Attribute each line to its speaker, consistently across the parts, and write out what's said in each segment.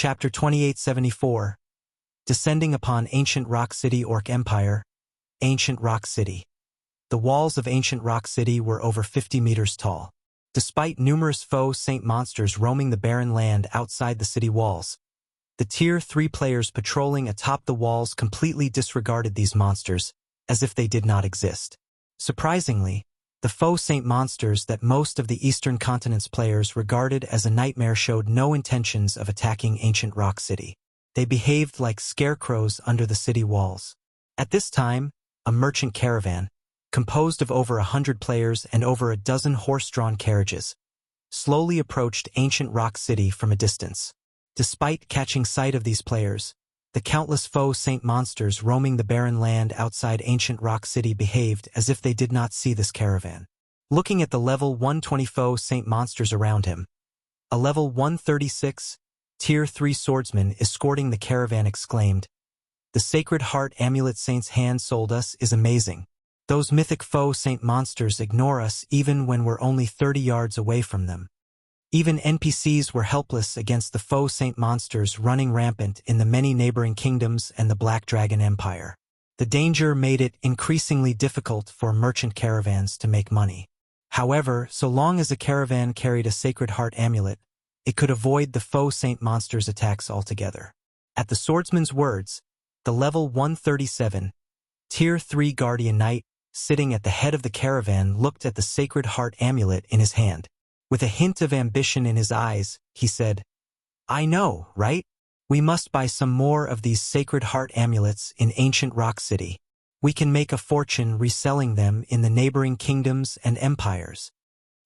Speaker 1: Chapter 2874. Descending upon Ancient Rock City Orc Empire. Ancient Rock City. The walls of Ancient Rock City were over 50 meters tall. Despite numerous foe saint monsters roaming the barren land outside the city walls, the Tier 3 players patrolling atop the walls completely disregarded these monsters, as if they did not exist. Surprisingly, the foe saint monsters that most of the Eastern Continent's players regarded as a nightmare showed no intentions of attacking Ancient Rock City. They behaved like scarecrows under the city walls. At this time, a merchant caravan, composed of over 100 players and over a dozen horse-drawn carriages, slowly approached Ancient Rock City from a distance. Despite catching sight of these players, the countless foe saint monsters roaming the barren land outside Ancient Rock City behaved as if they did not see this caravan. Looking at the level 120 foe saint monsters around him, a level 136, Tier 3 swordsman escorting the caravan exclaimed, "The Sacred Heart Amulet Saint's hand sold us is amazing. Those mythic foe saint monsters ignore us even when we're only 30 yards away from them." Even NPCs were helpless against the foe saint monsters running rampant in the many neighboring kingdoms and the Black Dragon Empire. The danger made it increasingly difficult for merchant caravans to make money. However, so long as a caravan carried a Sacred Heart amulet, it could avoid the foe saint monsters' attacks altogether. At the swordsman's words, the level 137, Tier 3 Guardian Knight, sitting at the head of the caravan, looked at the Sacred Heart amulet in his hand. With a hint of ambition in his eyes, he said, "I know, right? We must buy some more of these Sacred Heart amulets in Ancient Rock City. We can make a fortune reselling them in the neighboring kingdoms and empires."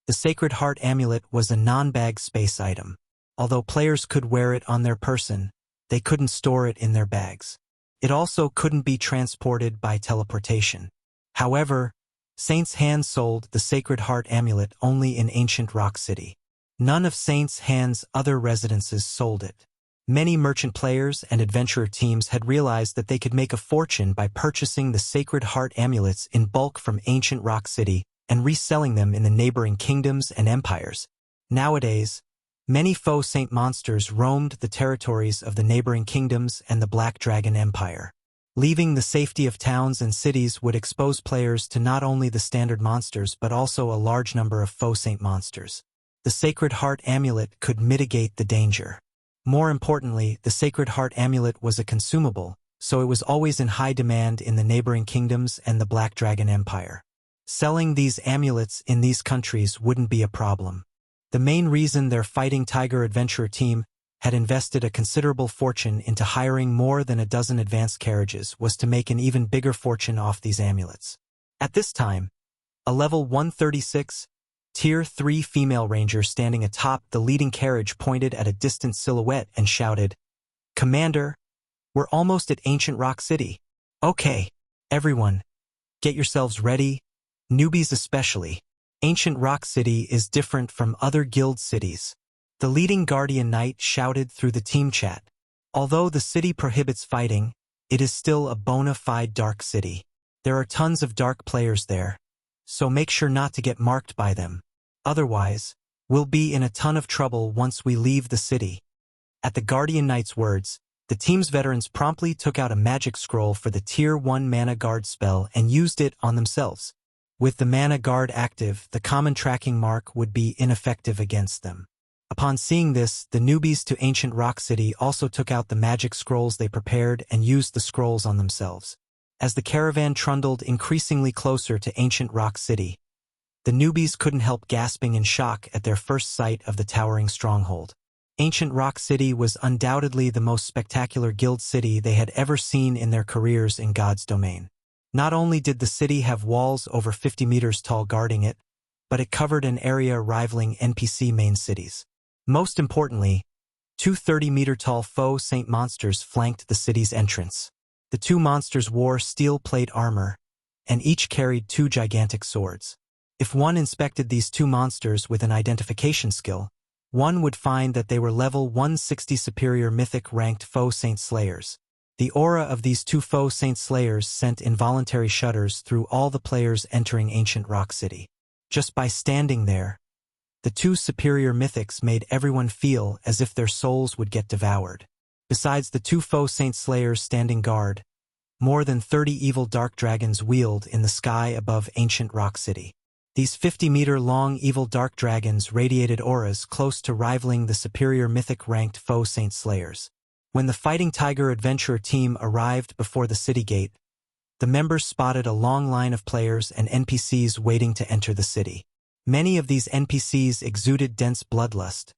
Speaker 1: The Sacred Heart amulet was a non-bag space item. Although players could wear it on their person, they couldn't store it in their bags. It also couldn't be transported by teleportation. However, Saint's Hand sold the Sacred Heart amulet only in Ancient Rock City. None of Saint's Hand's other residences sold it. Many merchant players and adventurer teams had realized that they could make a fortune by purchasing the Sacred Heart amulets in bulk from Ancient Rock City and reselling them in the neighboring kingdoms and empires. Nowadays, many foe saint monsters roamed the territories of the neighboring kingdoms and the Black Dragon Empire. Leaving the safety of towns and cities would expose players to not only the standard monsters but also a large number of foe saint monsters. The Sacred Heart amulet could mitigate the danger. More importantly, the Sacred Heart amulet was a consumable, so it was always in high demand in the neighboring kingdoms and the Black Dragon Empire. Selling these amulets in these countries wouldn't be a problem. The main reason their Fighting Tiger adventurer team had invested a considerable fortune into hiring more than a dozen advanced carriages was to make an even bigger fortune off these amulets. At this time, a level 136, Tier 3 female ranger standing atop the leading carriage pointed at a distant silhouette and shouted, "Commander, we're almost at Ancient Rock City. Okay, everyone, get yourselves ready, newbies especially. Ancient Rock City is different from other guild cities." The leading Guardian Knight shouted through the team chat. Although the city prohibits fighting, it is still a bona fide dark city. There are tons of dark players there, so make sure not to get marked by them. Otherwise, we'll be in a ton of trouble once we leave the city. At the Guardian Knight's words, the team's veterans promptly took out a magic scroll for the Tier 1 Mana Guard spell and used it on themselves. With the Mana Guard active, the common tracking mark would be ineffective against them. Upon seeing this, the newbies to Ancient Rock City also took out the magic scrolls they prepared and used the scrolls on themselves. As the caravan trundled increasingly closer to Ancient Rock City, the newbies couldn't help gasping in shock at their first sight of the towering stronghold. Ancient Rock City was undoubtedly the most spectacular guild city they had ever seen in their careers in God's domain. Not only did the city have walls over 50 meters tall guarding it, but it covered an area rivaling NPC main cities. Most importantly, two 30-meter-tall foe saint monsters flanked the city's entrance. The two monsters wore steel-plate armor, and each carried two gigantic swords. If one inspected these two monsters with an identification skill, one would find that they were level 160 superior mythic-ranked foe saint slayers. The aura of these two foe saint slayers sent involuntary shudders through all the players entering Ancient Rock City. Just by standing there, The two superior mythics made everyone feel as if their souls would get devoured. Besides the two foe saint slayers standing guard, more than 30 evil dark dragons wheeled in the sky above ancient Rock City. These 50-meter-long evil dark dragons radiated auras close to rivaling the superior mythic-ranked foe saint slayers. When the Fighting Tiger adventurer team arrived before the city gate, the members spotted a long line of players and NPCs waiting to enter the city. Many of these NPCs exuded dense bloodlust,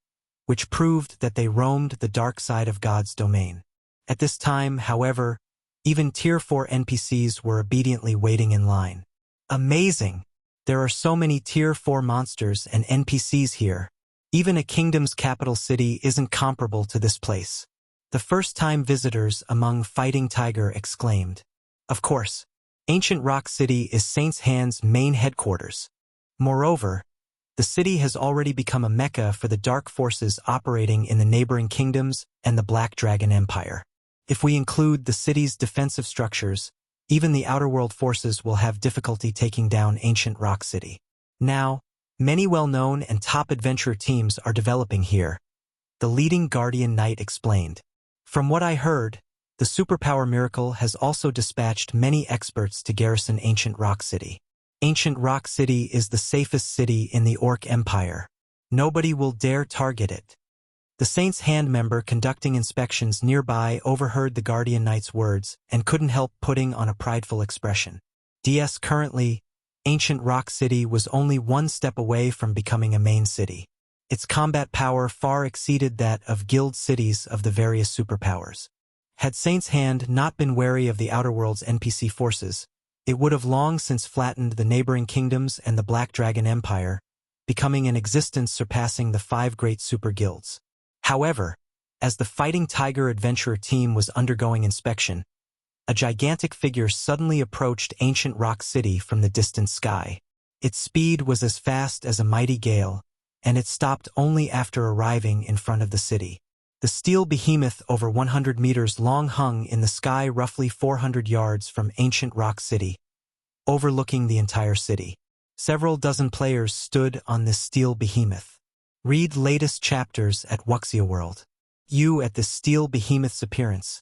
Speaker 1: which proved that they roamed the dark side of God's domain. At this time, however, even Tier 4 NPCs were obediently waiting in line. Amazing! There are so many Tier 4 monsters and NPCs here. Even a kingdom's capital city isn't comparable to this place. The first-time visitors among Fighting Tiger exclaimed. Of course, ancient Rock City is Saint's Hand's main headquarters. Moreover, the city has already become a mecca for the dark forces operating in the neighboring kingdoms and the Black Dragon Empire. If we include the city's defensive structures, even the outerworld forces will have difficulty taking down ancient Rock City. Now, many well-known and top adventure teams are developing here, the leading Guardian Knight explained. From what I heard, the superpower Miracle has also dispatched many experts to garrison ancient Rock City. Ancient Rock City is the safest city in the Orc Empire. Nobody will dare target it. The Saint's Hand member conducting inspections nearby overheard the Guardian Knight's words and couldn't help putting on a prideful expression. Currently, ancient Rock City was only one step away from becoming a main city. Its combat power far exceeded that of guild cities of the various superpowers. Had Saint's Hand not been wary of the Outer World's NPC forces, it would have long since flattened the neighboring kingdoms and the Black Dragon Empire, becoming an existence surpassing the 5 great super guilds. However, as the Fighting Tiger adventurer team was undergoing inspection, a gigantic figure suddenly approached ancient Rock City from the distant sky. Its speed was as fast as a mighty gale, and it stopped only after arriving in front of the city. The steel behemoth over 100 meters long hung in the sky roughly 400 yards from ancient Rock City, overlooking the entire city. Several dozen players stood on this steel behemoth. Read latest chapters at Wuxia World. At this steel behemoth's appearance,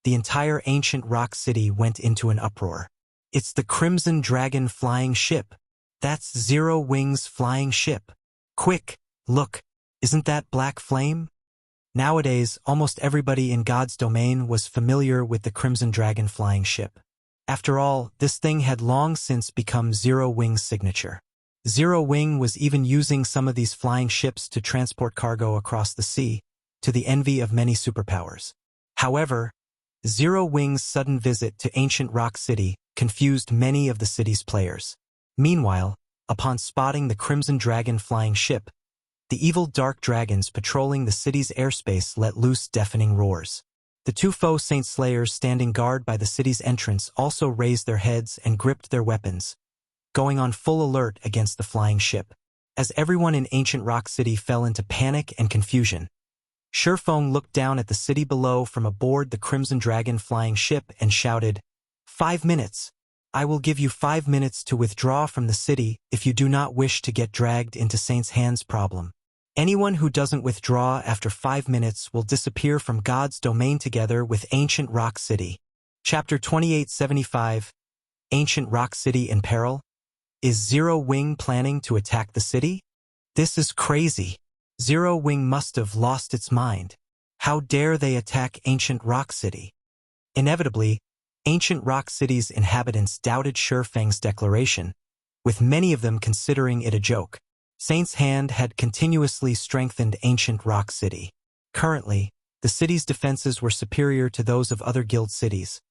Speaker 1: the entire ancient Rock City went into an uproar. It's the Crimson Dragon flying ship. That's Zero Wing's flying ship. Quick, look, isn't that black flame? Nowadays, almost everybody in God's domain was familiar with the Crimson Dragon flying ship. After all, this thing had long since become Zero Wing's signature. Zero Wing was even using some of these flying ships to transport cargo across the sea, to the envy of many superpowers. However, Zero Wing's sudden visit to ancient Rock City confused many of the city's players. Meanwhile, upon spotting the Crimson Dragon flying ship, the evil dark dragons patrolling the city's airspace let loose deafening roars. The two foe saint slayers standing guard by the city's entrance also raised their heads and gripped their weapons, going on full alert against the flying ship. As everyone in ancient Rock City fell into panic and confusion, Feng looked down at the city below from aboard the Crimson Dragon flying ship and shouted, 5 minutes. I will give you 5 minutes to withdraw from the city if you do not wish to get dragged into Saint's Hand's problem. Anyone who doesn't withdraw after 5 minutes will disappear from God's domain together with ancient Rock City. Chapter 2875, Ancient Rock City in Peril? Is Zero Wing planning to attack the city? This is crazy. Zero Wing must have lost its mind. How dare they attack ancient Rock City? Inevitably, ancient Rock City's inhabitants doubted Feng's declaration, with many of them considering it a joke. Saint's Hand had continuously strengthened ancient Rock City. Currently, the city's defenses were superior to those of other guild cities,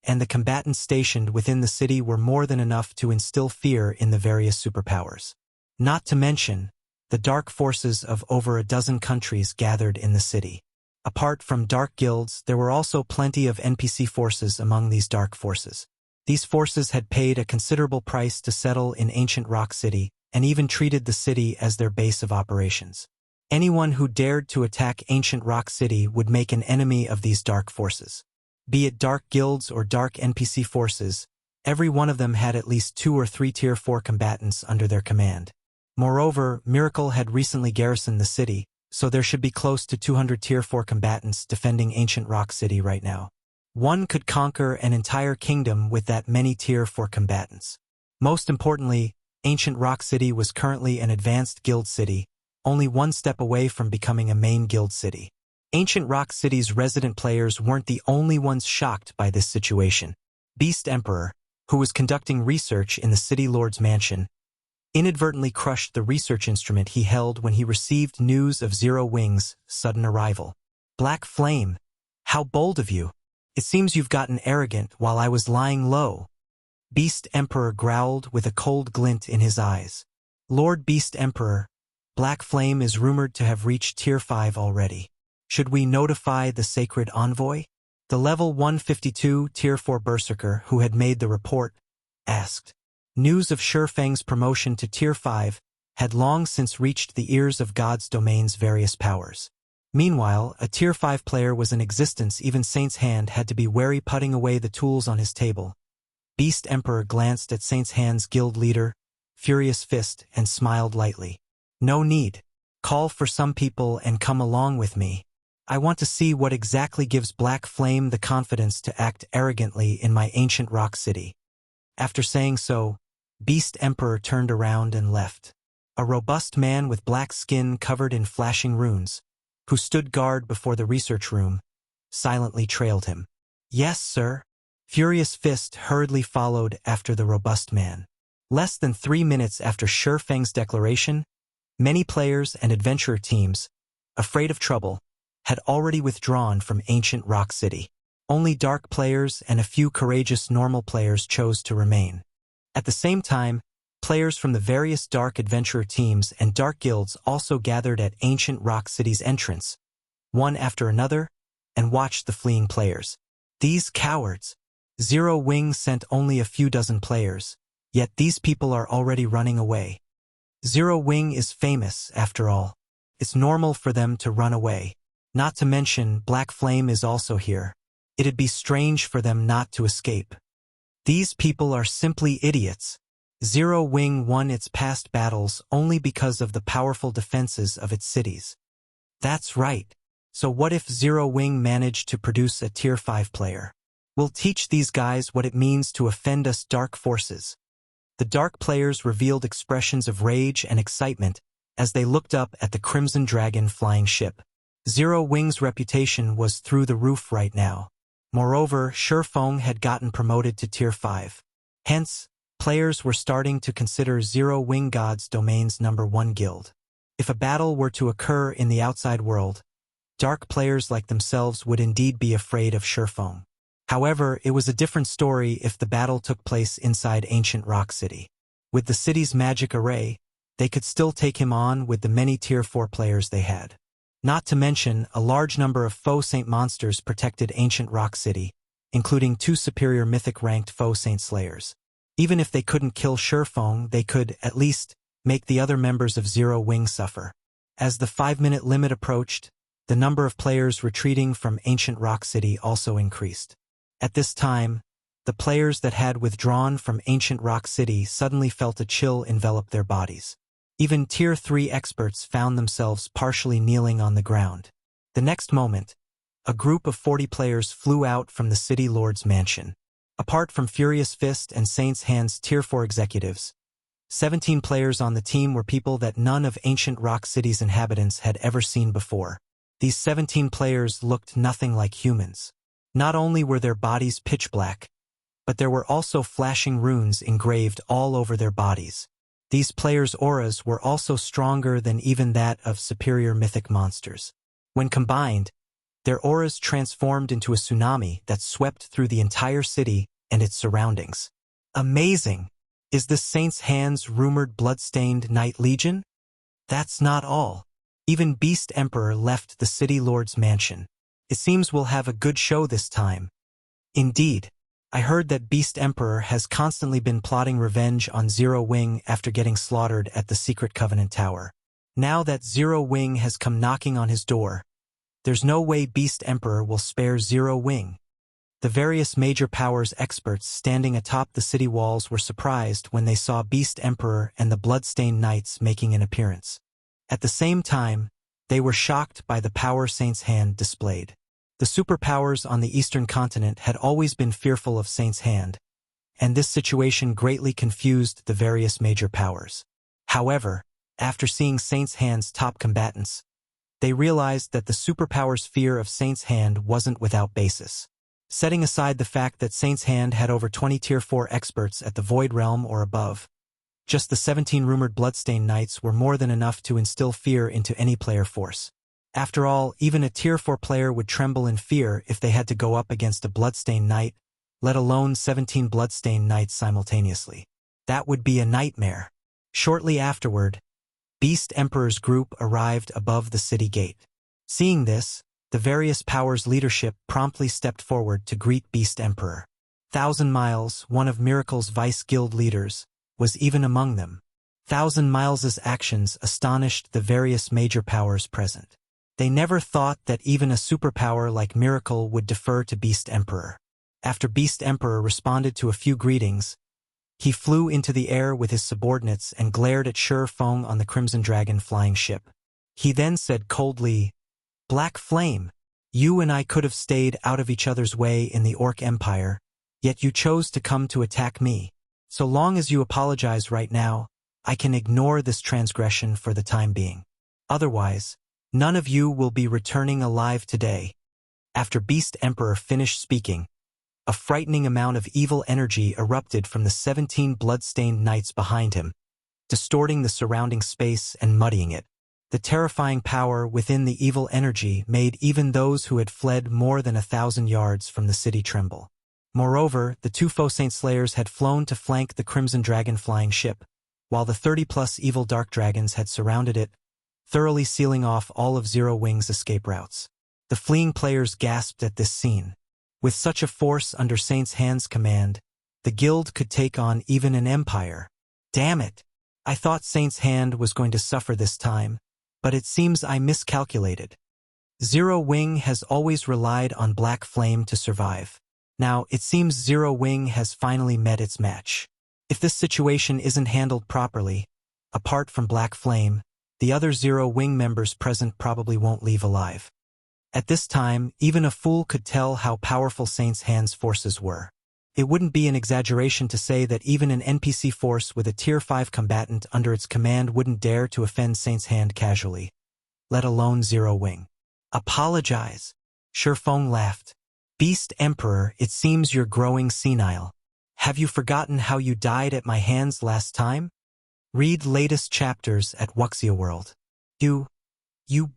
Speaker 1: and the combatants stationed within the city were more than enough to instill fear in the various superpowers. Not to mention, the dark forces of over a dozen countries gathered in the city. Apart from dark guilds, there were also plenty of NPC forces among these dark forces. These forces had paid a considerable price to settle in ancient Rock City, and even treated the city as their base of operations. Anyone who dared to attack ancient Rock City would make an enemy of these dark forces. Be it dark guilds or dark NPC forces, every one of them had at least 2 or 3 Tier 4 combatants under their command. Moreover, Miracle had recently garrisoned the city, so there should be close to 200 Tier 4 combatants defending Ancient Rock City right now. One could conquer an entire kingdom with that many Tier 4 combatants. Most importantly, Ancient Rock City was currently an advanced guild city, only one step away from becoming a main guild city. Ancient Rock City's resident players weren't the only ones shocked by this situation. Beast Emperor, who was conducting research in the City Lord's mansion, inadvertently crushed the research instrument he held when he received news of Zero Wing's sudden arrival. Black Flame, how bold of you! It seems you've gotten arrogant while I was lying low. Beast Emperor growled with a cold glint in his eyes. Lord Beast Emperor, Black Flame is rumored to have reached Tier 5 already. Should we notify the Sacred Envoy? The level 152 Tier 4 Berserker who had made the report asked. News of Feng's promotion to Tier 5 had long since reached the ears of God's domain's various powers. Meanwhile, a Tier 5 player was in existence. Even Saint's Hand had to be wary putting away the tools on his table. Beast Emperor glanced at Saint's Hand's guild leader, Furious Fist, and smiled lightly. No need. Call for some people and come along with me. I want to see what exactly gives Black Flame the confidence to act arrogantly in my Ancient Rock City. After saying so, Beast Emperor turned around and left. A robust man with black skin covered in flashing runes, who stood guard before the research room, silently trailed him. Yes, sir. Furious Fist hurriedly followed after the robust man. Less than 3 minutes after Feng's declaration, many players and adventurer teams, afraid of trouble, had already withdrawn from Ancient Rock City. Only dark players and a few courageous normal players chose to remain. At the same time, players from the various dark adventurer teams and dark guilds also gathered at Ancient Rock City's entrance, one after another, and watched the fleeing players. These cowards! Zero Wing sent only a few dozen players, yet these people are already running away. Zero Wing is famous, after all. It's normal for them to run away. Not to mention, Black Flame is also here. It'd be strange for them not to escape. These people are simply idiots. Zero Wing won its past battles only because of the powerful defenses of its cities. That's right. So what if Zero Wing managed to produce a Tier 5 player? We'll teach these guys what it means to offend us dark forces. The dark players revealed expressions of rage and excitement as they looked up at the Crimson Dragon flying ship. Zero Wing's reputation was through the roof right now. Moreover, Feng had gotten promoted to Tier 5. Hence, players were starting to consider Zero Wing God's domain's #1 guild. If a battle were to occur in the outside world, dark players like themselves would indeed be afraid of Feng. However, it was a different story if the battle took place inside Ancient Rock City. With the city's magic array, they could still take him on with the many Tier 4 players they had. Not to mention, a large number of Faux Saint monsters protected Ancient Rock City, including 2 superior mythic-ranked Faux Saint Slayers. Even if they couldn't kill Feng, they could, at least, make the other members of Zero Wing suffer. As the 5-minute limit approached, the number of players retreating from Ancient Rock City also increased. At this time, the players that had withdrawn from Ancient Rock City suddenly felt a chill envelop their bodies. Even Tier 3 experts found themselves partially kneeling on the ground. The next moment, a group of 40 players flew out from the City Lord's mansion. Apart from Furious Fist and Saint's Hand's Tier 4 executives, 17 players on the team were people that none of Ancient Rock City's inhabitants had ever seen before. These 17 players looked nothing like humans. Not only were their bodies pitch black, but there were also flashing runes engraved all over their bodies. These players' auras were also stronger than even that of superior mythic monsters. When combined, their auras transformed into a tsunami that swept through the entire city and its surroundings. Amazing! Is this Saint's Hand's rumored blood-stained Night Legion? That's not all. Even Beast Emperor left the City Lord's mansion. It seems we'll have a good show this time. Indeed. I heard that Beast Emperor has constantly been plotting revenge on Zero Wing after getting slaughtered at the Secret Covenant Tower. Now that Zero Wing has come knocking on his door, there's no way Beast Emperor will spare Zero Wing. The various major powers experts standing atop the city walls were surprised when they saw Beast Emperor and the Bloodstained Knights making an appearance. At the same time, they were shocked by the Power Saint's hand displayed. The superpowers on the eastern continent had always been fearful of Saint's hand, and this situation greatly confused the various major powers. However, after seeing Saint's hand's top combatants, they realized that the superpowers' fear of Saint's hand wasn't without basis. Setting aside the fact that Saint's hand had over 20 Tier 4 experts at the Void Realm or above, just the 17 rumored Bloodstained Knights were more than enough to instill fear into any player force. After all, even a Tier 4 player would tremble in fear if they had to go up against a Bloodstained Knight, let alone 17 Bloodstained Knights simultaneously. That would be a nightmare. Shortly afterward, Beast Emperor's group arrived above the city gate. Seeing this, the various powers' leadership promptly stepped forward to greet Beast Emperor. Thousand Miles, one of Miracle's Vice Guild leaders, was even among them. Thousand Miles's actions astonished the various major powers present. They never thought that even a superpower like Miracle would defer to Beast Emperor. After Beast Emperor responded to a few greetings, he flew into the air with his subordinates and glared at Feng on the Crimson Dragon flying ship. He then said coldly, "Black Flame, you and I could have stayed out of each other's way in the Orc Empire, yet you chose to come to attack me. So long as you apologize right now, I can ignore this transgression for the time being. Otherwise, none of you will be returning alive today." After Beast Emperor finished speaking, a frightening amount of evil energy erupted from the 17 Bloodstained Knights behind him, distorting the surrounding space and muddying it. The terrifying power within the evil energy made even those who had fled more than 1,000 yards from the city tremble. Moreover, the two Faux Saint Slayers had flown to flank the Crimson Dragon flying ship, while the 30-plus evil Dark Dragons had surrounded it, thoroughly sealing off all of Zero Wing's escape routes. The fleeing players gasped at this scene. With such a force under Saint's hand's command, the guild could take on even an empire. Damn it! I thought Saint's hand was going to suffer this time, but it seems I miscalculated. Zero Wing has always relied on Black Flame to survive. Now, it seems Zero Wing has finally met its match. If this situation isn't handled properly, apart from Black Flame, the other Zero Wing members present probably won't leave alive. At this time, even a fool could tell how powerful Saint's hand's forces were. It wouldn't be an exaggeration to say that even an NPC force with a Tier 5 combatant under its command wouldn't dare to offend Saint's hand casually, let alone Zero Wing. Apologize. Feng laughed. Beast Emperor, it seems you're growing senile. Have you forgotten how you died at my hands last time? Read latest chapters at Wuxia World. You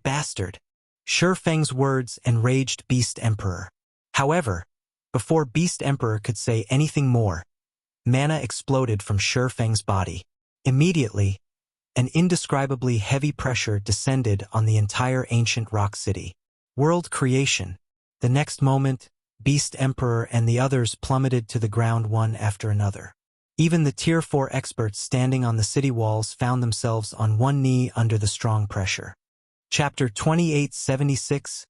Speaker 1: bastard. Feng's words enraged Beast Emperor. However, before Beast Emperor could say anything more, mana exploded from Feng's body. Immediately, an indescribably heavy pressure descended on the entire ancient rock city. World creation. The next moment, Beast Emperor and the others plummeted to the ground one after another. Even the Tier 4 experts standing on the city walls found themselves on one knee under the strong pressure. Chapter 2876.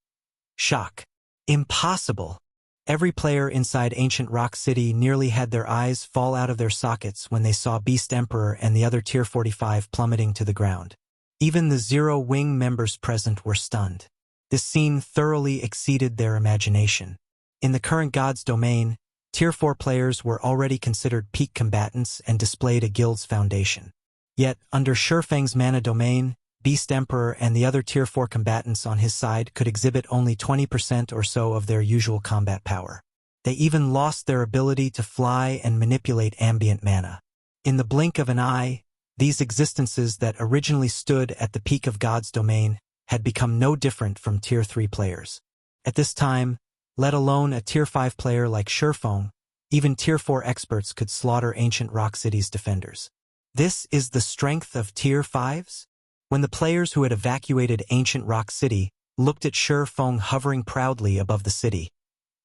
Speaker 1: Shock. Impossible. Every player inside Ancient Rock City nearly had their eyes fall out of their sockets when they saw Beast Emperor and the other Tier 45 plummeting to the ground. Even the Zero Wing members present were stunned. This scene thoroughly exceeded their imagination. In the current God's domain, Tier 4 players were already considered peak combatants and displayed a guild's foundation. Yet, under Feng's mana domain, Beast Emperor and the other Tier 4 combatants on his side could exhibit only 20% or so of their usual combat power. They even lost their ability to fly and manipulate ambient mana. In the blink of an eye, these existences that originally stood at the peak of God's domain had become no different from Tier 3 players. At this time, let alone a Tier 5 player like Feng, even Tier 4 experts could slaughter Ancient Rock City's defenders. This is the strength of Tier 5s? When the players who had evacuated Ancient Rock City looked at Feng hovering proudly above the city,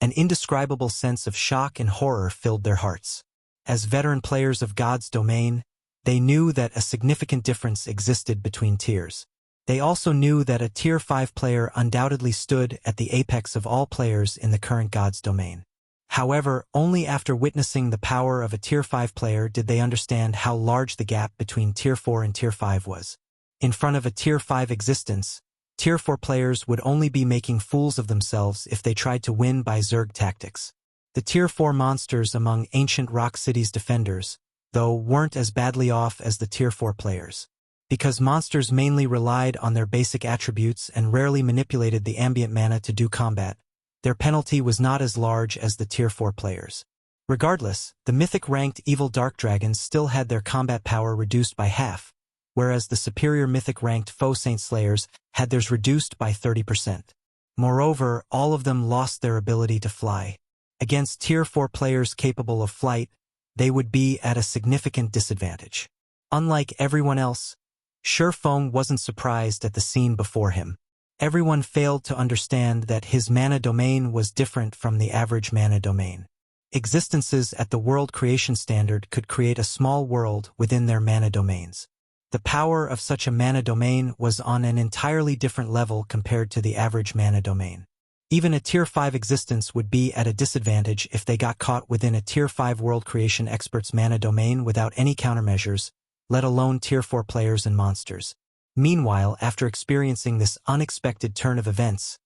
Speaker 1: an indescribable sense of shock and horror filled their hearts. As veteran players of God's domain, they knew that a significant difference existed between tiers. They also knew that a Tier 5 player undoubtedly stood at the apex of all players in the current God's domain. However, only after witnessing the power of a Tier 5 player did they understand how large the gap between Tier 4 and Tier 5 was. In front of a Tier 5 existence, Tier 4 players would only be making fools of themselves if they tried to win by Zerg tactics. The Tier 4 monsters among ancient Rock City's defenders, though, weren't as badly off as the Tier 4 players. Because monsters mainly relied on their basic attributes and rarely manipulated the ambient mana to do combat, their penalty was not as large as the Tier 4 players. Regardless, the mythic-ranked evil Dark Dragons still had their combat power reduced by half, whereas the superior mythic-ranked Foe Saint Slayers had theirs reduced by 30%. Moreover, all of them lost their ability to fly. Against Tier 4 players capable of flight, they would be at a significant disadvantage. Unlike everyone else, Feng wasn't surprised at the scene before him. Everyone failed to understand that his mana domain was different from the average mana domain. Existences at the world creation standard could create a small world within their mana domains. The power of such a mana domain was on an entirely different level compared to the average mana domain. Even a Tier 5 existence would be at a disadvantage if they got caught within a Tier 5 world creation expert's mana domain without any countermeasures, let alone Tier 4 players and monsters. Meanwhile, after experiencing this unexpected turn of events,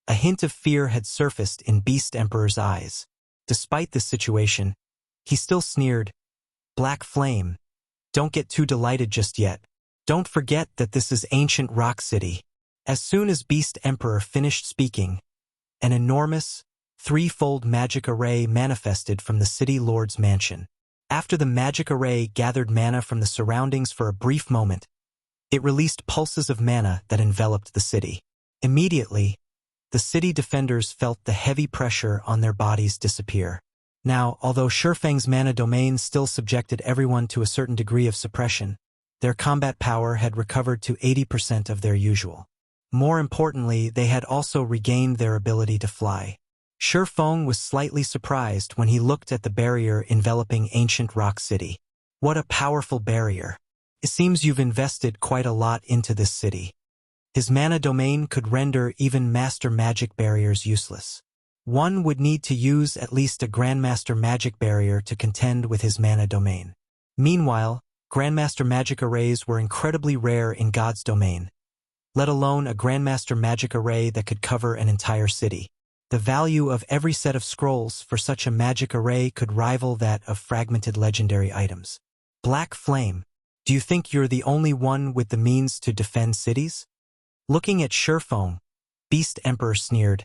Speaker 1: a hint of fear had surfaced in Beast Emperor's eyes. Despite this situation, he still sneered, "Black Flame, don't get too delighted just yet. Don't forget that this is ancient Rock City." As soon as Beast Emperor finished speaking, an enormous, threefold magic array manifested from the City Lord's mansion. After the magic array gathered mana from the surroundings for a brief moment, it released pulses of mana that enveloped the city. Immediately, the city defenders felt the heavy pressure on their bodies disappear. Now, although Feng's mana domain still subjected everyone to a certain degree of suppression, their combat power had recovered to 80% of their usual. More importantly, they had also regained their ability to fly. Feng was slightly surprised when he looked at the barrier enveloping ancient Rock City. What a powerful barrier. It seems you've invested quite a lot into this city. His mana domain could render even master magic barriers useless. One would need to use at least a Grandmaster magic barrier to contend with his mana domain. Meanwhile, Grandmaster magic arrays were incredibly rare in God's domain, let alone a Grandmaster magic array that could cover an entire city. The value of every set of scrolls for such a magic array could rival that of fragmented legendary items. Black Flame, do you think you're the only one with the means to defend cities? Looking at Feng, Beast Emperor sneered.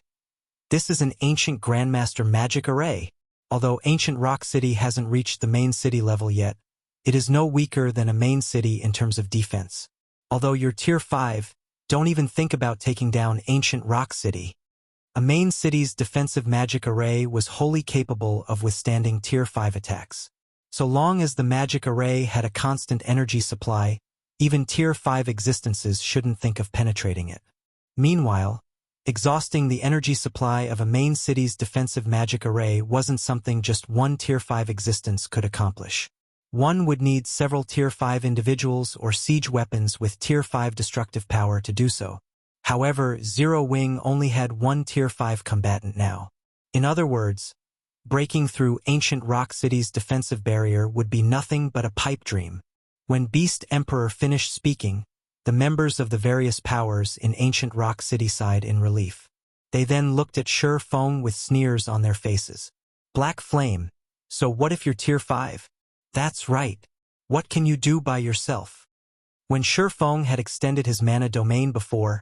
Speaker 1: This is an ancient Grandmaster magic array. Although ancient Rock City hasn't reached the main city level yet, it is no weaker than a main city in terms of defense. Although you're Tier 5, don't even think about taking down ancient Rock City. A main city's defensive magic array was wholly capable of withstanding Tier 5 attacks. So long as the magic array had a constant energy supply, even Tier 5 existences shouldn't think of penetrating it. Meanwhile, exhausting the energy supply of a main city's defensive magic array wasn't something just one Tier 5 existence could accomplish. One would need several Tier 5 individuals or siege weapons with Tier 5 destructive power to do so. However, Zero Wing only had one Tier 5 combatant now. In other words, breaking through ancient Rock City's defensive barrier would be nothing but a pipe dream. When Beast Emperor finished speaking, the members of the various powers in ancient Rock City sighed in relief. They then looked at Feng with sneers on their faces. Black Flame, so what if you're Tier 5? That's right. What can you do by yourself? When Feng had extended his mana domain before,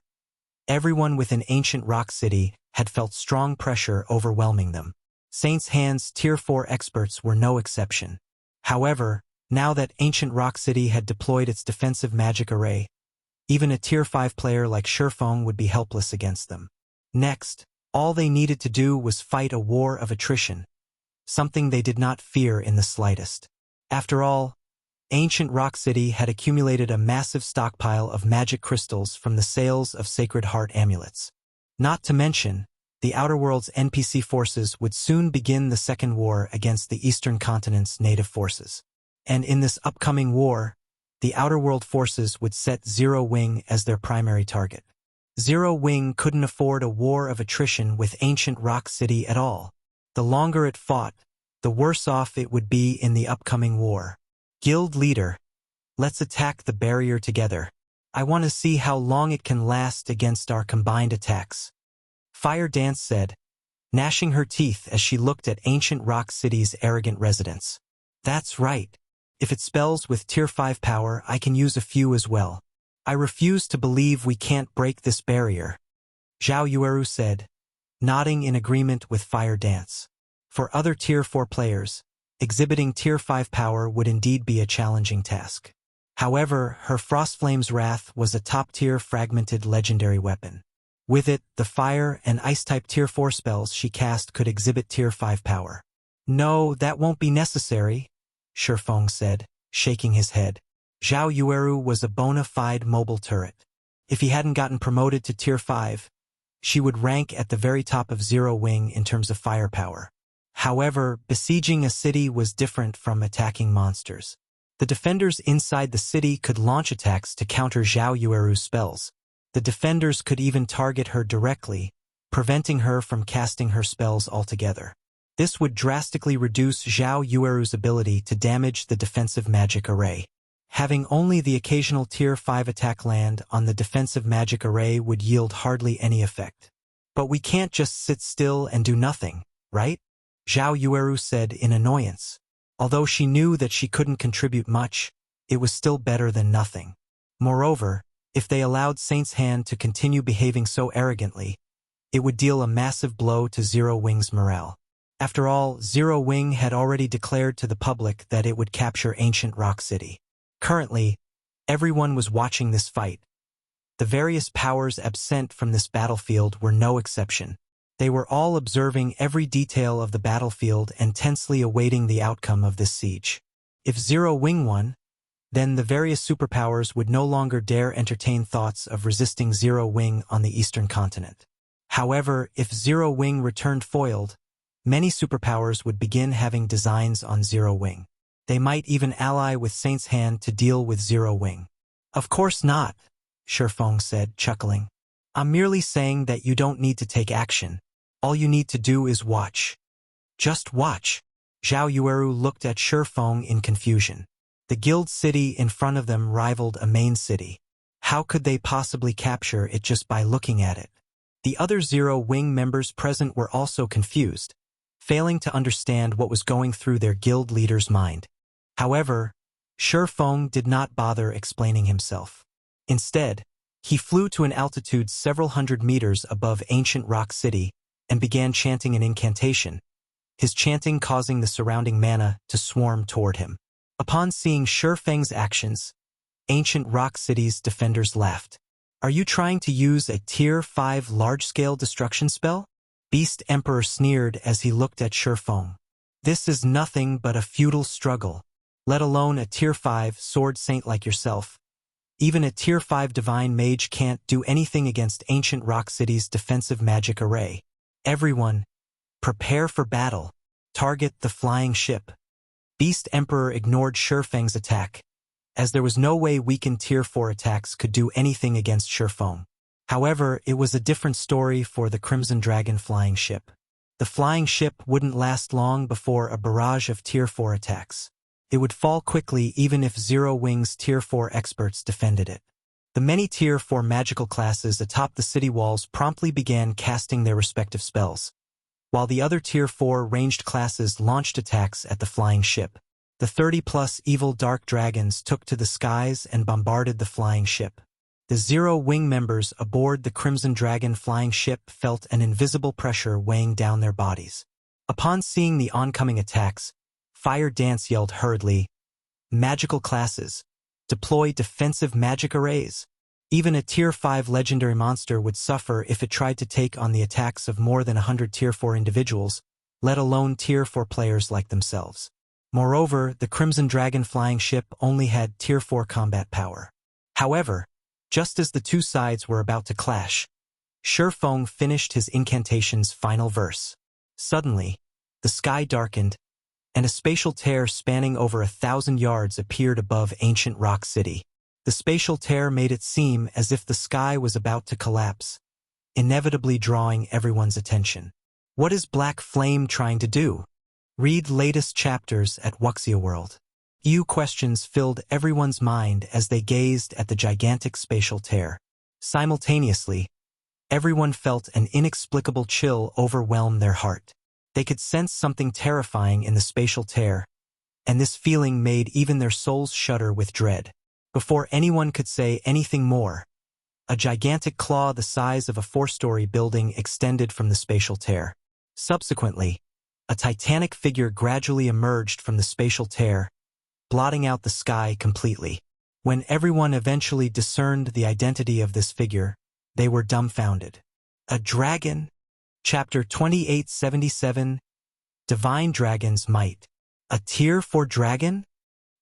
Speaker 1: everyone within ancient Rock City had felt strong pressure overwhelming them. Saint's Hand's Tier 4 experts were no exception. However, now that ancient Rock City had deployed its defensive magic array, even a Tier 5 player like Feng would be helpless against them. Next, all they needed to do was fight a war of attrition, something they did not fear in the slightest. After all, ancient Rock City had accumulated a massive stockpile of magic crystals from the sales of Sacred Heart amulets. Not to mention, the Outer World's NPC forces would soon begin the Second War against the Eastern Continent's native forces. And in this upcoming war, the Outer World forces would set Zero Wing as their primary target. Zero Wing couldn't afford a war of attrition with ancient Rock City at all. The longer it fought, the worse off it would be in the upcoming war. Guild leader, let's attack the barrier together. I want to see how long it can last against our combined attacks. Fire Dance said, gnashing her teeth as she looked at Ancient Rock City's arrogant residents. That's right. If it spells with Tier 5 power, I can use a few as well. I refuse to believe we can't break this barrier. Zhao Yueru said, nodding in agreement with Fire Dance. For other Tier 4 players, exhibiting Tier 5 power would indeed be a challenging task. However, her Frostflame's Wrath was a top-tier fragmented legendary weapon. With it, the Fire and Ice-type Tier 4 spells she cast could exhibit Tier 5 power. No, that won't be necessary, Feng said, shaking his head. Zhao Yueru was a bona fide mobile turret. If he hadn't gotten promoted to Tier 5, she would rank at the very top of Zero Wing in terms of firepower. However, besieging a city was different from attacking monsters. The defenders inside the city could launch attacks to counter Zhao Yueru's spells. The defenders could even target her directly, preventing her from casting her spells altogether. This would drastically reduce Zhao Yueru's ability to damage the defensive magic array. Having only the occasional Tier 5 attack land on the defensive magic array would yield hardly any effect. But we can't just sit still and do nothing, right? Zhao Yueru said in annoyance. Although she knew that she couldn't contribute much, it was still better than nothing. Moreover, if they allowed Saint's Hand to continue behaving so arrogantly, it would deal a massive blow to Zero Wing's morale. After all, Zero Wing had already declared to the public that it would capture Ancient Rock City. Currently, everyone was watching this fight. The various powers absent from this battlefield were no exception. They were all observing every detail of the battlefield and tensely awaiting the outcome of this siege. If Zero Wing won, then the various superpowers would no longer dare entertain thoughts of resisting Zero Wing on the eastern continent. However, if Zero Wing returned foiled, many superpowers would begin having designs on Zero Wing. They might even ally with Saint's Hand to deal with Zero Wing. Of course not, Feng said, chuckling. I'm merely saying that you don't need to take action. All you need to do is watch. Just watch. Zhao Yueru looked at Feng in confusion. The guild city in front of them rivaled a main city. How could they possibly capture it just by looking at it? The other Zero Wing members present were also confused, failing to understand what was going through their guild leader's mind. However, Feng did not bother explaining himself. Instead, he flew to an altitude several hundred meters above Ancient Rock City and began chanting an incantation, his chanting causing the surrounding mana to swarm toward him. Upon seeing Feng's actions, Ancient Rock City's defenders laughed. Are you trying to use a Tier 5 large-scale destruction spell? Beast Emperor sneered as he looked at Feng. This is nothing but a futile struggle, let alone a Tier 5 sword saint like yourself. Even a Tier 5 divine mage can't do anything against Ancient Rock City's defensive magic array. Everyone, prepare for battle. Target the flying ship. Beast Emperor ignored Feng's attack, as there was no way weakened Tier 4 attacks could do anything against Feng. However, it was a different story for the Crimson Dragon flying ship. The flying ship wouldn't last long before a barrage of Tier 4 attacks. It would fall quickly even if Zero Wing's Tier 4 experts defended it. The many Tier 4 magical classes atop the city walls promptly began casting their respective spells, while the other Tier 4 ranged classes launched attacks at the flying ship. The 30-plus evil dark dragons took to the skies and bombarded the flying ship. The Zero Wing members aboard the Crimson Dragon flying ship felt an invisible pressure weighing down their bodies. Upon seeing the oncoming attacks, Fire Dance yelled hurriedly, "Magical classes! Deploy defensive magic arrays!" Even a Tier 5 legendary monster would suffer if it tried to take on the attacks of more than 100 Tier 4 individuals, let alone Tier 4 players like themselves. Moreover, the Crimson Dragon flying ship only had Tier 4 combat power. However, just as the two sides were about to clash, Feng finished his incantation's final verse. Suddenly, the sky darkened, and a spatial tear spanning over 1,000 yards appeared above Ancient Rock City. The spatial tear made it seem as if the sky was about to collapse, inevitably drawing everyone's attention. What is Black Flame trying to do? Read latest chapters at Wuxia World. Few questions filled everyone's mind as they gazed at the gigantic spatial tear. Simultaneously, everyone felt an inexplicable chill overwhelm their heart. They could sense something terrifying in the spatial tear, and this feeling made even their souls shudder with dread. Before anyone could say anything more, a gigantic claw the size of a 4-story building extended from the spatial tear. Subsequently, a titanic figure gradually emerged from the spatial tear, blotting out the sky completely. When everyone eventually discerned the identity of this figure, they were dumbfounded. A dragon? Chapter 2877, Divine Dragon's Might. A Tier 4 dragon?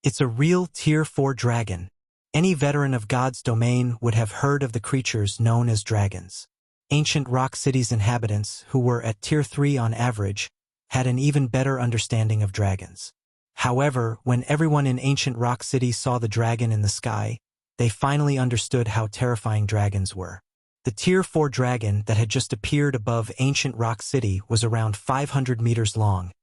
Speaker 1: It's a real Tier 4 dragon. Any veteran of God's domain would have heard of the creatures known as dragons. Ancient Rock City's inhabitants, who were at Tier 3 on average, had an even better understanding of dragons. However, when everyone in Ancient Rock City saw the dragon in the sky, they finally understood how terrifying dragons were. The Tier 4 dragon that had just appeared above Ancient Rock City was around 500 meters long,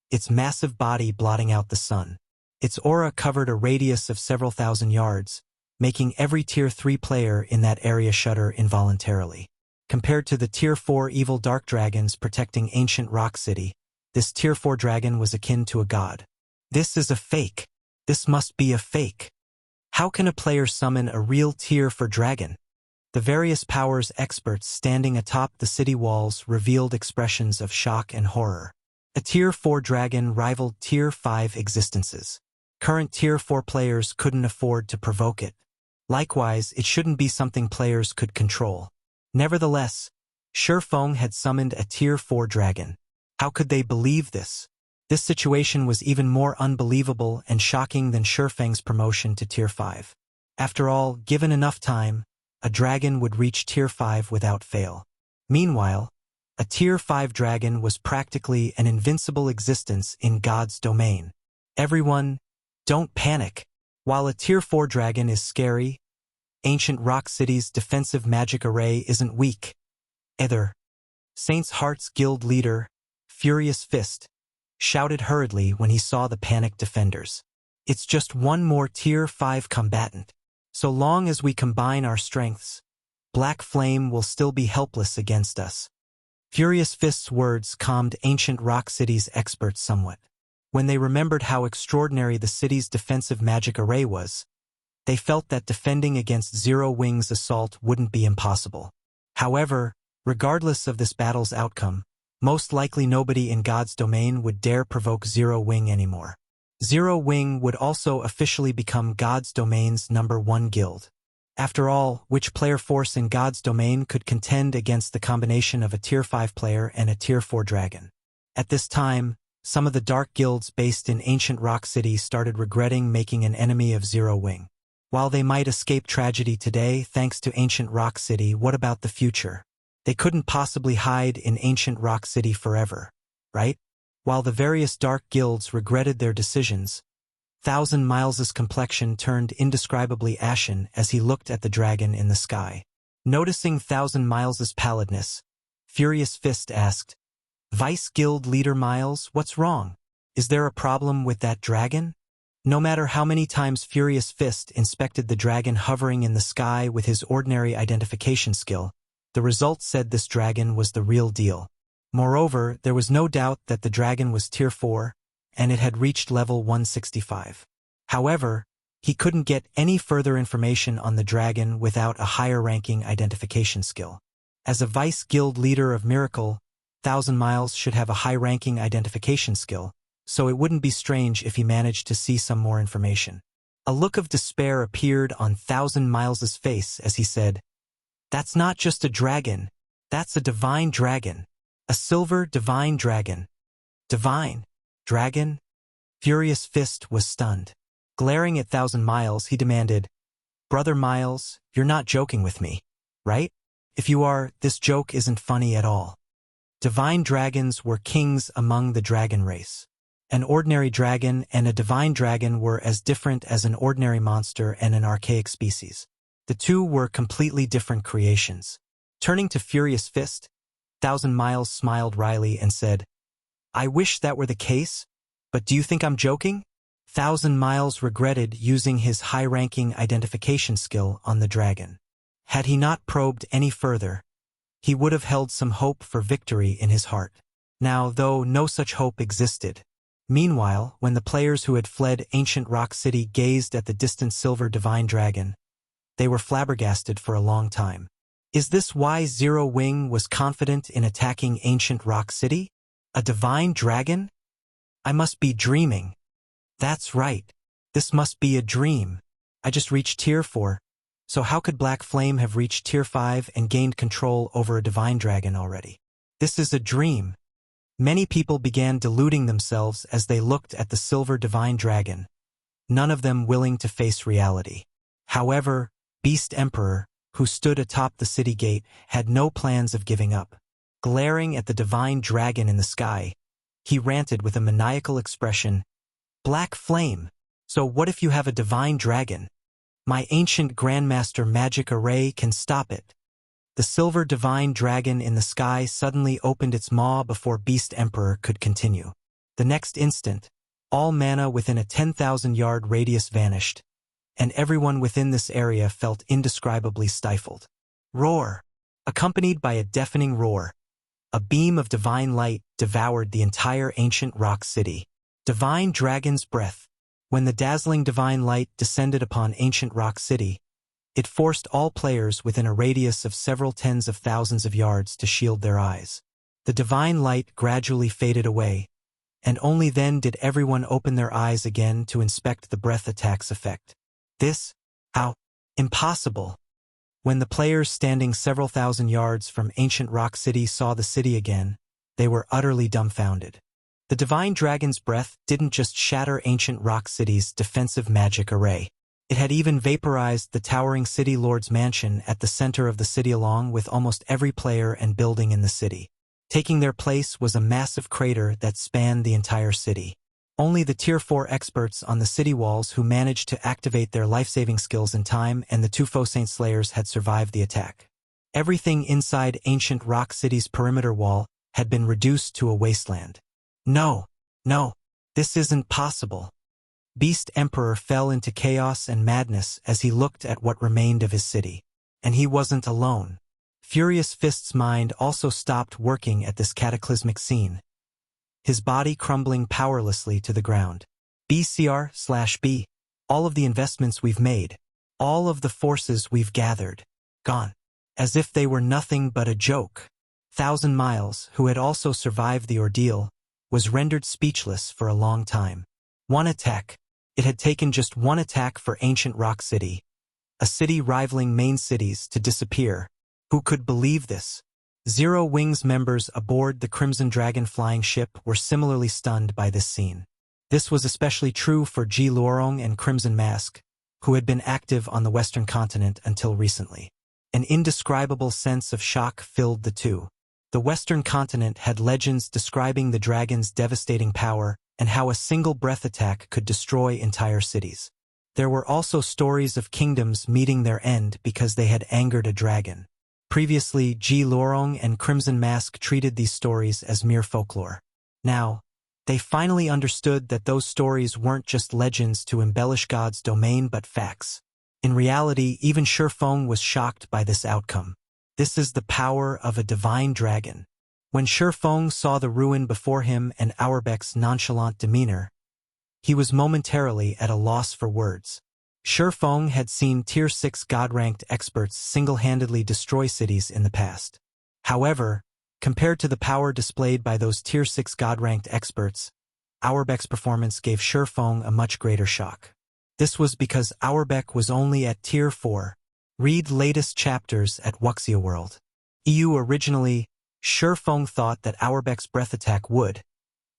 Speaker 1: its massive body blotting out the sun. Its aura covered a radius of several thousand yards, making every Tier 3 player in that area shudder involuntarily. Compared to the Tier 4 evil dark dragons protecting Ancient Rock City, this Tier 4 dragon was akin to a god. This is a fake. This must be a fake. How can a player summon a real Tier 4 dragon? The various powers experts standing atop the city walls revealed expressions of shock and horror. A Tier 4 dragon rivaled Tier 5 existences. Current Tier 4 players couldn't afford to provoke it. Likewise, it shouldn't be something players could control. Nevertheless, Feng had summoned a Tier 4 dragon. How could they believe this? This situation was even more unbelievable and shocking than Feng's promotion to Tier 5. After all, given enough time, a dragon would reach Tier 5 without fail. Meanwhile, a Tier 5 dragon was practically an invincible existence in God's domain. Everyone, don't panic. While a Tier 4 dragon is scary, Ancient Rock City's defensive magic array isn't weak. Either. Saint's Heart's guild leader, Furious Fist, shouted hurriedly when he saw the panicked defenders. It's just one more Tier 5 combatant. So long as we combine our strengths, Black Flame will still be helpless against us. Furious Fist's words calmed Ancient Rock City's experts somewhat. When they remembered how extraordinary the city's defensive magic array was, they felt that defending against Zero Wing's assault wouldn't be impossible. However, regardless of this battle's outcome, most likely nobody in God's domain would dare provoke Zero Wing anymore. Zero Wing would also officially become God's domain's #1 guild. After all, which player force in God's domain could contend against the combination of a Tier 5 player and a Tier 4 dragon? At this time, some of the dark guilds based in Ancient Rock City started regretting making an enemy of Zero Wing. While they might escape tragedy today thanks to Ancient Rock City, what about the future? They couldn't possibly hide in Ancient Rock City forever, right? While the various dark guilds regretted their decisions, Thousand Miles's complexion turned indescribably ashen as he looked at the dragon in the sky. Noticing Thousand Miles's pallidness, Furious Fist asked, "Vice Guild Leader Miles, what's wrong? Is there a problem with that dragon?" No matter how many times Furious Fist inspected the dragon hovering in the sky with his ordinary identification skill, the results said this dragon was the real deal. Moreover, there was no doubt that the dragon was Tier 4, and it had reached level 165. However, he couldn't get any further information on the dragon without a higher-ranking identification skill. As a Vice Guild Leader of Miracle, Thousand Miles should have a high-ranking identification skill, so it wouldn't be strange if he managed to see some more information. A look of despair appeared on Thousand Miles's face as he said, "That's not just a dragon, that's a divine dragon. A silver divine dragon." Divine? Dragon? Furious Fist was stunned. Glaring at Thousand Miles, he demanded, "Brother Miles, you're not joking with me, right? If you are, this joke isn't funny at all." Divine dragons were kings among the dragon race. An ordinary dragon and a divine dragon were as different as an ordinary monster and an archaic species. The two were completely different creations. Turning to Furious Fist, Thousand Miles smiled wryly and said, I wish that were the case, but do you think I'm joking? Thousand Miles regretted using his high-ranking identification skill on the dragon. Had he not probed any further, he would have held some hope for victory in his heart. Now, though no such hope existed. Meanwhile, when the players who had fled ancient Rock City gazed at the distant silver divine dragon, they were flabbergasted for a long time. Is this why Zero Wing was confident in attacking ancient Rock City? A divine dragon? I must be dreaming. That's right. This must be a dream. I just reached Tier 4, so how could Black Flame have reached Tier 5 and gained control over a divine dragon already? This is a dream. Many people began deluding themselves as they looked at the silver divine dragon, none of them willing to face reality. However, Beast Emperor, who stood atop the city gate, had no plans of giving up. Glaring at the divine dragon in the sky, he ranted with a maniacal expression, Black Flame, so what if you have a divine dragon? My ancient Grandmaster magic array can stop it. The silver divine dragon in the sky suddenly opened its maw before Beast Emperor could continue. The next instant, all mana within a 10,000-yard radius vanished, and everyone within this area felt indescribably stifled. Roar! Accompanied by a deafening roar, a beam of divine light devoured the entire ancient rock city. Divine Dragon's Breath. When the dazzling divine light descended upon ancient rock city, it forced all players within a radius of several tens of thousands of yards to shield their eyes. The divine light gradually faded away, and only then did everyone open their eyes again to inspect the breath attack's effect. This? How? Impossible! When the players standing several thousand yards from ancient rock city saw the city again, they were utterly dumbfounded. The divine dragon's breath didn't just shatter ancient rock city's defensive magic array. It had even vaporized the towering city lord's mansion at the center of the city along with almost every player and building in the city. Taking their place was a massive crater that spanned the entire city. Only the Tier 4 experts on the city walls who managed to activate their life-saving skills in time and the two Faux Saint Slayers had survived the attack. Everything inside ancient rock city's perimeter wall had been reduced to a wasteland. No, this isn't possible. Beast Emperor fell into chaos and madness as he looked at what remained of his city. And he wasn't alone. Furious Fist's mind also stopped working at this cataclysmic scene, his body crumbling powerlessly to the ground. BCR/B, all of the investments we've made, all of the forces we've gathered, gone. As if they were nothing but a joke. Thousand Miles, who had also survived the ordeal, was rendered speechless for a long time. One attack. It had taken just one attack for ancient Rock City, a city rivaling main cities, to disappear. Who could believe this? Zero Wing's members aboard the Crimson Dragon flying ship were similarly stunned by this scene. This was especially true for Ji Luorong and Crimson Mask, who had been active on the Western continent until recently. An indescribable sense of shock filled the two. The Western continent had legends describing the dragon's devastating power and how a single breath attack could destroy entire cities. There were also stories of kingdoms meeting their end because they had angered a dragon. Previously, Ji Luorong and Crimson Mask treated these stories as mere folklore. Now, they finally understood that those stories weren't just legends to embellish God's domain but facts. In reality, even Feng was shocked by this outcome. This is the power of a divine dragon. When Feng saw the ruin before him and Auerbach's nonchalant demeanor, he was momentarily at a loss for words. Feng had seen Tier 6 God-ranked experts single-handedly destroy cities in the past. However, compared to the power displayed by those Tier 6 God-ranked experts, Auerbach's performance gave Feng a much greater shock. This was because Auerbach was only at Tier 4. Read latest chapters at Wuxia World. Originally, Feng thought that Auerbach's breath attack would,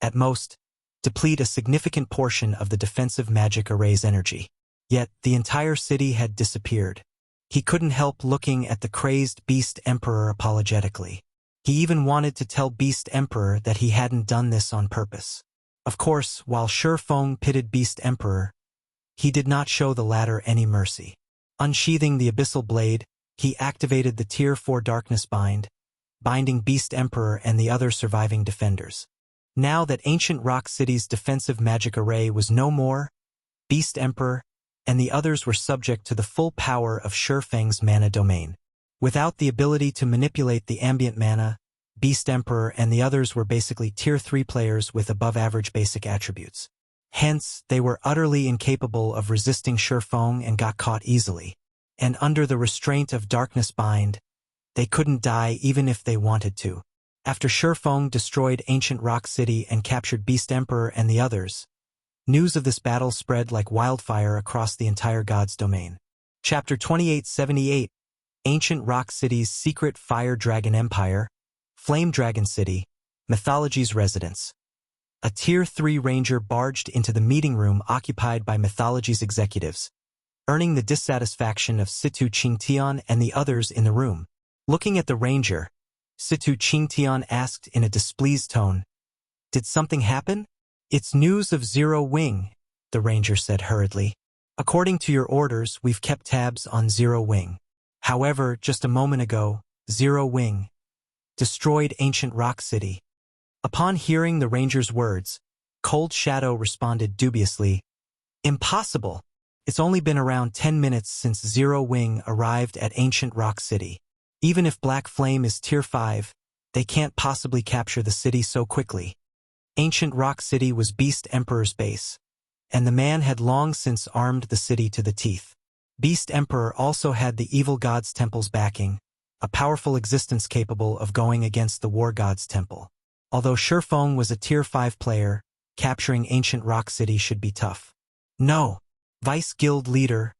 Speaker 1: at most, deplete a significant portion of the defensive magic array's energy. Yet, the entire city had disappeared. He couldn't help looking at the crazed Beast Emperor apologetically. He even wanted to tell Beast Emperor that he hadn't done this on purpose. Of course, while Feng pitted Beast Emperor, he did not show the latter any mercy. Unsheathing the abyssal blade, he activated the Tier 4 Darkness Bind, binding Beast Emperor and the other surviving defenders. Now that Ancient Rock City's defensive magic array was no more, Beast Emperor and the others were subject to the full power of Feng's mana domain. Without the ability to manipulate the ambient mana, Beast Emperor and the others were basically Tier 3 players with above-average basic attributes. Hence, they were utterly incapable of resisting Feng and got caught easily. And under the restraint of Darkness Bind, they couldn't die even if they wanted to. After Feng destroyed Ancient Rock City and captured Beast Emperor and the others, news of this battle spread like wildfire across the entire God's domain. Chapter 2878, Ancient Rock City's Secret Fire Dragon Empire, Flame Dragon City, Mythology's Residence. A Tier 3 ranger barged into the meeting room occupied by Mythology's executives, earning the dissatisfaction of Situ Qingtian and the others in the room. Looking at the ranger, Situ Qingtian asked in a displeased tone, "Did something happen?" "It's news of Zero Wing," the ranger said hurriedly. "According to your orders, we've kept tabs on Zero Wing. However, just a moment ago, Zero Wing destroyed Ancient Rock City." Upon hearing the ranger's words, Cold Shadow responded dubiously, "Impossible. It's only been around 10 minutes since Zero Wing arrived at Ancient Rock City. Even if Black Flame is Tier 5, they can't possibly capture the city so quickly." Ancient Rock City was Beast Emperor's base, and the man had long since armed the city to the teeth. Beast Emperor also had the Evil God's Temple's backing, a powerful existence capable of going against the War God's Temple. Although Feng was a Tier 5 player, capturing Ancient Rock City should be tough. No, Vice Guild Leader,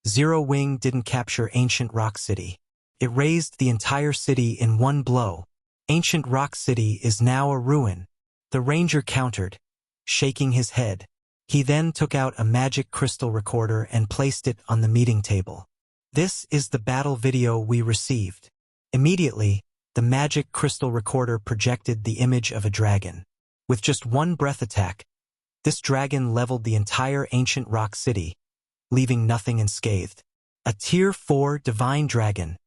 Speaker 1: Zero Wing didn't capture Ancient Rock City. It razed the entire city in one blow. Ancient Rock City is now a ruin, the ranger countered, shaking his head. He then took out a magic crystal recorder and placed it on the meeting table. "This is the battle video we received." Immediately, the magic crystal recorder projected the image of a dragon. With just one breath attack, this dragon leveled the entire Ancient Rock City, leaving nothing unscathed. A Tier 4 divine dragon.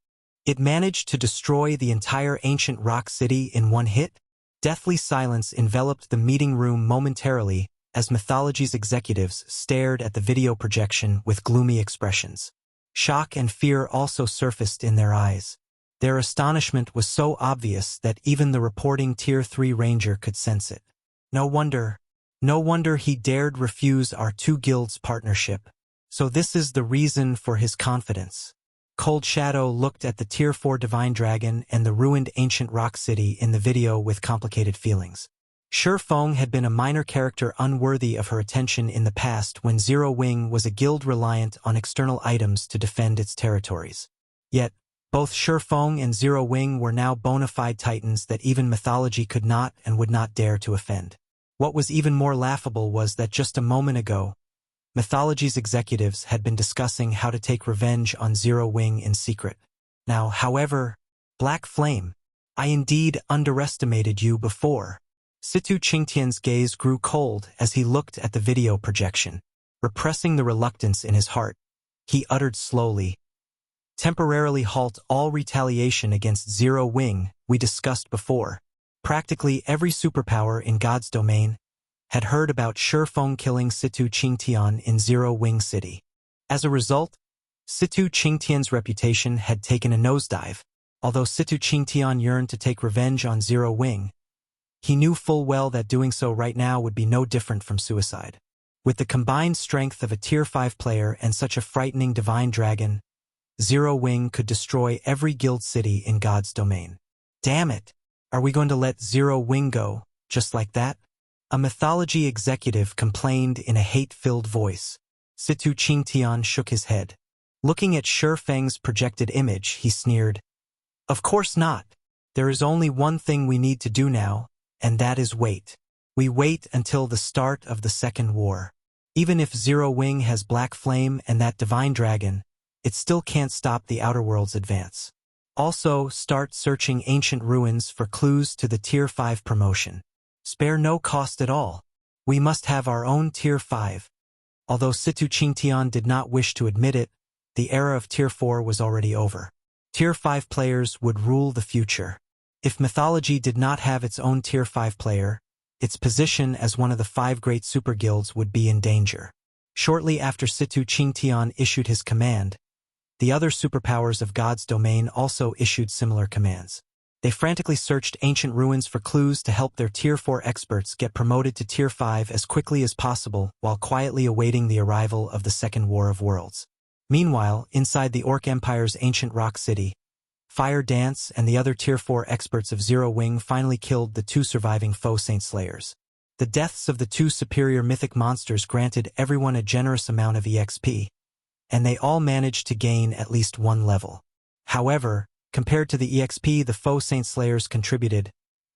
Speaker 1: It managed to destroy the entire Ancient Rock City in one hit? Deathly silence enveloped the meeting room momentarily as Mythology's executives stared at the video projection with gloomy expressions. Shock and fear also surfaced in their eyes. Their astonishment was so obvious that even the reporting Tier 3 ranger could sense it. No wonder he dared refuse our two guilds' partnership. So this is the reason for his confidence. Cold Shadow looked at the Tier 4 divine dragon and the ruined Ancient Rock City in the video with complicated feelings. Feng had been a minor character unworthy of her attention in the past when Zero Wing was a guild reliant on external items to defend its territories. Yet, both Feng and Zero Wing were now bona fide titans that even Mythology could not and would not dare to offend. What was even more laughable was that just a moment ago, Mythology's executives had been discussing how to take revenge on Zero Wing in secret. Now, however, Black Flame, I indeed underestimated you before. Situ Qingtian's gaze grew cold as he looked at the video projection. Repressing the reluctance in his heart, he uttered slowly, "Temporarily halt all retaliation against Zero Wing we discussed before." Practically every superpower in God's domain had heard about Feng killing Situ Qingtian in Zero Wing City. As a result, Situ Qingtian's reputation had taken a nosedive. Although Situ Qingtian yearned to take revenge on Zero Wing, he knew full well that doing so right now would be no different from suicide. With the combined strength of a Tier 5 player and such a frightening divine dragon, Zero Wing could destroy every guild city in God's domain. Damn it! Are we going to let Zero Wing go, just like that? A Mythology executive complained in a hate-filled voice. Situ Qingtian shook his head. Looking at Feng's projected image, he sneered, "Of course not. There is only one thing we need to do now, and that is wait. We wait until the start of the Second War. Even if Zero Wing has Black Flame and that divine dragon, it still can't stop the Outer World's advance. Also, start searching ancient ruins for clues to the Tier 5 promotion. Spare no cost at all. We must have our own Tier 5. Although Situ Qingtian did not wish to admit it, the era of Tier 4 was already over. Tier 5 players would rule the future. If mythology did not have its own Tier 5 player, its position as one of the 5 great super guilds would be in danger. Shortly after Situ Qingtian issued his command, the other superpowers of God's domain also issued similar commands. They frantically searched ancient ruins for clues to help their Tier 4 experts get promoted to Tier 5 as quickly as possible while quietly awaiting the arrival of the Second War of Worlds. Meanwhile, inside the Orc Empire's ancient rock city, Fire Dance and the other Tier 4 experts of Zero Wing finally killed the 2 surviving foe Saint Slayers. The deaths of the 2 superior mythic monsters granted everyone a generous amount of EXP, and they all managed to gain at least 1 level. However, compared to the EXP the foe Saint Slayers contributed,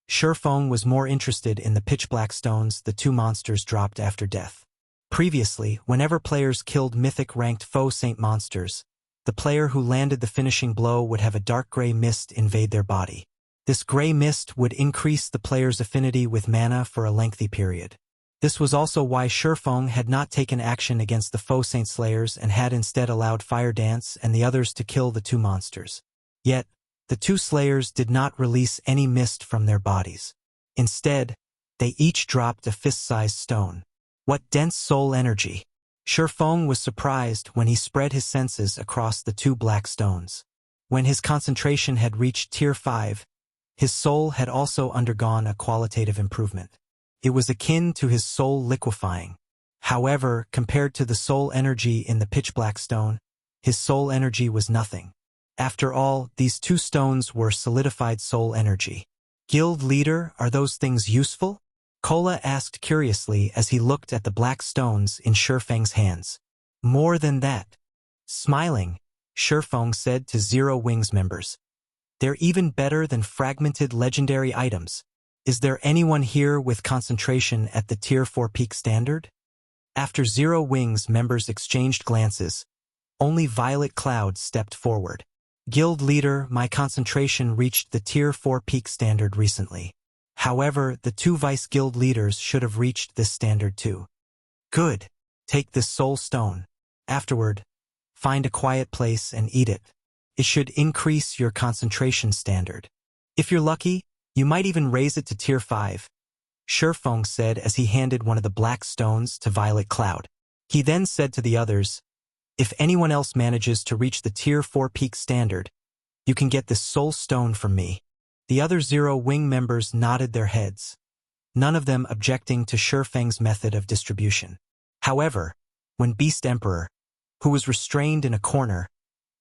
Speaker 1: Feng was more interested in the pitch-black stones the 2 monsters dropped after death. Previously, whenever players killed mythic-ranked foe Saint monsters, the player who landed the finishing blow would have a dark gray mist invade their body. This gray mist would increase the player's affinity with mana for a lengthy period. This was also why Feng had not taken action against the foe Saint Slayers and had instead allowed Fire Dance and the others to kill the 2 monsters. Yet, the 2 Slayers did not release any mist from their bodies. Instead, they each dropped a fist-sized stone. What dense soul energy! Feng was surprised when he spread his senses across the 2 black stones. When his concentration had reached Tier 5, his soul had also undergone a qualitative improvement. It was akin to his soul liquefying. However, compared to the soul energy in the pitch-black stone, his soul energy was nothing. After all, these 2 stones were solidified soul energy. Guild leader, are those things useful? Kola asked curiously as he looked at the black stones in Feng's hands. More than that. Smiling, Feng said to Zero Wing's members. They're even better than fragmented legendary items. Is there anyone here with concentration at the Tier 4 peak standard? After Zero Wing's members exchanged glances, only Violet Cloud stepped forward. Guild leader, my concentration reached the Tier 4 peak standard recently. However, the 2 vice guild leaders should have reached this standard too. Good. Take this soul stone. Afterward, find a quiet place and eat it. It should increase your concentration standard. If you're lucky, you might even raise it to Tier 5, Feng said as he handed one of the black stones to Violet Cloud. He then said to the others, if anyone else manages to reach the Tier 4 peak standard, you can get this soul stone from me. The other Zero Wing members nodded their heads, none of them objecting to Feng's method of distribution. However, when Beast Emperor, who was restrained in a corner,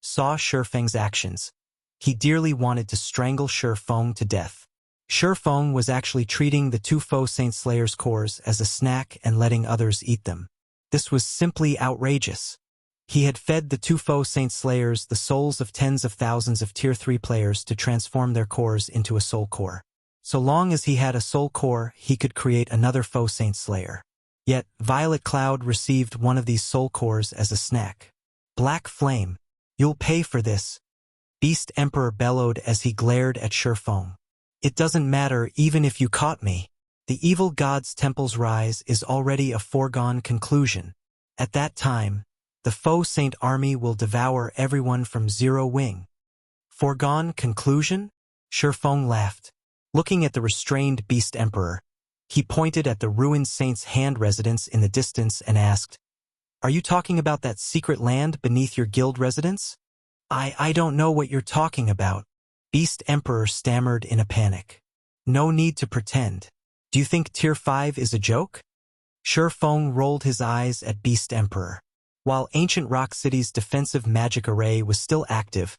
Speaker 1: saw Feng's actions, he dearly wanted to strangle Feng to death. Feng was actually treating the 2 foe Saint Slayers' cores as a snack and letting others eat them. This was simply outrageous. He had fed the 2 foe Saint Slayers the souls of tens of thousands of Tier 3 players to transform their cores into a soul core. So long as he had a soul core, he could create another foe Saint Slayer. Yet, Violet Cloud received one of these soul cores as a snack. Black Flame, you'll pay for this, Beast Emperor bellowed as he glared at Feng. It doesn't matter even if you caught me. The evil god's temple's rise is already a foregone conclusion. At that time, the foe Saint army will devour everyone from Zero Wing. Foregone conclusion? Feng laughed. Looking at the restrained Beast Emperor, he pointed at the ruined saint's hand residence in the distance and asked, are you talking about that secret land beneath your guild residence? I don't know what you're talking about. Beast Emperor stammered in a panic. No need to pretend. Do you think Tier 5 is a joke? Feng rolled his eyes at Beast Emperor. While Ancient Rock City's defensive magic array was still active,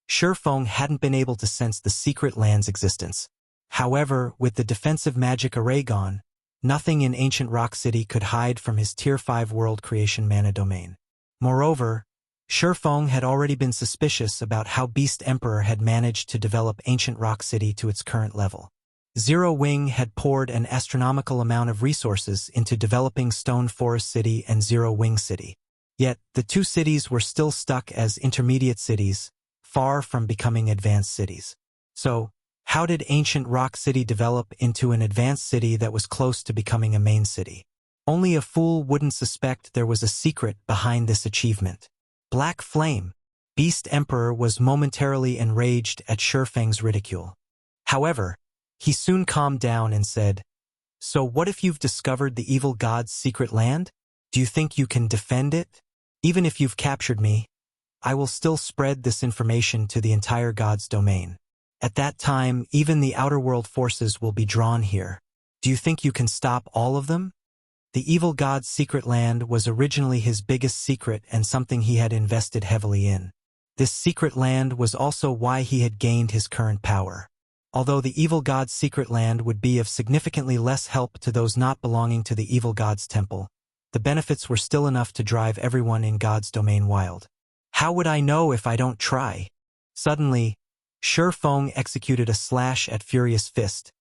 Speaker 1: Feng hadn't been able to sense the secret land's existence. However, with the defensive magic array gone, nothing in Ancient Rock City could hide from his Tier 5 world creation mana domain. Moreover, Feng had already been suspicious about how Beast Emperor had managed to develop Ancient Rock City to its current level. Zero Wing had poured an astronomical amount of resources into developing Stone Forest City and Zero Wing City. Yet, the 2 cities were still stuck as intermediate cities, far from becoming advanced cities. So, how did Ancient Rock City develop into an advanced city that was close to becoming a main city? Only a fool wouldn't suspect there was a secret behind this achievement. Black Flame. Beast Emperor was momentarily enraged at Feng's ridicule. However, he soon calmed down and said, "So what if you've discovered the evil god's secret land? Do you think you can defend it? Even if you've captured me, I will still spread this information to the entire god's domain. At that time, even the outer world forces will be drawn here. Do you think you can stop all of them?" The evil god's secret land was originally his biggest secret and something he had invested heavily in. This secret land was also why he had gained his current power. Although the evil god's secret land would be of significantly less help to those not belonging to the evil god's temple, the benefits were still enough to drive everyone in God's domain wild. "How would I know if I don't try?" Suddenly, Feng executed a slash at Furious Fist,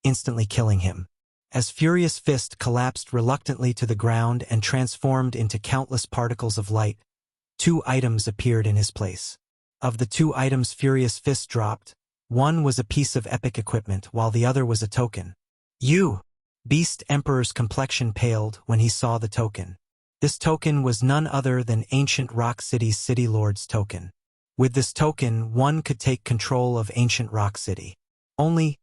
Speaker 1: instantly killing him. As Furious Fist collapsed reluctantly to the ground and transformed into countless particles of light, 2 items appeared in his place. Of the 2 items Furious Fist dropped, one was a piece of epic equipment while the other was a token. "You!" Beast Emperor's complexion paled when he saw the token. This token was none other than Ancient Rock City's City Lord's token. With this token, one could take control of Ancient Rock City. Only,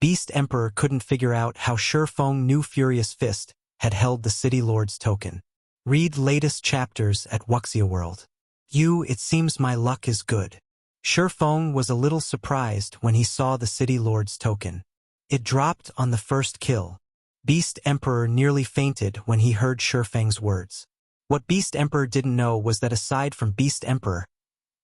Speaker 1: Beast Emperor couldn't figure out how Feng knew Furious Fist had held the City Lord's token. Read latest chapters at Wuxia World. It seems my luck is good. Feng was a little surprised when he saw the City Lord's token. It dropped on the first kill. Beast Emperor nearly fainted when he heard Feng's words. What Beast Emperor didn't know was that aside from Beast Emperor,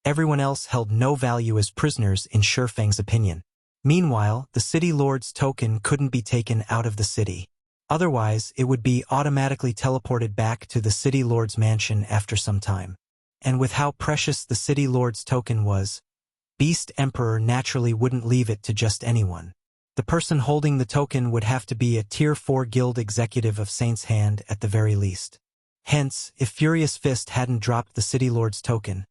Speaker 1: everyone else held no value as prisoners in Feng's opinion. Meanwhile, the City Lord's token couldn't be taken out of the city. Otherwise, it would be automatically teleported back to the City Lord's mansion after some time. And with how precious the City Lord's token was, Beast Emperor naturally wouldn't leave it to just anyone. The person holding the token would have to be a Tier 4 guild executive of Saint's Hand at the very least. Hence, if Furious Fist hadn't dropped the City Lord's token,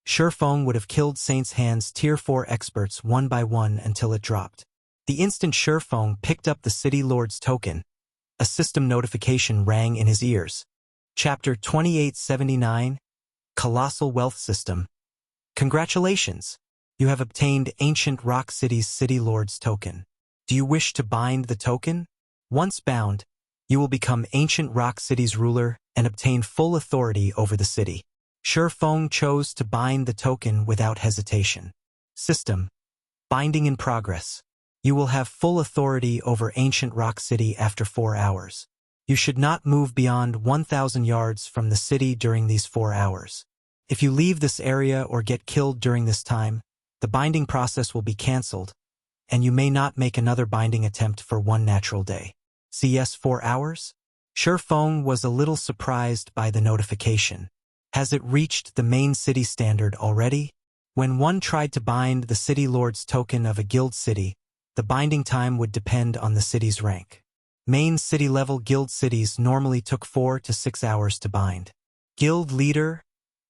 Speaker 1: Feng would have killed Saint's Hand's Tier 4 experts one by one until it dropped. The instant Feng picked up the City Lord's token, a system notification rang in his ears. Chapter 2879, Colossal Wealth System. Congratulations! You have obtained Ancient Rock City's City Lord's token. Do you wish to bind the token? Once bound, you will become Ancient Rock City's ruler and obtain full authority over the city. Feng chose to bind the token without hesitation. System. Binding in progress. You will have full authority over Ancient Rock City after 4 hours. You should not move beyond 1,000 yards from the city during these 4 hours. If you leave this area or get killed during this time, the binding process will be cancelled, and you may not make another binding attempt for 1 natural day. CS 4 hours? Feng was a little surprised by the notification. Has it reached the main city standard already? When one tried to bind the City Lord's token of a guild city, the binding time would depend on the city's rank. Main city-level guild cities normally took 4 to 6 hours to bind. Guild leader?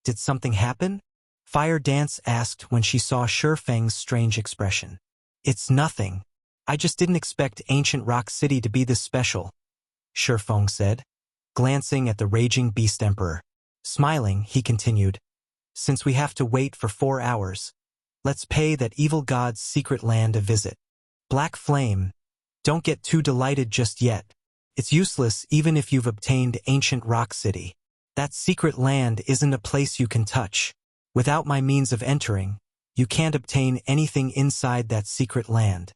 Speaker 1: Did something happen? Fire Dance asked when she saw Feng's strange expression. It's nothing. I just didn't expect Ancient Rock City to be this special, Feng said, glancing at the raging Beast Emperor. Smiling, he continued, since we have to wait for 4 hours, let's pay that evil god's secret land a visit. Black Flame, don't get too delighted just yet. It's useless even if you've obtained Ancient Rock City. That secret land isn't a place you can touch. Without my means of entering, you can't obtain anything inside that secret land.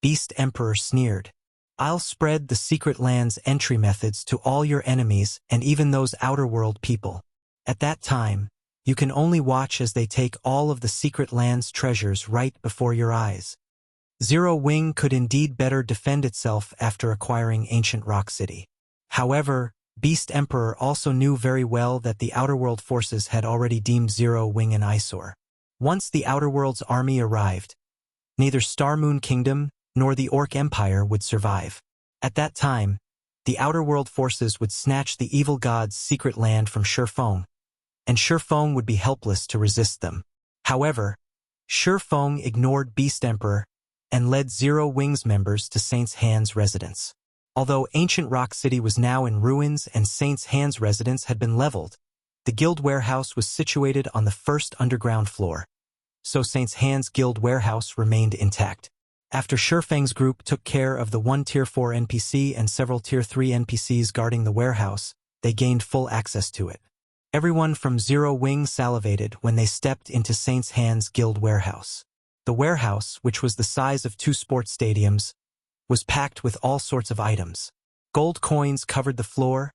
Speaker 1: Beast Emperor sneered. I'll spread the secret land's entry methods to all your enemies and even those outer world people. At that time, you can only watch as they take all of the secret land's treasures right before your eyes. Zero Wing could indeed better defend itself after acquiring Ancient Rock City. However, Beast Emperor also knew very well that the Outer World forces had already deemed Zero Wing an eyesore. Once the Outer World's army arrived, neither Star Moon Kingdom nor the Orc Empire would survive. At that time, the Outer World forces would snatch the evil god's secret land from Feng, and Feng would be helpless to resist them. However, Feng ignored Beast Emperor and led Zero Wing's members to Saint's Hand's residence. Although Ancient Rock City was now in ruins and Saint's Hand's residence had been leveled, the guild warehouse was situated on the first underground floor, so Saint's Hand's guild warehouse remained intact. After Feng's group took care of the one Tier 4 NPC and several Tier 3 NPCs guarding the warehouse, they gained full access to it. Everyone from Zero Wing salivated when they stepped into Saint's Hand's guild warehouse. The warehouse, which was the size of 2 sports stadiums, was packed with all sorts of items. Gold coins covered the floor,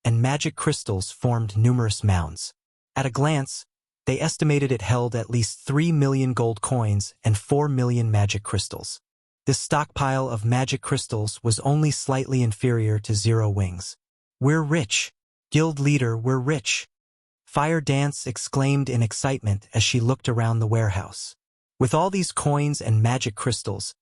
Speaker 1: and magic crystals formed numerous mounds. At a glance, they estimated it held at least 3 million gold coins and 4 million magic crystals. This stockpile of magic crystals was only slightly inferior to Zero Wing's. "We're rich. Guild leader, we're rich." Fire Dance exclaimed in excitement as she looked around the warehouse. "With all these coins and magic crystals,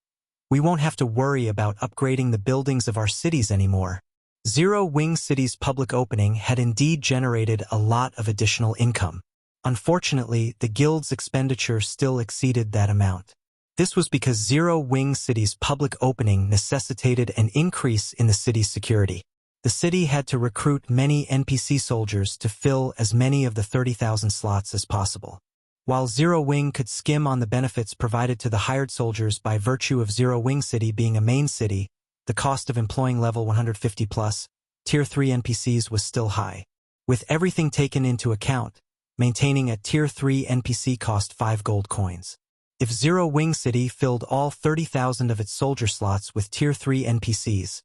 Speaker 1: we won't have to worry about upgrading the buildings of our cities anymore." Zero Wing City's public opening had indeed generated a lot of additional income. Unfortunately, the guild's expenditure still exceeded that amount. This was because Zero Wing City's public opening necessitated an increase in the city's security. The city had to recruit many NPC soldiers to fill as many of the 30,000 slots as possible. While Zero Wing could skim on the benefits provided to the hired soldiers by virtue of Zero Wing City being a main city, the cost of employing level 150 plus, Tier 3 NPCs was still high. With everything taken into account, maintaining a Tier 3 NPC cost 5 gold coins. If Zero Wing City filled all 30,000 of its soldier slots with Tier 3 NPCs,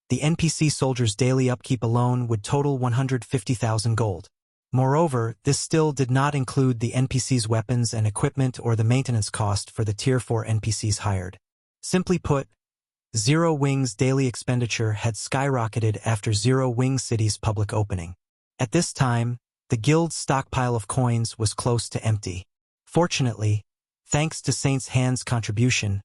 Speaker 1: the NPC soldiers' daily upkeep alone would total 150,000 gold. Moreover, this still did not include the NPC's weapons and equipment or the maintenance cost for the Tier 4 NPCs hired. Simply put, Zero Wing's daily expenditure had skyrocketed after Zero Wing City's public opening. At this time, the guild's stockpile of coins was close to empty. Fortunately, thanks to Saint's Hand's contribution,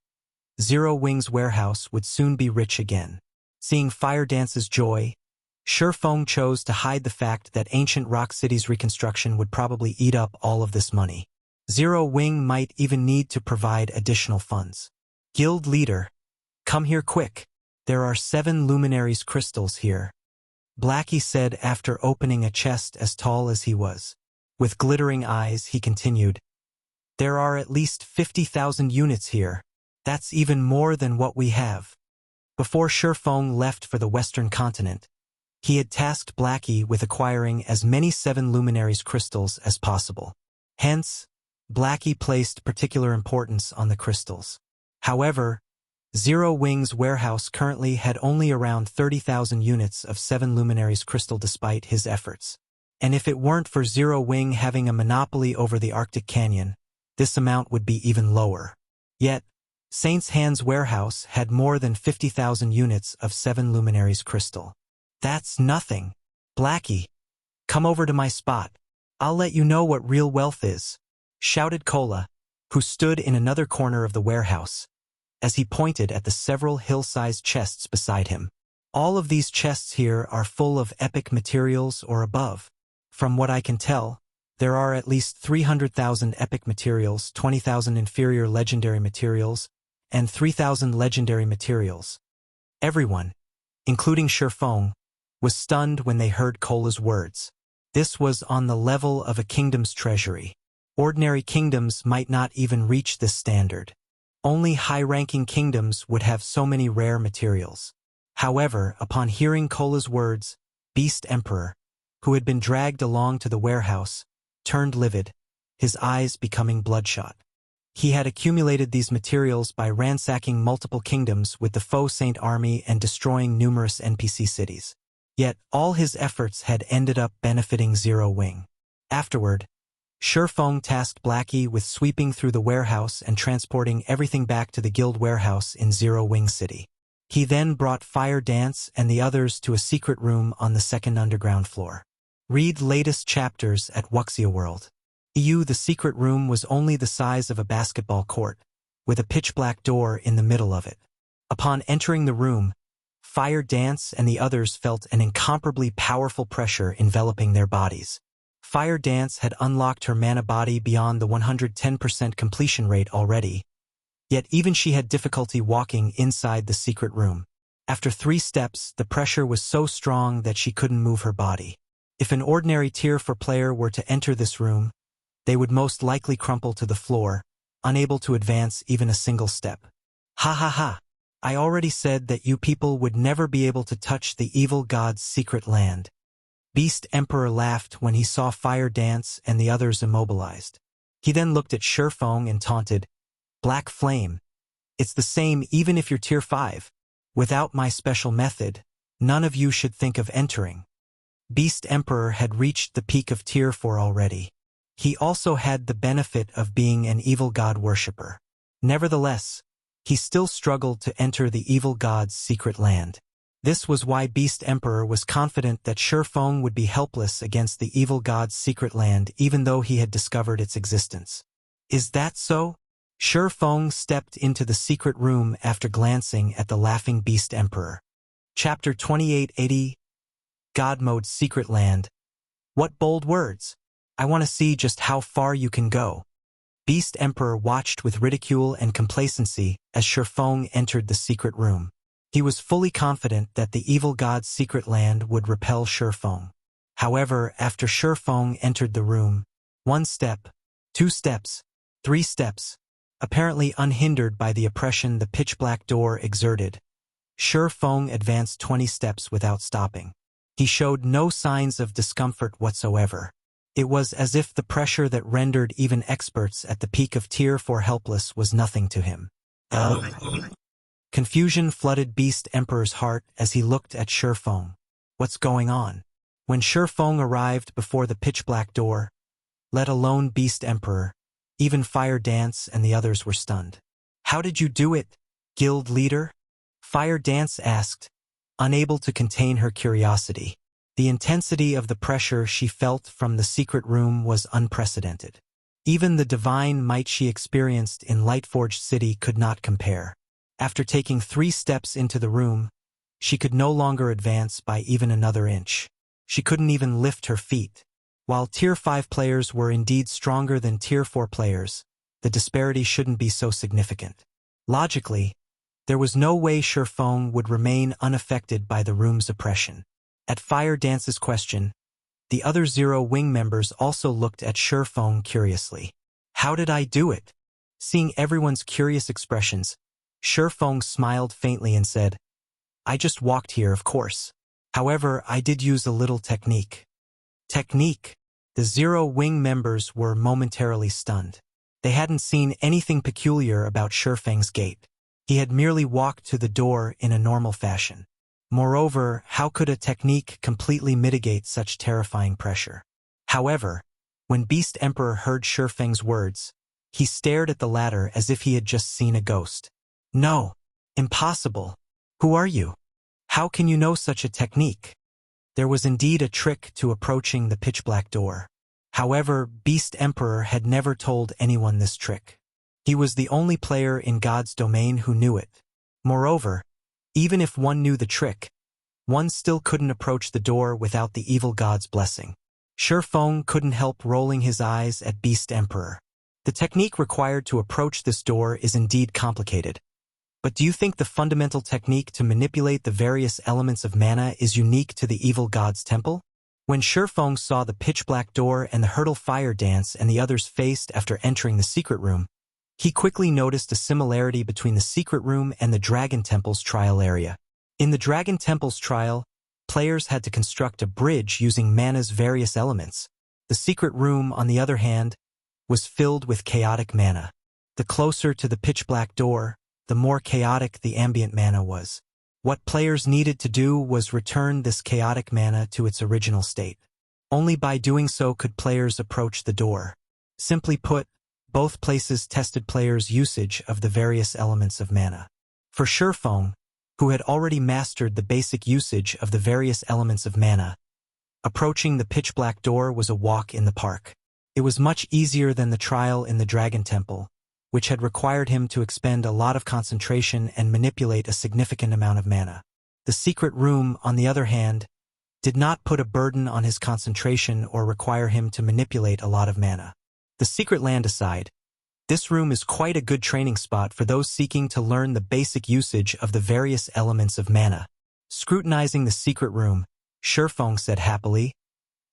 Speaker 1: Zero Wing's warehouse would soon be rich again. Seeing Fire Dance's joy, Feng chose to hide the fact that Ancient Rock City's reconstruction would probably eat up all of this money. Zero Wing might even need to provide additional funds. "Guild leader, come here quick. There are 7 luminaries crystals here," Blackie said after opening a chest as tall as he was. With glittering eyes, he continued, "There are at least 50,000 units here. That's even more than what we have." Before Feng left for the Western continent, he had tasked Blackie with acquiring as many 7 luminaries crystals as possible. Hence, Blackie placed particular importance on the crystals. However, Zero Wing's warehouse currently had only around 30,000 units of 7 luminaries crystal despite his efforts. And if it weren't for Zero Wing having a monopoly over the Arctic Canyon, this amount would be even lower. Yet, Saint's Hand's warehouse had more than 50,000 units of 7 luminaries crystal. "That's nothing. Blackie, come over to my spot. I'll let you know what real wealth is," shouted Cola, who stood in another corner of the warehouse, as he pointed at the several hill-sized chests beside him. "All of these chests here are full of epic materials or above. From what I can tell, there are at least 300,000 epic materials, 20,000 inferior legendary materials, and 3,000 legendary materials." Everyone, including Feng, was stunned when they heard Cola's words. This was on the level of a kingdom's treasury. Ordinary kingdoms might not even reach this standard. Only high-ranking kingdoms would have so many rare materials. However, upon hearing Cola's words, Beast Emperor, who had been dragged along to the warehouse, turned livid, his eyes becoming bloodshot. He had accumulated these materials by ransacking multiple kingdoms with the Faux Saint army and destroying numerous NPC cities. Yet, all his efforts had ended up benefiting Zero Wing. Afterward, Feng tasked Blackie with sweeping through the warehouse and transporting everything back to the guild warehouse in Zero Wing City. He then brought Fire Dance and the others to a secret room on the 2nd underground floor. Read latest chapters at Wuxia World. The secret room was only the size of a basketball court, with a pitch-black door in the middle of it. Upon entering the room, Fire Dance and the others felt an incomparably powerful pressure enveloping their bodies. Fire Dance had unlocked her mana body beyond the 110% completion rate already, yet even she had difficulty walking inside the secret room. After 3 steps, the pressure was so strong that she couldn't move her body. If an ordinary Tier 4 player were to enter this room, they would most likely crumple to the floor, unable to advance even a single step. Ha ha ha. I already said that you people would never be able to touch the evil god's secret land. Beast Emperor laughed when he saw Fire Dance and the others immobilized. He then looked at Feng and taunted, Black Flame. It's the same even if you're tier 5. Without my special method, none of you should think of entering. Beast Emperor had reached the peak of tier 4 already. He also had the benefit of being an evil god worshipper. Nevertheless, he still struggled to enter the evil god's secret land. This was why Beast Emperor was confident that Feng would be helpless against the evil god's secret land even though he had discovered its existence. Is that so? Feng stepped into the secret room after glancing at the laughing Beast Emperor. Chapter 2880 God Mode's Secret Land. What bold words! I want to see just how far you can go. Beast Emperor watched with ridicule and complacency as Feng entered the secret room. He was fully confident that the evil god's secret land would repel Feng. However, after Feng entered the room, 1 step, 2 steps, 3 steps, apparently unhindered by the oppression the pitch-black door exerted, Feng advanced 20 steps without stopping. He showed no signs of discomfort whatsoever. It was as if the pressure that rendered even experts at the peak of tier 4 helpless was nothing to him. Confusion flooded Beast Emperor's heart as he looked at Feng. What's going on? When Feng arrived before the pitch-black door, let alone Beast Emperor, even Fire Dance and the others were stunned. How did you do it, guild leader? Fire Dance asked, unable to contain her curiosity. The intensity of the pressure she felt from the secret room was unprecedented. Even the divine might she experienced in Lightforged City could not compare. After taking 3 steps into the room, she could no longer advance by even another inch. She couldn't even lift her feet. While tier 5 players were indeed stronger than tier 4 players, the disparity shouldn't be so significant. Logically, there was no way Feng would remain unaffected by the room's oppression. At Fire Dance's question, the other Zero Wing members also looked at Feng curiously. How did I do it? Seeing everyone's curious expressions, Feng smiled faintly and said, I just walked here, of course. However, I did use a little technique. Technique? The Zero Wing members were momentarily stunned. They hadn't seen anything peculiar about Feng's gait. He had merely walked to the door in a normal fashion. Moreover, how could a technique completely mitigate such terrifying pressure? However, when Beast Emperor heard Feng's words, he stared at the latter as if he had just seen a ghost. No, impossible. Who are you? How can you know such a technique? There was indeed a trick to approaching the pitch-black door. However, Beast Emperor had never told anyone this trick. He was the only player in God's domain who knew it. Moreover, even if one knew the trick, one still couldn't approach the door without the evil god's blessing. Feng couldn't help rolling his eyes at Beast Emperor. The technique required to approach this door is indeed complicated. But do you think the fundamental technique to manipulate the various elements of mana is unique to the evil god's temple? When Feng saw the pitch-black door and the hurdle Fire Dance and the others faced after entering the secret room, he quickly noticed a similarity between the secret room and the Dragon Temple's trial area. In the Dragon Temple's trial, players had to construct a bridge using mana's various elements. The secret room, on the other hand, was filled with chaotic mana. The closer to the pitch-black door, the more chaotic the ambient mana was. What players needed to do was return this chaotic mana to its original state. Only by doing so could players approach the door. Simply put, both places tested players' usage of the various elements of mana. For Feng, who had already mastered the basic usage of the various elements of mana, approaching the pitch-black door was a walk in the park. It was much easier than the trial in the Dragon Temple, which had required him to expend a lot of concentration and manipulate a significant amount of mana. The secret room, on the other hand, did not put a burden on his concentration or require him to manipulate a lot of mana. The secret land aside, this room is quite a good training spot for those seeking to learn the basic usage of the various elements of mana. Scrutinizing the secret room, Feng said happily,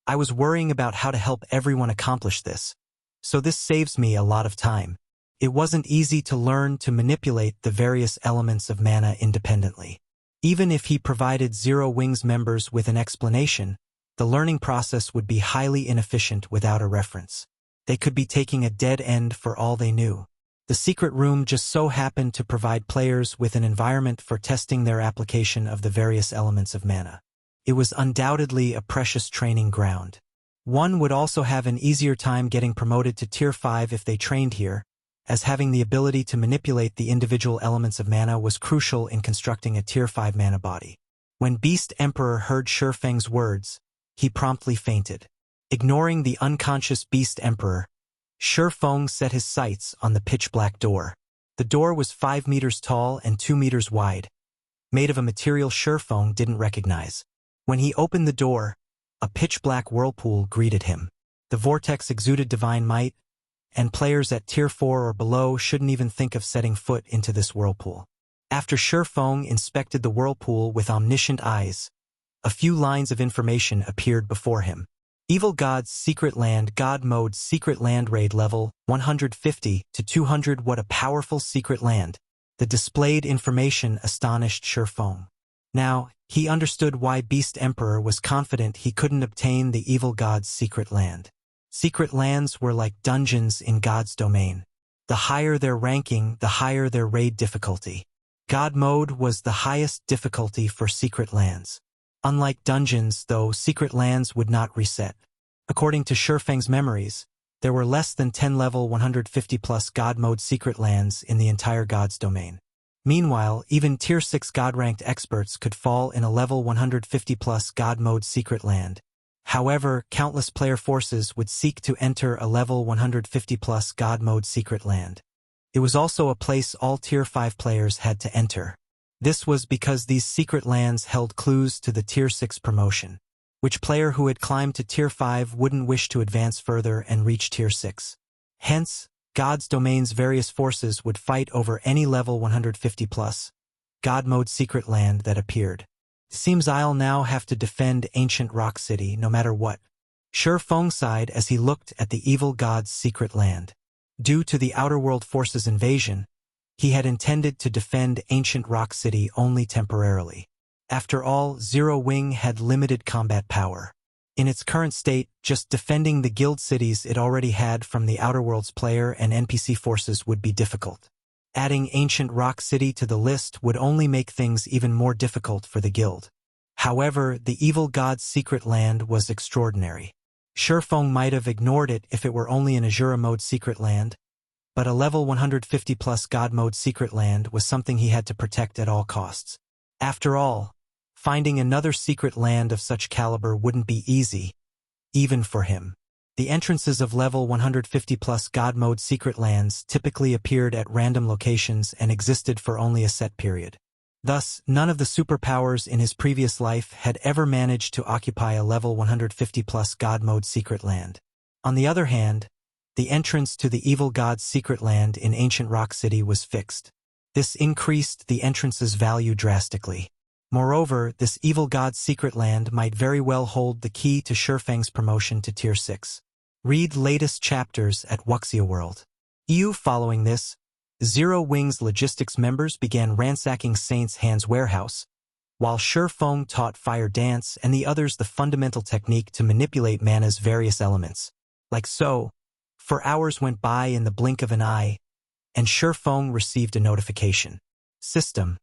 Speaker 1: I was worrying about how to help everyone accomplish this, so this saves me a lot of time. It wasn't easy to learn to manipulate the various elements of mana independently. Even if he provided Zero Wings members with an explanation, the learning process would be highly inefficient without a reference. They could be taking a dead end for all they knew. The secret room just so happened to provide players with an environment for testing their application of the various elements of mana. It was undoubtedly a precious training ground. One would also have an easier time getting promoted to Tier 5 if they trained here, as having the ability to manipulate the individual elements of mana was crucial in constructing a Tier 5 mana body. When Beast Emperor heard Feng's words, he promptly fainted. Ignoring the unconscious Beast Emperor, Feng set his sights on the pitch-black door. The door was 5 meters tall and 2 meters wide, made of a material Feng didn't recognize. When he opened the door, a pitch-black whirlpool greeted him. The vortex exuded divine might, and players at Tier 4 or below shouldn't even think of setting foot into this whirlpool. After Feng inspected the whirlpool with omniscient eyes, a few lines of information appeared before him. Evil God's Secret Land God Mode Secret Land Raid Level 150 to 200. What a powerful secret land. The displayed information astonished Feng. Now, he understood why Beast Emperor was confident he couldn't obtain the Evil God's Secret Land. Secret lands were like dungeons in God's domain. The higher their ranking, the higher their raid difficulty. God Mode was the highest difficulty for secret lands. Unlike dungeons, though, secret lands would not reset. According to Feng's memories, there were less than 10 level 150+ God Mode secret lands in the entire God's domain. Meanwhile, even Tier 6 God-ranked experts could fall in a level 150+ God Mode secret land. However, countless player forces would seek to enter a level 150+ God Mode secret land. It was also a place all Tier 5 players had to enter. This was because these secret lands held clues to the Tier 6 promotion. Which player who had climbed to Tier 5 wouldn't wish to advance further and reach Tier 6? Hence, God's domain's various forces would fight over any level 150+ God Mode secret land that appeared. It seems I'll now have to defend ancient Rock City no matter what. Feng sighed as he looked at the evil God's secret land. Due to the Outer World Forces invasion, he had intended to defend ancient Rock City only temporarily. After all, Zero Wing had limited combat power. In its current state, just defending the guild cities it already had from the Outer Worlds player and NPC forces would be difficult. Adding ancient Rock City to the list would only make things even more difficult for the guild. However, the evil God's secret land was extraordinary. Feng might have ignored it if it were only an Azura mode secret land, but a level 150+ God Mode secret land was something he had to protect at all costs. After all, finding another secret land of such caliber wouldn't be easy, even for him. The entrances of level 150+ God Mode secret lands typically appeared at random locations and existed for only a set period. Thus, none of the superpowers in his previous life had ever managed to occupy a level 150+ God Mode secret land. On the other hand, the entrance to the evil God's secret land in ancient Rock City was fixed. This increased the entrance's value drastically. Moreover, this evil God's secret land might very well hold the key to Feng's promotion to Tier 6. Read latest chapters at Wuxia World. Following this, Zero Wing's logistics members began ransacking Saint's Hand's warehouse, while Feng taught Fire Dance and the others the fundamental technique to manipulate mana's various elements. Like so, for hours went by in the blink of an eye, and Feng received a notification. System.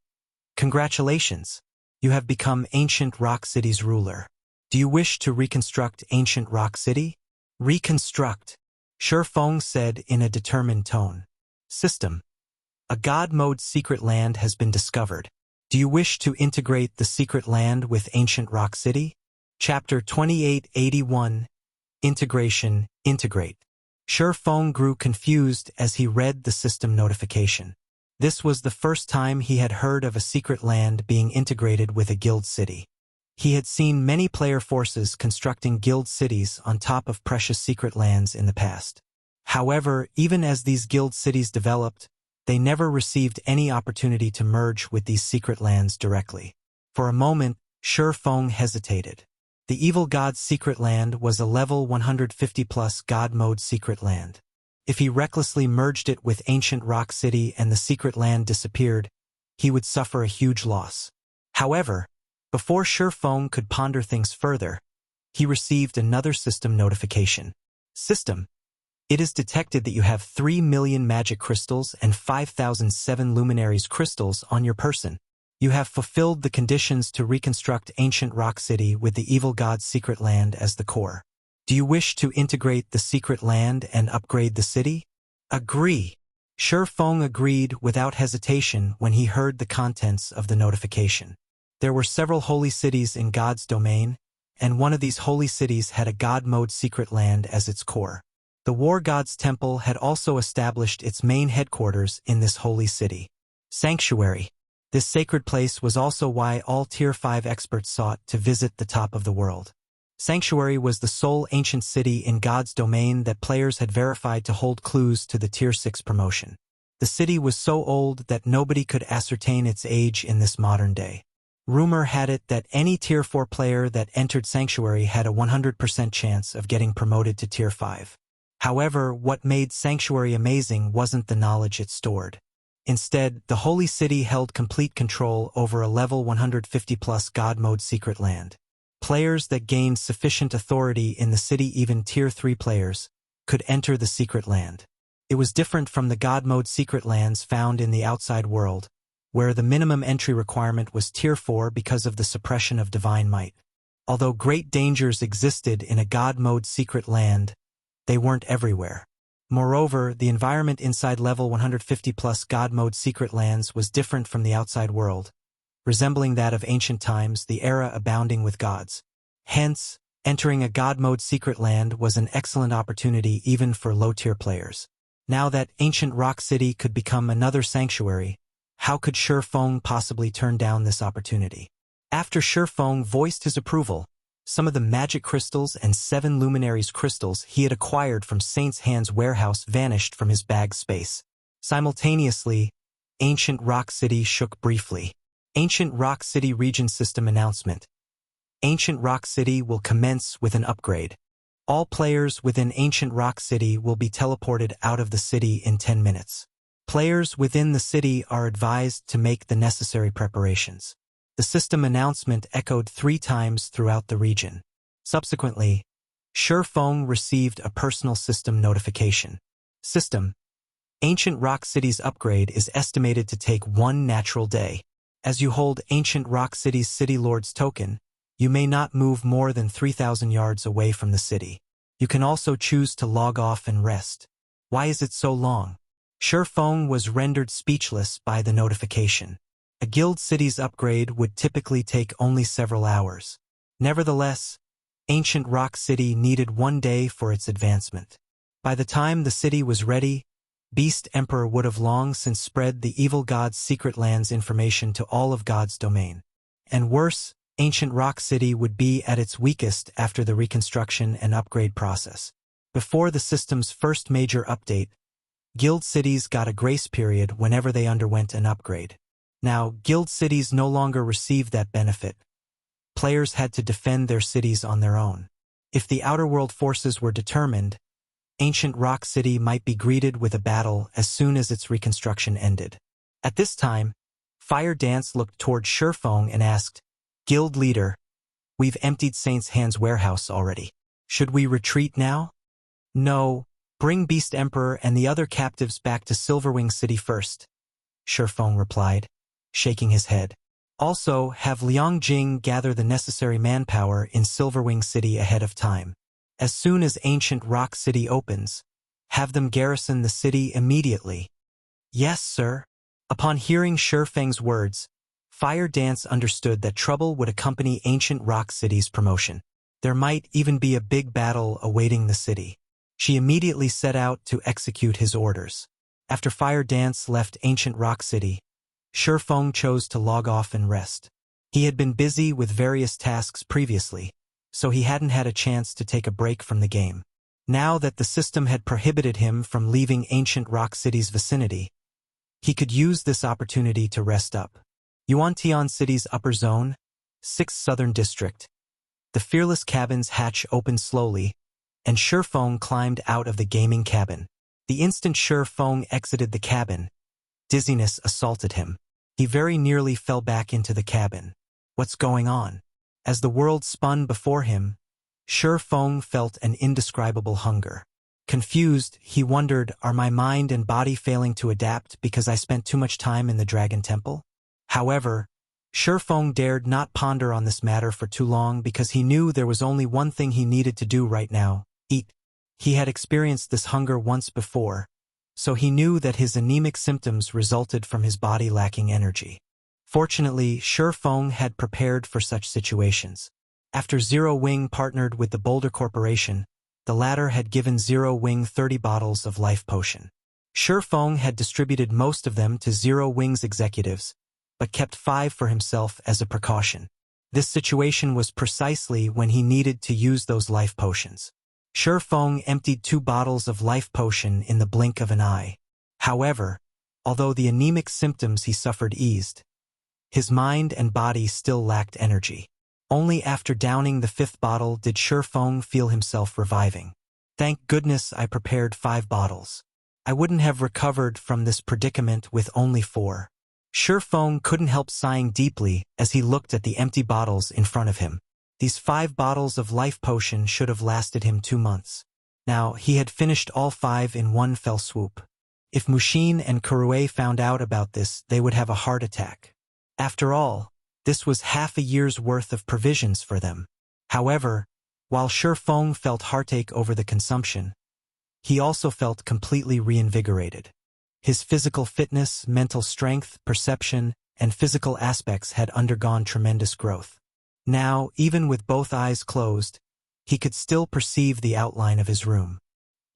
Speaker 1: Congratulations. You have become Ancient Rock City's ruler. Do you wish to reconstruct Ancient Rock City? Reconstruct. Feng said in a determined tone. System. A God Mode secret land has been discovered. Do you wish to integrate the secret land with Ancient Rock City? Chapter 2881. Integration. Integrate. Feng grew confused as he read the system notification. This was the first time he had heard of a secret land being integrated with a guild city. He had seen many player forces constructing guild cities on top of precious secret lands in the past. However, even as these guild cities developed, they never received any opportunity to merge with these secret lands directly. For a moment, Feng hesitated. The evil God's secret land was a level 150+ God Mode secret land. If he recklessly merged it with ancient Rock City and the secret land disappeared, he would suffer a huge loss. However, before Feng could ponder things further, he received another system notification. System: it is detected that you have 3 million magic crystals and 5,007 luminaries crystals on your person. You have fulfilled the conditions to reconstruct ancient Rock City with the evil god's secret land as the core. Do you wish to integrate the secret land and upgrade the city? Agree. Feng agreed without hesitation when he heard the contents of the notification. There were several holy cities in God's domain, and one of these holy cities had a God-mode secret land as its core. The War God's Temple had also established its main headquarters in this holy city. Sanctuary. This sacred place was also why all Tier 5 experts sought to visit the top of the world. Sanctuary was the sole ancient city in God's domain that players had verified to hold clues to the Tier 6 promotion. The city was so old that nobody could ascertain its age in this modern day. Rumor had it that any Tier 4 player that entered Sanctuary had a 100% chance of getting promoted to Tier 5. However, what made Sanctuary amazing wasn't the knowledge it stored. Instead, the Holy City held complete control over a level 150+ God mode secret land. Players that gained sufficient authority in the city, even Tier 3 players, could enter the secret land. It was different from the God mode secret lands found in the outside world, where the minimum entry requirement was Tier 4 because of the suppression of divine might. Although great dangers existed in a God mode secret land, they weren't everywhere. Moreover, the environment inside level 150+ God mode secret lands was different from the outside world, resembling that of ancient times, the era abounding with gods. Hence, entering a God mode secret land was an excellent opportunity even for low-tier players. Now that ancient Rock City could become another sanctuary, how could Feng possibly turn down this opportunity? After Feng voiced his approval, some of the magic crystals and 7 luminaries crystals he had acquired from Saint's Hand's warehouse vanished from his bag space. Simultaneously, ancient Rock City shook briefly. Ancient Rock City Region System Announcement. Ancient Rock City will commence with an upgrade. All players within Ancient Rock City will be teleported out of the city in 10 minutes. Players within the city are advised to make the necessary preparations. The system announcement echoed 3 times throughout the region. Subsequently, Feng received a personal system notification. System: Ancient Rock City's upgrade is estimated to take 1 natural day. As you hold Ancient Rock City's City Lord's token, you may not move more than 3,000 yards away from the city. You can also choose to log off and rest. Why is it so long? Feng was rendered speechless by the notification. A guild city's upgrade would typically take only several hours. Nevertheless, Ancient Rock City needed 1 day for its advancement. By the time the city was ready, Beast Emperor would have long since spread the evil god's secret lands information to all of God's domain. And worse, Ancient Rock City would be at its weakest after the reconstruction and upgrade process. Before the system's first major update, guild cities got a grace period whenever they underwent an upgrade. Now, guild cities no longer received that benefit. Players had to defend their cities on their own. If the outer world forces were determined, Ancient Rock City might be greeted with a battle as soon as its reconstruction ended. At this time, Fire Dance looked toward Feng and asked, "Guild leader, we've emptied Saint's Hand's warehouse already. Should we retreat now?" "No, bring Beast Emperor and the other captives back to Silverwing City first," Feng replied, shaking his head. "Also, have Liang Jing gather the necessary manpower in Silverwing City ahead of time. As soon as Ancient Rock City opens, have them garrison the city immediately." "Yes, sir." Upon hearing Feng's words, Fire Dance understood that trouble would accompany Ancient Rock City's promotion. There might even be a big battle awaiting the city. She immediately set out to execute his orders. After Fire Dance left Ancient Rock City, Feng chose to log off and rest. He had been busy with various tasks previously, so he hadn't had a chance to take a break from the game. Now that the system had prohibited him from leaving Ancient Rock City's vicinity, he could use this opportunity to rest up. Yuantian City's upper zone, 6th Southern District. The Fearless cabin's hatch opened slowly, and Feng climbed out of the gaming cabin. The instant Feng exited the cabin, dizziness assaulted him. He very nearly fell back into the cabin. What's going on? As the world spun before him, Feng felt an indescribable hunger. Confused, he wondered, are my mind and body failing to adapt because I spent too much time in the Dragon Temple? However, Feng dared not ponder on this matter for too long because he knew there was only one thing he needed to do right now: eat. He had experienced this hunger once before, so he knew that his anemic symptoms resulted from his body lacking energy. Fortunately, Feng had prepared for such situations. After Zero Wing partnered with the Boulder Corporation, the latter had given Zero Wing 30 bottles of life potion. Feng had distributed most of them to Zero Wing's executives, but kept 5 for himself as a precaution. This situation was precisely when he needed to use those life potions. Feng emptied 2 bottles of life potion in the blink of an eye. However, although the anemic symptoms he suffered eased, his mind and body still lacked energy. Only after downing the 5th bottle did Feng feel himself reviving. Thank goodness I prepared 5 bottles. I wouldn't have recovered from this predicament with only 4. Feng couldn't help sighing deeply as he looked at the empty bottles in front of him. These 5 bottles of life potion should have lasted him 2 months. Now, he had finished all 5 in one fell swoop. If Mushin and Kurue found out about this, they would have a heart attack. After all, this was half a year's worth of provisions for them. However, while Feng felt heartache over the consumption, he also felt completely reinvigorated. His physical fitness, mental strength, perception, and physical aspects had undergone tremendous growth. Now, even with both eyes closed, he could still perceive the outline of his room.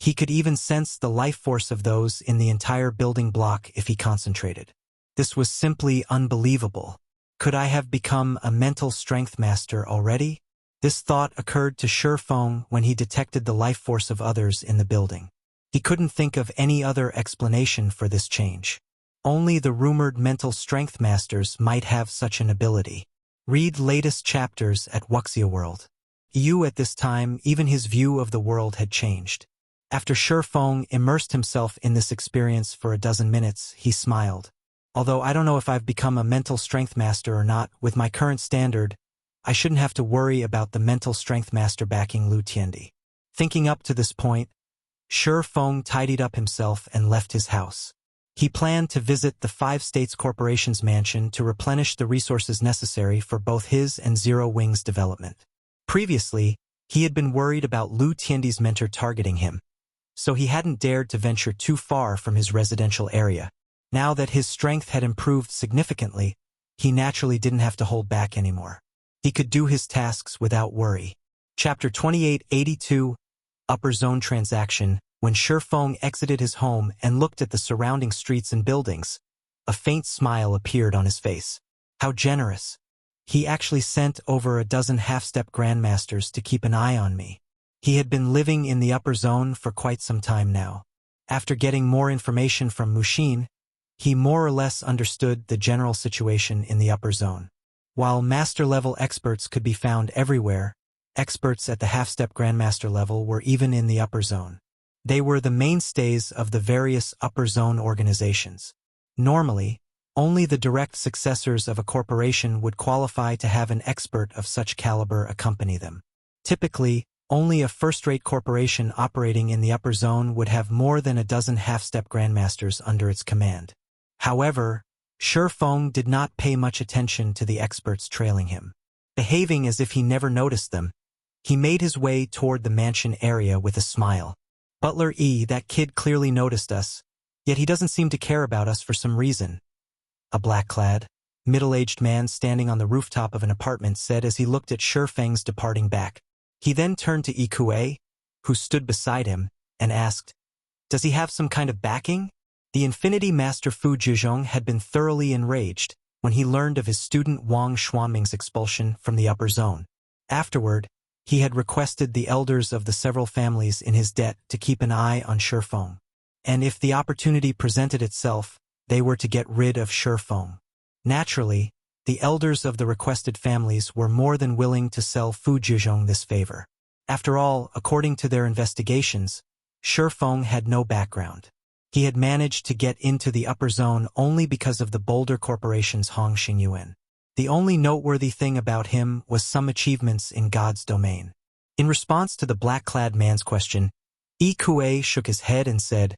Speaker 1: He could even sense the life force of those in the entire building block if he concentrated. This was simply unbelievable. Could I have become a mental strength master already? This thought occurred to Feng when he detected the life force of others in the building. He couldn't think of any other explanation for this change. Only the rumored mental strength masters might have such an ability. Read latest chapters at Wuxia World. At this time, even his view of the world had changed. After Feng immersed himself in this experience for a dozen minutes, he smiled. Although I don't know if I've become a mental strength master or not, with my current standard, I shouldn't have to worry about the mental strength master backing Lu Tiendi. Thinking up to this point, Feng tidied up himself and left his house. He planned to visit the 5 States Corporation's mansion to replenish the resources necessary for both his and Zero Wing's development. Previously, he had been worried about Lu Tiendi's mentor targeting him, so he hadn't dared to venture too far from his residential area. Now that his strength had improved significantly, he naturally didn't have to hold back anymore. He could do his tasks without worry. Chapter 2882, Upper Zone Transaction. When Feng exited his home and looked at the surrounding streets and buildings, a faint smile appeared on his face. How generous. He actually sent over a dozen half-step grandmasters to keep an eye on me. He had been living in the upper zone for quite some time now. After getting more information from Mushin, he more or less understood the general situation in the upper zone. While master-level experts could be found everywhere, experts at the half-step grandmaster level were even in the upper zone. They were the mainstays of the various upper zone organizations. Normally, only the direct successors of a corporation would qualify to have an expert of such caliber accompany them. Typically, only a first-rate corporation operating in the upper zone would have more than a dozen half-step grandmasters under its command. However, Feng did not pay much attention to the experts trailing him. Behaving as if he never noticed them, he made his way toward the mansion area with a smile. Butler that kid clearly noticed us, yet he doesn't seem to care about us for some reason. A black-clad, middle-aged man standing on the rooftop of an apartment said as he looked at Feng's departing back. He then turned to Ikue, who stood beside him, and asked, "Does he have some kind of backing?" The Infinity Master Fu Zhizhong had been thoroughly enraged when he learned of his student Wang Xuanming's expulsion from the upper zone. Afterward, he had requested the elders of the several families in his debt to keep an eye on Feng. And if the opportunity presented itself, they were to get rid of Feng. Naturally, the elders of the requested families were more than willing to sell Fu Zhizhong this favor. After all, according to their investigations, Feng had no background. He had managed to get into the upper zone only because of the Boulder Corporation's Hong Xingyuan. The only noteworthy thing about him was some achievements in God's domain. In response to the black-clad man's question, Yi Kuei shook his head and said,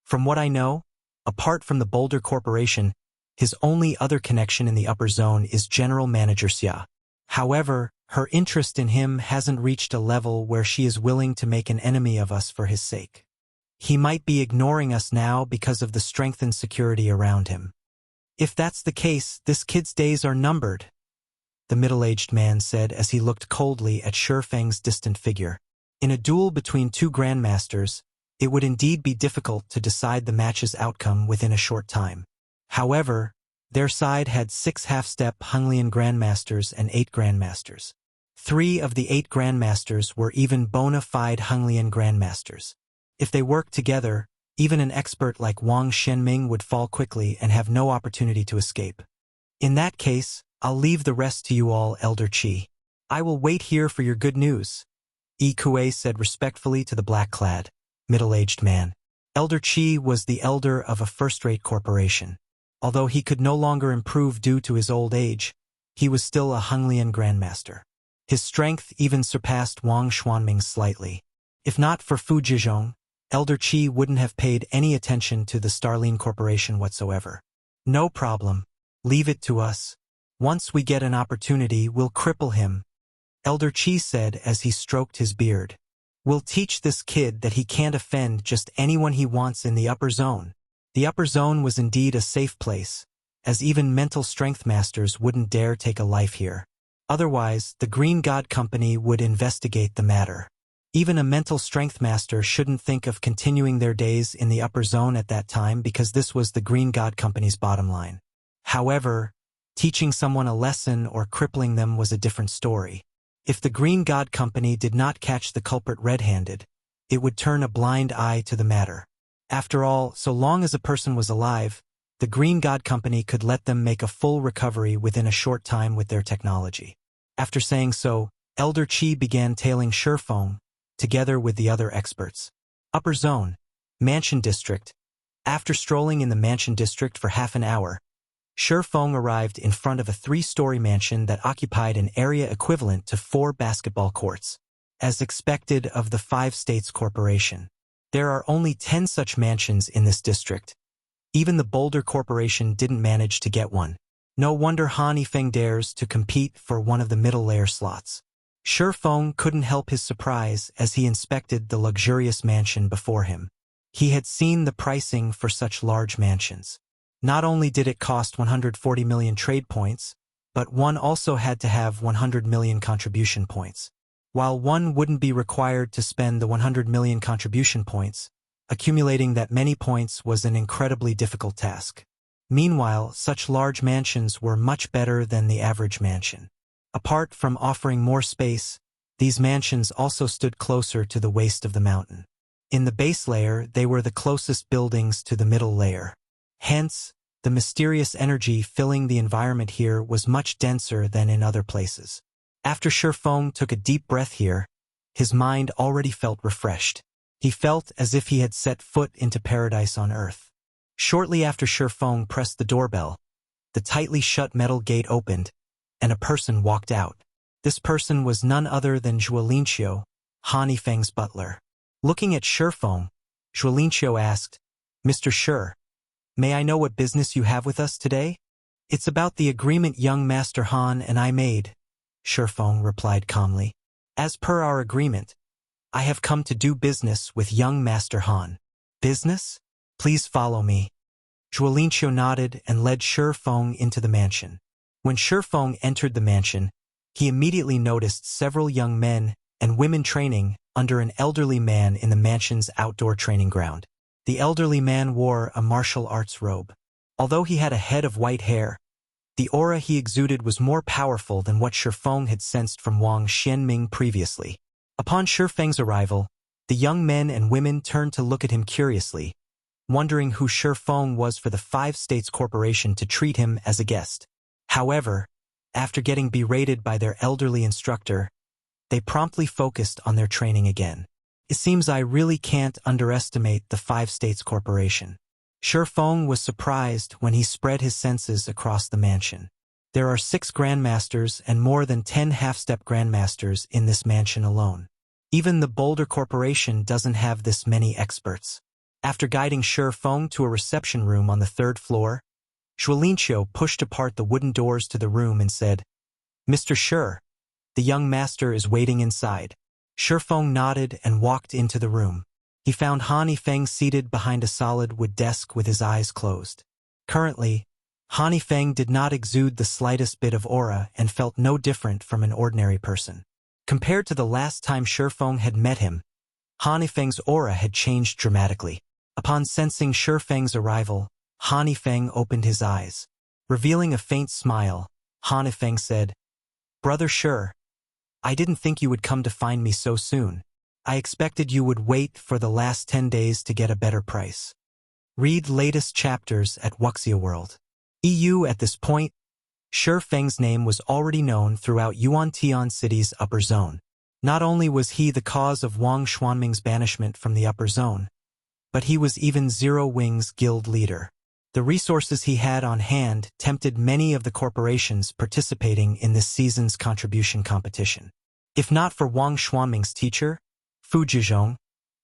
Speaker 1: "From what I know, apart from the Boulder Corporation, his only other connection in the upper zone is General Manager Xia. However, her interest in him hasn't reached a level where she is willing to make an enemy of us for his sake. He might be ignoring us now because of the strengthened security around him. If that's the case, this kid's days are numbered," the middle-aged man said as he looked coldly at Feng's distant figure. In a duel between two grandmasters, it would indeed be difficult to decide the match's outcome within a short time. However, their side had 6 half-step Hunglian grandmasters and 8 grandmasters. 3 of the 8 grandmasters were even bona fide Hunglian grandmasters. If they worked together, even an expert like Wang Shenming would fall quickly and have no opportunity to escape. "In that case, I'll leave the rest to you all, Elder Qi. I will wait here for your good news," Yi Kuei said respectfully to the black-clad, middle-aged man. Elder Qi was the elder of a first-rate corporation. Although he could no longer improve due to his old age, he was still a Hunglian grandmaster. His strength even surpassed Wang Xuanming slightly. If not for Fu Zhizhong, Elder Qi wouldn't have paid any attention to the Starline Corporation whatsoever. "No problem. Leave it to us. Once we get an opportunity, we'll cripple him," Elder Qi said as he stroked his beard. "We'll teach this kid that he can't offend just anyone he wants in the upper zone." The upper zone was indeed a safe place, as even mental strength masters wouldn't dare take a life here. Otherwise, the Green God Company would investigate the matter. Even a mental strength master shouldn't think of continuing their days in the upper zone at that time because this was the Green God Company's bottom line. However, teaching someone a lesson or crippling them was a different story. If the Green God Company did not catch the culprit red-handed, it would turn a blind eye to the matter. After all, so long as a person was alive, the Green God Company could let them make a full recovery within a short time with their technology. After saying so, Elder Qi began tailing Feng, together with the other experts. Upper Zone, Mansion District. After strolling in the Mansion District for half an hour, Feng arrived in front of a 3-story mansion that occupied an area equivalent to 4 basketball courts. As expected of the 5 States Corporation, there are only 10 such mansions in this district. Even the Boulder Corporation didn't manage to get one. No wonder Han Yifeng dares to compete for one of the middle-layer slots. Feng couldn't help his surprise as he inspected the luxurious mansion before him. He had seen the pricing for such large mansions. Not only did it cost 140 million trade points, but one also had to have 100 million contribution points. While one wouldn't be required to spend the 100 million contribution points, accumulating that many points was an incredibly difficult task. Meanwhile, such large mansions were much better than the average mansion. Apart from offering more space, these mansions also stood closer to the waist of the mountain. In the base layer, they were the closest buildings to the middle layer. Hence, the mysterious energy filling the environment here was much denser than in other places. After Feng took a deep breath here, his mind already felt refreshed. He felt as if he had set foot into paradise on earth. Shortly after Feng pressed the doorbell, the tightly shut metal gate opened, and a person walked out. This person was none other than Zhuolinqiu, Han Yifeng's butler. Looking at Feng, Zhuolinqiu asked, "Mr. Shi, may I know what business you have with us today?" "It's about the agreement young Master Han and I made," Feng replied calmly. "As per our agreement, I have come to do business with young Master Han." "Business? Please follow me." Zhuolinqiu nodded and led Feng into the mansion. When Feng entered the mansion, he immediately noticed several young men and women training under an elderly man in the mansion's outdoor training ground. The elderly man wore a martial arts robe. Although he had a head of white hair, the aura he exuded was more powerful than what Feng had sensed from Wang Xianming previously. Upon Feng's arrival, the young men and women turned to look at him curiously, wondering who Feng was for the 5 States Corporation to treat him as a guest. However, after getting berated by their elderly instructor, they promptly focused on their training again. It seems I really can't underestimate the Five States Corporation. Feng was surprised when he spread his senses across the mansion. There are 6 grandmasters and more than 10 half-step grandmasters in this mansion alone. Even the Boulder Corporation doesn't have this many experts. After guiding Feng to a reception room on the 3rd floor, Zhuolinqiu pushed apart the wooden doors to the room and said, "Mr. Shi, the young master is waiting inside." Feng nodded and walked into the room. He found Feng seated behind a solid wood desk with his eyes closed. Currently, Feng did not exude the slightest bit of aura and felt no different from an ordinary person. Compared to the last time Feng had met him, Feng's aura had changed dramatically. Upon sensing Feng's arrival, Feng opened his eyes. Revealing a faint smile, Feng said, "Brother Shi, I didn't think you would come to find me so soon. I expected you would wait for the last 10 days to get a better price." Read latest chapters at Wuxia World. At this point, Feng's name was already known throughout Yuantian City's upper zone. Not only was he the cause of Wang Xuanming's banishment from the upper zone, but he was even Zero Wing's guild leader. The resources he had on hand tempted many of the corporations participating in this season's contribution competition. If not for Wang Xuanming's teacher, Fu Zhizhong,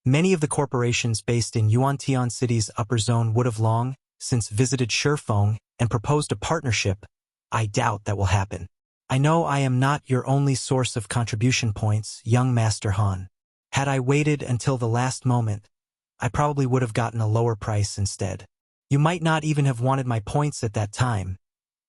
Speaker 1: many of the corporations based in Yuantian City's upper zone would have long since visited Feng and proposed a partnership. I doubt that will happen. I know I am not your only source of contribution points, young Master Han. Had I waited until the last moment, I probably would have gotten a lower price instead. You might not even have wanted my points at that time,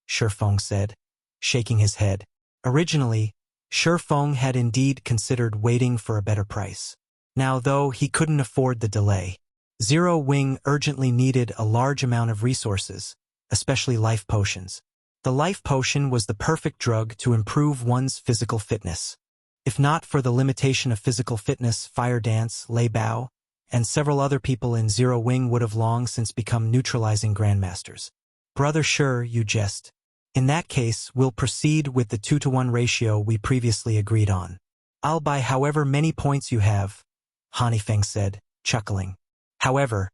Speaker 1: Feng said, shaking his head. Originally, Feng had indeed considered waiting for a better price. Now, though, he couldn't afford the delay. Zero Wing urgently needed a large amount of resources, especially life potions. The life potion was the perfect drug to improve one's physical fitness. If not for the limitation of physical fitness, Fire Dance, Lei Bao, and several other people in Zero Wing would have long since become neutralizing grandmasters. Brother Shi, you jest. In that case, we'll proceed with the 2-to-1 ratio we previously agreed on. I'll buy however many points you have, Feng said, chuckling. However,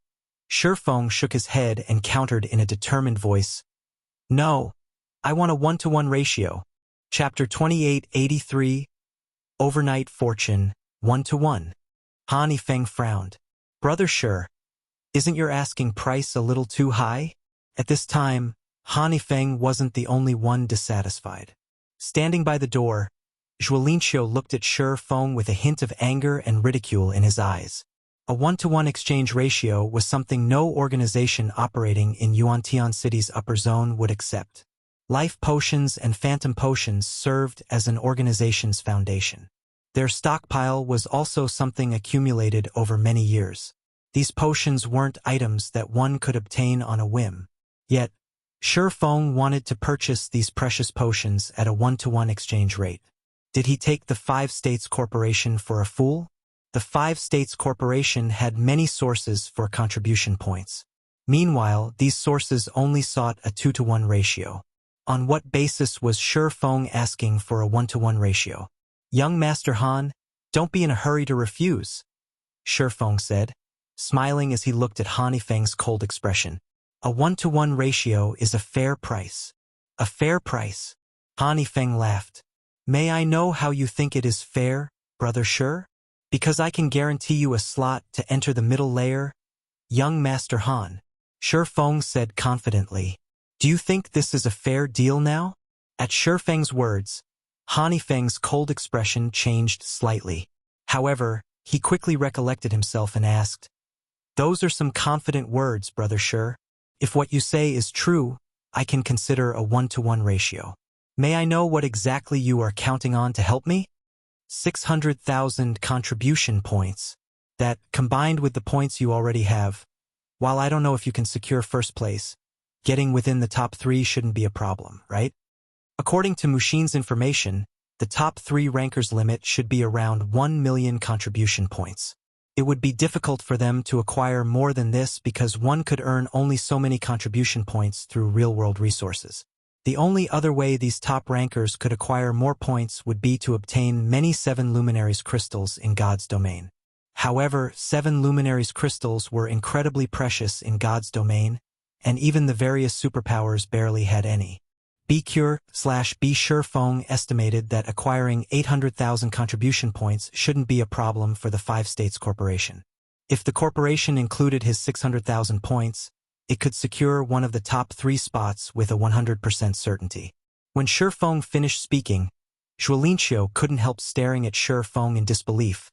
Speaker 1: Feng shook his head and countered in a determined voice, "No, I want a 1-to-1 ratio." Chapter 2883, Overnight Fortune, 1-to-1. Feng frowned. "Brother Shi, isn't your asking price a little too high?" At this time, Feng wasn't the only one dissatisfied. Standing by the door, Zhuolinqiu looked at Feng with a hint of anger and ridicule in his eyes. A 1-to-1 exchange ratio was something no organization operating in Yuantian City's upper zone would accept. Life potions and phantom potions served as an organization's foundation. Their stockpile was also something accumulated over many years. These potions weren't items that one could obtain on a whim. Yet, Feng wanted to purchase these precious potions at a 1-to-1 exchange rate. Did he take the Five States Corporation for a fool? The Five States Corporation had many sources for contribution points. Meanwhile, these sources only sought a 2-to-1 ratio. On what basis was Feng asking for a 1-to-1 ratio? "Young Master Han, don't be in a hurry to refuse," Feng said, smiling as he looked at Feng's cold expression. "A 1-to-1 ratio is a fair price." "A fair price?" Feng laughed. "May I know how you think it is fair, Brother Shi? Because I can guarantee you a slot to enter the middle layer, young Master Han," Feng said confidently. "Do you think this is a fair deal now?" At Feng's words, Feng's cold expression changed slightly. However, he quickly recollected himself and asked, "Those are some confident words, Brother Shi. If what you say is true, I can consider a 1-to-1 ratio. May I know what exactly you are counting on to help me?" 600,000 contribution points. That, combined with the points you already have, while I don't know if you can secure first place, getting within the top 3 shouldn't be a problem, right? According to Mushin's information, the top 3 rankers limit should be around 1 million contribution points. It would be difficult for them to acquire more than this because one could earn only so many contribution points through real-world resources. The only other way these top rankers could acquire more points would be to obtain many 7 Luminaries crystals in God's domain. However, 7 luminaries crystals were incredibly precious in God's domain, and even the various superpowers barely had any. B Sure Feng estimated that acquiring 800,000 contribution points shouldn't be a problem for the Five States Corporation. If the corporation included his 600,000 points, it could secure one of the top 3 spots with a 100% certainty. When Sure Feng finished speaking, Zhuolinqiu couldn't help staring at Sure Feng in disbelief,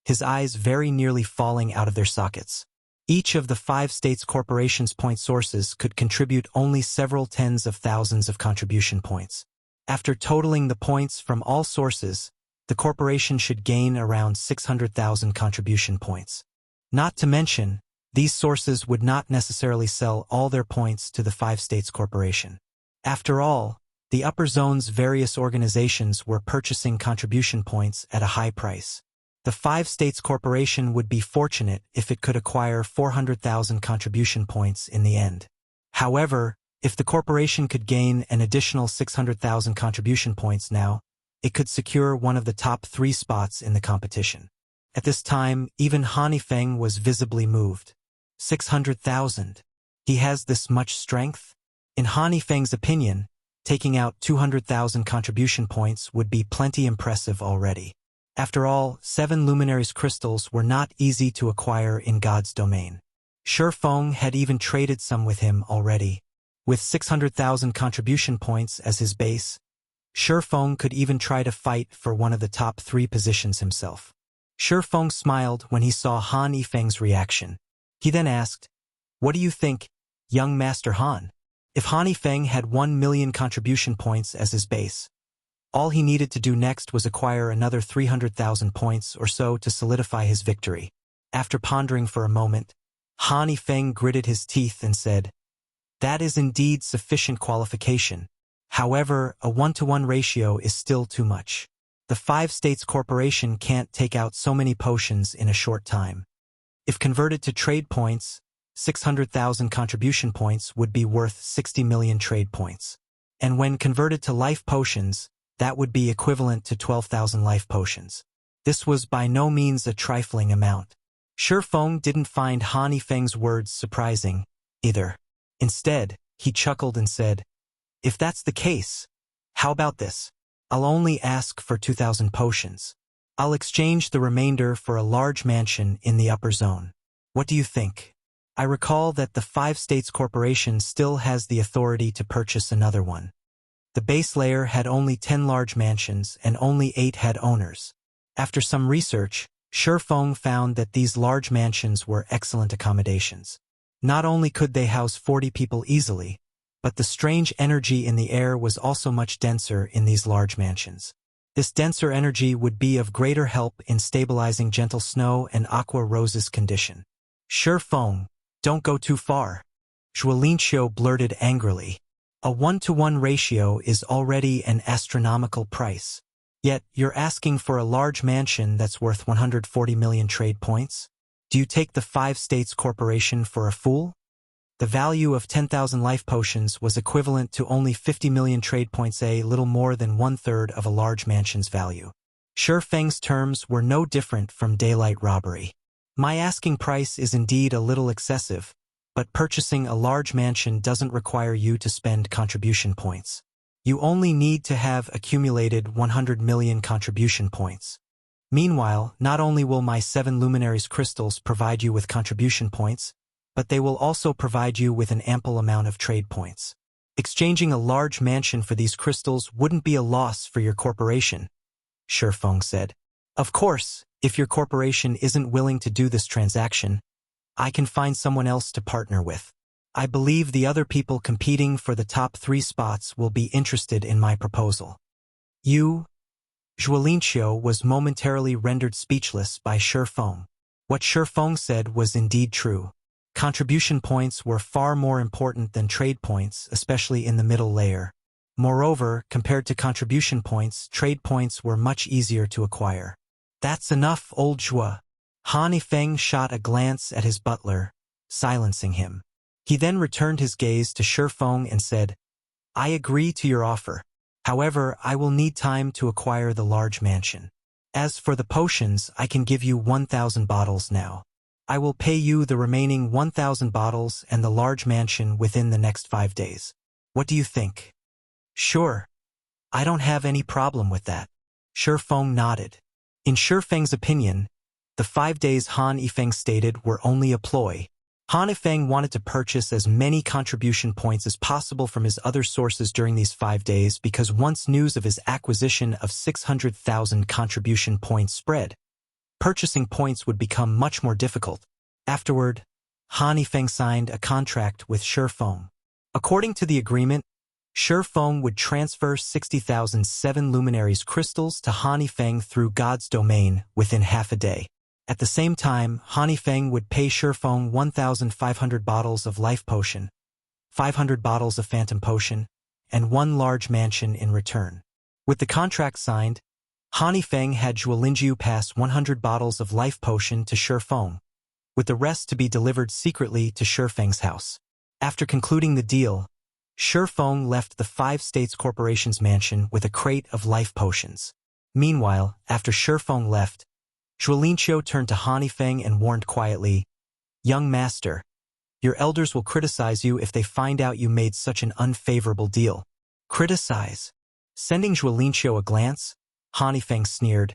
Speaker 1: his eyes very nearly falling out of their sockets. Each of the 5 States Corporation's point sources could contribute only several tens of thousands of contribution points. After totaling the points from all sources, the corporation should gain around 600,000 contribution points. Not to mention, these sources would not necessarily sell all their points to the 5 States Corporation. After all, the upper zone's various organizations were purchasing contribution points at a high price. The 5 States Corporation would be fortunate if it could acquire 400,000 contribution points in the end. However, if the corporation could gain an additional 600,000 contribution points now, it could secure one of the top 3 spots in the competition. At this time, even Feng was visibly moved. 600,000. He has this much strength? In Feng's opinion, taking out 200,000 contribution points would be plenty impressive already. After all, 7 luminaries crystals were not easy to acquire in God's domain. Sure Feng had even traded some with him already. With 600,000 contribution points as his base, Sure Feng could even try to fight for one of the top 3 positions himself. Sure Feng smiled when he saw Feng's reaction. He then asked, "What do you think, young Master Han?" If Feng had 1 million contribution points as his base, all he needed to do next was acquire another 300,000 points or so to solidify his victory. After pondering for a moment, Feng gritted his teeth and said, "That is indeed sufficient qualification. However, a 1-to-1 ratio is still too much. The 5 States Corporation can't take out so many potions in a short time. If converted to trade points, 600,000 contribution points would be worth 60 million trade points. And when converted to life potions, that would be equivalent to 12,000 life potions. This was by no means a trifling amount." Sure Feng didn't find Feng's words surprising, either. Instead, he chuckled and said, "If that's the case, how about this? I'll only ask for 2,000 potions. I'll exchange the remainder for a large mansion in the upper zone. What do you think?" I recall that the 5 States Corporation still has the authority to purchase another one. The base layer had only 10 large mansions and only 8 had owners. After some research, Sure Feng found that these large mansions were excellent accommodations. Not only could they house 40 people easily, but the strange energy in the air was also much denser in these large mansions. This denser energy would be of greater help in stabilizing Gentle Snow and Aqua Rose's condition. "Sure Feng, don't go too far," Zhuolinqiu blurted angrily. "A 1-to-1 ratio is already an astronomical price. Yet, you're asking for a large mansion that's worth 140 million trade points? Do you take the 5 States Corporation for a fool?" The value of 10,000 life potions was equivalent to only 50 million trade points, a little more than 1/3 of a large mansion's value. Sure Feng's terms were no different from daylight robbery. "My asking price is indeed a little excessive, but purchasing a large mansion doesn't require you to spend contribution points. You only need to have accumulated 100 million contribution points. Meanwhile, not only will my 7 luminaries crystals provide you with contribution points, but they will also provide you with an ample amount of trade points. Exchanging a large mansion for these crystals wouldn't be a loss for your corporation," Sure Feng said. "Of course, if your corporation isn't willing to do this transaction, I can find someone else to partner with. I believe the other people competing for the top 3 spots will be interested in my proposal." "You?" Zhuolinqiu was momentarily rendered speechless by Sure Feng. What Sure Feng said was indeed true. Contribution points were far more important than trade points, especially in the middle layer. Moreover, compared to contribution points, trade points were much easier to acquire. "That's enough, old Zhuo." Feng shot a glance at his butler, silencing him. He then returned his gaze to Sure Feng and said, "I agree to your offer. However, I will need time to acquire the large mansion. As for the potions, I can give you 1,000 bottles now. I will pay you the remaining 1,000 bottles and the large mansion within the next 5 days. What do you think? Sure. I don't have any problem with that. Feng nodded. In Feng's opinion, the 5 days Han Yifeng stated were only a ploy. Han Yifeng wanted to purchase as many contribution points as possible from his other sources during these 5 days because once news of his acquisition of 600,000 contribution points spread, purchasing points would become much more difficult. Afterward, Han Yifeng signed a contract with Feng. According to the agreement, Feng would transfer 60,000 7 luminaries crystals to Han Yifeng through God's domain within half a day. At the same time, Han Yifeng would pay Feng 1,500 bottles of life potion, 500 bottles of phantom potion, and 1 large mansion in return. With the contract signed, Han Yifeng had Zhuolinjiu pass 100 bottles of life potion to Feng, with the rest to be delivered secretly to Feng's house. After concluding the deal, Feng left the 5 States Corporation's mansion with a crate of life potions. Meanwhile, after Feng left, Zhuolinqiu turned to Han Yifeng and warned quietly, "Young master, your elders will criticize you if they find out you made such an unfavorable deal." Criticize? Sending Zhuolinqiu a glance, Han Yifeng sneered,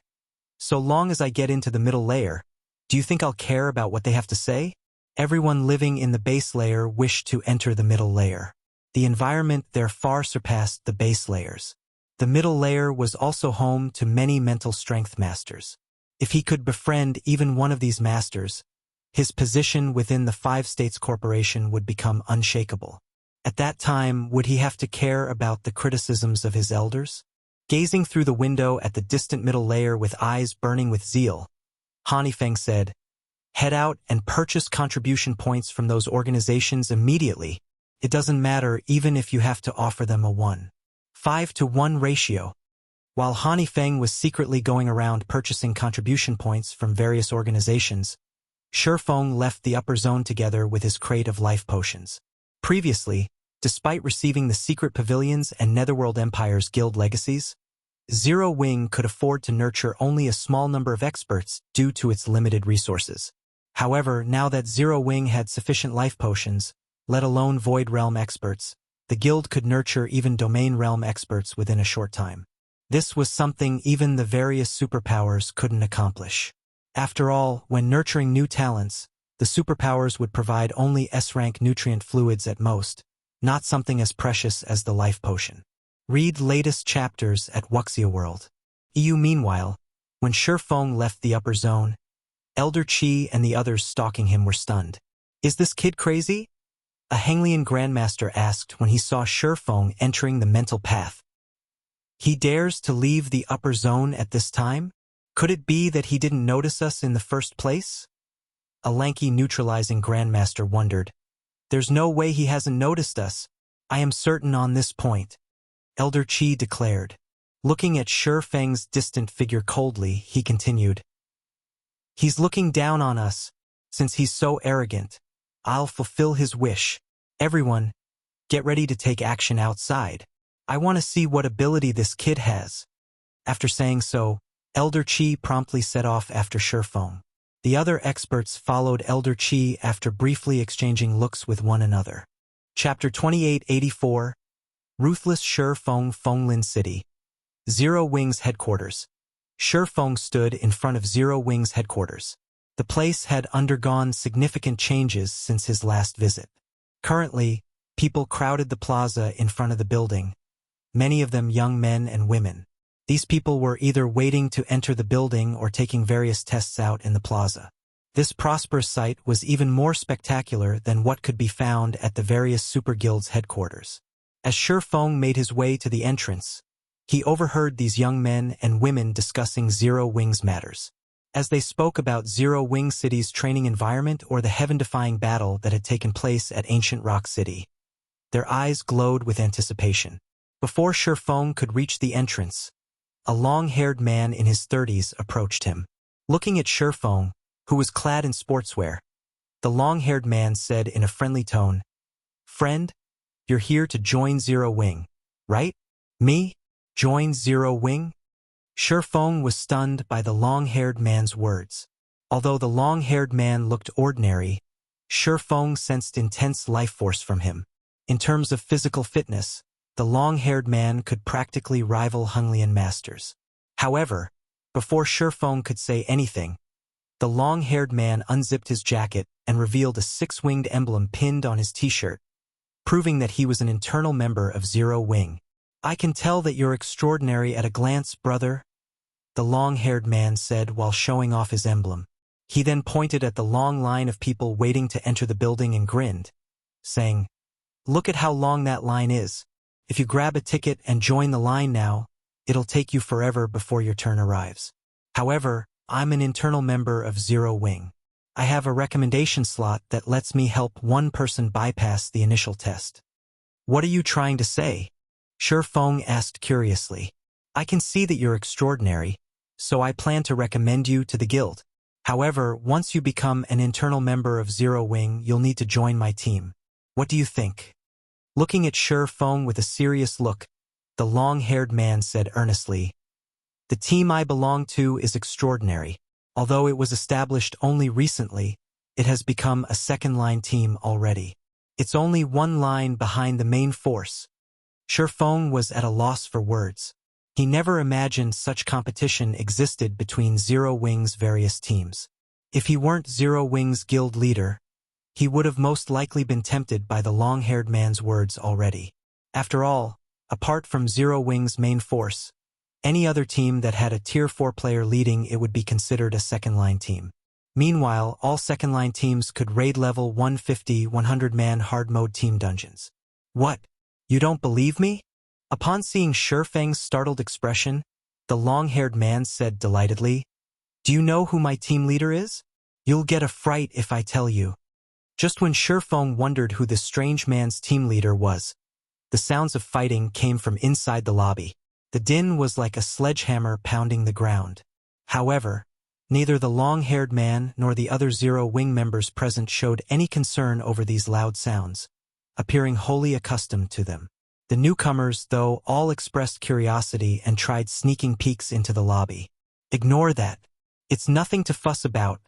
Speaker 1: "So long as I get into the middle layer, do you think I'll care about what they have to say?" Everyone living in the base layer wished to enter the middle layer. The environment there far surpassed the base layers. The middle layer was also home to many mental strength masters. If he could befriend even one of these masters, his position within the 5 States Corporation would become unshakable. At that time, would he have to care about the criticisms of his elders? Gazing through the window at the distant middle layer with eyes burning with zeal, Han Yifeng said, "Head out and purchase contribution points from those organizations immediately. It doesn't matter even if you have to offer them a 1:5 ratio. While Han Yifeng was secretly going around purchasing contribution points from various organizations, Feng left the upper zone together with his crate of life potions. Previously, despite receiving the secret pavilions and Netherworld Empire's guild legacies, Zero Wing could afford to nurture only a small number of experts due to its limited resources. However, now that Zero Wing had sufficient life potions, let alone Void Realm experts, the guild could nurture even Domain Realm experts within a short time. This was something even the various superpowers couldn't accomplish. After all, when nurturing new talents, the superpowers would provide only S-rank nutrient fluids at most, not something as precious as the life potion. Read latest chapters at Wuxia World. Meanwhile, when Feng left the upper zone, Elder Qi and the others stalking him were stunned. "Is this kid crazy?" a Henglian Grandmaster asked when he saw Feng entering the mental path. "He dares to leave the upper zone at this time? Could it be that he didn't notice us in the first place?" A lanky neutralizing Grandmaster wondered. "There's no way he hasn't noticed us. I am certain on this point," Elder Qi declared. Looking at Feng's distant figure coldly, he continued, "He's looking down on us. Since he's so arrogant, I'll fulfill his wish. Everyone, get ready to take action outside. I want to see what ability this kid has." After saying so, Elder Qi promptly set off after Feng. The other experts followed Elder Qi after briefly exchanging looks with one another. Chapter 2884, Ruthless Feng Fenglin City. Zero Wing's headquarters. Feng stood in front of Zero Wing's headquarters. The place had undergone significant changes since his last visit. Currently, people crowded the plaza in front of the building, many of them young men and women. These people were either waiting to enter the building or taking various tests out in the plaza. This prosperous site was even more spectacular than what could be found at the various super guilds' headquarters. As Feng made his way to the entrance, he overheard these young men and women discussing Zero Wing's matters. As they spoke about Zero Wing City's training environment or the heaven-defying battle that had taken place at Ancient Rock City, their eyes glowed with anticipation. Before Feng could reach the entrance, a long-haired man in his 30s approached him. Looking at Feng, who was clad in sportswear, the long-haired man said in a friendly tone, "Friend, you're here to join Zero Wing, right?" "Me? Join Zero Wing?" Feng was stunned by the long-haired man's words. Although the long-haired man looked ordinary, Feng sensed intense life force from him. In terms of physical fitness, the long-haired man could practically rival Hunglian masters. However, before Feng could say anything, the long-haired man unzipped his jacket and revealed a six-winged emblem pinned on his t-shirt, proving that he was an internal member of Zero Wing. "I can tell that you're extraordinary at a glance, brother," the long-haired man said while showing off his emblem. He then pointed at the long line of people waiting to enter the building and grinned, saying, "Look at how long that line is. If you grab a ticket and join the line now, it'll take you forever before your turn arrives. However, I'm an internal member of Zero Wing. I have a recommendation slot that lets me help one person bypass the initial test." "What are you trying to say?" Feng asked curiously. "I can see that you're extraordinary, so I plan to recommend you to the guild. However, once you become an internal member of Zero Wing, you'll need to join my team. What do you think?" Looking at Feng with a serious look, the long-haired man said earnestly, "The team I belong to is extraordinary. Although it was established only recently, it has become a second-line team already. It's only one line behind the main force." Feng was at a loss for words. He never imagined such competition existed between Zero Wing's various teams. If he weren't Zero Wing's guild leader, he would have most likely been tempted by the long-haired man's words already. After all, apart from Zero Wing's main force, any other team that had a Tier 4 player leading it would be considered a second-line team. Meanwhile, all second-line teams could raid level 150 100-man hard-mode team dungeons. "What? You don't believe me?" Upon seeing Feng's startled expression, the long-haired man said delightedly, "Do you know who my team leader is? You'll get a fright if I tell you." Just when Feng wondered who this strange man's team leader was, the sounds of fighting came from inside the lobby. The din was like a sledgehammer pounding the ground. However, neither the long-haired man nor the other Zero Wing members present showed any concern over these loud sounds, appearing wholly accustomed to them. The newcomers, though, all expressed curiosity and tried sneaking peeks into the lobby. "Ignore that. It's nothing to fuss about,"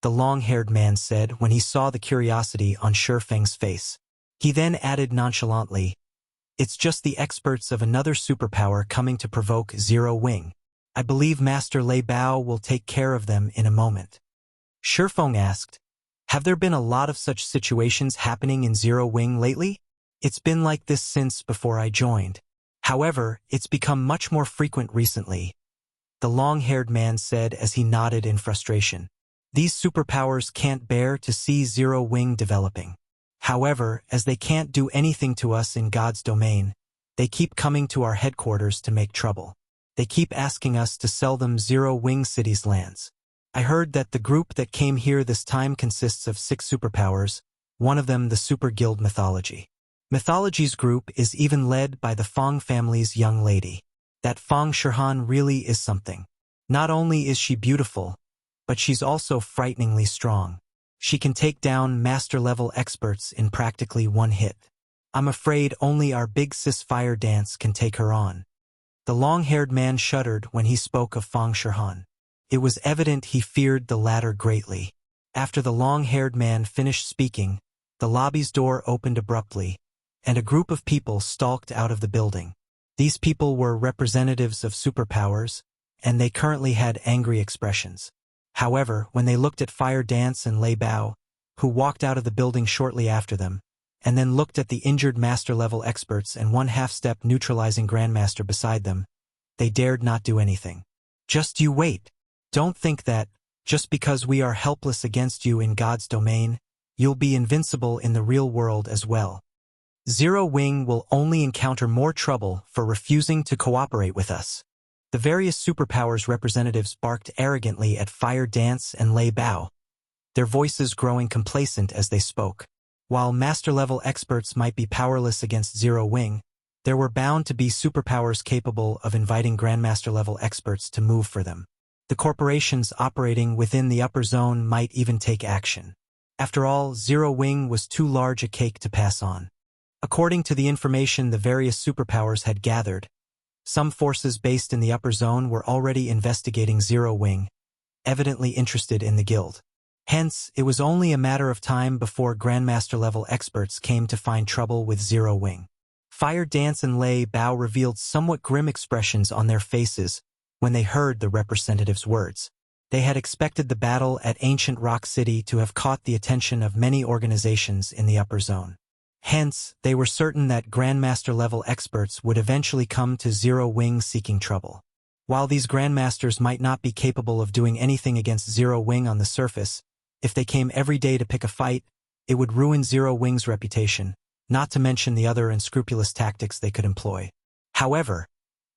Speaker 1: the long-haired man said when he saw the curiosity on Feng's face. He then added nonchalantly, "It's just the experts of another superpower coming to provoke Zero Wing. I believe Master Lei Bao will take care of them in a moment." Feng asked, "Have there been a lot of such situations happening in Zero Wing lately?" "It's been like this since before I joined. However, it's become much more frequent recently," the long-haired man said as he nodded in frustration. "These superpowers can't bear to see Zero Wing developing. However, as they can't do anything to us in God's domain, they keep coming to our headquarters to make trouble. They keep asking us to sell them Zero Wing City's lands. I heard that the group that came here this time consists of 6 superpowers, one of them the Super Guild Mythology. Mythology's group is even led by the Feng family's young lady. That Feng Shihan really is something. Not only is she beautiful, but she's also frighteningly strong. She can take down master-level experts in practically one hit. I'm afraid only our big sis Fire Dance can take her on." The long-haired man shuddered when he spoke of Feng Shihan. It was evident he feared the latter greatly. After the long-haired man finished speaking, the lobby's door opened abruptly, and a group of people stalked out of the building. These people were representatives of superpowers, and they currently had angry expressions. However, when they looked at Fire Dance and Lei Bao, who walked out of the building shortly after them, and then looked at the injured master-level experts and one half-step neutralizing grandmaster beside them, they dared not do anything. "Just you wait. Don't think that, just because we are helpless against you in God's domain, you'll be invincible in the real world as well. Zero Wing will only encounter more trouble for refusing to cooperate with us." The various superpowers representatives barked arrogantly at Fire Dance and Lei Bao, their voices growing complacent as they spoke. While master-level experts might be powerless against Zero Wing, there were bound to be superpowers capable of inviting Grandmaster-level experts to move for them. The corporations operating within the upper zone might even take action. After all, Zero Wing was too large a cake to pass on. According to the information the various superpowers had gathered, Some forces based in the upper zone were already investigating Zero Wing, evidently interested in the guild. Hence, it was only a matter of time before Grandmaster-level experts came to find trouble with Zero Wing. Fire Dance and Lei Bao revealed somewhat grim expressions on their faces when they heard the representative's words. They had expected the battle at Ancient Rock City to have caught the attention of many organizations in the upper zone. Hence, they were certain that Grandmaster-level experts would eventually come to Zero Wing seeking trouble. While these Grandmasters might not be capable of doing anything against Zero Wing on the surface, if they came every day to pick a fight, it would ruin Zero Wing's reputation, not to mention the other unscrupulous tactics they could employ. However,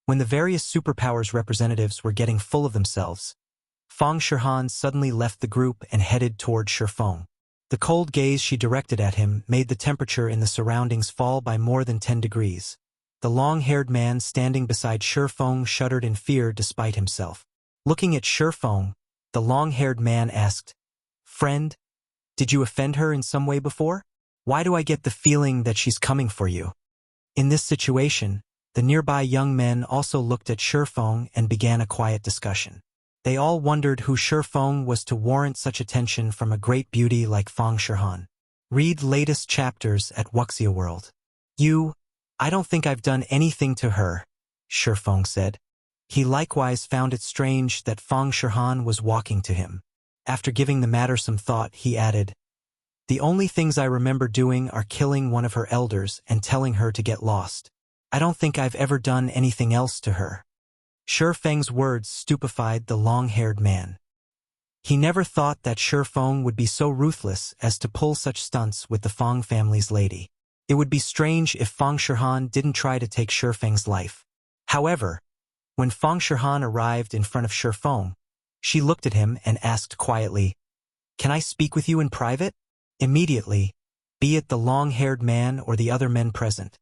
Speaker 1: when the various superpowers representatives were getting full of themselves, Feng Shihan suddenly left the group and headed toward Feng. The cold gaze she directed at him made the temperature in the surroundings fall by more than 10 degrees. The long-haired man standing beside Feng shuddered in fear despite himself. Looking at Feng, the long-haired man asked, "Friend, did you offend her in some way before? Why do I get the feeling that she's coming for you?" In this situation, the nearby young men also looked at Feng and began a quiet discussion. They all wondered who Feng was to warrant such attention from a great beauty like Feng Shihan. Read latest chapters at Wuxia World. I don't think I've done anything to her, Feng said. He likewise found it strange that Feng Shihan was walking to him. After giving the matter some thought, he added, "The only things I remember doing are killing one of her elders and telling her to get lost. I don't think I've ever done anything else to her." Feng's words stupefied the long-haired man. He never thought that Feng would be so ruthless as to pull such stunts with the Feng family's lady. It would be strange if Feng Shihan didn't try to take Feng's life. However, when Feng Shihan arrived in front of Feng, she looked at him and asked quietly, "Can I speak with you in private?" Immediately, be it the long-haired man or the other men present,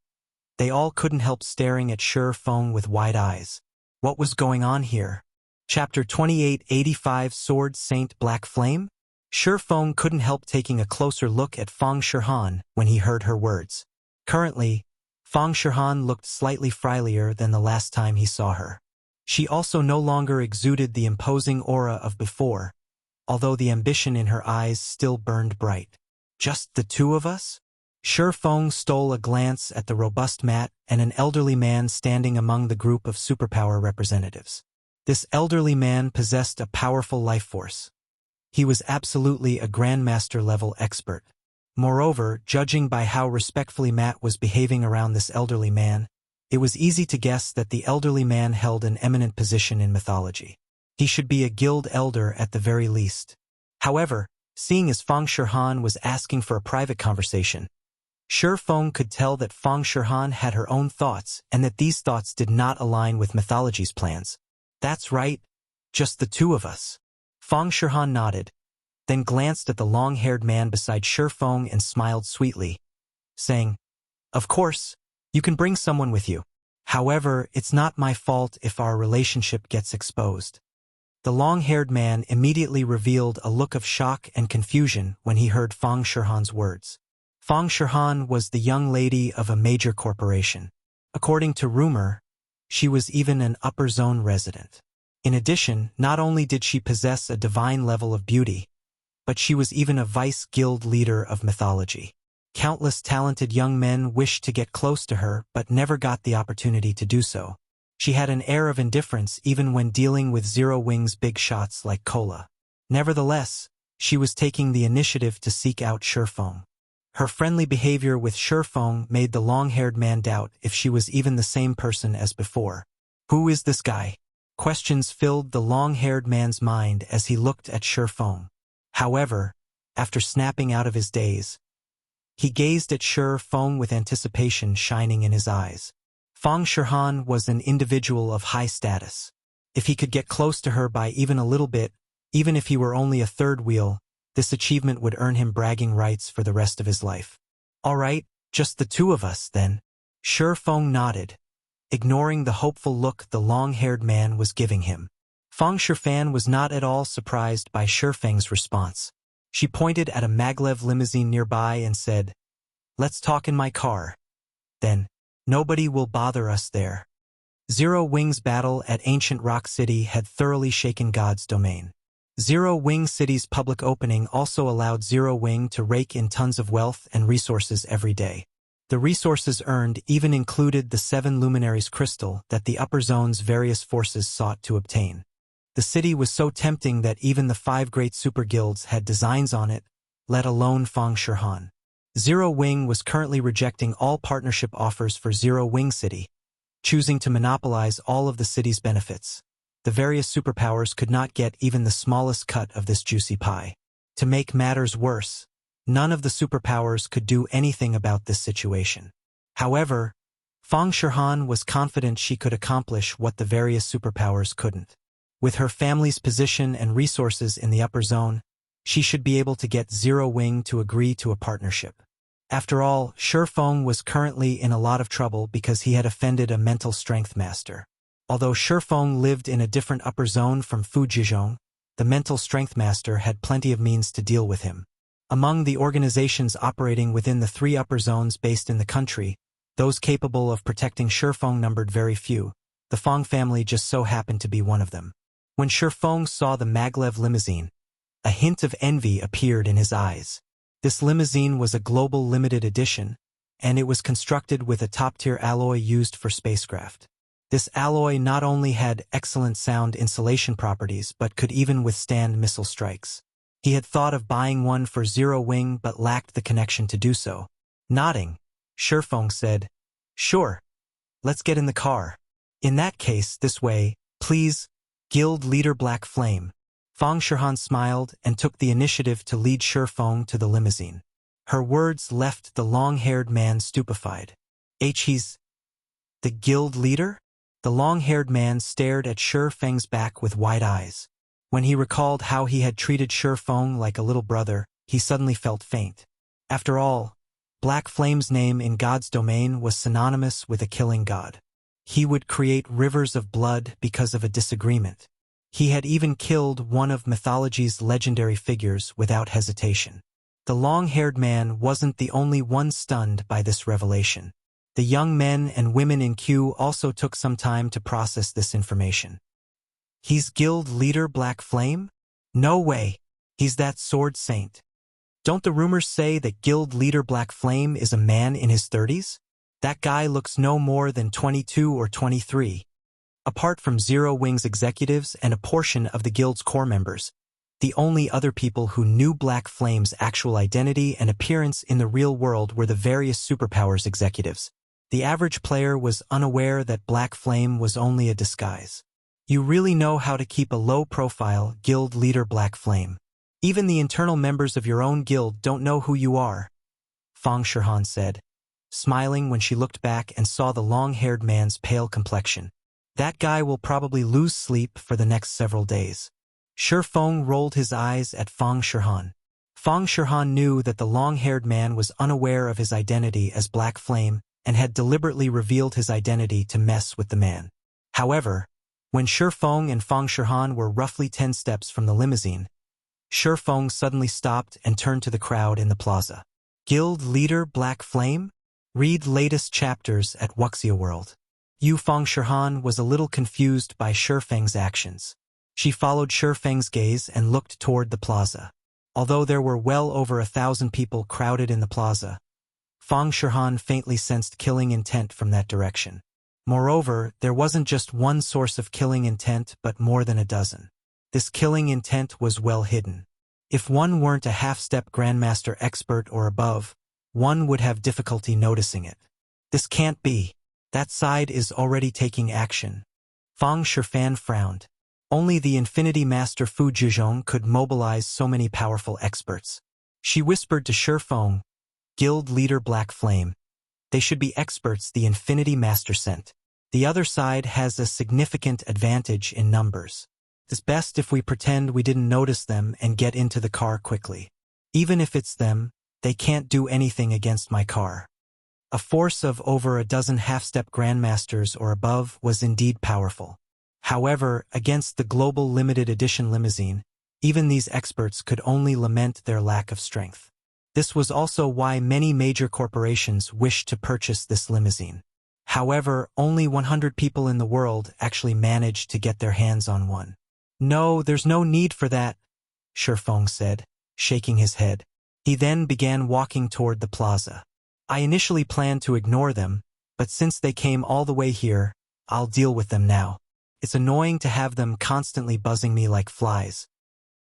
Speaker 1: they all couldn't help staring at Feng with wide eyes. What was going on here? Chapter 2885 Sword Saint Black Flame? Feng couldn't help taking a closer look at Feng Shihan when he heard her words. Currently, Feng Shihan looked slightly frilier than the last time he saw her. She also no longer exuded the imposing aura of before, although the ambition in her eyes still burned bright. Just the two of us? Feng stole a glance at the robust Matt and an elderly man standing among the group of superpower representatives. This elderly man possessed a powerful life force. He was absolutely a Grandmaster-level expert. Moreover, judging by how respectfully Matt was behaving around this elderly man, it was easy to guess that the elderly man held an eminent position in mythology. He should be a guild elder at the very least. However, seeing as Feng Shihan was asking for a private conversation, Feng could tell that Feng Shihan had her own thoughts and that these thoughts did not align with mythology's plans. "That's right, just the two of us." Feng Shihan nodded, then glanced at the long-haired man beside Feng and smiled sweetly, saying, "Of course, you can bring someone with you. However, it's not my fault if our relationship gets exposed." The long-haired man immediately revealed a look of shock and confusion when he heard Feng Shihan's words. Feng Shihan was the young lady of a major corporation. According to rumor, she was even an upper zone resident. In addition, not only did she possess a divine level of beauty, but she was even a vice guild leader of mythology. Countless talented young men wished to get close to her but never got the opportunity to do so. She had an air of indifference even when dealing with Zero Wing's big shots like Cola. Nevertheless, she was taking the initiative to seek out Feng. Her friendly behavior with Feng made the long-haired man doubt if she was even the same person as before. "Who is this guy?" Questions filled the long-haired man's mind as he looked at Feng. However, after snapping out of his daze, he gazed at Feng with anticipation shining in his eyes. Feng Shihan was an individual of high status. If he could get close to her by even a little bit, even if he were only a third wheel, this achievement would earn him bragging rights for the rest of his life. "All right, just the two of us, then." Feng nodded, ignoring the hopeful look the long-haired man was giving him. Feng Shihan was not at all surprised by Feng's response. She pointed at a maglev limousine nearby and said, "Let's talk in my car. Then, nobody will bother us there." Zero Wing's battle at Ancient Rock City had thoroughly shaken God's domain. Zero Wing City's public opening also allowed Zero Wing to rake in tons of wealth and resources every day. The resources earned even included the 7 Luminaries crystal that the upper zone's various forces sought to obtain. The city was so tempting that even the 5 great super guilds had designs on it, let alone Feng. Zero Wing was currently rejecting all partnership offers for Zero Wing City, choosing to monopolize all of the city's benefits. The various superpowers could not get even the smallest cut of this juicy pie. To make matters worse, none of the superpowers could do anything about this situation. However, Feng was confident she could accomplish what the various superpowers couldn't. With her family's position and resources in the upper zone, she should be able to get Zero Wing to agree to a partnership. After all, Feng was currently in a lot of trouble because he had offended a mental strength master. Although Feng lived in a different upper zone from Fujizhong, the mental strength master had plenty of means to deal with him. Among the organizations operating within the 3 upper zones based in the country, those capable of protecting Feng numbered very few. The Feng family just so happened to be one of them. When Feng saw the maglev limousine, a hint of envy appeared in his eyes. This limousine was a global limited edition, and it was constructed with a top-tier alloy used for spacecraft. This alloy not only had excellent sound insulation properties but could even withstand missile strikes. He had thought of buying one for Zero Wing but lacked the connection to do so. Nodding, Feng said, "Sure. Let's get in the car. In that case, this way, please, Guild Leader Black Flame." Feng smiled and took the initiative to lead Feng to the limousine. Her words left the long-haired man stupefied. He's the guild leader? The long-haired man stared at Feng's back with wide eyes. When he recalled how he had treated Feng like a little brother, he suddenly felt faint. After all, Black Flame's name in God's domain was synonymous with a killing god. He would create rivers of blood because of a disagreement. He had even killed one of mythology's legendary figures without hesitation. The long-haired man wasn't the only one stunned by this revelation. The young men and women in queue also took some time to process this information. He's Guild Leader Black Flame? No way. He's that sword saint. Don't the rumors say that Guild Leader Black Flame is a man in his 30s? That guy looks no more than 22 or 23. Apart from Zero Wing's executives and a portion of the guild's core members, the only other people who knew Black Flame's actual identity and appearance in the real world were the various superpowers executives. The average player was unaware that Black Flame was only a disguise. You really know how to keep a low profile, Guild Leader Black Flame. Even the internal members of your own guild don't know who you are, Feng said, smiling when she looked back and saw the long-haired man's pale complexion. That guy will probably lose sleep for the next several days. Feng rolled his eyes at Feng. Feng knew that the long-haired man was unaware of his identity as Black Flame and had deliberately revealed his identity to mess with the man. However, when Feng and Feng were roughly 10 steps from the limousine, Feng suddenly stopped and turned to the crowd in the plaza. Guild Leader Black Flame? Read latest chapters at Wuxia World. Feng was a little confused by Feng's actions. She followed Feng's gaze and looked toward the plaza. Although there were well over 1,000 people crowded in the plaza, Feng faintly sensed killing intent from that direction. Moreover, there wasn't just one source of killing intent but more than a dozen. This killing intent was well hidden. If one weren't a half-step Grandmaster expert or above, one would have difficulty noticing it. This can't be. That side is already taking action. Feng frowned. Only the Infinity Master Fujizhong could mobilize so many powerful experts. She whispered to Feng, Guild Leader Black Flame. They should be experts the Infinity Master sent. The other side has a significant advantage in numbers. It's best if we pretend we didn't notice them and get into the car quickly. Even if it's them, they can't do anything against my car. A force of over a dozen half-step Grandmasters or above was indeed powerful. However, against the global limited edition limousine, even these experts could only lament their lack of strength. This was also why many major corporations wished to purchase this limousine. However, only 100 people in the world actually managed to get their hands on one. No, there's no need for that, Feng said, shaking his head. He then began walking toward the plaza. I initially planned to ignore them, but since they came all the way here, I'll deal with them now. It's annoying to have them constantly buzzing me like flies.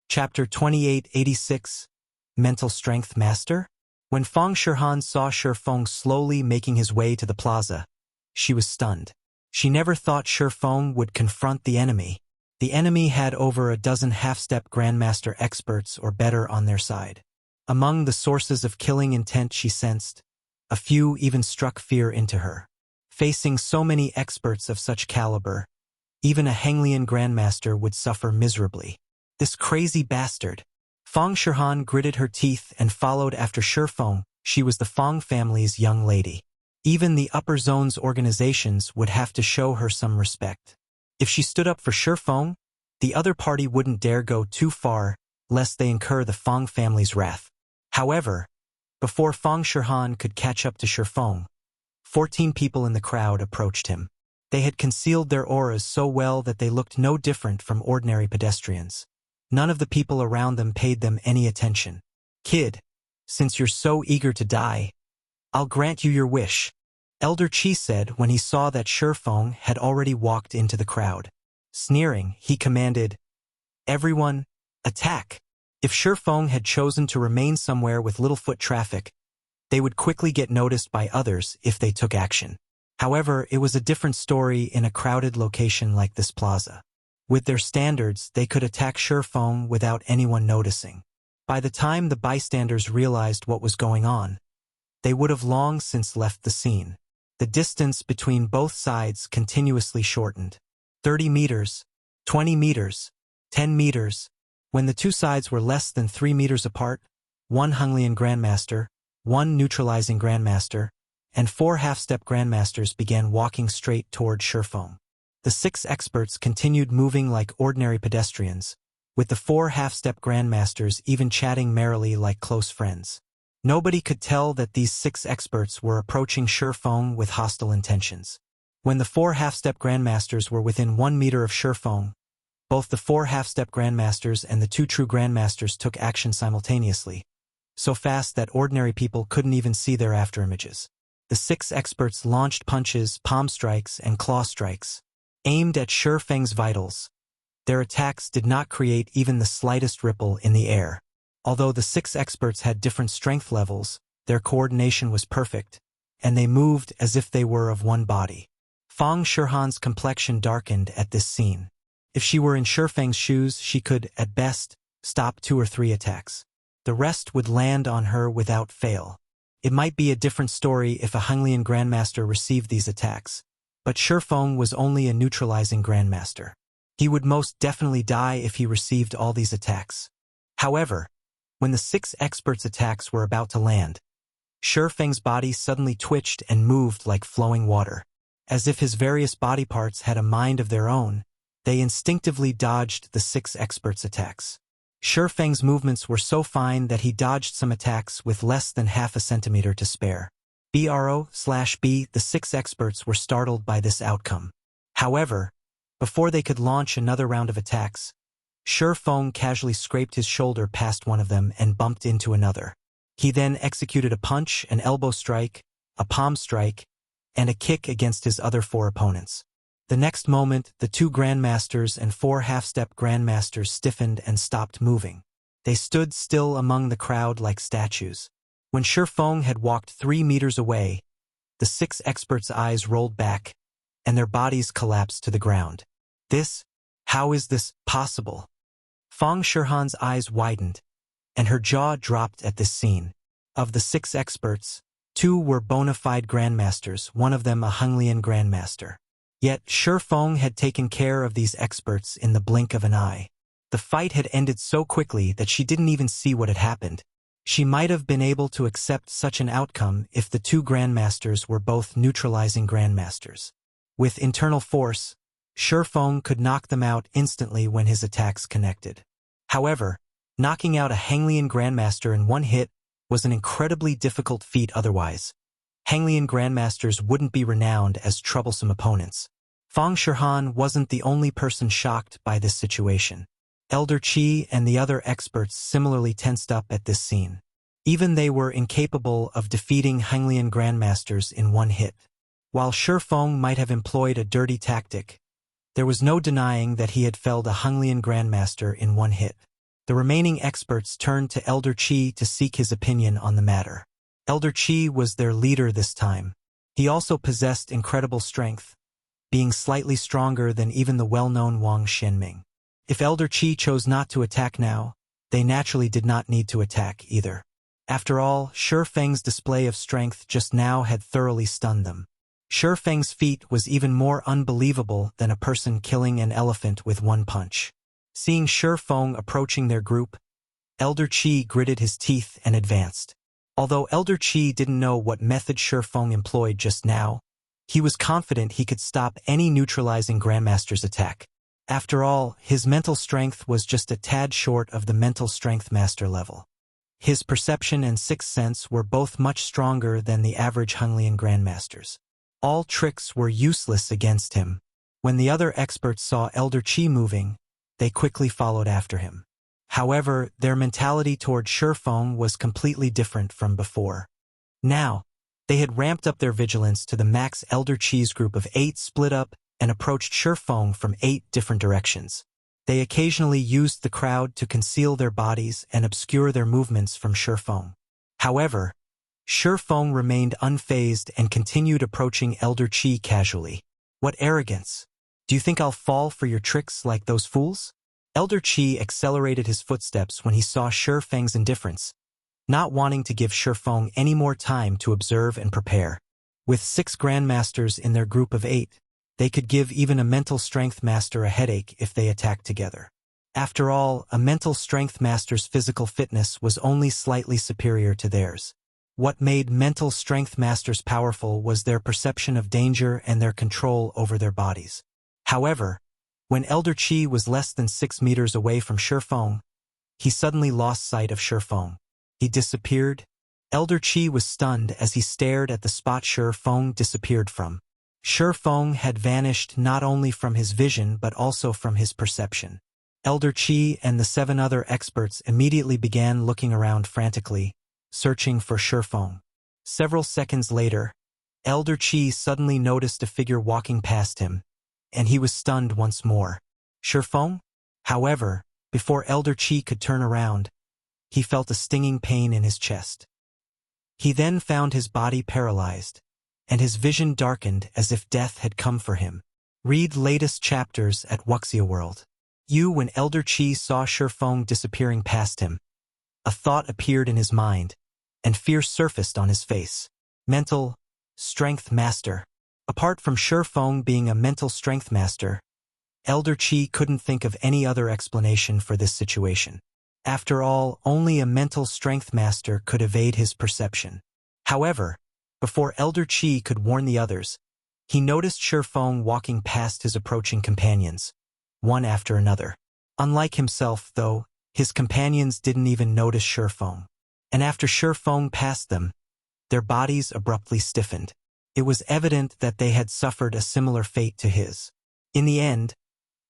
Speaker 1: Chapter 2886, Mental Strength Master? When Feng Shihan saw Feng slowly making his way to the plaza, she was stunned. She never thought Feng would confront the enemy. The enemy had over a dozen half-step Grandmaster experts or better on their side. Among the sources of killing intent she sensed, a few even struck fear into her. Facing so many experts of such caliber, even a Henglian Grandmaster would suffer miserably. This crazy bastard. Feng Shihan gritted her teeth and followed after Feng. She was the Feng family's young lady. Even the upper zone's organizations would have to show her some respect. If she stood up for Feng, the other party wouldn't dare go too far, lest they incur the Feng family's wrath. However, before Feng Shihan could catch up to Feng, 14 people in the crowd approached him. They had concealed their auras so well that they looked no different from ordinary pedestrians. None of the people around them paid them any attention. Kid, since you're so eager to die, I'll grant you your wish, Elder Qi said when he saw that Feng had already walked into the crowd. Sneering, he commanded, "Everyone, attack!" If Feng had chosen to remain somewhere with little foot traffic, they would quickly get noticed by others if they took action. However, it was a different story in a crowded location like this plaza. With their standards, they could attack Feng without anyone noticing. By the time the bystanders realized what was going on, they would have long since left the scene. The distance between both sides continuously shortened. 30 meters, 20 meters, 10 meters. When the two sides were less than 3 meters apart, one Henglian Grandmaster, one neutralizing Grandmaster, and 4 half-step Grandmasters began walking straight toward Feng. The 6 experts continued moving like ordinary pedestrians, with the 4 half-step Grandmasters even chatting merrily like close friends. Nobody could tell that these 6 experts were approaching Feng with hostile intentions. When the 4 half-step Grandmasters were within 1 meter of Feng, both the 4 half-step Grandmasters and the 2 true Grandmasters took action simultaneously, so fast that ordinary people couldn't even see their afterimages. The 6 experts launched punches, palm strikes, and claw strikes, aimed at Feng's vitals. Their attacks did not create even the slightest ripple in the air. Although the 6 experts had different strength levels, their coordination was perfect, and they moved as if they were of one body. Feng Shihan's complexion darkened at this scene. If she were in Feng's shoes, she could, at best, stop 2 or 3 attacks. The rest would land on her without fail. It might be a different story if a Henglian Grandmaster received these attacks, but Feng was only a neutralizing Grandmaster. He would most definitely die if he received all these attacks. However, when the 6 experts' attacks were about to land, Feng's body suddenly twitched and moved like flowing water. As if his various body parts had a mind of their own, they instinctively dodged the 6 experts' attacks. Feng's movements were so fine that he dodged some attacks with less than half a centimeter to spare. BRO/B, the 6 experts were startled by this outcome. However, before they could launch another round of attacks, Feng casually scraped his shoulder past one of them and bumped into another. He then executed a punch, an elbow strike, a palm strike, and a kick against his other 4 opponents. The next moment, the 2 Grandmasters and 4 half-step Grandmasters stiffened and stopped moving. They stood still among the crowd like statues. When Feng had walked 3 meters away, the 6 experts' eyes rolled back, and their bodies collapsed to the ground. How is this possible? Feng Shihan's eyes widened, and her jaw dropped at this scene. Of the 6 experts, 2 were bona fide Grandmasters, one of them a Henglian Grandmaster. Yet Feng had taken care of these experts in the blink of an eye. The fight had ended so quickly that she didn't even see what had happened. She might have been able to accept such an outcome if the 2 Grandmasters were both neutralizing Grandmasters. With internal force, Feng could knock them out instantly when his attacks connected. However, knocking out a Henglian Grandmaster in one hit was an incredibly difficult feat otherwise. Hanglian grandmasters wouldn't be renowned as troublesome opponents. Feng Shihan wasn't the only person shocked by this situation. Elder Qi and the other experts similarly tensed up at this scene. Even they were incapable of defeating Hanglian grandmasters in one hit. While Feng might have employed a dirty tactic, there was no denying that he had felled a Hanglian grandmaster in one hit. The remaining experts turned to Elder Qi to seek his opinion on the matter. Elder Qi was their leader this time. He also possessed incredible strength, being slightly stronger than even the well-known Wang Xianming. If Elder Qi chose not to attack now, they naturally did not need to attack either. After all, Feng's display of strength just now had thoroughly stunned them. Feng's feat was even more unbelievable than a person killing an elephant with one punch. Seeing Feng approaching their group, Elder Qi gritted his teeth and advanced. Although Elder Qi didn't know what method Feng employed just now, he was confident he could stop any neutralizing Grandmaster's attack. After all, his mental strength was just a tad short of the mental strength master level. His perception and sixth sense were both much stronger than the average Hanglian Grandmasters. All tricks were useless against him. When the other experts saw Elder Qi moving, they quickly followed after him. However, their mentality toward Feng was completely different from before. Now, they had ramped up their vigilance to the max. Elder Qi's group of 8 split up and approached Feng from 8 different directions. They occasionally used the crowd to conceal their bodies and obscure their movements from Feng. However, Feng remained unfazed and continued approaching Elder Qi casually. What arrogance! Do you think I'll fall for your tricks like those fools? Elder Qi accelerated his footsteps when he saw Feng's indifference, not wanting to give Feng any more time to observe and prepare. With 6 grandmasters in their group of 8, they could give even a mental strength master a headache if they attacked together. After all, a mental strength master's physical fitness was only slightly superior to theirs. What made mental strength masters powerful was their perception of danger and their control over their bodies. However, when Elder Qi was less than 6 meters away from Feng, he suddenly lost sight of Feng. He disappeared. Elder Qi was stunned as he stared at the spot Feng disappeared from. Feng had vanished not only from his vision but also from his perception. Elder Qi and the 7 other experts immediately began looking around frantically, searching for Feng. Several seconds later, Elder Qi suddenly noticed a figure walking past him, and he was stunned once more. Feng? However, before Elder Qi could turn around, he felt a stinging pain in his chest. He then found his body paralyzed, and his vision darkened as if death had come for him. Read latest chapters at Wuxia World. When Elder Qi saw Feng disappearing past him, a thought appeared in his mind, and fear surfaced on his face. Mental strength master. Apart from Feng being a mental strength master, Elder Qi couldn't think of any other explanation for this situation. After all, only a mental strength master could evade his perception. However, before Elder Qi could warn the others, he noticed Feng walking past his approaching companions, one after another. Unlike himself, though, his companions didn't even notice Feng. And after Feng passed them, their bodies abruptly stiffened. It was evident that they had suffered a similar fate to his. In the end,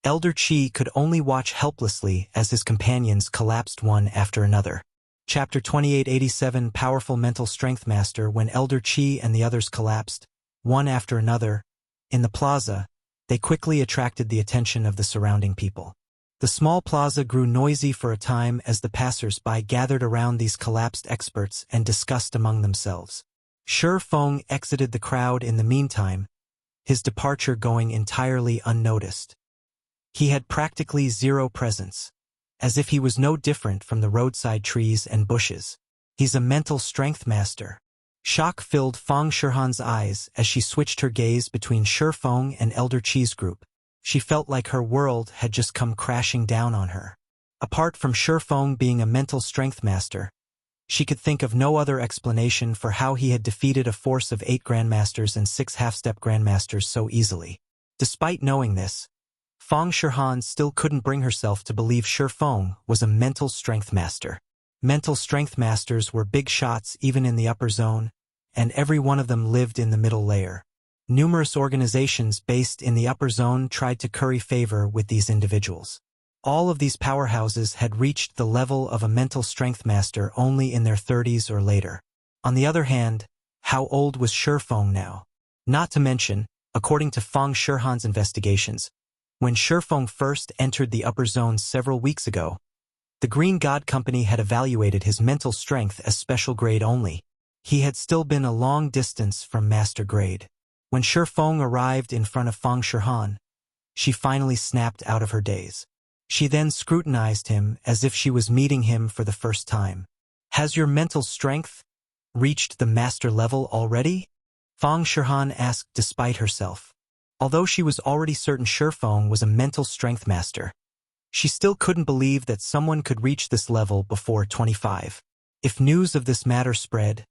Speaker 1: Elder Qi could only watch helplessly as his companions collapsed one after another. Chapter 2887 Powerful Mental Strength Master. When Elder Qi and the others collapsed, one after another, in the plaza, they quickly attracted the attention of the surrounding people. The small plaza grew noisy for a time as the passers-by gathered around these collapsed experts and discussed among themselves. Feng exited the crowd in the meantime, his departure going entirely unnoticed. He had practically zero presence, as if he was no different from the roadside trees and bushes. He's a mental strength master. Shock filled Feng Shihan's eyes as she switched her gaze between Feng and Elder Qi's group. She felt like her world had just come crashing down on her. Apart from Feng being a mental strength master, she could think of no other explanation for how he had defeated a force of 8 grandmasters and 6 half-step grandmasters so easily. Despite knowing this, Feng Shihan still couldn't bring herself to believe Feng was a mental strength master. Mental strength masters were big shots even in the upper zone, and every one of them lived in the middle layer. Numerous organizations based in the upper zone tried to curry favor with these individuals. All of these powerhouses had reached the level of a mental strength master only in their 30s or later. On the other hand, how old was Feng now? Not to mention, according to Feng Shihan's investigations, when Feng first entered the upper zone several weeks ago, the Green God Company had evaluated his mental strength as special grade only. He had still been a long distance from master grade. When Feng arrived in front of Feng Shihan, she finally snapped out of her daze. She then scrutinized him as if she was meeting him for the first time. "Has your mental strength reached the master level already?" Feng Shihan asked despite herself. Although she was already certain Feng was a mental strength master, she still couldn't believe that someone could reach this level before 25. If news of this matter spread,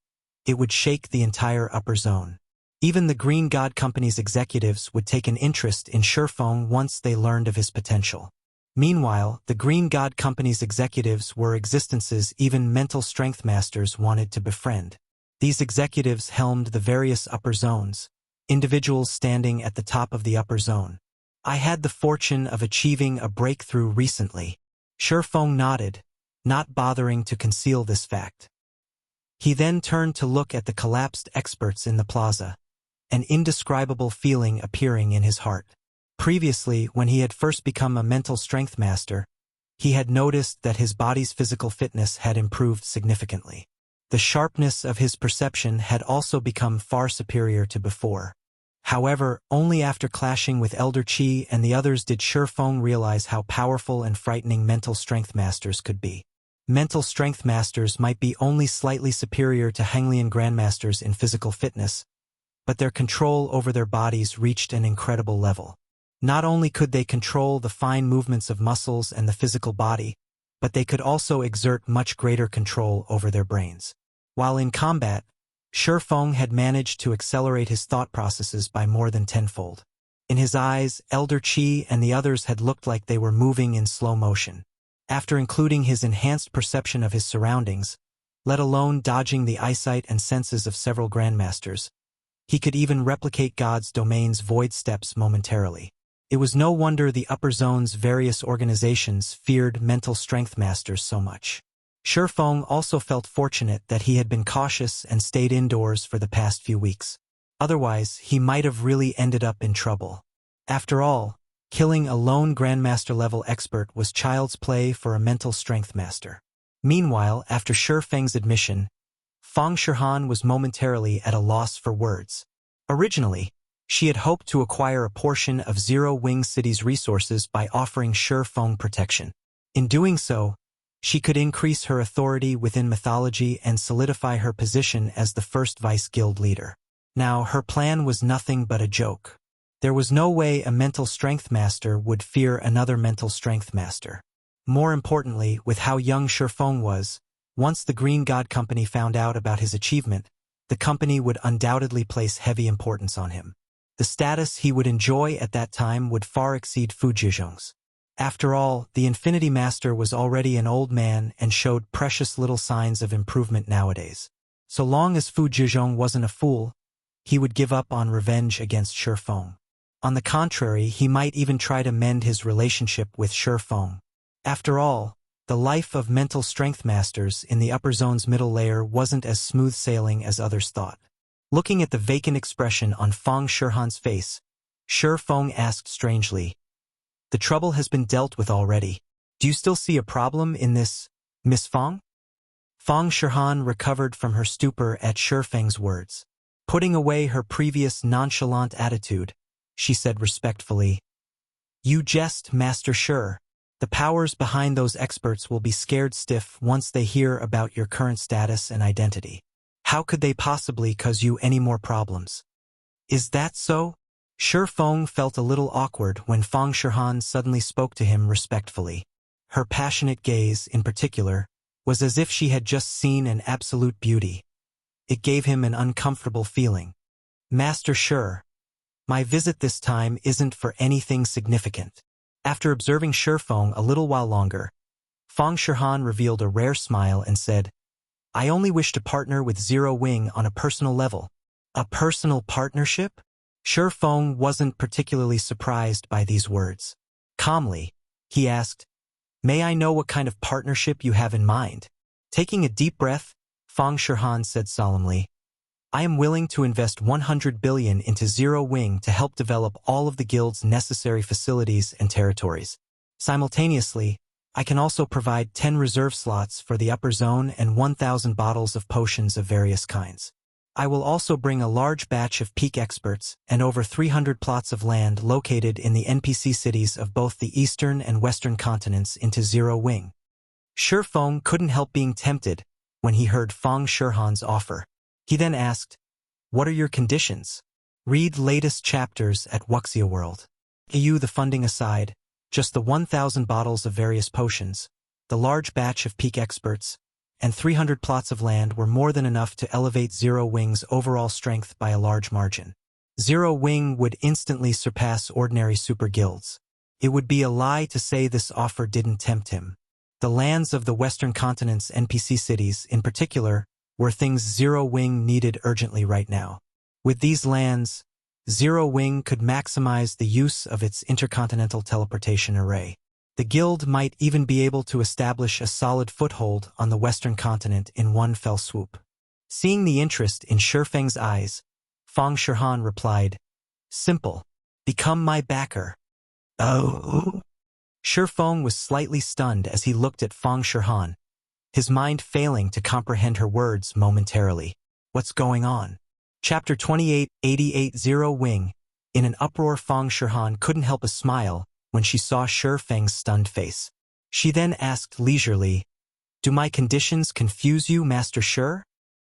Speaker 1: it would shake the entire upper zone. Even the Green God Company's executives would take an interest in Feng once they learned of his potential. Meanwhile, the Green God Company's executives were existences even mental strength masters wanted to befriend. These executives helmed the various upper zones, individuals standing at the top of the upper zone. "I had the fortune of achieving a breakthrough recently." Feng nodded, not bothering to conceal this fact. He then turned to look at the collapsed experts in the plaza, an indescribable feeling appearing in his heart. Previously, when he had first become a mental strength master, he had noticed that his body's physical fitness had improved significantly. The sharpness of his perception had also become far superior to before. However, only after clashing with Elder Qi and the others did Feng realize how powerful and frightening mental strength masters could be. Mental strength masters might be only slightly superior to Henglian grandmasters in physical fitness, but their control over their bodies reached an incredible level. Not only could they control the fine movements of muscles and the physical body, but they could also exert much greater control over their brains. While in combat, Feng had managed to accelerate his thought processes by more than tenfold. In his eyes, Elder Qi and the others had looked like they were moving in slow motion. After including his enhanced perception of his surroundings, let alone dodging the eyesight and senses of several grandmasters, he could even replicate God's domain's void steps momentarily. It was no wonder the upper zone's various organizations feared mental strength masters so much. Feng also felt fortunate that he had been cautious and stayed indoors for the past few weeks. Otherwise, he might have really ended up in trouble. After all, killing a lone grandmaster-level expert was child's play for a mental strength master. Meanwhile, after Feng's admission, Feng Shihan was momentarily at a loss for words. Originally, she had hoped to acquire a portion of Zero Wing City's resources by offering Feng protection. In doing so, she could increase her authority within mythology and solidify her position as the first vice guild leader. Now, her plan was nothing but a joke. There was no way a mental strength master would fear another mental strength master. More importantly, with how young Feng was, once the Green God Company found out about his achievement, the company would undoubtedly place heavy importance on him. The status he would enjoy at that time would far exceed Fu Zhizhong's. After all, the Infinity Master was already an old man and showed precious little signs of improvement nowadays. So long as Fu Zhizhong wasn't a fool, he would give up on revenge against Feng. On the contrary, he might even try to mend his relationship with Feng. After all, the life of mental strength masters in the upper zone's middle layer wasn't as smooth sailing as others thought. Looking at the vacant expression on Feng Shihan's face, Feng asked strangely, "The trouble has been dealt with already. Do you still see a problem in this, Miss Feng?" Feng Shihan recovered from her stupor at Feng's words. Putting away her previous nonchalant attitude, she said respectfully, "You jest, Master Shi. The powers behind those experts will be scared stiff once they hear about your current status and identity. How could they possibly cause you any more problems?" "Is that so?" Feng felt a little awkward when Feng Shihan suddenly spoke to him respectfully. Her passionate gaze, in particular, was as if she had just seen an absolute beauty. It gave him an uncomfortable feeling. "Master Shi, my visit this time isn't for anything significant." After observing Feng a little while longer, Feng Shihan revealed a rare smile and said, I only wish to partner with Zero Wing on a personal level. A personal partnership? Feng wasn't particularly surprised by these words. Calmly, he asked, "May I know what kind of partnership you have in mind?" Taking a deep breath, Feng Shihan said solemnly, "I am willing to invest 100 billion into Zero Wing to help develop all of the guild's necessary facilities and territories. Simultaneously, I can also provide 10 reserve slots for the upper zone and 1,000 bottles of potions of various kinds. I will also bring a large batch of peak experts and over 300 plots of land located in the NPC cities of both the eastern and western continents into Zero Wing." Feng couldn't help being tempted when he heard Feng Shihan's offer. He then asked, "What are your conditions?" Read latest chapters at Wuxia World. The funding aside, just the 1,000 bottles of various potions, the large batch of peak experts, and 300 plots of land were more than enough to elevate Zero Wing's overall strength by a large margin. Zero Wing would instantly surpass ordinary super guilds. It would be a lie to say this offer didn't tempt him. The lands of the Western continent's NPC cities, in particular, were things Zero Wing needed urgently right now. With these lands, Zero Wing could maximize the use of its intercontinental teleportation array. The guild might even be able to establish a solid foothold on the Western continent in one fell swoop. Seeing the interest in Feng's eyes, Feng Shihan replied, "Simple. Become my backer." Oh. Feng was slightly stunned as he looked at Feng Shihan, his mind failing to comprehend her words momentarily. What's going on? Chapter 2888 Zero Wing. In an uproar, Feng Shihan couldn't help a smile when she saw Feng's stunned face. She then asked leisurely, "Do my conditions confuse you, Master Shi?"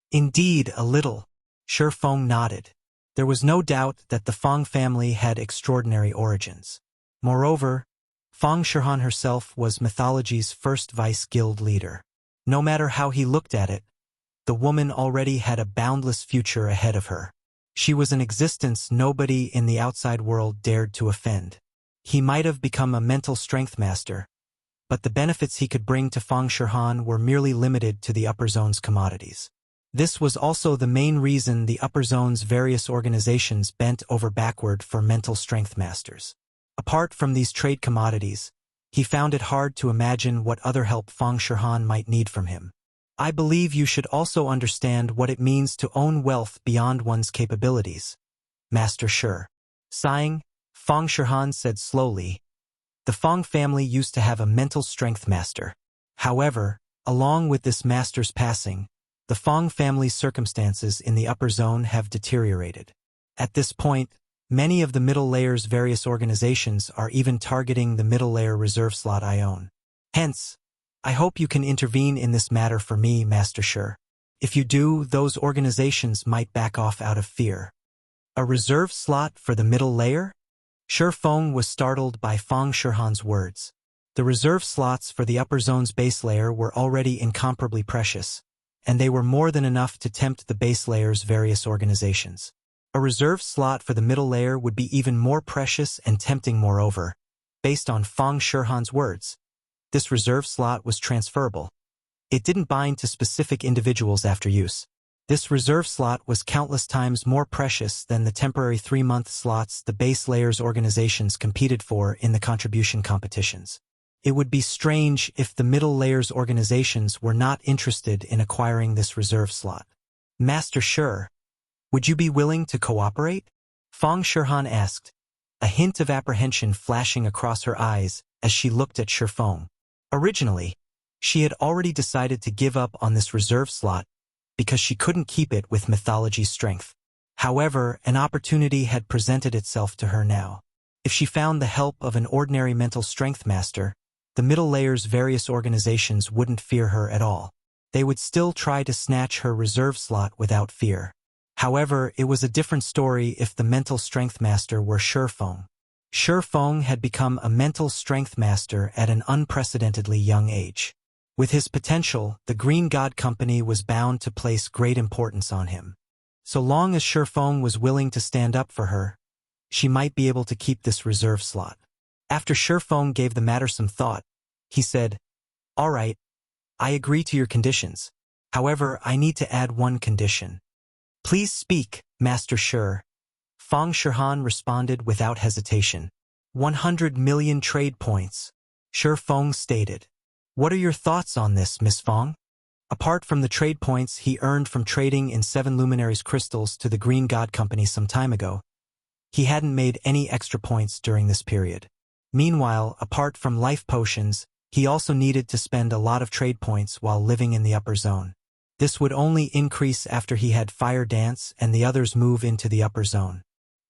Speaker 1: "Indeed, a little." Feng nodded. There was no doubt that the Feng family had extraordinary origins. Moreover, Feng Shihan herself was mythology's first vice-guild leader. No matter how he looked at it, the woman already had a boundless future ahead of her. She was an existence nobody in the outside world dared to offend. He might have become a mental strength master, but the benefits he could bring to Feng Shihan were merely limited to the upper zone's commodities. This was also the main reason the upper zone's various organizations bent over backward for mental strength masters. Apart from these trade commodities, he found it hard to imagine what other help Feng Shihan might need from him. "I believe you should also understand what it means to own wealth beyond one's capabilities, Master Shi." Sighing, Feng Shihan said slowly, "The Feng family used to have a mental strength master. However, along with this master's passing, the Feng family's circumstances in the upper zone have deteriorated. At this point, many of the middle layer's various organizations are even targeting the middle layer reserve slot I own. Hence, I hope you can intervene in this matter for me, Master Shi. If you do, those organizations might back off out of fear." "A reserve slot for the middle layer?" Feng was startled by Feng Shihan's words. The reserve slots for the upper zone's base layer were already incomparably precious, and they were more than enough to tempt the base layer's various organizations. A reserve slot for the middle layer would be even more precious and tempting. Moreover, based on Feng Shihan's words, this reserve slot was transferable. It didn't bind to specific individuals after use. This reserve slot was countless times more precious than the temporary 3-month slots the base layer's organizations competed for in the contribution competitions. It would be strange if the middle layer's organizations were not interested in acquiring this reserve slot. "Master Shi, would you be willing to cooperate?" Feng Shihan asked, a hint of apprehension flashing across her eyes as she looked at Feng. Originally, she had already decided to give up on this reserve slot because she couldn't keep it with mythology's strength. However, an opportunity had presented itself to her now. If she found the help of an ordinary mental strength master, the middle layer's various organizations wouldn't fear her at all. They would still try to snatch her reserve slot without fear. However, it was a different story if the mental strength master were Feng. Feng had become a mental strength master at an unprecedentedly young age. With his potential, the Green God Company was bound to place great importance on him. So long as Feng was willing to stand up for her, she might be able to keep this reserve slot. After Feng gave the matter some thought, he said, "All right, I agree to your conditions. However, I need to add one condition. Please speak, Master Shi. Feng Shihan responded without hesitation. 100 million trade points. Shi Feng stated. What are your thoughts on this, Miss Feng? Apart from the trade points he earned from trading in 7 luminaries crystals to the Green God Company some time ago, he hadn't made any extra points during this period. Meanwhile, apart from life potions, he also needed to spend a lot of trade points while living in the upper zone. This would only increase after he had Fire Dance and the others move into the upper zone.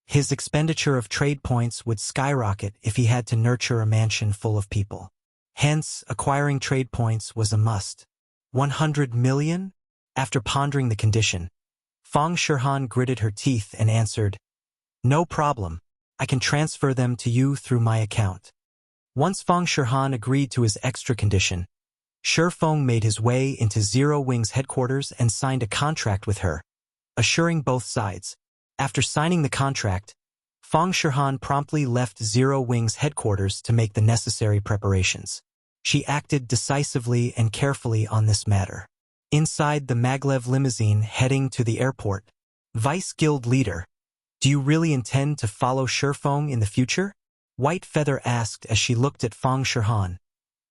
Speaker 1: His expenditure of trade points would skyrocket if he had to nurture a mansion full of people. Hence, acquiring trade points was a must. 100 million? After pondering the condition, Feng Shihan gritted her teeth and answered, No problem. I can transfer them to you through my account. Once Feng Shihan agreed to his extra condition, Shi Feng made his way into Zero Wing's headquarters and signed a contract with her, assuring both sides. After signing the contract, Feng Shihan promptly left Zero Wing's headquarters to make the necessary preparations. She acted decisively and carefully on this matter. Inside the maglev limousine heading to the airport, Vice Guild Leader, do you really intend to follow Shi Feng in the future? White Feather asked as she looked at Feng Shihan,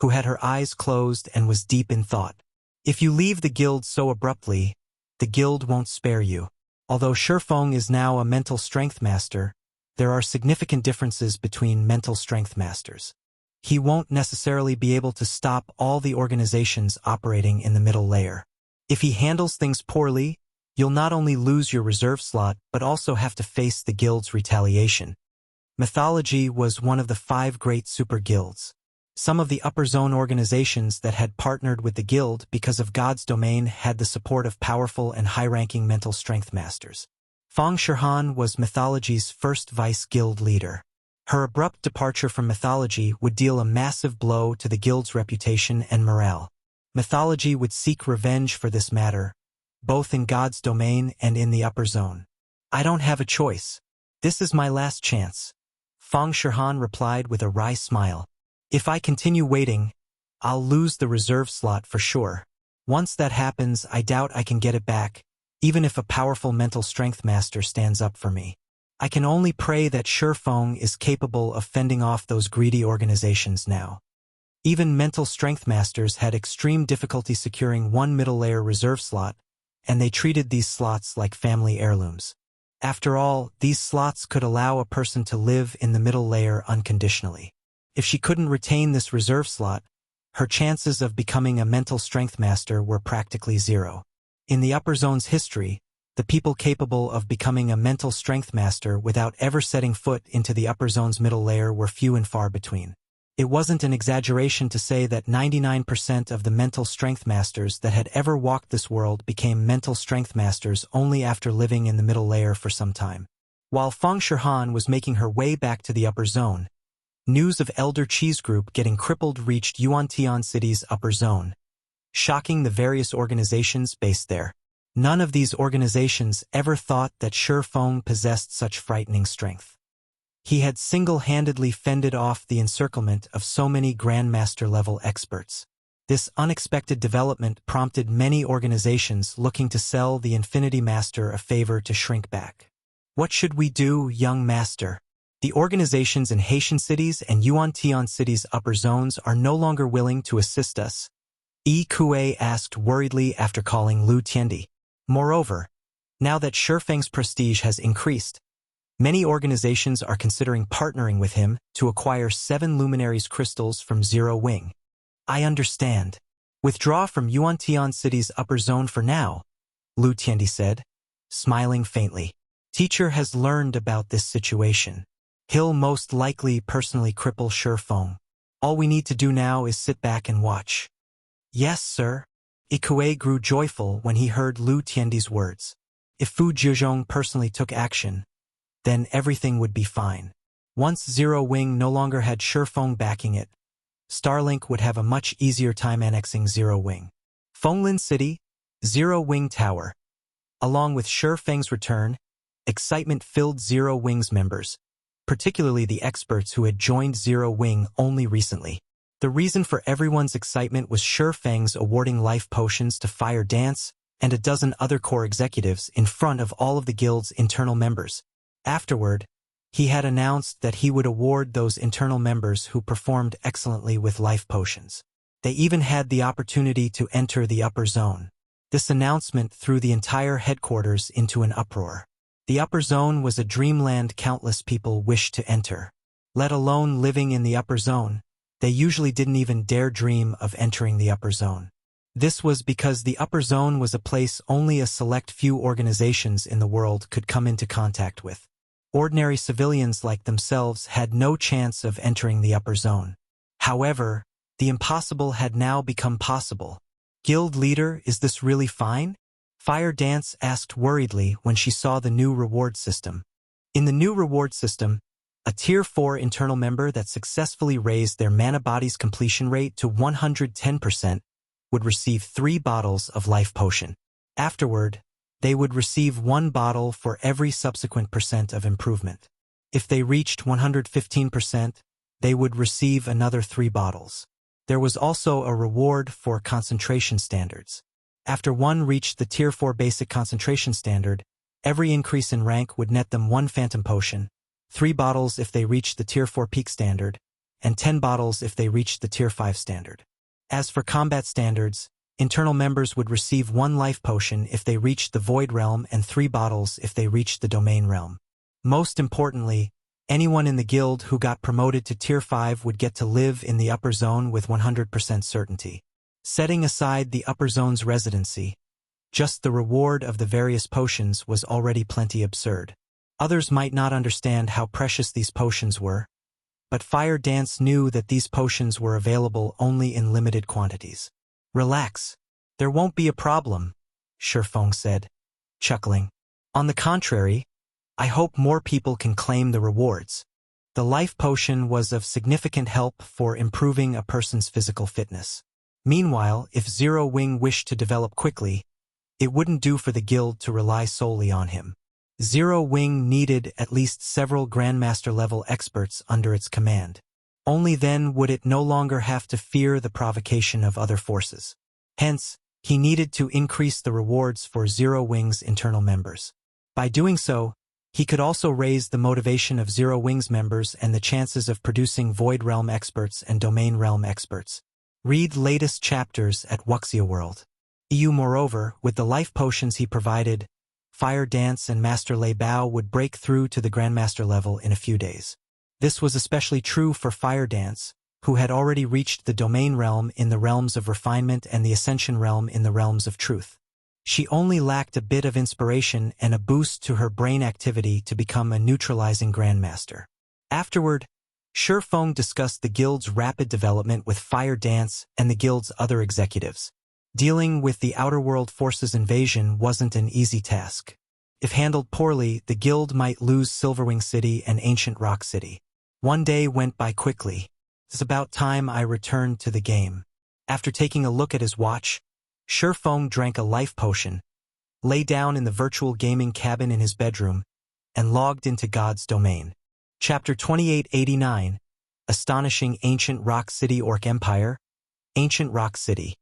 Speaker 1: who had her eyes closed and was deep in thought. If you leave the guild so abruptly, the guild won't spare you. Although Shi Feng is now a mental strength master, there are significant differences between mental strength masters. He won't necessarily be able to stop all the organizations operating in the middle layer. If he handles things poorly, you'll not only lose your reserve slot but also have to face the guild's retaliation. Mythology was one of the 5 great super guilds. Some of the upper zone organizations that had partnered with the guild because of God's domain had the support of powerful and high-ranking mental strength masters. Feng Shihan was Mythology's first vice guild leader. Her abrupt departure from Mythology would deal a massive blow to the guild's reputation and morale. Mythology would seek revenge for this matter, both in God's domain and in the upper zone. I don't have a choice. This is my last chance. Feng Shihan replied with a wry smile. If I continue waiting, I'll lose the reserve slot for sure. Once that happens, I doubt I can get it back, even if a powerful mental strength master stands up for me. I can only pray that Shi Feng is capable of fending off those greedy organizations now. Even mental strength masters had extreme difficulty securing one middle-layer reserve slot, and they treated these slots like family heirlooms. After all, these slots could allow a person to live in the middle layer unconditionally. If she couldn't retain this reserve slot, her chances of becoming a mental strength master were practically zero. In the upper zone's history, the people capable of becoming a mental strength master without ever setting foot into the upper zone's middle layer were few and far between. It wasn't an exaggeration to say that 99% of the mental strength masters that had ever walked this world became mental strength masters only after living in the middle layer for some time. While Feng Shihan was making her way back to the upper zone, news of Elder Cheese Group getting crippled reached Yuantian City's upper zone, shocking the various organizations based there. None of these organizations ever thought that Shi Feng possessed such frightening strength. He had single-handedly fended off the encirclement of so many Grandmaster-level experts. This unexpected development prompted many organizations looking to sell the Infinity Master a favor to shrink back. What should we do, young master? The organizations in Haitian cities and Yuantian cities' upper zones are no longer willing to assist us, Yi Kuei asked worriedly after calling Lu Tiandi. Moreover, now that Shi Feng's prestige has increased, many organizations are considering partnering with him to acquire 7 luminaries crystals from Zero Wing. I understand. Withdraw from Yuantian City's upper zone for now, Lu Tiandi said, smiling faintly. Teacher has learned about this situation. He'll most likely personally cripple Shi Feng. All we need to do now is sit back and watch. Yes, sir. Ikuei grew joyful when he heard Lu Tiandi's words. If Fu Jiuzhong personally took action, then everything would be fine. Once Zero Wing no longer had Shi Feng backing it, Starlink would have a much easier time annexing Zero Wing. Fenglin City, Zero Wing Tower. Along with Shi Feng's return, excitement filled Zero Wing's members, particularly the experts who had joined Zero Wing only recently. The reason for everyone's excitement was Feng's awarding life potions to Fire Dance and a dozen other core executives in front of all of the guild's internal members. Afterward, he had announced that he would award those internal members who performed excellently with life potions. They even had the opportunity to enter the upper zone. This announcement threw the entire headquarters into an uproar. The upper zone was a dreamland countless people wished to enter. Let alone living in the upper zone, they usually didn't even dare dream of entering the upper zone. This was because the upper zone was a place only a select few organizations in the world could come into contact with. Ordinary civilians like themselves had no chance of entering the upper zone. However, the impossible had now become possible. Guild leader, is this really fine? Fire Dance asked worriedly when she saw the new reward system. In the new reward system, a Tier 4 internal member that successfully raised their mana body's completion rate to 110% would receive 3 bottles of life potion. Afterward, they would receive 1 bottle for every subsequent percent of improvement. If they reached 115%, they would receive another 3 bottles. There was also a reward for concentration standards. After one reached the Tier 4 basic concentration standard, every increase in rank would net them 1 phantom potion, 3 bottles if they reached the Tier 4 peak standard, and 10 bottles if they reached the Tier 5 standard. As for combat standards, internal members would receive 1 life potion if they reached the Void Realm and 3 bottles if they reached the Domain Realm. Most importantly, anyone in the guild who got promoted to Tier 5 would get to live in the upper zone with 100% certainty. Setting aside the upper zone's residency, just the reward of the various potions was already plenty absurd. Others might not understand how precious these potions were, but Fire Dance knew that these potions were available only in limited quantities. Relax. There won't be a problem, Feng said, chuckling. On the contrary, I hope more people can claim the rewards. The life potion was of significant help for improving a person's physical fitness. Meanwhile, if Zero Wing wished to develop quickly, it wouldn't do for the guild to rely solely on him. Zero Wing needed at least several Grandmaster-level experts under its command. Only then would it no longer have to fear the provocation of other forces. Hence, he needed to increase the rewards for Zero Wing's internal members. By doing so, he could also raise the motivation of Zero Wing's members and the chances of producing Void Realm experts and Domain Realm experts. Read latest chapters at Wuxia World. Moreover, with the life potions he provided, Fire Dance and Master Lei Bao would break through to the Grandmaster level in a few days. This was especially true for Fire Dance, who had already reached the Domain Realm in the realms of refinement and the Ascension Realm in the realms of truth. She only lacked a bit of inspiration and a boost to her brain activity to become a neutralizing Grandmaster. Afterward, Feng discussed the guild's rapid development with Fire Dance and the guild's other executives. Dealing with the Outer World Forces invasion wasn't an easy task. If handled poorly, the guild might lose Silverwing City and Ancient Rock City. One day went by quickly. It's about time I returned to the game. After taking a look at his watch, Feng drank a life potion, lay down in the virtual gaming cabin in his bedroom, and logged into God's domain. Chapter 2889, Astonishing Ancient Rock City Orc Empire, Ancient Rock City.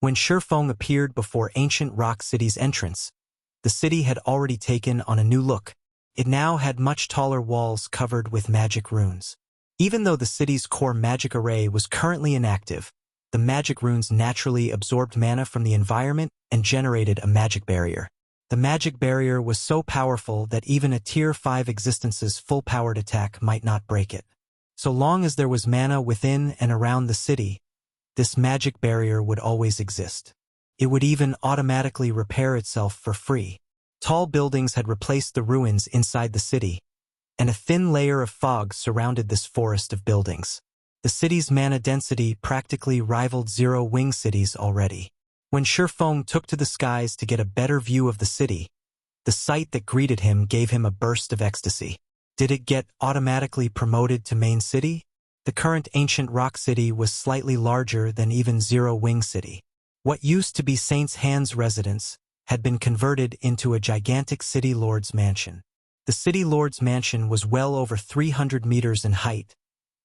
Speaker 1: When Feng appeared before Ancient Rock City's entrance, the city had already taken on a new look. It now had much taller walls covered with magic runes. Even though the city's core magic array was currently inactive, the magic runes naturally absorbed mana from the environment and generated a magic barrier. The magic barrier was so powerful that even a Tier 5 existence's full-powered attack might not break it. So long as there was mana within and around the city, this magic barrier would always exist. It would even automatically repair itself for free. Tall buildings had replaced the ruins inside the city, and a thin layer of fog surrounded this forest of buildings. The city's mana density practically rivaled Zero Wing cities already. When Feng took to the skies to get a better view of the city, the sight that greeted him gave him a burst of ecstasy. Did it get automatically promoted to main city? The current Ancient Rock City was slightly larger than even Zero Wing City. What used to be Saint's Hand's residence had been converted into a gigantic City Lord's mansion. The City Lord's mansion was well over 300 meters in height,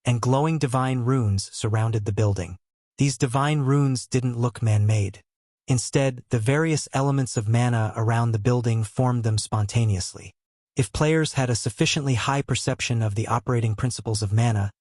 Speaker 1: and glowing divine runes surrounded the building. These divine runes didn't look man-made. Instead, the various elements of mana around the building formed them spontaneously. If players had a sufficiently high perception of the operating principles of mana,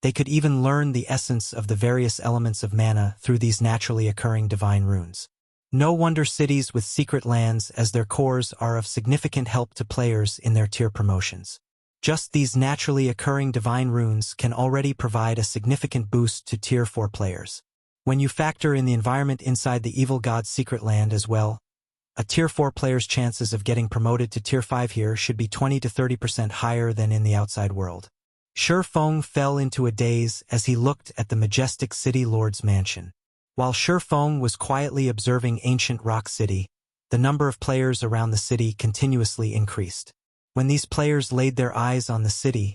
Speaker 1: they could even learn the essence of the various elements of mana through these naturally occurring divine runes. No wonder cities with secret lands as their cores are of significant help to players in their tier promotions. Just these naturally occurring divine runes can already provide a significant boost to Tier 4 players. When you factor in the environment inside the Evil God's secret land as well, a Tier 4 player's chances of getting promoted to Tier 5 here should be 20 to 30% higher than in the outside world. Feng fell into a daze as he looked at the majestic City Lord's mansion. While Feng was quietly observing ancient Rock City, the number of players around the city continuously increased. When these players laid their eyes on the city,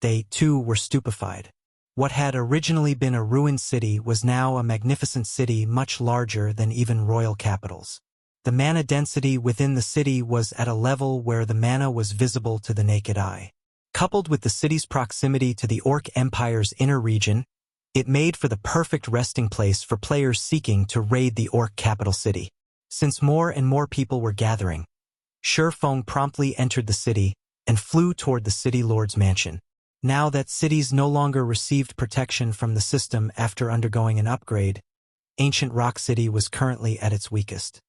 Speaker 1: they, too, were stupefied. What had originally been a ruined city was now a magnificent city much larger than even royal capitals. The mana density within the city was at a level where the mana was visible to the naked eye. Coupled with the city's proximity to the Orc Empire's inner region, it made for the perfect resting place for players seeking to raid the Orc capital city. Since more and more people were gathering, Feng promptly entered the city and flew toward the City Lord's mansion. Now that cities no longer received protection from the system after undergoing an upgrade, ancient Rock City was currently at its weakest.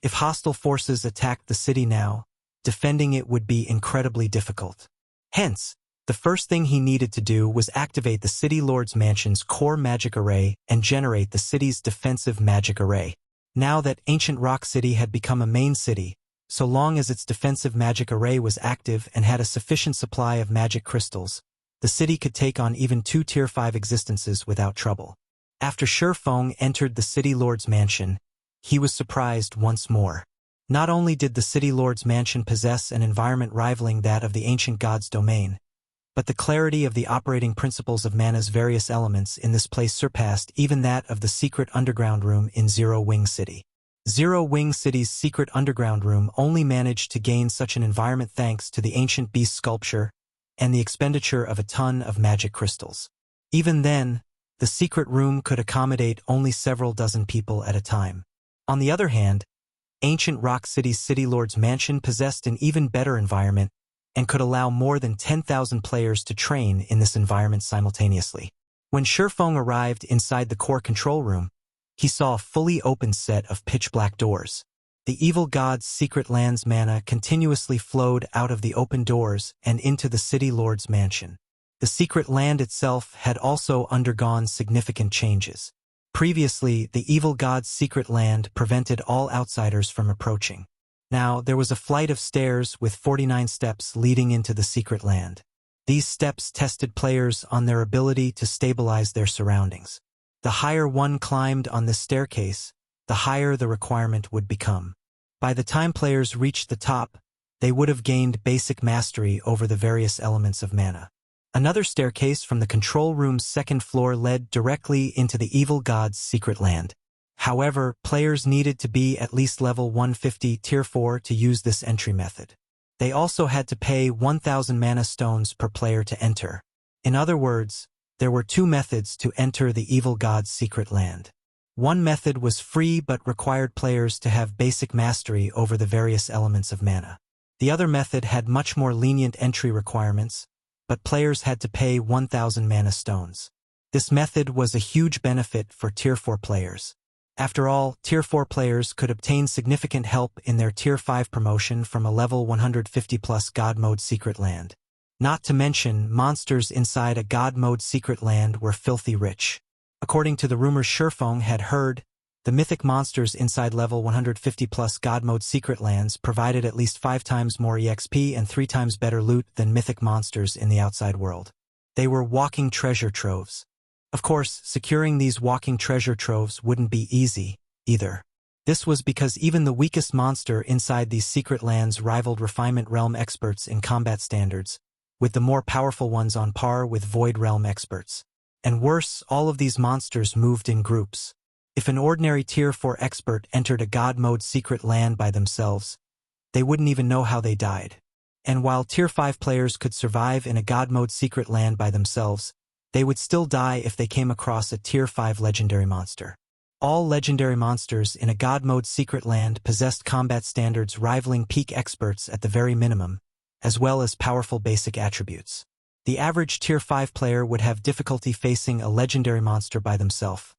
Speaker 1: If hostile forces attacked the city now, defending it would be incredibly difficult. Hence, the first thing he needed to do was activate the City Lord's mansion's core magic array and generate the city's defensive magic array. Now that ancient Rock City had become a main city, so long as its defensive magic array was active and had a sufficient supply of magic crystals, the city could take on even 2 Tier 5 existences without trouble. After Feng entered the City Lord's mansion, he was surprised once more. Not only did the City Lord's mansion possess an environment rivaling that of the ancient god's domain, but the clarity of the operating principles of mana's various elements in this place surpassed even that of the secret underground room in Zero Wing City. Zero Wing City's secret underground room only managed to gain such an environment thanks to the ancient beast sculpture and the expenditure of a ton of magic crystals. Even then, the secret room could accommodate only several dozen people at a time. On the other hand, ancient Rock City's City Lord's mansion possessed an even better environment and could allow more than 10,000 players to train in this environment simultaneously. When Feng arrived inside the core control room, he saw a fully open set of pitch-black doors. The evil god's secret land's mana continuously flowed out of the open doors and into the City Lord's mansion. The secret land itself had also undergone significant changes. Previously, the evil god's secret land prevented all outsiders from approaching. Now, there was a flight of stairs with 49 steps leading into the secret land. These steps tested players on their ability to stabilize their surroundings. The higher one climbed on this staircase, the higher the requirement would become. By the time players reached the top, they would have gained basic mastery over the various elements of mana. Another staircase from the control room's second floor led directly into the evil god's secret land. However, players needed to be at least level 150 Tier 4 to use this entry method. They also had to pay 1,000 mana stones per player to enter. In other words, there were 2 methods to enter the evil god's secret land. One method was free but required players to have basic mastery over the various elements of mana. The other method had much more lenient entry requirements, but players had to pay 1,000 mana stones. This method was a huge benefit for Tier 4 players. After all, Tier 4 players could obtain significant help in their Tier 5 promotion from a level 150+ God Mode secret land. Not to mention, monsters inside a God Mode secret land were filthy rich. According to the rumors Feng had heard, the mythic monsters inside level 150+ God Mode secret lands provided at least 5 times more EXP and 3 times better loot than mythic monsters in the outside world. They were walking treasure troves. Of course, securing these walking treasure troves wouldn't be easy, either. This was because even the weakest monster inside these secret lands rivaled Refinement Realm experts in combat standards, with the more powerful ones on par with Void Realm experts. And worse, all of these monsters moved in groups. If an ordinary Tier 4 expert entered a God Mode secret land by themselves, they wouldn't even know how they died. And while Tier 5 players could survive in a God Mode secret land by themselves, they would still die if they came across a Tier 5 legendary monster. All legendary monsters in a God Mode secret land possessed combat standards rivaling peak experts at the very minimum, as well as powerful basic attributes. The average Tier 5 player would have difficulty facing a legendary monster by themselves.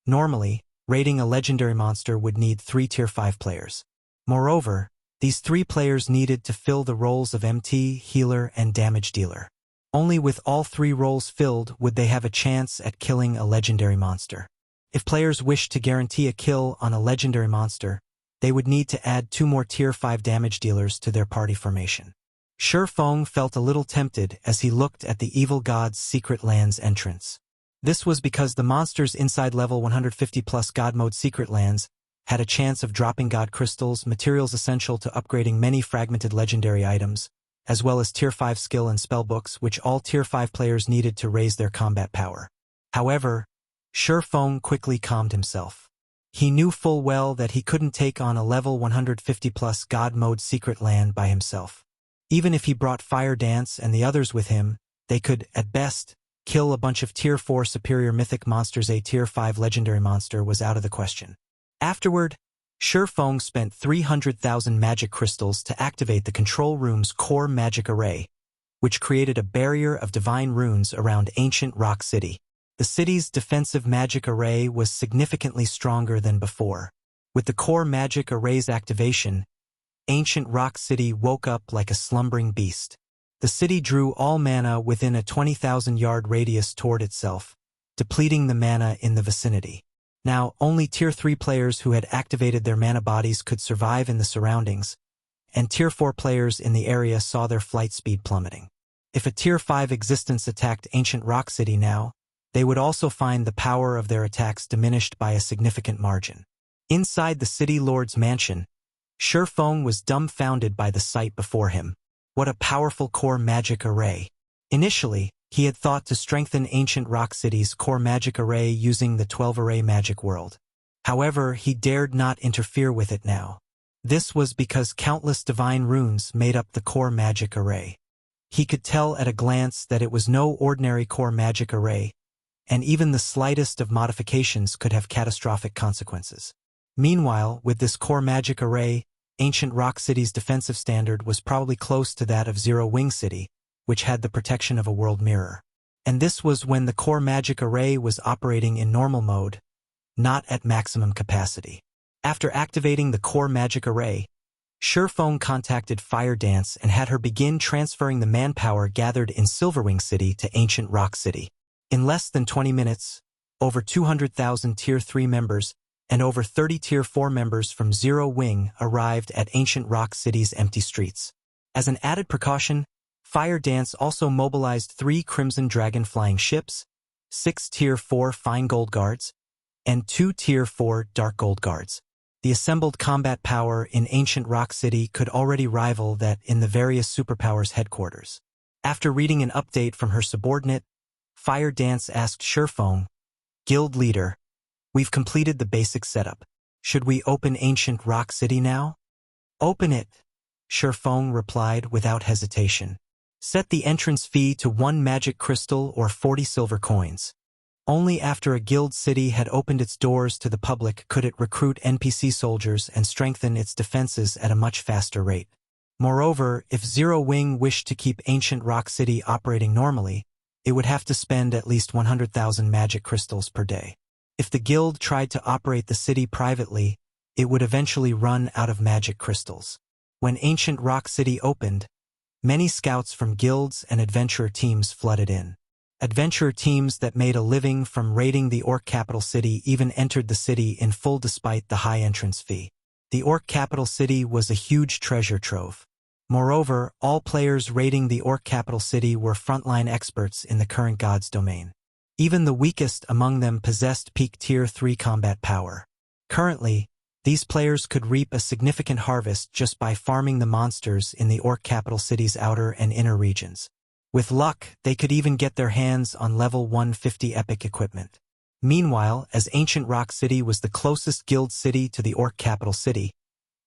Speaker 1: Normally, raiding a legendary monster would need 3 Tier 5 players. Moreover, these 3 players needed to fill the roles of MT, healer, and damage dealer. Only with all 3 roles filled would they have a chance at killing a legendary monster. If players wished to guarantee a kill on a legendary monster, they would need to add 2 more Tier 5 damage dealers to their party formation. Feng felt a little tempted as he looked at the evil god's secret lands entrance. This was because the monsters inside level 150 plus God Mode secret lands had a chance of dropping God crystals, materials essential to upgrading many fragmented legendary items, as well as Tier 5 skill and spellbooks which all Tier 5 players needed to raise their combat power. However, Feng quickly calmed himself. He knew full well that he couldn't take on a level 150 plus God Mode secret land by himself. Even if he brought Fire Dance and the others with him, they could, at best, kill a bunch of Tier 4 superior mythic monsters. A Tier 5 legendary monster was out of the question. Afterward, Feng spent 300,000 magic crystals to activate the control room's core magic array, which created a barrier of divine runes around ancient Rock City. The city's defensive magic array was significantly stronger than before. With the core magic array's activation, ancient Rock City woke up like a slumbering beast. The city drew all mana within a 20,000-yard radius toward itself, depleting the mana in the vicinity. Now, only Tier 3 players who had activated their mana bodies could survive in the surroundings, and Tier 4 players in the area saw their flight speed plummeting. If a Tier 5 existence attacked ancient Rock City now, they would also find the power of their attacks diminished by a significant margin. Inside the city lord's mansion, Feng was dumbfounded by the sight before him. What a powerful core magic array. Initially, he had thought to strengthen ancient Rock City's core magic array using the 12-array magic world. However, he dared not interfere with it now. This was because countless divine runes made up the core magic array. He could tell at a glance that it was no ordinary core magic array, and even the slightest of modifications could have catastrophic consequences. Meanwhile, with this core magic array, ancient Rock City's defensive standard was probably close to that of Zero Wing City, which had the protection of a world mirror. And this was when the core magic array was operating in normal mode, not at maximum capacity. After activating the core magic array, Feng contacted Fire Dance and had her begin transferring the manpower gathered in Silverwing City to ancient Rock City. In less than 20 minutes, over 200,000 Tier 3 members and over 30 Tier 4 members from Zero Wing arrived at ancient Rock City's empty streets. As an added precaution, Fire Dance also mobilized 3 Crimson Dragon flying ships, 6 Tier 4 Fine Gold Guards, and 2 Tier 4 Dark Gold Guards. The assembled combat power in ancient Rock City could already rival that in the various superpowers headquarters. After reading an update from her subordinate, Fire Dance asked Feng, "Guild leader, we've completed the basic setup. Should we open ancient Rock City now?" "Open it," Feng replied without hesitation. "Set the entrance fee to 1 magic crystal or 40 silver coins. Only after a guild city had opened its doors to the public could it recruit NPC soldiers and strengthen its defenses at a much faster rate. Moreover, if Zero Wing wished to keep ancient Rock City operating normally, it would have to spend at least 100,000 magic crystals per day. If the guild tried to operate the city privately, it would eventually run out of magic crystals. When ancient Rock City opened, many scouts from guilds and adventurer teams flooded in. Adventurer teams that made a living from raiding the Orc capital city even entered the city in full despite the high entrance fee. The Orc capital city was a huge treasure trove. Moreover, all players raiding the Orc capital city were frontline experts in the current god's domain. Even the weakest among them possessed peak Tier 3 combat power. Currently, these players could reap a significant harvest just by farming the monsters in the Orc capital city's outer and inner regions. With luck, they could even get their hands on level 150 epic equipment. Meanwhile, as ancient Rock City was the closest guild city to the Orc capital city,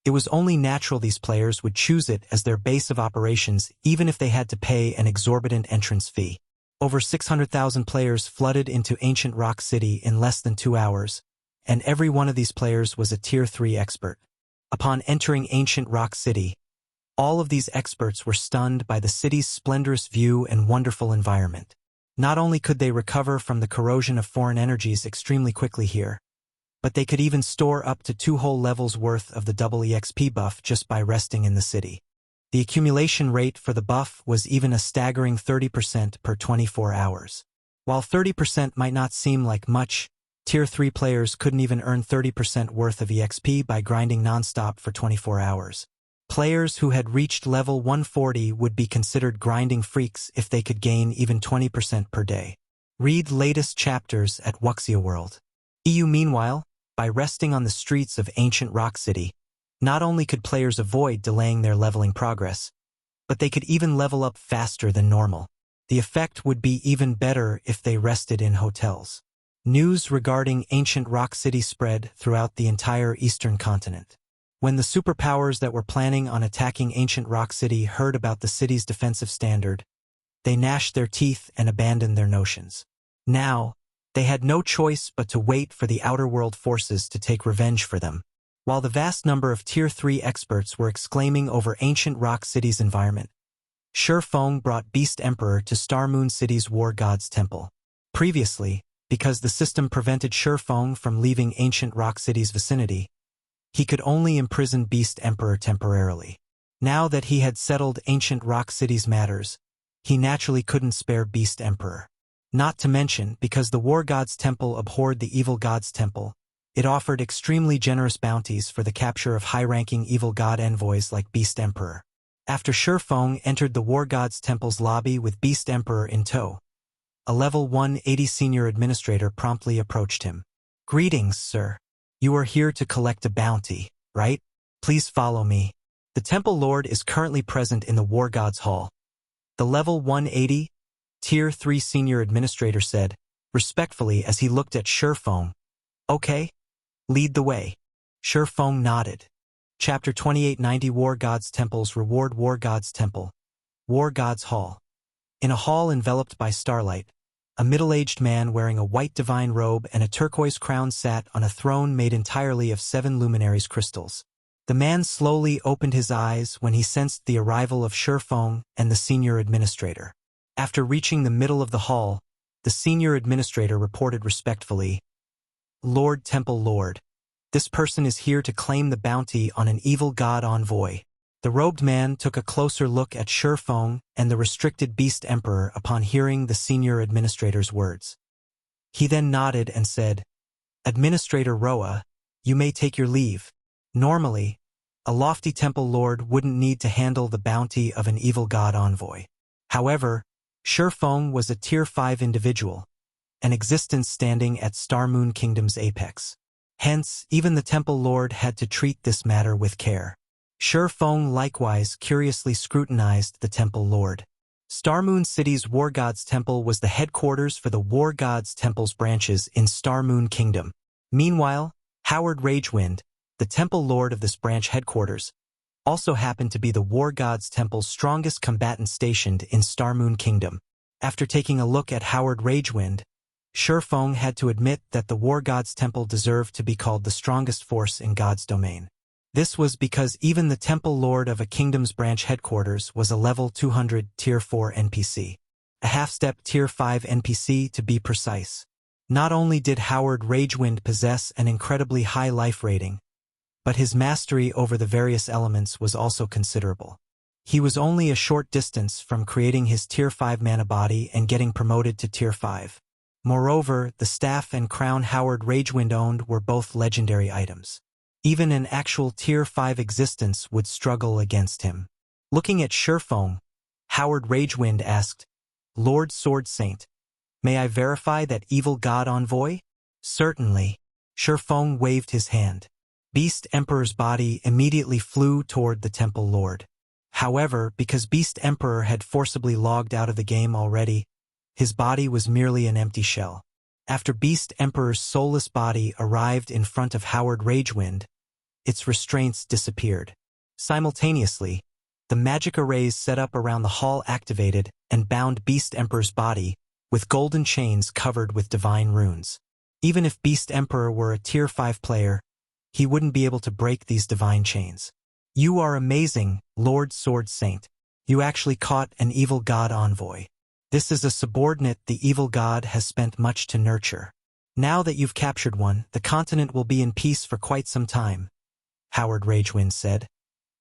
Speaker 1: it was only natural these players would choose it as their base of operations even if they had to pay an exorbitant entrance fee. Over 600,000 players flooded into Ancient Rock City in less than 2 hours, and every one of these players was a Tier 3 expert. Upon entering Ancient Rock City, all of these experts were stunned by the city's splendorous view and wonderful environment. Not only could they recover from the corrosion of foreign energies extremely quickly here, but they could even store up to 2 whole levels worth of the double EXP buff just by resting in the city. The accumulation rate for the buff was even a staggering 30% per 24 hours. While 30% might not seem like much, Tier 3 players couldn't even earn 30% worth of EXP by grinding non-stop for 24 hours. Players who had reached level 140 would be considered grinding freaks if they could gain even 20% per day. Read latest chapters at Wuxia World. Meanwhile, by resting on the streets of Ancient Rock City, not only could players avoid delaying their leveling progress, but they could even level up faster than normal. The effect would be even better if they rested in hotels. News regarding Ancient Rock City spread throughout the entire eastern continent. When the superpowers that were planning on attacking Ancient Rock City heard about the city's defensive standard, they gnashed their teeth and abandoned their notions. Now, they had no choice but to wait for the outer world forces to take revenge for them. While the vast number of Tier 3 experts were exclaiming over Ancient Rock City's environment, Feng brought Beast Emperor to Star Moon City's War God's Temple. Previously, because the system prevented Feng from leaving Ancient Rock City's vicinity, he could only imprison Beast Emperor temporarily. Now that he had settled Ancient Rock City's matters, he naturally couldn't spare Beast Emperor. Not to mention, because the War God's Temple abhorred the Evil God's Temple, it offered extremely generous bounties for the capture of high-ranking evil god envoys like Beast Emperor. After Feng entered the War God's Temple's lobby with Beast Emperor in tow, a level 180 senior administrator promptly approached him. "Greetings, sir. You are here to collect a bounty, right? Please follow me. The Temple Lord is currently present in the War God's Hall." The level 180, Tier 3 senior administrator said, respectfully as he looked at Feng. "Okay. Lead the way." Feng nodded. Chapter 2890 War God's Temples Reward War God's Temple. War God's Hall. In a hall enveloped by starlight, a middle-aged man wearing a white divine robe and a turquoise crown sat on a throne made entirely of 7 luminaries crystals. The man slowly opened his eyes when he sensed the arrival of Feng and the senior administrator. After reaching the middle of the hall, the senior administrator reported respectfully, "Lord Temple Lord, this person is here to claim the bounty on an evil god envoy." The robed man took a closer look at Feng and the restricted Beast Emperor upon hearing the senior administrator's words. He then nodded and said, "Administrator Roa, you may take your leave. Normally, a lofty temple lord wouldn't need to handle the bounty of an evil god envoy. However, Feng was a Tier 5 individual, an existence standing at Star Moon Kingdom's apex. Hence, even the Temple Lord had to treat this matter with care. Feng likewise curiously scrutinized the Temple Lord. Star Moon City's War God's Temple was the headquarters for the War God's Temple's branches in Star Moon Kingdom. Meanwhile, Howard Ragewind, the Temple Lord of this branch headquarters, also happened to be the War God's Temple's strongest combatant stationed in Star Moon Kingdom. After taking a look at Howard Ragewind, Feng had to admit that the War God's Temple deserved to be called the strongest force in God's domain. This was because even the Temple Lord of a kingdom's branch headquarters was a level 200 Tier 4 NPC. A half-step Tier 5 NPC to be precise. Not only did Howard Ragewind possess an incredibly high life rating, but his mastery over the various elements was also considerable. He was only a short distance from creating his Tier 5 mana body and getting promoted to Tier 5. Moreover, the staff and crown Howard Ragewind owned were both legendary items. Even an actual Tier 5 existence would struggle against him. Looking at Feng, Howard Ragewind asked, "Lord Sword Saint, may I verify that evil god envoy?" "Certainly." Feng waved his hand. Beast Emperor's body immediately flew toward the Temple Lord. However, because Beast Emperor had forcibly logged out of the game already, his body was merely an empty shell. After Beast Emperor's soulless body arrived in front of Howard Ragewind, its restraints disappeared. Simultaneously, the magic arrays set up around the hall activated and bound Beast Emperor's body, with golden chains covered with divine runes. Even if Beast Emperor were a Tier 5 player, he wouldn't be able to break these divine chains. You are amazing, Lord Sword Saint. You actually caught an evil god envoy. This is a subordinate the evil god has spent much to nurture. Now that you've captured one, the continent will be in peace for quite some time, Howard Ragewind said,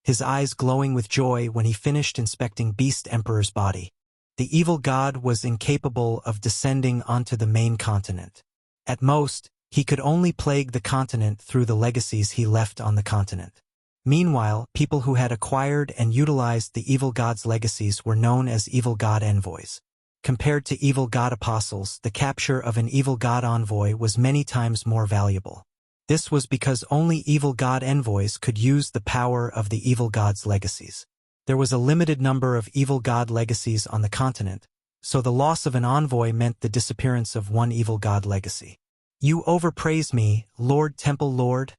Speaker 1: his eyes glowing with joy when he finished inspecting Beast Emperor's body. The evil god was incapable of descending onto the main continent. At most, he could only plague the continent through the legacies he left on the continent. Meanwhile, people who had acquired and utilized the evil god's legacies were known as evil god envoys. Compared to evil god apostles, the capture of an evil god envoy was many times more valuable. This was because only evil god envoys could use the power of the evil god's legacies. There was a limited number of evil god legacies on the continent, so the loss of an envoy meant the disappearance of one evil god legacy. You overpraise me, Lord Temple Lord,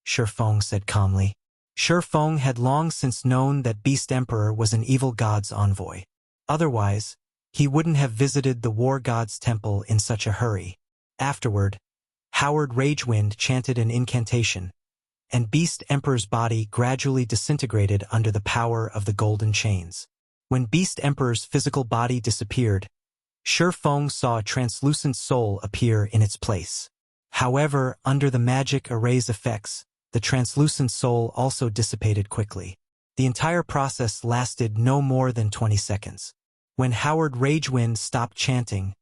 Speaker 1: Feng said calmly. Feng had long since known that Beast Emperor was an evil god's envoy. Otherwise, he wouldn't have visited the war god's temple in such a hurry. Afterward, Howard Ragewind chanted an incantation, and Beast Emperor's body gradually disintegrated under the power of the golden chains. When Beast Emperor's physical body disappeared, Feng saw a translucent soul appear in its place. However, under the magic array's effects, the translucent soul also dissipated quickly. The entire process lasted no more than 20 seconds. When Howard Ragewind stopped chanting,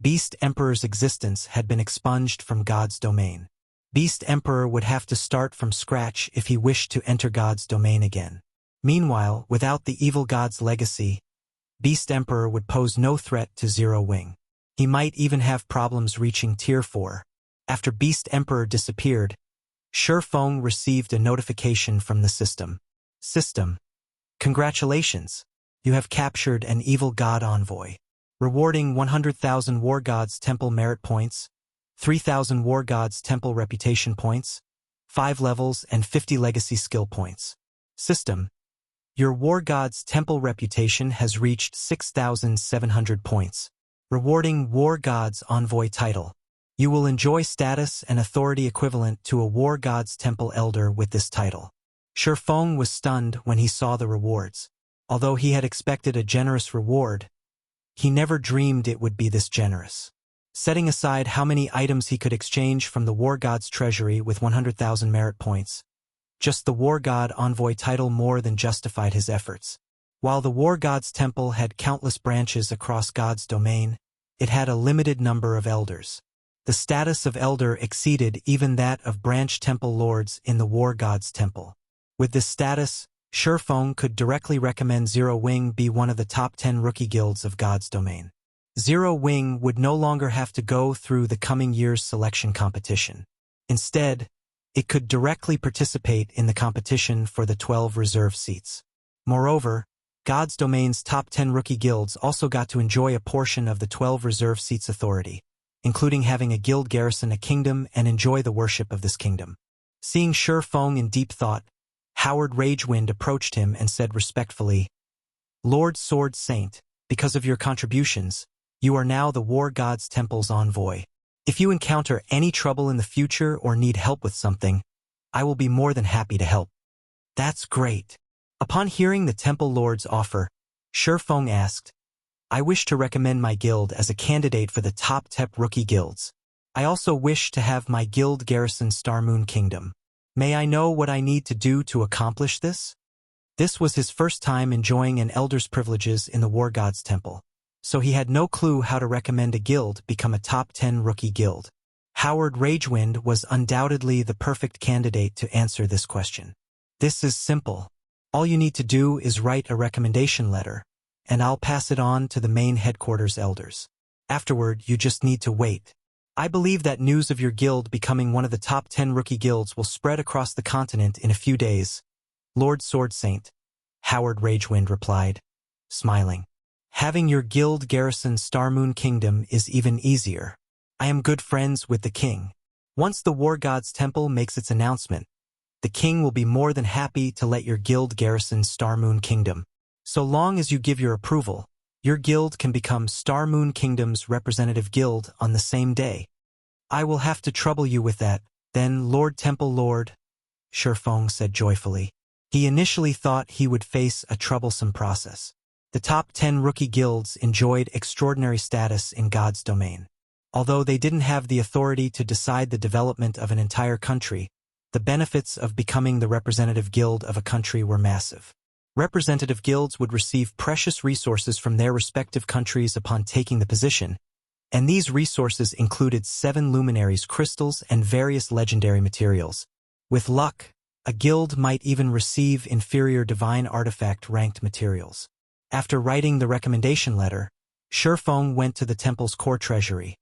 Speaker 1: Beast Emperor's existence had been expunged from God's domain. Beast Emperor would have to start from scratch if he wished to enter God's domain again. Meanwhile, without the evil god's legacy, Beast Emperor would pose no threat to Zero Wing. He might even have problems reaching Tier 4. After Beast Emperor disappeared, Feng received a notification from the system. System. Congratulations! You have captured an evil god envoy. Rewarding 100,000 War Gods Temple Merit Points, 3,000 War Gods Temple Reputation Points, 5 levels and 50 Legacy Skill Points. System. Your War Gods Temple Reputation has reached 6,700 points. Rewarding War Gods Envoy title. You will enjoy status and authority equivalent to a War Gods Temple Elder with this title. Feng was stunned when he saw the rewards. Although he had expected a generous reward, he never dreamed it would be this generous. Setting aside how many items he could exchange from the War God's treasury with 100,000 merit points, just the War God Envoy title more than justified his efforts. While the War God's temple had countless branches across God's domain, it had a limited number of elders. The status of elder exceeded even that of branch temple lords in the War God's temple. With this status, Feng could directly recommend Zero Wing be one of the top 10 rookie guilds of God's domain. Zero Wing would no longer have to go through the coming year's selection competition. Instead, it could directly participate in the competition for the 12 reserve seats. Moreover, God's domain's top 10 rookie guilds also got to enjoy a portion of the 12 reserve seats authority, including having a guild garrison a kingdom and enjoy the worship of this kingdom. Seeing Feng in deep thought, Howard Ragewind approached him and said respectfully, Lord Sword Saint, because of your contributions, you are now the War God's Temple's envoy. If you encounter any trouble in the future or need help with something, I will be more than happy to help. That's great. Upon hearing the Temple Lord's offer, Feng asked, I wish to recommend my guild as a candidate for the top 10 rookie guilds. I also wish to have my guild garrison Starmoon Kingdom. May I know what I need to do to accomplish this? This was his first time enjoying an elder's privileges in the War God's Temple, so he had no clue how to recommend a guild become a top 10 rookie guild. Howard Ragewind was undoubtedly the perfect candidate to answer this question. This is simple. All you need to do is write a recommendation letter, and I'll pass it on to the main headquarters elders. Afterward, you just need to wait. I believe that news of your guild becoming one of the top 10 rookie guilds will spread across the continent in a few days. Lord Sword Saint, Howard Ragewind replied, smiling. Having your guild garrison Starmoon Kingdom is even easier. I am good friends with the king. Once the War God's Temple makes its announcement, the king will be more than happy to let your guild garrison Starmoon Kingdom. So long as you give your approval, Your guild can become Star Moon Kingdom's representative guild on the same day. I will have to trouble you with that, then Lord Temple Lord, Feng said joyfully. He initially thought he would face a troublesome process. The top 10 rookie guilds enjoyed extraordinary status in God's domain. Although they didn't have the authority to decide the development of an entire country, the benefits of becoming the representative guild of a country were massive. Representative guilds would receive precious resources from their respective countries upon taking the position, and these resources included 7 luminaries crystals and various legendary materials. With luck, a guild might even receive inferior divine artifact ranked materials. After writing the recommendation letter, Feng went to the temple's core treasury,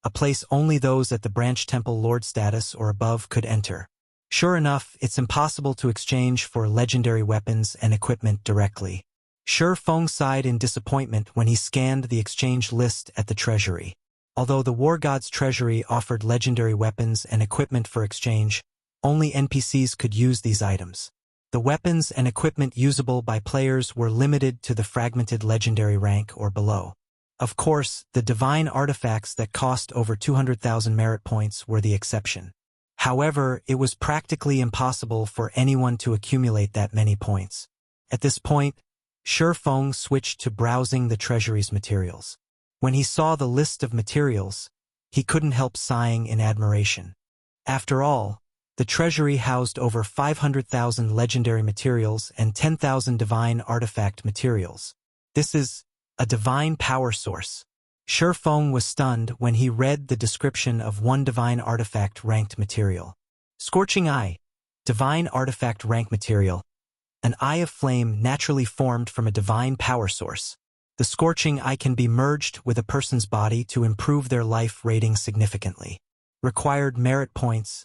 Speaker 1: a place only those at the branch temple lord status or above could enter. Sure enough, it's impossible to exchange for legendary weapons and equipment directly. Feng sighed in disappointment when he scanned the exchange list at the treasury. Although the War God's treasury offered legendary weapons and equipment for exchange, only NPCs could use these items. The weapons and equipment usable by players were limited to the fragmented legendary rank or below. Of course, the divine artifacts that cost over 200,000 merit points were the exception. However, it was practically impossible for anyone to accumulate that many points. At this point, Feng switched to browsing the treasury's materials. When he saw the list of materials, he couldn't help sighing in admiration. After all, the treasury housed over 500,000 legendary materials and 10,000 divine artifact materials. This is a divine power source. Feng was stunned when he read the description of one divine artifact ranked material. Scorching Eye, divine artifact rank material. An eye of flame naturally formed from a divine power source. The scorching eye can be merged with a person's body to improve their life rating significantly. Required merit points.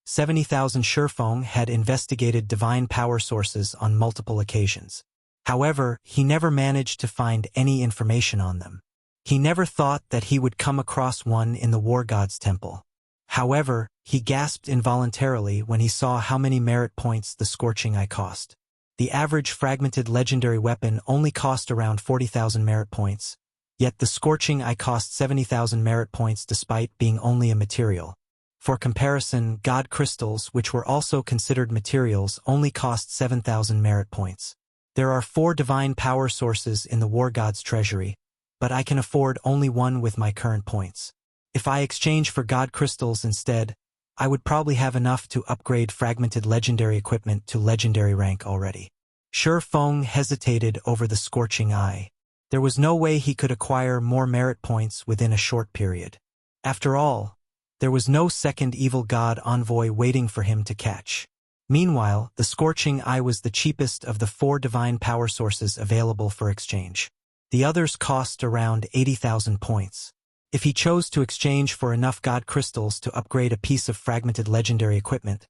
Speaker 1: 70,000. Feng had investigated divine power sources on multiple occasions. However, he never managed to find any information on them. He never thought that he would come across one in the War God's temple. However, he gasped involuntarily when he saw how many merit points the Scorching Eye cost. The average fragmented legendary weapon only cost around 40,000 merit points, yet the Scorching Eye cost 70,000 merit points despite being only a material. For comparison, God crystals, which were also considered materials, only cost 7,000 merit points. There are 4 divine power sources in the War God's treasury, but I can afford only one with my current points. If I exchange for God crystals instead, I would probably have enough to upgrade fragmented legendary equipment to legendary rank already. Feng hesitated over the Scorching Eye. There was no way he could acquire more merit points within a short period. After all, there was no second evil god envoy waiting for him to catch. Meanwhile, the Scorching Eye was the cheapest of the 4 divine power sources available for exchange. The others cost around 80,000 points. If he chose to exchange for enough God crystals to upgrade a piece of fragmented legendary equipment,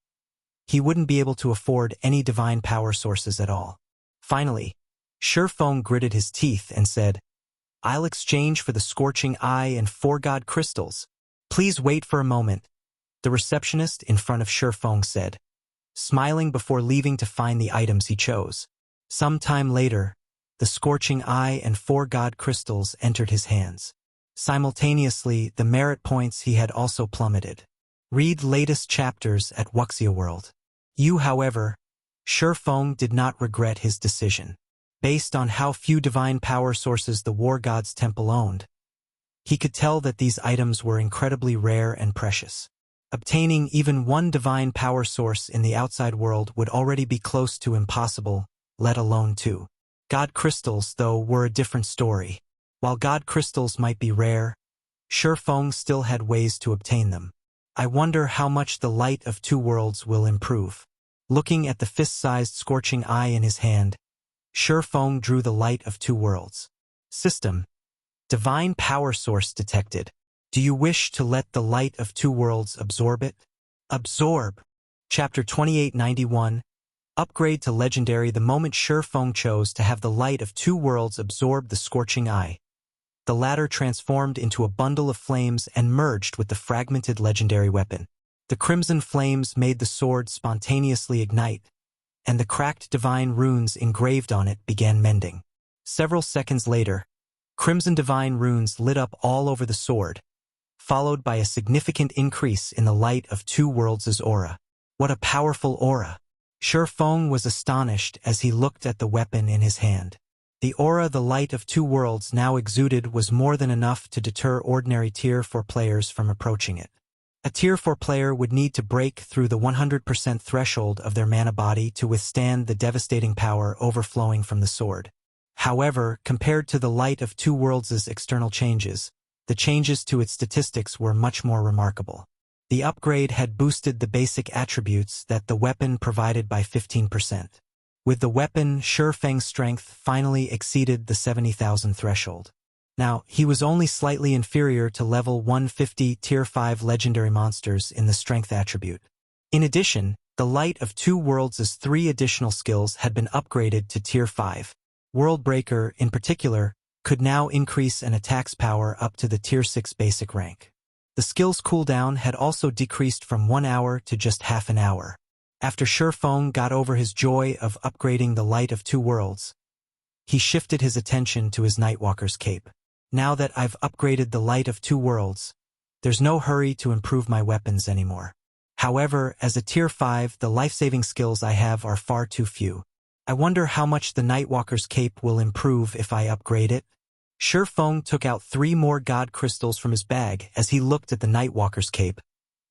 Speaker 1: he wouldn't be able to afford any divine power sources at all. Finally, Feng gritted his teeth and said, "I'll exchange for the Scorching Eye and 4 God crystals. Please wait for a moment," the receptionist in front of Feng said, smiling before leaving to find the items he chose. Some time later, the Scorching Eye and 4 God crystals entered his hands. Simultaneously, the merit points he had also plummeted. Read latest chapters at Wuxia World. However, Feng did not regret his decision. Based on how few divine power sources the War God's temple owned, he could tell that these items were incredibly rare and precious. Obtaining even one divine power source in the outside world would already be close to impossible, let alone 2. God crystals, though, were a different story. While God crystals might be rare, Feng still had ways to obtain them. I wonder how much the light of 2 worlds will improve. Looking at the fist-sized Scorching Eye in his hand, Feng drew the light of 2 worlds. System. Divine power source detected. Do you wish to let the light of 2 worlds absorb it? Absorb. Chapter 2891. Upgrade to Legendary. The moment Feng chose to have the light of 2 worlds absorb the Scorching Eye, the latter transformed into a bundle of flames and merged with the fragmented legendary weapon. The crimson flames made the sword spontaneously ignite, and the cracked divine runes engraved on it began mending. Several seconds later, Crimson divine runes lit up all over the sword, followed by a significant increase in the light of two worlds' aura. What a powerful aura! Feng was astonished as he looked at the weapon in his hand. The aura the light of two worlds now exuded was more than enough to deter ordinary Tier 4 players from approaching it. A Tier 4 player would need to break through the 100% threshold of their mana body to withstand the devastating power overflowing from the sword. However, compared to the light of two worlds' external changes, the changes to its statistics were much more remarkable. The upgrade had boosted the basic attributes that the weapon provided by 15%. With the weapon, Feng's strength finally exceeded the 70,000 threshold. Now, he was only slightly inferior to level 150 Tier 5 legendary monsters in the strength attribute. In addition, the light of two worlds' 3 additional skills had been upgraded to Tier 5. Worldbreaker, in particular, could now increase an attack's power up to the Tier 6 basic rank. The skill's cooldown had also decreased from 1 hour to just half an hour. After Feng got over his joy of upgrading the light of two worlds, he shifted his attention to his Nightwalker's cape. Now that I've upgraded the light of two worlds, there's no hurry to improve my weapons anymore. However, as a Tier 5, the life-saving skills I have are far too few. I wonder how much the Nightwalker's cape will improve if I upgrade it? Feng took out 3 more god crystals from his bag as he looked at the Nightwalker's cape,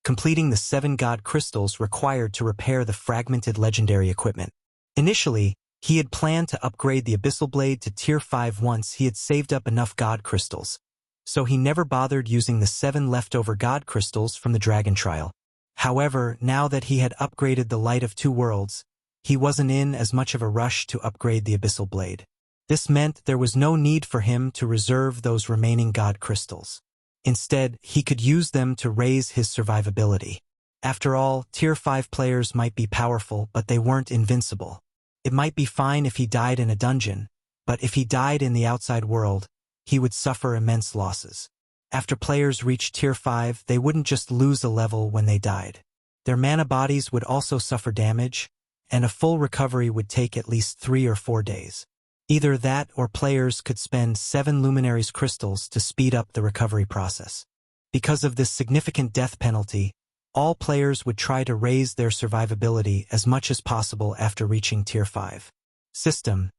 Speaker 1: completing the 7 god crystals required to repair the fragmented legendary equipment. Initially, he had planned to upgrade the Abyssal Blade to Tier 5 once he had saved up enough god crystals, so he never bothered using the 7 leftover god crystals from the Dragon Trial. However, now that he had upgraded the Light of Two Worlds, he wasn't in as much of a rush to upgrade the Abyssal Blade. This meant there was no need for him to reserve those remaining god crystals. Instead, he could use them to raise his survivability. After all, Tier 5 players might be powerful, but they weren't invincible. It might be fine if he died in a dungeon, but if he died in the outside world, he would suffer immense losses. After players reached Tier 5, they wouldn't just lose a level when they died. Their mana bodies would also suffer damage, and a full recovery would take at least 3 or 4 days. Either that or players could spend 7 Luminaries crystals to speed up the recovery process. Because of this significant death penalty, all players would try to raise their survivability as much as possible after reaching Tier 5. System.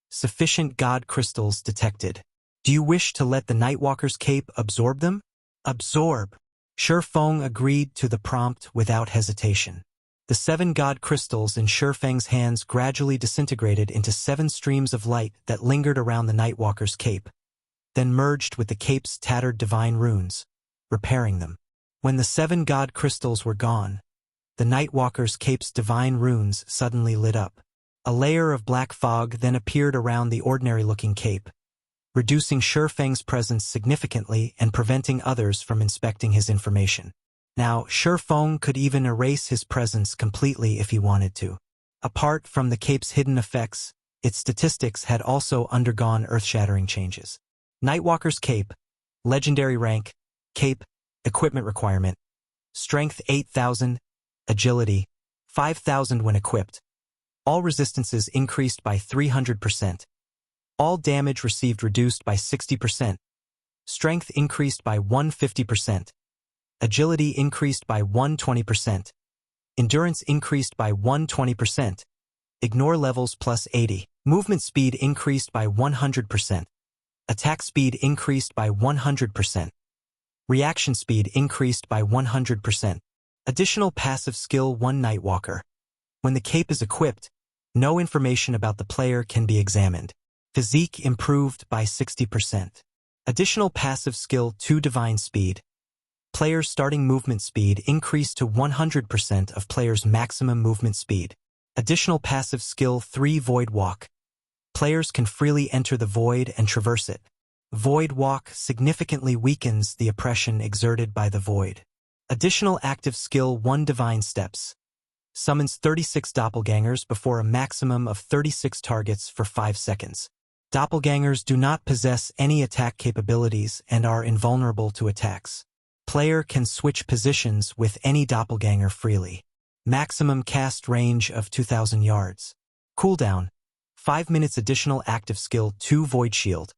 Speaker 1: Sufficient god crystals detected. Do you wish to let the Nightwalker's cape absorb them? Absorb. Feng agreed to the prompt without hesitation. The 7 god crystals in Feng's hands gradually disintegrated into 7 streams of light that lingered around the Nightwalker's cape, then merged with the cape's tattered divine runes, repairing them. When the 7 god crystals were gone, the Nightwalker's cape's divine runes suddenly lit up. A layer of black fog then appeared around the ordinary-looking cape, reducing Feng's presence significantly and preventing others from inspecting his information. Now, Feng could even erase his presence completely if he wanted to. Apart from the cape's hidden effects, its statistics had also undergone earth-shattering changes. Nightwalker's cape, legendary rank, cape, equipment requirement, strength 8,000, agility 5,000 when equipped. All resistances increased by 300%. All damage received reduced by 60%. Strength increased by 150%. Agility increased by 120%. Endurance increased by 120%. Ignore levels plus 80. Movement speed increased by 100%. Attack speed increased by 100%. Reaction speed increased by 100%. Additional passive skill 1 Nightwalker. When the cape is equipped, no information about the player can be examined. Physique improved by 60%. Additional passive skill 2 Divine Speed. Players' starting movement speed increased to 100% of players' maximum movement speed. Additional passive skill 3 Void Walk. Players can freely enter the void and traverse it. Void Walk significantly weakens the oppression exerted by the void. Additional active skill 1 Divine Steps. Summons 36 doppelgangers before a maximum of 36 targets for 5 seconds. Doppelgangers do not possess any attack capabilities and are invulnerable to attacks. Player can switch positions with any doppelganger freely. Maximum cast range of 2,000 yards. Cooldown. 5 minutes additional active skill 2 Void Shield.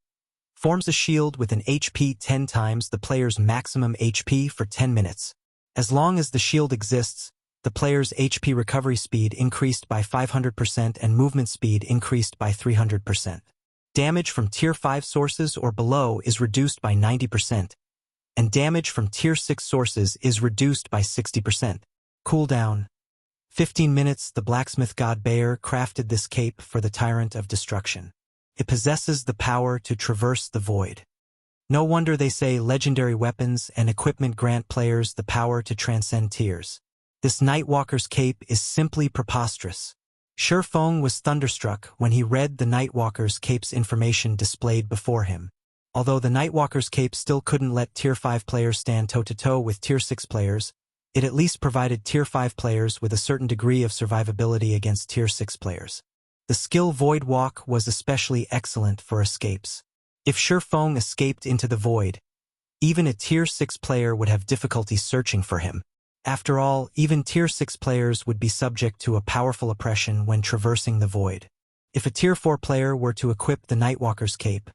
Speaker 1: forms a shield with an HP 10 times the player's maximum HP for 10 minutes. As long as the shield exists, the player's HP recovery speed increased by 500% and movement speed increased by 300%. Damage from Tier 5 sources or below is reduced by 90%, and damage from Tier 6 sources is reduced by 60%. Cooldown: 15 minutes. The blacksmith god Bayer crafted this cape for the Tyrant of Destruction. It possesses the power to traverse the void. No wonder they say legendary weapons and equipment grant players the power to transcend tiers. This Nightwalker's cape is simply preposterous. Feng was thunderstruck when he read the Nightwalker's cape's information displayed before him. Although the Nightwalker's cape still couldn't let Tier 5 players stand toe-to-toe with Tier 6 players, it at least provided Tier 5 players with a certain degree of survivability against Tier 6 players. The skill Void Walk was especially excellent for escapes. If Feng escaped into the void, even a Tier 6 player would have difficulty searching for him. After all, even Tier 6 players would be subject to a powerful oppression when traversing the void. If a Tier 4 player were to equip the Nightwalker's cape,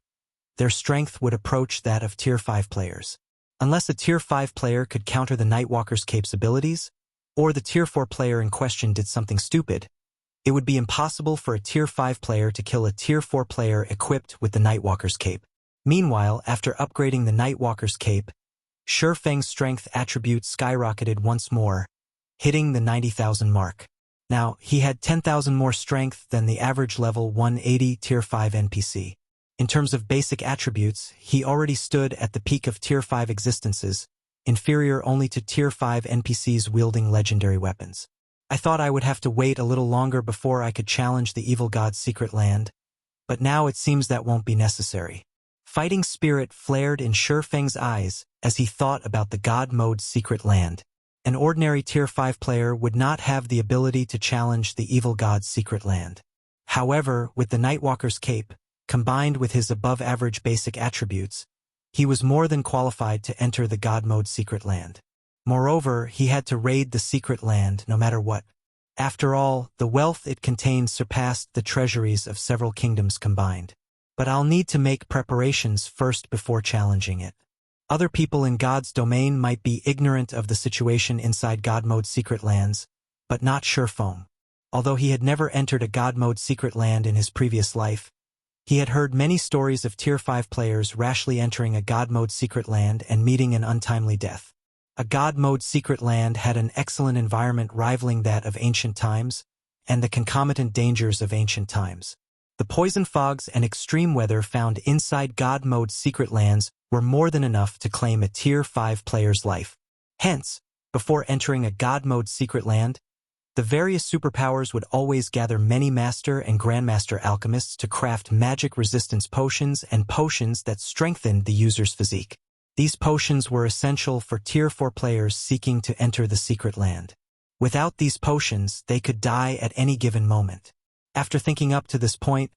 Speaker 1: their strength would approach that of Tier 5 players. Unless a Tier 5 player could counter the Nightwalker's cape's abilities, or the Tier 4 player in question did something stupid, it would be impossible for a Tier 5 player to kill a Tier 4 player equipped with the Nightwalker's cape. Meanwhile, after upgrading the Nightwalker's cape, Feng's strength attribute skyrocketed once more, hitting the 90,000 mark. Now, he had 10,000 more strength than the average level 180 Tier 5 NPC. In terms of basic attributes, he already stood at the peak of Tier 5 existences, inferior only to Tier 5 NPCs wielding legendary weapons. I thought I would have to wait a little longer before I could challenge the evil god's secret land, but now it seems that won't be necessary. Fighting spirit flared in Feng's eyes as he thought about the god mode's secret land. An ordinary Tier 5 player would not have the ability to challenge the evil god's secret land. However, with the Nightwalker's cape, combined with his above-average basic attributes, he was more than qualified to enter the god mode secret land. Moreover, he had to raid the secret land no matter what. After all, the wealth it contained surpassed the treasuries of several kingdoms combined. But I'll need to make preparations first before challenging it. Other people in God's domain might be ignorant of the situation inside God Mode secret lands, but not Feng. Although he had never entered a God Mode secret land in his previous life, he had heard many stories of Tier 5 players rashly entering a God Mode secret land and meeting an untimely death. A God Mode secret land had an excellent environment rivaling that of ancient times, and the concomitant dangers of ancient times. The poison fogs and extreme weather found inside God Mode secret lands were more than enough to claim a Tier 5 player's life. Hence, before entering a God Mode secret land, the various superpowers would always gather many Master and Grandmaster alchemists to craft magic resistance potions and potions that strengthened the user's physique. These potions were essential for Tier 4 players seeking to enter the secret land. Without these potions, they could die at any given moment. After thinking up to this point,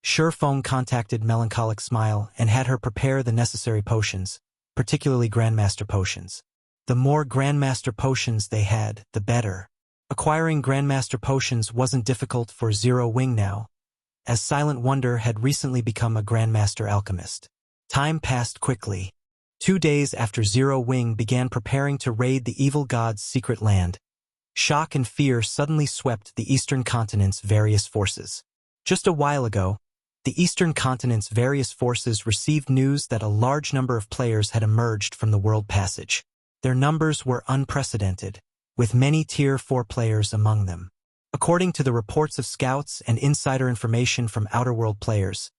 Speaker 1: Feng contacted Melancholic Smile and had her prepare the necessary potions, particularly Grandmaster potions. The more Grandmaster potions they had, the better. Acquiring Grandmaster potions wasn't difficult for Zero Wing now, as Silent Wonder had recently become a Grandmaster alchemist. Time passed quickly. 2 days after Zero Wing began preparing to raid the evil god's secret land, shock and fear suddenly swept the Eastern Continent's various forces. Just a while ago, the Eastern Continent's various forces received news that a large number of players had emerged from the World Passage. Their numbers were unprecedented, with many Tier 4 players among them. According to the reports of scouts and insider information from Outer World players,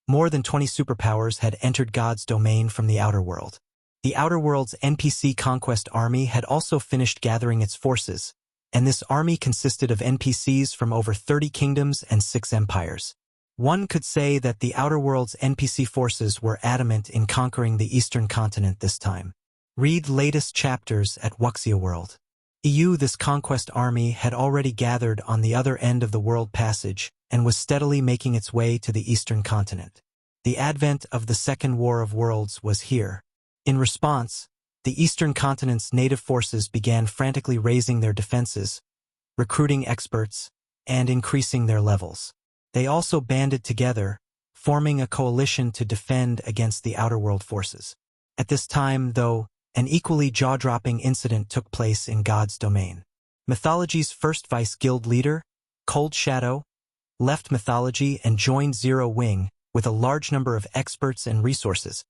Speaker 1: more than 20 superpowers had entered God's domain from the Outer World. The Outer World's NPC conquest army had also finished gathering its forces, and this army consisted of NPCs from over 30 kingdoms and 6 empires. One could say that the Outer World's NPC forces were adamant in conquering the Eastern Continent this time. Read latest chapters at Wuxia World. This conquest army had already gathered on the other end of the World Passage and was steadily making its way to the Eastern Continent. The advent of the Second War of Worlds was here. In response, the Eastern Continent's native forces began frantically raising their defenses, recruiting experts, and increasing their levels. They also banded together, forming a coalition to defend against the Outer World forces. At this time, though, an equally jaw-dropping incident took place in God's domain. Mythology's first Vice Guild leader, Cold Shadow, left Mythology and joined Zero Wing with a large number of experts and resources,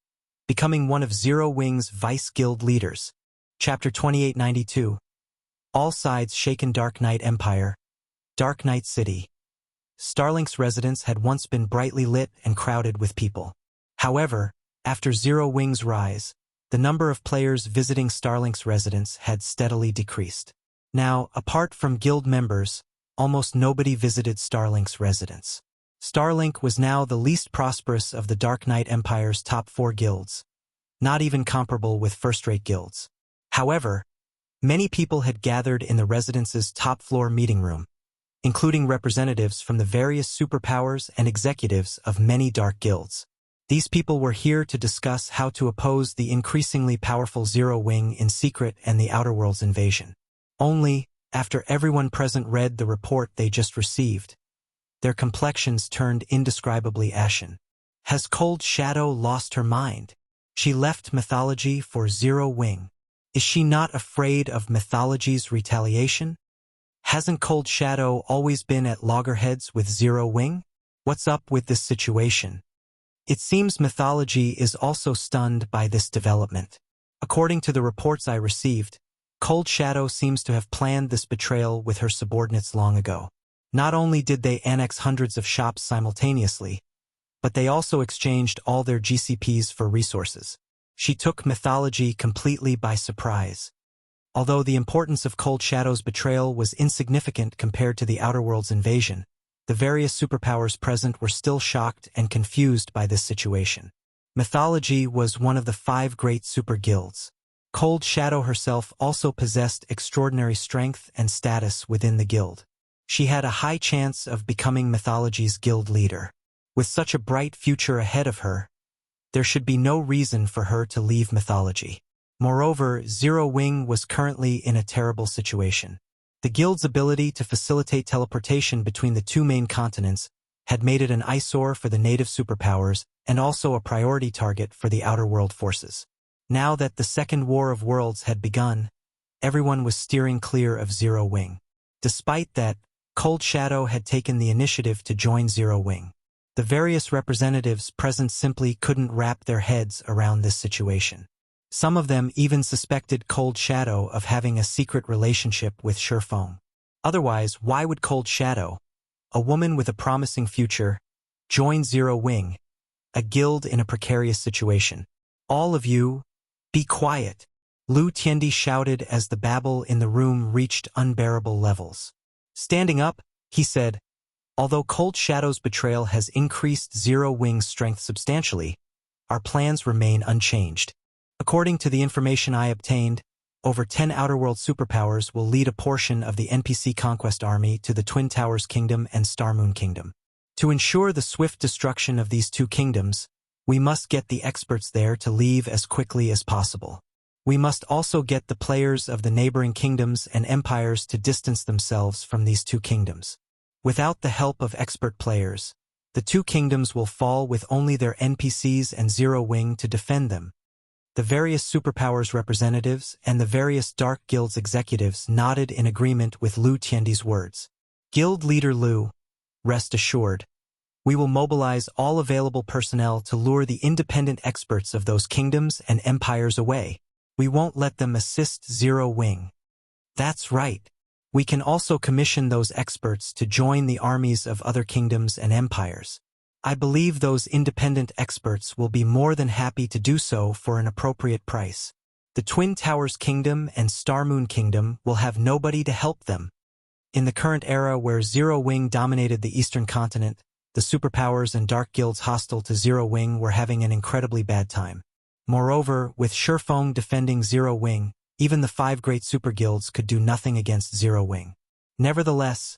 Speaker 1: becoming one of Zero Wing's Vice Guild leaders. Chapter 2892. All Sides Shaken. Dark Knight Empire, Dark Knight City. Starlink's residence had once been brightly lit and crowded with people. However, after Zero Wing's rise, the number of players visiting Starlink's residence had steadily decreased. Now, apart from guild members, almost nobody visited Starlink's residence. Starlink was now the least prosperous of the Dark Knight Empire's top 4 guilds, not even comparable with first-rate guilds. However, many people had gathered in the residence's top-floor meeting room, including representatives from the various superpowers and executives of many dark guilds. These people were here to discuss how to oppose the increasingly powerful Zero Wing in secret and the Outer World's invasion. Only, after everyone present read the report they just received, their complexions turned indescribably ashen. Has Cold Shadow lost her mind? She left Mythology for Zero Wing. Is she not afraid of Mythology's retaliation? Hasn't Cold Shadow always been at loggerheads with Zero Wing? What's up with this situation? It seems Mythology is also stunned by this development. According to the reports I received, Cold Shadow seems to have planned this betrayal with her subordinates long ago. Not only did they annex hundreds of shops simultaneously, but they also exchanged all their GCPs for resources. She took Mythology completely by surprise. Although the importance of Cold Shadow's betrayal was insignificant compared to the Outer World's invasion, the various superpowers present were still shocked and confused by this situation. Mythology was one of the 5 great super guilds. Cold Shadow herself also possessed extraordinary strength and status within the guild. She had a high chance of becoming Mythology's guild leader. With such a bright future ahead of her, there should be no reason for her to leave Mythology. Moreover, Zero Wing was currently in a terrible situation. The guild's ability to facilitate teleportation between the 2 main continents had made it an eyesore for the native superpowers and also a priority target for the Outer World forces. Now that the Second War of Worlds had begun, everyone was steering clear of Zero Wing. Despite that, Cold Shadow had taken the initiative to join Zero Wing. The various representatives present simply couldn't wrap their heads around this situation. Some of them even suspected Cold Shadow of having a secret relationship with Feng. Otherwise, why would Cold Shadow, a woman with a promising future, join Zero Wing, a guild in a precarious situation? All of you, be quiet, Lu Tiendi shouted as the babble in the room reached unbearable levels. Standing up, he said, although Cold Shadow's betrayal has increased Zero Wing's strength substantially, our plans remain unchanged. According to the information I obtained, over 10 Outer World superpowers will lead a portion of the NPC Conquest Army to the Twin Towers Kingdom and Starmoon Kingdom. To ensure the swift destruction of these 2 kingdoms, we must get the experts there to leave as quickly as possible. We must also get the players of the neighboring kingdoms and empires to distance themselves from these 2 kingdoms. Without the help of expert players, the 2 kingdoms will fall with only their NPCs and Zero Wing to defend them. The various superpowers representatives and the various Dark Guilds executives nodded in agreement with Lu Tiendi's words. Guild Leader Lu, rest assured, we will mobilize all available personnel to lure the independent experts of those kingdoms and empires away. We won't let them assist Zero Wing. That's right. We can also commission those experts to join the armies of other kingdoms and empires. I believe those independent experts will be more than happy to do so for an appropriate price. The Twin Towers Kingdom and Starmoon Kingdom will have nobody to help them. In the current era where Zero Wing dominated the Eastern continent, the superpowers and dark guilds hostile to Zero Wing were having an incredibly bad time. Moreover, with Feng defending Zero Wing, even the 5 great super guilds could do nothing against Zero Wing. Nevertheless,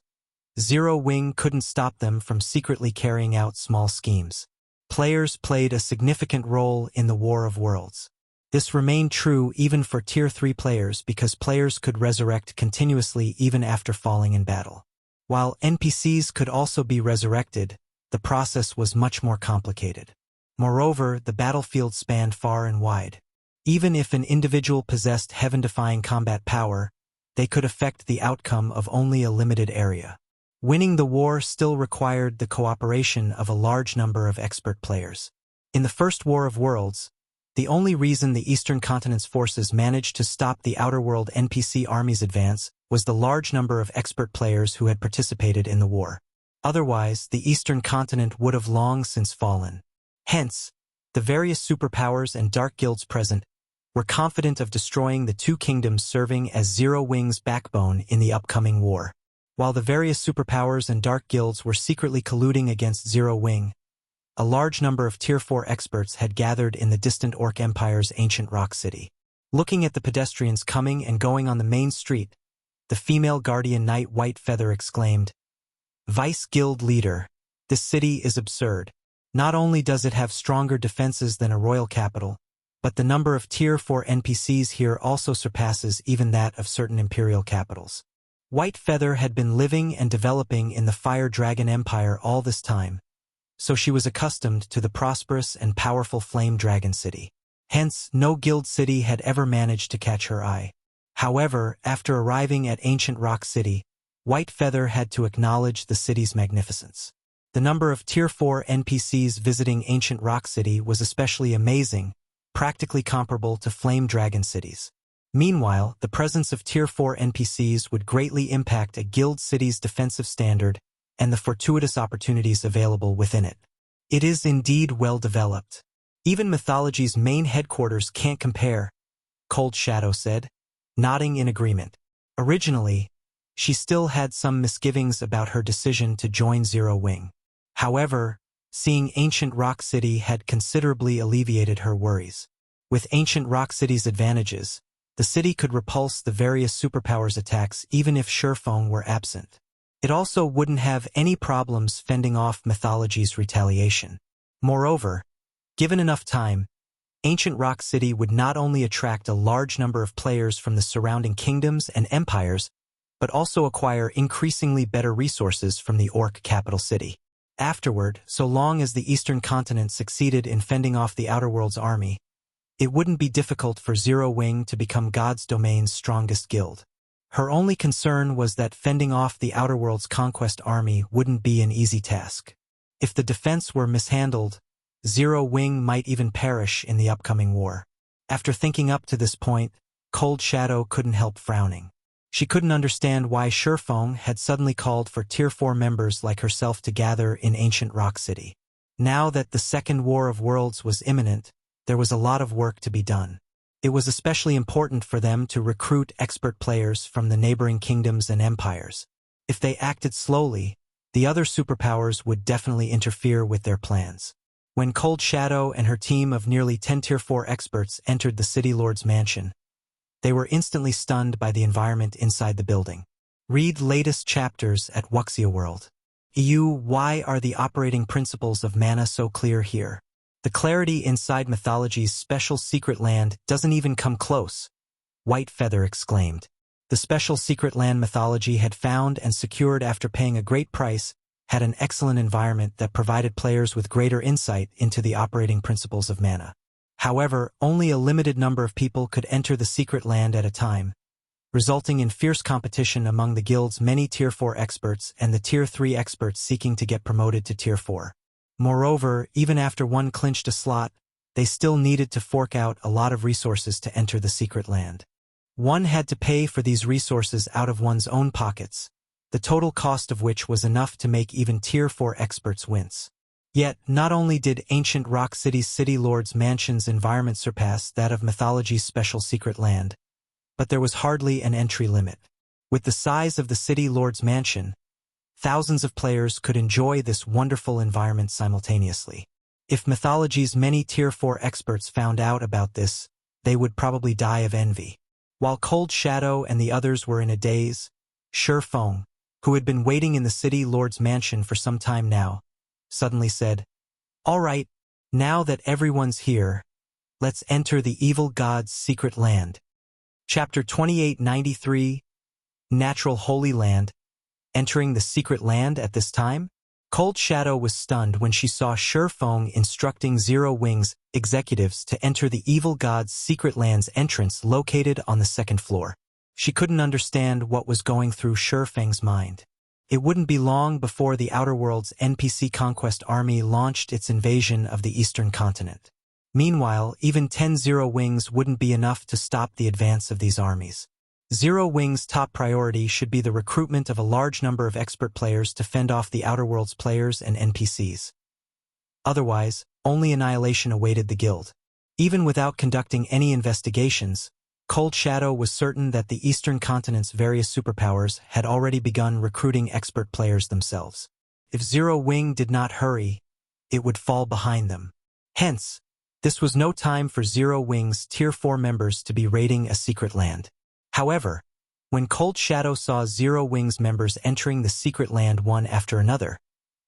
Speaker 1: Zero Wing couldn't stop them from secretly carrying out small schemes. Players played a significant role in the War of Worlds. This remained true even for Tier 3 players because players could resurrect continuously even after falling in battle. While NPCs could also be resurrected, the process was much more complicated. Moreover, the battlefield spanned far and wide. Even if an individual possessed heaven-defying combat power, they could affect the outcome of only a limited area. Winning the war still required the cooperation of a large number of expert players. In the First War of Worlds, the only reason the Eastern Continent's forces managed to stop the Outer World NPC army's advance was the large number of expert players who had participated in the war. Otherwise, the Eastern Continent would have long since fallen. Hence, the various superpowers and dark guilds present were confident of destroying the two kingdoms serving as Zero Wing's backbone in the upcoming war. While the various superpowers and dark guilds were secretly colluding against Zero Wing, a large number of Tier 4 experts had gathered in the distant Orc Empire's ancient rock city. Looking at the pedestrians coming and going on the main street, the female guardian knight White Feather exclaimed, "Vice Guild Leader, this city is absurd. Not only does it have stronger defenses than a royal capital, but the number of Tier 4 NPCs here also surpasses even that of certain imperial capitals." White Feather had been living and developing in the Fire Dragon Empire all this time, so she was accustomed to the prosperous and powerful Flame Dragon City. Hence, no guild city had ever managed to catch her eye. However, after arriving at Ancient Rock City, White Feather had to acknowledge the city's magnificence. The number of Tier 4 NPCs visiting Ancient Rock City was especially amazing, practically comparable to Flame Dragon cities. Meanwhile, the presence of Tier 4 NPCs would greatly impact a guild city's defensive standard and the fortuitous opportunities available within it. It is indeed well developed. Even Mythology's main headquarters can't compare, Cold Shadow said, nodding in agreement. Originally, she still had some misgivings about her decision to join Zero Wing. However, seeing Ancient Rock City had considerably alleviated her worries. With Ancient Rock City's advantages, the city could repulse the various superpowers' attacks even if Feng were absent. It also wouldn't have any problems fending off Mythology's retaliation. Moreover, given enough time, Ancient Rock City would not only attract a large number of players from the surrounding kingdoms and empires, but also acquire increasingly better resources from the Orc capital city. Afterward, so long as the Eastern Continent succeeded in fending off the Outer World's army, it wouldn't be difficult for Zero Wing to become God's Domain's strongest guild. Her only concern was that fending off the Outer World's conquest army wouldn't be an easy task. If the defense were mishandled, Zero Wing might even perish in the upcoming war. After thinking up to this point, Cold Shadow couldn't help frowning. She couldn't understand why Feng had suddenly called for Tier 4 members like herself to gather in Ancient Rock City. Now that the Second War of Worlds was imminent, there was a lot of work to be done. It was especially important for them to recruit expert players from the neighboring kingdoms and empires. If they acted slowly, the other superpowers would definitely interfere with their plans. When Cold Shadow and her team of nearly 10 Tier 4 experts entered the City Lord's mansion, they were instantly stunned by the environment inside the building. Read latest chapters at Wuxia World. Why are the operating principles of mana so clear here? The clarity inside Mythology's special secret land doesn't even come close, White Feather exclaimed. The special secret land Mythology had found and secured after paying a great price had an excellent environment that provided players with greater insight into the operating principles of mana. However, only a limited number of people could enter the secret land at a time, resulting in fierce competition among the guild's many Tier 4 experts and the Tier 3 experts seeking to get promoted to Tier 4. Moreover, even after one clinched a slot, they still needed to fork out a lot of resources to enter the secret land. One had to pay for these resources out of one's own pockets, the total cost of which was enough to make even Tier 4 experts wince. Yet, not only did Ancient Rock City's City Lord's mansion's environment surpass that of Mythology's special secret land, but there was hardly an entry limit. With the size of the City Lord's mansion, thousands of players could enjoy this wonderful environment simultaneously. If Mythology's many Tier 4 experts found out about this, they would probably die of envy. While Cold Shadow and the others were in a daze, Feng, who had been waiting in the City Lord's mansion for some time now, suddenly said, "All right, now that everyone's here, let's enter the evil god's secret land." Chapter 2893, Natural Holy Land. Entering the secret land at this time? Cold Shadow was stunned when she saw Feng instructing Zero Wings executives to enter the evil god's secret land's entrance located on the second floor. She couldn't understand what was going through Feng's mind. It wouldn't be long before the Outer World's NPC conquest army launched its invasion of the eastern continent. Meanwhile, even 10 Zero Wings wouldn't be enough to stop the advance of these armies. Zero Wings' top priority should be the recruitment of a large number of expert players to fend off the Outer World's players and NPCs. Otherwise, only annihilation awaited the guild. Even without conducting any investigations, Cold Shadow was certain that the eastern continent's various superpowers had already begun recruiting expert players themselves. If Zero Wing did not hurry, it would fall behind them. Hence, this was no time for Zero Wing's Tier 4 members to be raiding a secret land. However, when Cold Shadow saw Zero Wing's members entering the secret land one after another,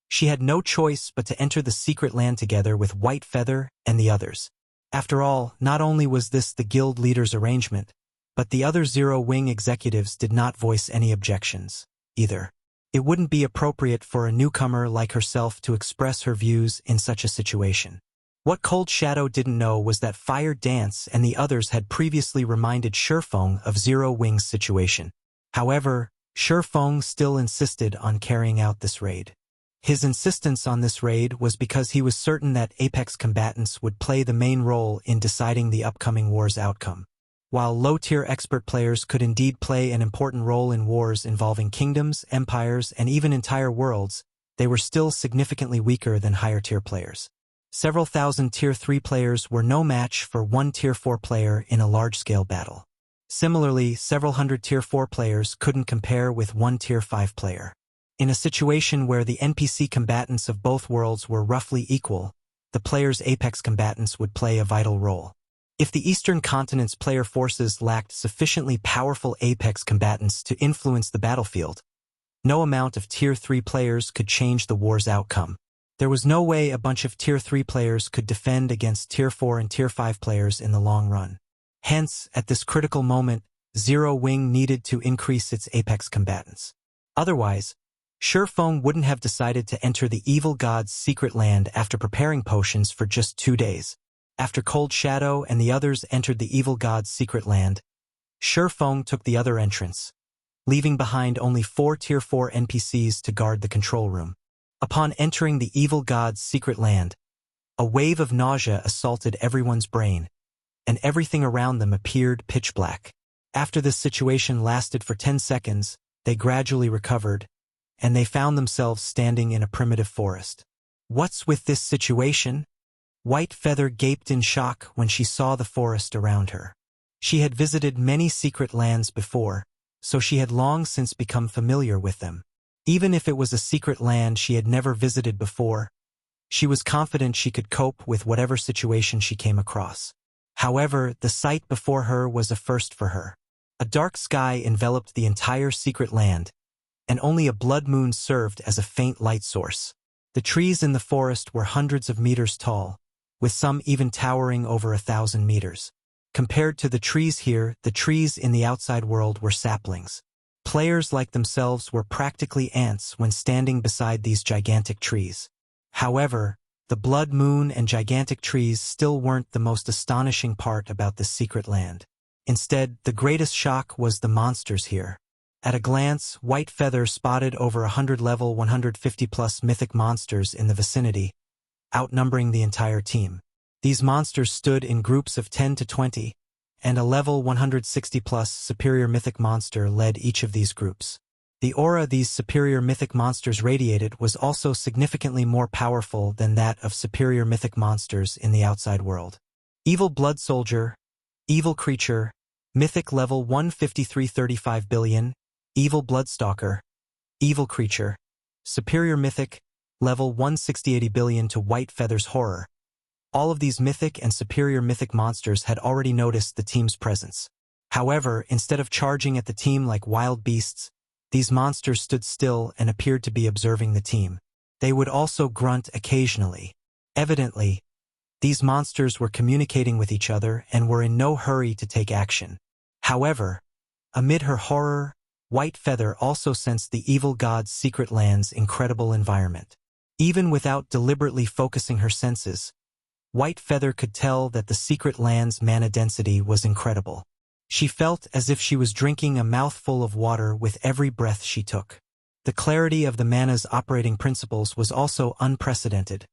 Speaker 1: she had no choice but to enter the secret land together with White Feather and the others. After all, not only was this the guild leader's arrangement, but the other Zero Wing executives did not voice any objections, either. It wouldn't be appropriate for a newcomer like herself to express her views in such a situation. What Cold Shadow didn't know was that Fire Dance and the others had previously reminded Feng of Zero Wing's situation. However, Feng still insisted on carrying out this raid. His insistence on this raid was because he was certain that Apex combatants would play the main role in deciding the upcoming war's outcome. While low-tier expert players could indeed play an important role in wars involving kingdoms, empires, and even entire worlds, they were still significantly weaker than higher-tier players. Several thousand Tier 3 players were no match for one Tier 4 player in a large-scale battle. Similarly, several hundred Tier 4 players couldn't compare with one Tier 5 player. In a situation where the NPC combatants of both worlds were roughly equal, the players' Apex combatants would play a vital role. If the Eastern Continent's player forces lacked sufficiently powerful Apex combatants to influence the battlefield, no amount of Tier 3 players could change the war's outcome. There was no way a bunch of Tier 3 players could defend against Tier 4 and Tier 5 players in the long run. Hence, at this critical moment, Zero Wing needed to increase its Apex combatants. Otherwise, Feng wouldn't have decided to enter the evil god's secret land after preparing potions for just 2 days. After Cold Shadow and the others entered the evil god's secret land, Feng took the other entrance, leaving behind only 4 Tier 4 NPCs to guard the control room. Upon entering the evil god's secret land, a wave of nausea assaulted everyone's brain, and everything around them appeared pitch black. After this situation lasted for 10 seconds, they gradually recovered, and they found themselves standing in a primitive forest. What's with this situation? White Feather gaped in shock when she saw the forest around her. She had visited many secret lands before, so she had long since become familiar with them. Even if it was a secret land she had never visited before, she was confident she could cope with whatever situation she came across. However, the sight before her was a first for her. A dark sky enveloped the entire secret land, and only a blood moon served as a faint light source. The trees in the forest were hundreds of meters tall, with some even towering over 1,000 meters. Compared to the trees here, the trees in the outside world were saplings. Players like themselves were practically ants when standing beside these gigantic trees. However, the blood moon and gigantic trees still weren't the most astonishing part about this secret land. Instead, the greatest shock was the monsters here. At a glance, White Feather spotted over 100 level 150+ mythic monsters in the vicinity, outnumbering the entire team. These monsters stood in groups of 10 to 20, and a level 160+ superior mythic monster led each of these groups. The aura these superior mythic monsters radiated was also significantly more powerful than that of superior mythic monsters in the outside world. Evil Blood Soldier, Evil Creature, Mythic level 153-35 billion, Evil Bloodstalker, Evil Creature, Superior Mythic, level 160-80 billion to White Feather's horror. All of these mythic and superior mythic monsters had already noticed the team's presence. However, instead of charging at the team like wild beasts, these monsters stood still and appeared to be observing the team. They would also grunt occasionally. Evidently, these monsters were communicating with each other and were in no hurry to take action. However, amid her horror, White Feather also sensed the evil god's secret land's incredible environment. Even without deliberately focusing her senses, White Feather could tell that the secret land's mana density was incredible. She felt as if she was drinking a mouthful of water with every breath she took. The clarity of the mana's operating principles was also unprecedented,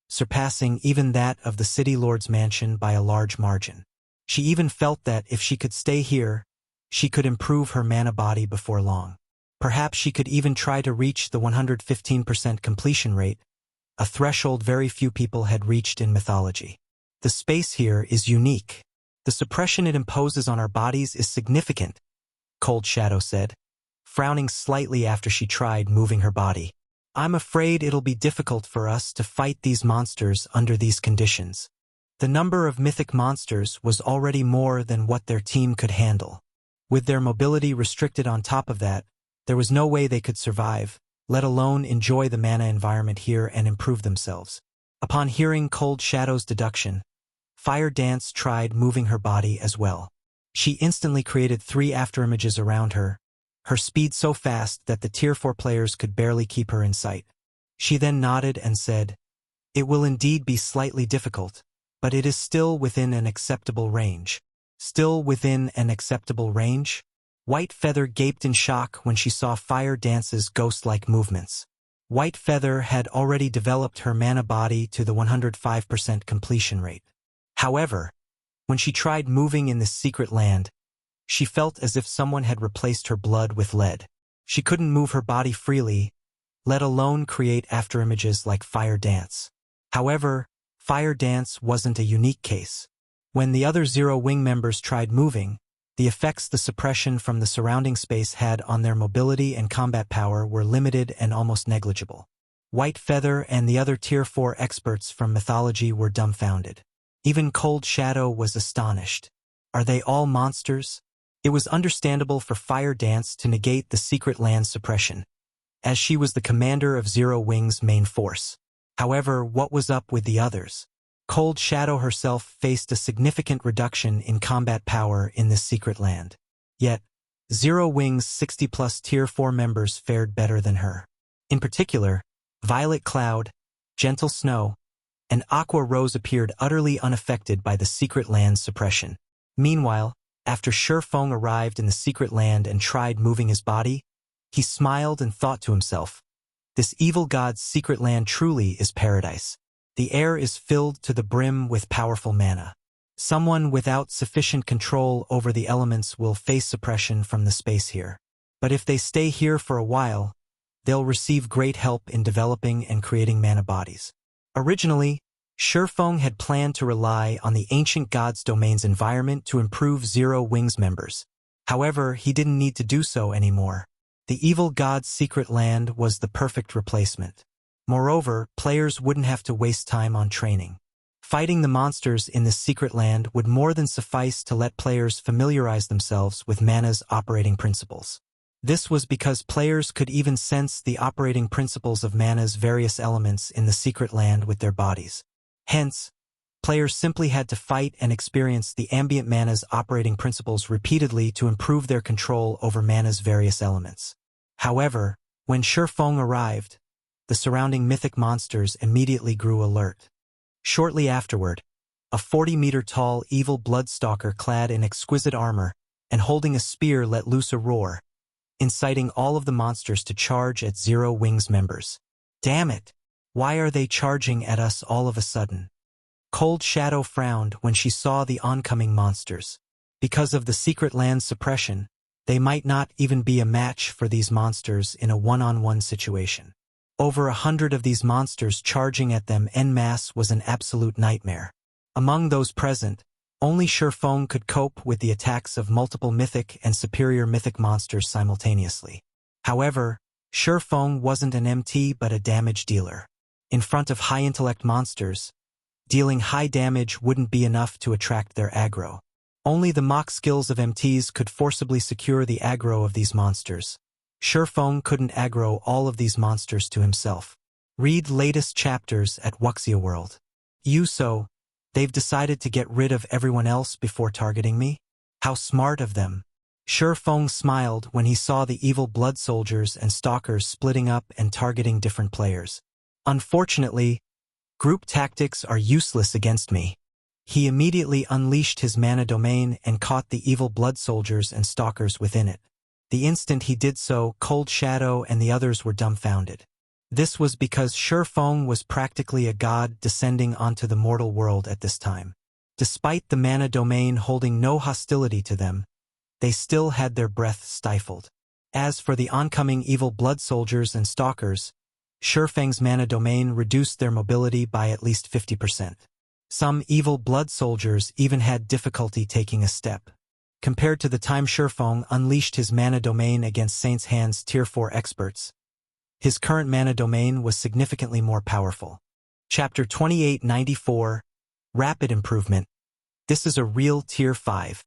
Speaker 1: surpassing even that of the City Lord's mansion by a large margin. She even felt that if she could stay here, she could improve her mana body before long. Perhaps she could even try to reach the 115% completion rate, a threshold very few people had reached in mythology. The space here is unique. The suppression it imposes on our bodies is significant, Cold Shadow said, frowning slightly after she tried moving her body. I'm afraid it'll be difficult for us to fight these monsters under these conditions. The number of mythic monsters was already more than what their team could handle. With their mobility restricted on top of that, there was no way they could survive, let alone enjoy the mana environment here and improve themselves. Upon hearing Cold Shadow's deduction, Fire Dance tried moving her body as well. She instantly created 3 afterimages around her, her speed so fast that the Tier 4 players could barely keep her in sight. She then nodded and said, "It will indeed be slightly difficult, but it is still within an acceptable range." Still within an acceptable range? White Feather gaped in shock when she saw Fire Dance's ghost-like movements. White Feather had already developed her mana body to the 105% completion rate. However, when she tried moving in this secret land, she felt as if someone had replaced her blood with lead. She couldn't move her body freely, let alone create afterimages like Fire Dance. However, Fire Dance wasn't a unique case. When the other Zero Wing members tried moving, the effects the suppression from the surrounding space had on their mobility and combat power were limited and almost negligible. White Feather and the other Tier 4 experts from mythology were dumbfounded. Even Cold Shadow was astonished. Are they all monsters? It was understandable for Fire Dance to negate the secret land suppression, as she was the commander of Zero Wing's main force. However, what was up with the others? Cold Shadow herself faced a significant reduction in combat power in this secret land. Yet, Zero Wing's 60-plus Tier 4 members fared better than her. In particular, Violet Cloud, Gentle Snow, and Aqua Rose appeared utterly unaffected by the secret land's suppression. Meanwhile, after Feng arrived in the secret land and tried moving his body, he smiled and thought to himself, "This evil god's secret land truly is paradise. The air is filled to the brim with powerful mana. Someone without sufficient control over the elements will face suppression from the space here. But if they stay here for a while, they'll receive great help in developing and creating mana bodies." Originally, Feng had planned to rely on the ancient god's domain's environment to improve Zero Wing's members. However, he didn't need to do so anymore. The evil god's secret land was the perfect replacement. Moreover, players wouldn't have to waste time on training. Fighting the monsters in this secret land would more than suffice to let players familiarize themselves with mana's operating principles. This was because players could even sense the operating principles of mana's various elements in the secret land with their bodies. Hence, players simply had to fight and experience the ambient mana's operating principles repeatedly to improve their control over mana's various elements. However, when Feng arrived, the surrounding mythic monsters immediately grew alert. Shortly afterward, a 40-meter-tall evil bloodstalker clad in exquisite armor and holding a spear let loose a roar, inciting all of the monsters to charge at Zero Wing's members. "Damn it! Why are they charging at us all of a sudden?" Cold Shadow frowned when she saw the oncoming monsters. Because of the secret land suppression, they might not even be a match for these monsters in a one-on-one situation. Over 100 of these monsters charging at them en masse was an absolute nightmare. Among those present, only Feng could cope with the attacks of multiple mythic and superior mythic monsters simultaneously. However, Feng wasn't an MT but a damage dealer. In front of high-intellect monsters, dealing high damage wouldn't be enough to attract their aggro. Only the mock skills of MTs could forcibly secure the aggro of these monsters. Feng couldn't aggro all of these monsters to himself. Read latest chapters at Wuxia World. So, they've decided to get rid of everyone else before targeting me? How smart of them. Feng smiled when he saw the evil blood soldiers and stalkers splitting up and targeting different players. Unfortunately, group tactics are useless against me. He immediately unleashed his mana domain and caught the evil blood soldiers and stalkers within it. The instant he did so, Cold Shadow and the others were dumbfounded. This was because Feng was practically a god descending onto the mortal world at this time. Despite the mana domain holding no hostility to them, they still had their breath stifled. As for the oncoming evil blood soldiers and stalkers, Feng's mana domain reduced their mobility by at least 50%. Some evil blood soldiers even had difficulty taking a step. Compared to the time Feng unleashed his mana domain against Saint's Hand's Tier 4 experts, his current mana domain was significantly more powerful. Chapter 2894, Rapid Improvement. This is a real Tier 5.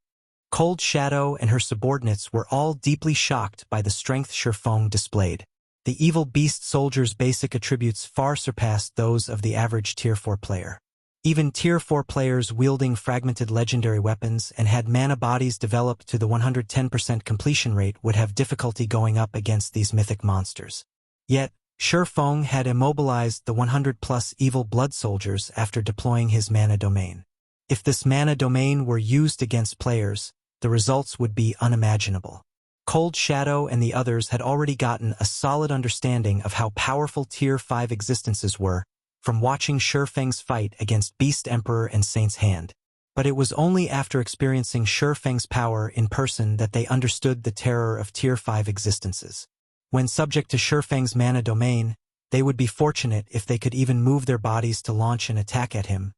Speaker 1: Cold Shadow and her subordinates were all deeply shocked by the strength Feng displayed. The evil beast soldier's basic attributes far surpassed those of the average Tier 4 player. Even Tier 4 players wielding fragmented legendary weapons and had mana bodies developed to the 110% completion rate would have difficulty going up against these mythic monsters. Yet, Feng had immobilized the 100+ evil blood soldiers after deploying his mana domain. If this mana domain were used against players, the results would be unimaginable. Cold Shadow and the others had already gotten a solid understanding of how powerful Tier 5 existences were from watching Feng's fight against Beast Emperor and Saint's Hand. But it was only after experiencing Feng's power in person that they understood the terror of Tier 5 existences. When subject to Feng's mana domain, they would be fortunate if they could even move their bodies to launch an attack at him,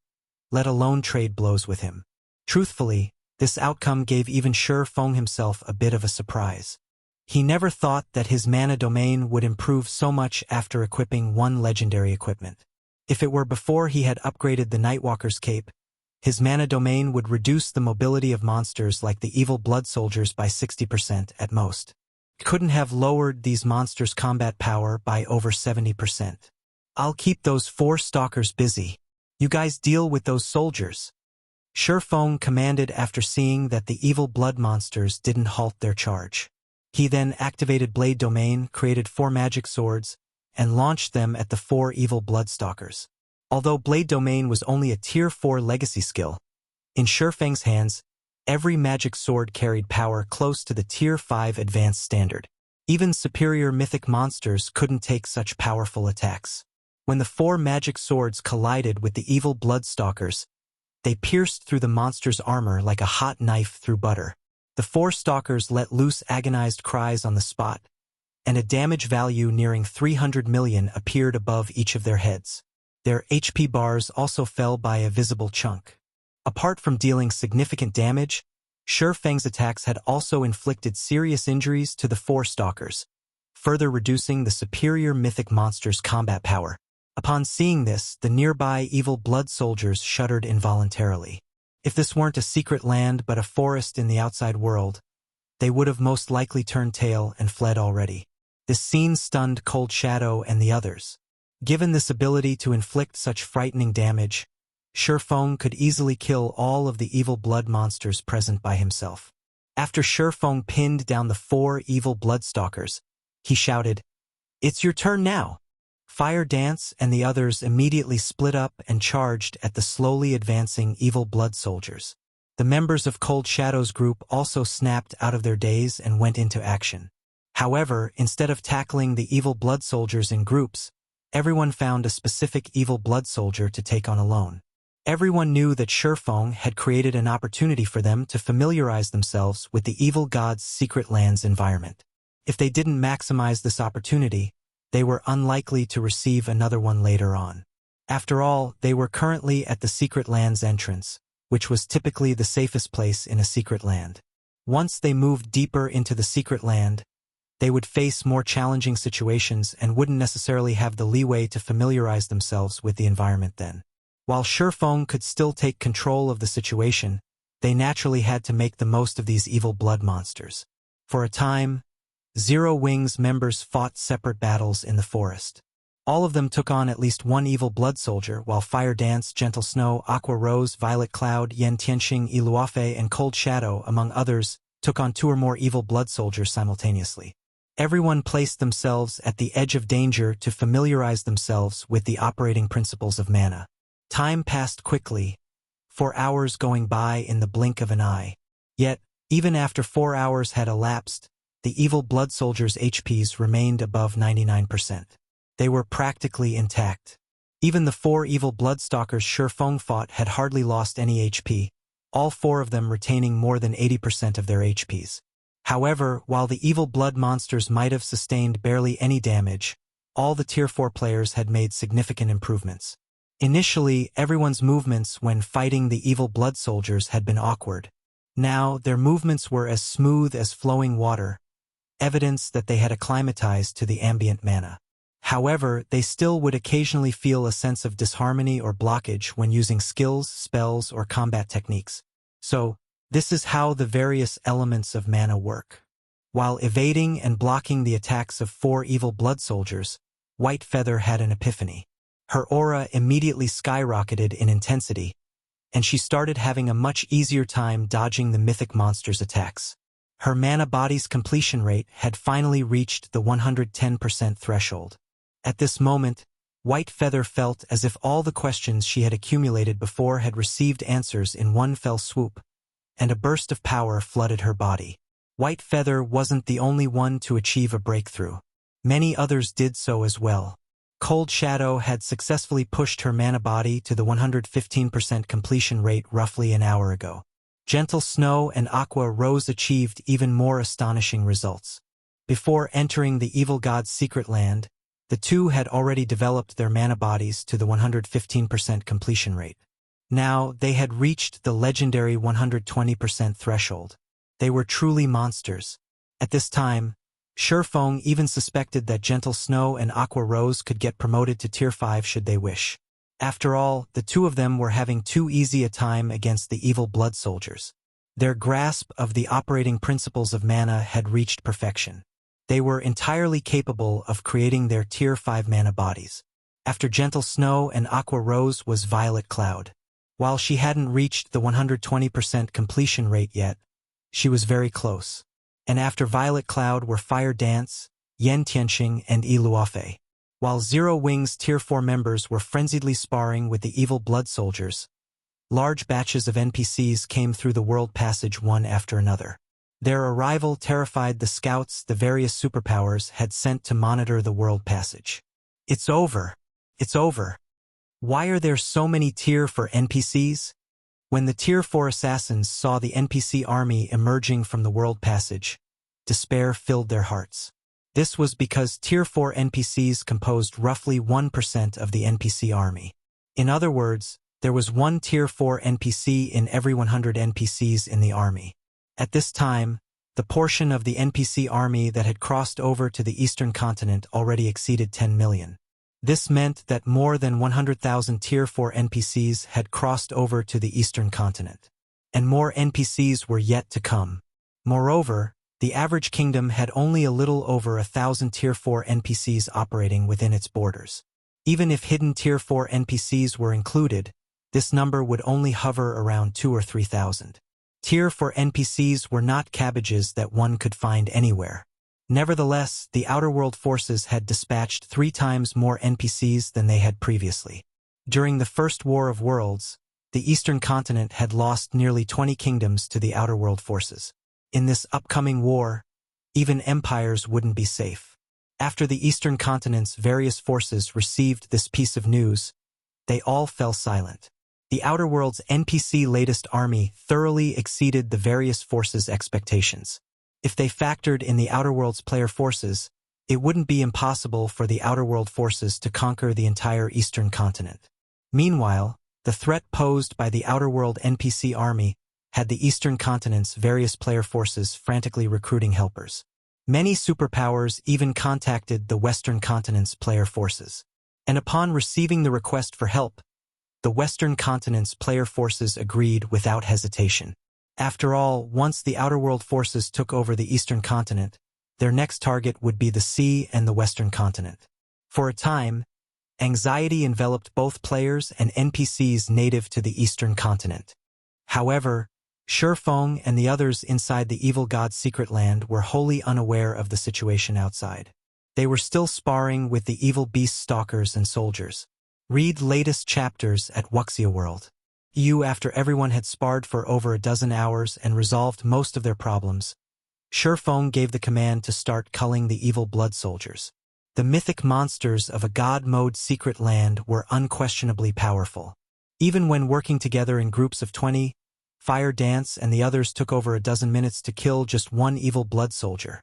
Speaker 1: let alone trade blows with him. Truthfully, this outcome gave even Feng himself a bit of a surprise. He never thought that his mana domain would improve so much after equipping one legendary equipment. If it were before he had upgraded the Nightwalker's cape, his mana domain would reduce the mobility of monsters like the evil blood soldiers by 60% at most. Couldn't have lowered these monsters' combat power by over 70%. I'll keep those 4 stalkers busy. You guys deal with those soldiers. Feng commanded after seeing that the evil blood monsters didn't halt their charge. He then activated Blade Domain, created 4 magic swords, and launched them at the 4 evil blood stalkers. Although Blade Domain was only a Tier 4 legacy skill, in Feng's hands, every magic sword carried power close to the Tier 5 advanced standard. Even superior mythic monsters couldn't take such powerful attacks. When the 4 magic swords collided with the evil blood stalkers, they pierced through the monster's armor like a hot knife through butter. The 4 stalkers let loose agonized cries on the spot, and a damage value nearing 300 million appeared above each of their heads. Their HP bars also fell by a visible chunk. Apart from dealing significant damage, Feng's attacks had also inflicted serious injuries to the 4 stalkers, further reducing the superior mythic monster's combat power. Upon seeing this, the nearby evil blood soldiers shuddered involuntarily. If this weren't a secret land but a forest in the outside world, they would have most likely turned tail and fled already. This scene stunned Cold Shadow and the others. Given this ability to inflict such frightening damage, Feng could easily kill all of the evil blood monsters present by himself. After Feng pinned down the 4 evil blood stalkers, he shouted, "It's your turn now!" Fire Dance and the others immediately split up and charged at the slowly advancing evil blood soldiers. The members of Cold Shadow's group also snapped out of their daze and went into action. However, instead of tackling the evil blood soldiers in groups, everyone found a specific evil blood soldier to take on alone. Everyone knew that Feng had created an opportunity for them to familiarize themselves with the evil god's secret land's environment. If they didn't maximize this opportunity, they were unlikely to receive another one later on. After all, they were currently at the secret land's entrance, which was typically the safest place in a secret land. Once they moved deeper into the secret land, they would face more challenging situations and wouldn't necessarily have the leeway to familiarize themselves with the environment then. While Feng could still take control of the situation, they naturally had to make the most of these evil blood monsters. For a time, Zero Wings members fought separate battles in the forest. All of them took on at least one evil blood soldier, while Fire Dance, Gentle Snow, Aqua Rose, Violet Cloud, Yen Tianxing, Iluafe, and Cold Shadow, among others, took on 2 or more evil blood soldiers simultaneously. Everyone placed themselves at the edge of danger to familiarize themselves with the operating principles of mana. Time passed quickly, 4 hours going by in the blink of an eye. Yet, even after 4 hours had elapsed, the evil blood soldiers' HPs remained above 99%. They were practically intact. Even the 4 evil bloodstalkers Feng fought had hardly lost any HP, all 4 of them retaining more than 80% of their HPs. However, while the evil blood monsters might have sustained barely any damage, all the Tier 4 players had made significant improvements. Initially, everyone's movements when fighting the evil blood soldiers had been awkward. Now, their movements were as smooth as flowing water, evidence that they had acclimatized to the ambient mana. However, they still would occasionally feel a sense of disharmony or blockage when using skills, spells, or combat techniques. So, this is how the various elements of mana work. While evading and blocking the attacks of 4 evil blood soldiers, White Feather had an epiphany. Her aura immediately skyrocketed in intensity, and she started having a much easier time dodging the mythic monster's attacks. Her mana body's completion rate had finally reached the 110% threshold. At this moment, White Feather felt as if all the questions she had accumulated before had received answers in one fell swoop, and a burst of power flooded her body. White Feather wasn't the only one to achieve a breakthrough. Many others did so as well. Cold Shadow had successfully pushed her mana body to the 115% completion rate roughly an hour ago. Gentle Snow and Aqua Rose achieved even more astonishing results. Before entering the evil god's secret land, the two had already developed their mana bodies to the 115% completion rate. Now, they had reached the legendary 120% threshold. They were truly monsters. At this time, Feng even suspected that Gentle Snow and Aqua Rose could get promoted to Tier 5 should they wish. After all, the two of them were having too easy a time against the evil blood soldiers. Their grasp of the operating principles of mana had reached perfection. They were entirely capable of creating their Tier 5 mana bodies. After Gentle Snow and Aqua Rose was Violet Cloud. While she hadn't reached the 120% completion rate yet, she was very close. And after Violet Cloud were Fire Dance, Yen Tianxing, and Yi Luofei. While Zero Wing's Tier 4 members were frenziedly sparring with the evil blood soldiers, large batches of NPCs came through the world passage one after another. Their arrival terrified the scouts the various superpowers had sent to monitor the world passage. It's over. It's over. Why are there so many Tier 4 NPCs? When the Tier 4 assassins saw the NPC army emerging from the world passage, despair filled their hearts. This was because Tier 4 NPCs composed roughly 1% of the NPC army. In other words, there was one Tier 4 NPC in every 100 NPCs in the army. At this time, the portion of the NPC army that had crossed over to the Eastern continent already exceeded 10 million. This meant that more than 100,000 Tier 4 NPCs had crossed over to the Eastern continent. And more NPCs were yet to come. Moreover, the average kingdom had only a little over 1,000 Tier 4 NPCs operating within its borders. Even if hidden Tier 4 NPCs were included, this number would only hover around 2,000 or 3,000. Tier 4 NPCs were not cabbages that one could find anywhere. Nevertheless, the Outer World forces had dispatched 3 times more NPCs than they had previously. During the First War of Worlds, the Eastern continent had lost nearly 20 kingdoms to the Outer World forces. In this upcoming war, even empires wouldn't be safe. After the Eastern continent's various forces received this piece of news, they all fell silent. The Outer World's NPC latest army thoroughly exceeded the various forces' expectations. If they factored in the Outer World's player forces, it wouldn't be impossible for the Outer World forces to conquer the entire Eastern continent. Meanwhile, the threat posed by the Outer World NPC army had the Eastern continent's various player forces frantically recruiting helpers. Many superpowers even contacted the Western continent's player forces. And upon receiving the request for help, the Western continent's player forces agreed without hesitation. After all, once the Outer World forces took over the Eastern continent, their next target would be the sea and the Western continent. For a time, anxiety enveloped both players and NPCs native to the Eastern continent. However, Feng and the others inside the evil god's secret land were wholly unaware of the situation outside. They were still sparring with the evil beast stalkers and soldiers. Read latest chapters at Wuxia World. After everyone had sparred for over a dozen hours and resolved most of their problems, Feng gave the command to start culling the evil blood soldiers. The mythic monsters of a god-mode secret land were unquestionably powerful. Even when working together in groups of 20, Fire Dance and the others took over a dozen minutes to kill just one evil blood soldier.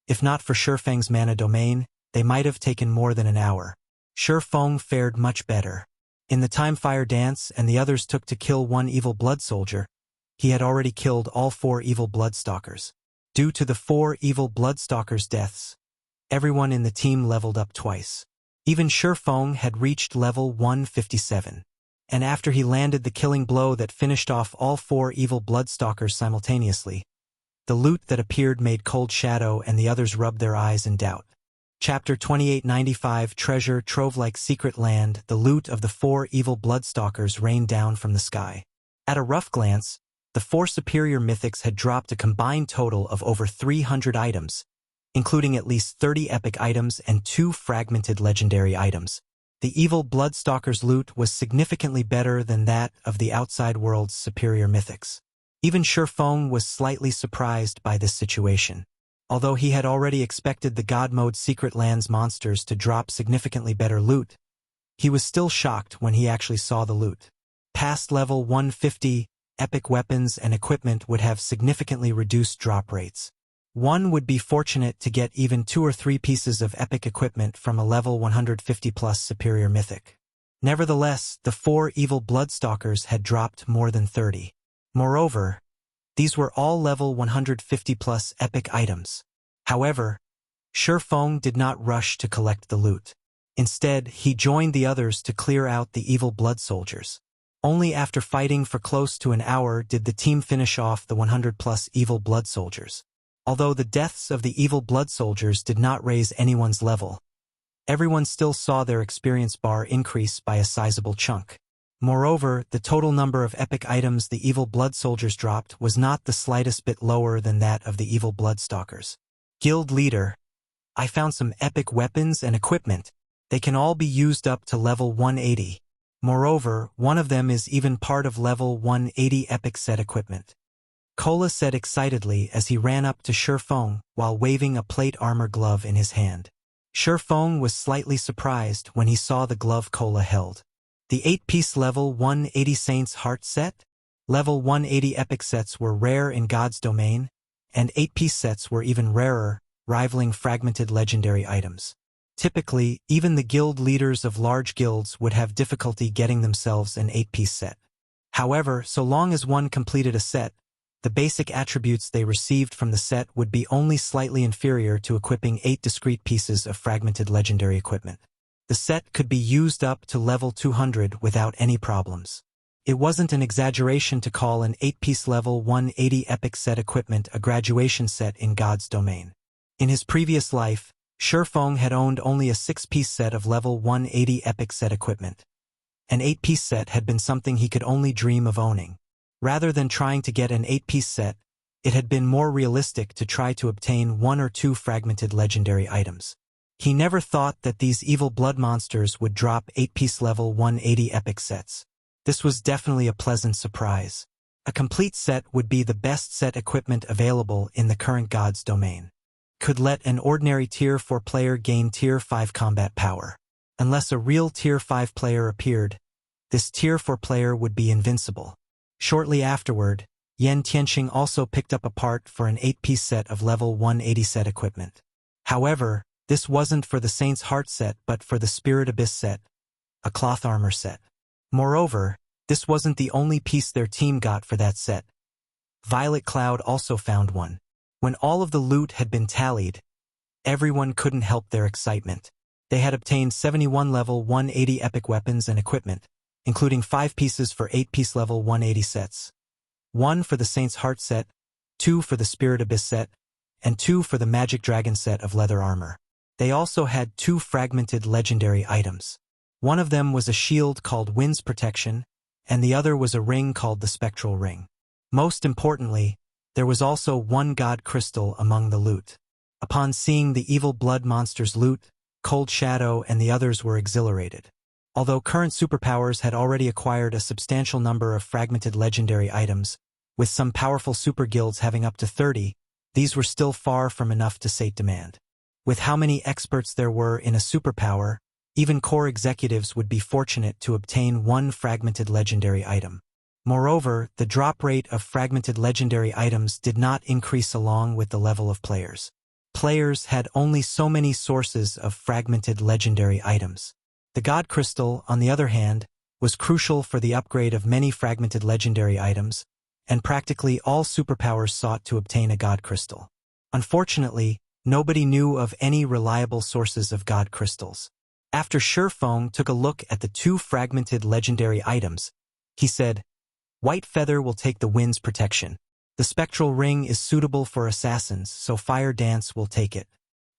Speaker 1: If not for Feng's mana domain, they might have taken more than an hour. Feng fared much better. In the time Fire Dance and the others took to kill one evil blood soldier, he had already killed all 4 evil bloodstalkers. Due to the 4 evil bloodstalkers' deaths, everyone in the team leveled up twice. Even Feng had reached level 157. And after he landed the killing blow that finished off all 4 evil bloodstalkers simultaneously, the loot that appeared made Cold Shadow and the others rub their eyes in doubt. Chapter 2895 Treasure Trove-like Secret Land. The loot of the 4 evil bloodstalkers rained down from the sky. At a rough glance, the 4 superior mythics had dropped a combined total of over 300 items, including at least 30 epic items and 2 fragmented legendary items. The evil bloodstalkers' loot was significantly better than that of the outside world's superior mythics. Even Feng was slightly surprised by this situation. Although he had already expected the God-mode secret lands monsters to drop significantly better loot, he was still shocked when he actually saw the loot. Past level 150, epic weapons and equipment would have significantly reduced drop rates. One would be fortunate to get even 2 or 3 pieces of epic equipment from a level 150+ superior mythic. Nevertheless, the 4 evil bloodstalkers had dropped more than 30. Moreover, these were all level 150+ epic items. However, Feng did not rush to collect the loot. Instead, he joined the others to clear out the evil blood soldiers. Only after fighting for close to an hour did the team finish off the 100+ evil blood soldiers. Although the deaths of the evil blood soldiers did not raise anyone's level, everyone still saw their experience bar increase by a sizable chunk. Moreover, the total number of epic items the evil blood soldiers dropped was not the slightest bit lower than that of the evil bloodstalkers. Guild leader, I found some epic weapons and equipment. They can all be used up to level 180. Moreover, one of them is even part of level 180 epic set equipment. Cola said excitedly as he ran up to Feng while waving a plate armor glove in his hand. Feng was slightly surprised when he saw the glove Cola held. The 8-piece level 180 Saints Heart set? Level 180 epic sets were rare in God's domain, and 8-piece sets were even rarer, rivaling fragmented legendary items. Typically, even the guild leaders of large guilds would have difficulty getting themselves an 8-piece set. However, so long as one completed a set, the basic attributes they received from the set would be only slightly inferior to equipping 8 discrete pieces of fragmented legendary equipment. The set could be used up to level 200 without any problems. It wasn't an exaggeration to call an 8-piece level 180 epic set equipment a graduation set in God's domain. In his previous life, Feng had owned only a 6-piece set of level 180 epic set equipment. An 8-piece set had been something he could only dream of owning. Rather than trying to get an 8-piece set, it had been more realistic to try to obtain 1 or 2 fragmented legendary items. He never thought that these evil blood monsters would drop 8-piece level 180 epic sets. This was definitely a pleasant surprise. A complete set would be the best set equipment available in the current God's domain. Could let an ordinary Tier 4 player gain Tier 5 combat power. Unless a real Tier 5 player appeared, this Tier 4 player would be invincible. Shortly afterward, Yen Tianqing also picked up a part for an 8-piece set of level 180 set equipment. However, this wasn't for the Saint's Heart set but for the Spirit Abyss set, a cloth armor set. Moreover, this wasn't the only piece their team got for that set. Violet Cloud also found one. When all of the loot had been tallied, everyone couldn't help their excitement. They had obtained 71 level 180 epic weapons and equipment, including 5 pieces for 8-piece level 180 sets. 1 for the Saint's Heart set, 2 for the Spirit Abyss set, and 2 for the Magic Dragon set of leather armor. They also had 2 fragmented legendary items. One of them was a shield called Wind's Protection, and the other was a ring called the Spectral Ring. Most importantly, there was also one god crystal among the loot. Upon seeing the evil blood monster's loot, Cold Shadow and the others were exhilarated. Although current superpowers had already acquired a substantial number of fragmented legendary items, with some powerful super guilds having up to 30, these were still far from enough to sate demand. With how many experts there were in a superpower, even core executives would be fortunate to obtain one fragmented legendary item. Moreover, the drop rate of fragmented legendary items did not increase along with the level of players. Players had only so many sources of fragmented legendary items. The God Crystal, on the other hand, was crucial for the upgrade of many fragmented legendary items, and practically all superpowers sought to obtain a God Crystal. Unfortunately, nobody knew of any reliable sources of God Crystals. After Feng took a look at the two fragmented legendary items, he said, "White Feather will take the wind's protection. The spectral ring is suitable for assassins, so Fire Dance will take it.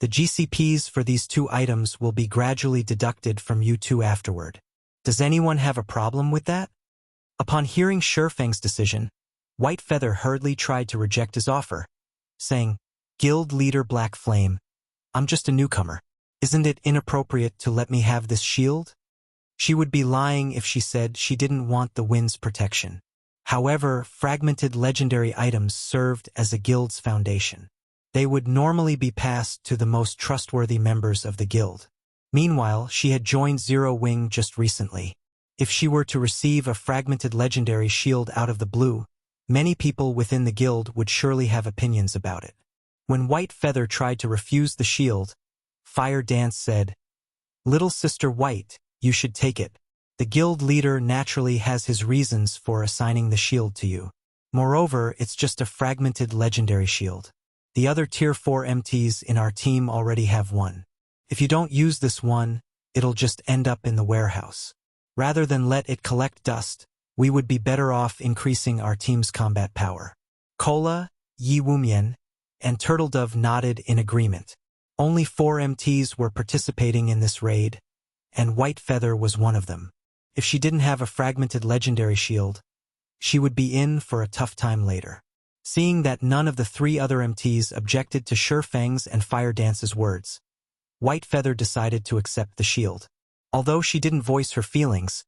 Speaker 1: The GCPs for these two items will be gradually deducted from you two afterward. Does anyone have a problem with that?" Upon hearing Feng's decision, White Feather hurriedly tried to reject his offer, saying, "Guild Leader Black Flame, I'm just a newcomer. Isn't it inappropriate to let me have this shield?" She would be lying if she said she didn't want the wind's protection. However, fragmented legendary items served as a guild's foundation. They would normally be passed to the most trustworthy members of the guild. Meanwhile, she had joined Zero Wing just recently. If she were to receive a fragmented legendary shield out of the blue, many people within the guild would surely have opinions about it. When White Feather tried to refuse the shield, Fire Dance said, "Little Sister White, you should take it. The guild leader naturally has his reasons for assigning the shield to you. Moreover, it's just a fragmented legendary shield. The other Tier 4 MTs in our team already have one. If you don't use this one, it'll just end up in the warehouse. Rather than let it collect dust, we would be better off increasing our team's combat power." Cola, Yi Wumian, and Turtledove nodded in agreement. Only 4 MTs were participating in this raid, and White Feather was one of them. If she didn't have a fragmented legendary shield, she would be in for a tough time later. Seeing that none of the 3 other MTs objected to Feng's and Fire Dance's words, White Feather decided to accept the shield. Although she didn't voice her feelings,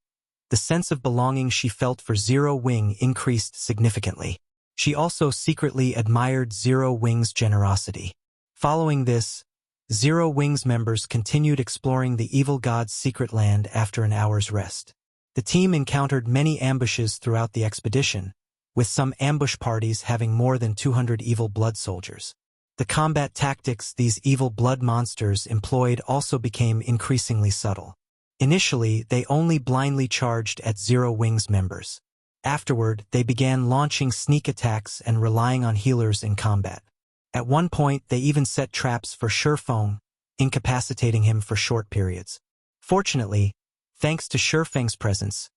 Speaker 1: the sense of belonging she felt for Zero Wing increased significantly. She also secretly admired Zero Wing's generosity. Following this, Zero Wing's members continued exploring the evil god's secret land after an hour's rest. The team encountered many ambushes throughout the expedition, with some ambush parties having more than 200 evil blood soldiers. The combat tactics these evil blood monsters employed also became increasingly subtle. Initially, they only blindly charged at Zero Wing's members. Afterward, they began launching sneak attacks and relying on healers in combat. At one point, they even set traps for Feng, incapacitating him for short periods. Fortunately, thanks to Feng's presence,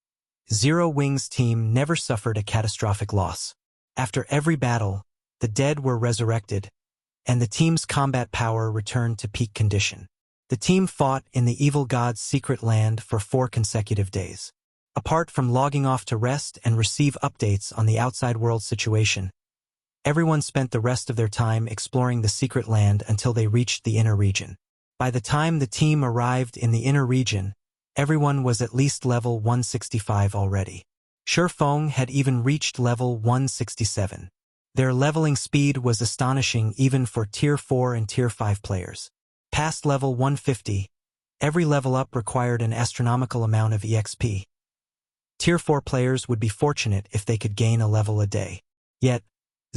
Speaker 1: Zero Wing's team never suffered a catastrophic loss. After every battle, the dead were resurrected, and the team's combat power returned to peak condition. The team fought in the evil god's secret land for 4 consecutive days. Apart from logging off to rest and receive updates on the outside world situation, everyone spent the rest of their time exploring the secret land until they reached the inner region. By the time the team arrived in the inner region, everyone was at least level 165 already. Feng had even reached level 167. Their leveling speed was astonishing even for Tier 4 and Tier 5 players. Past level 150, every level up required an astronomical amount of EXP. Tier 4 players would be fortunate if they could gain a level a day. Yet,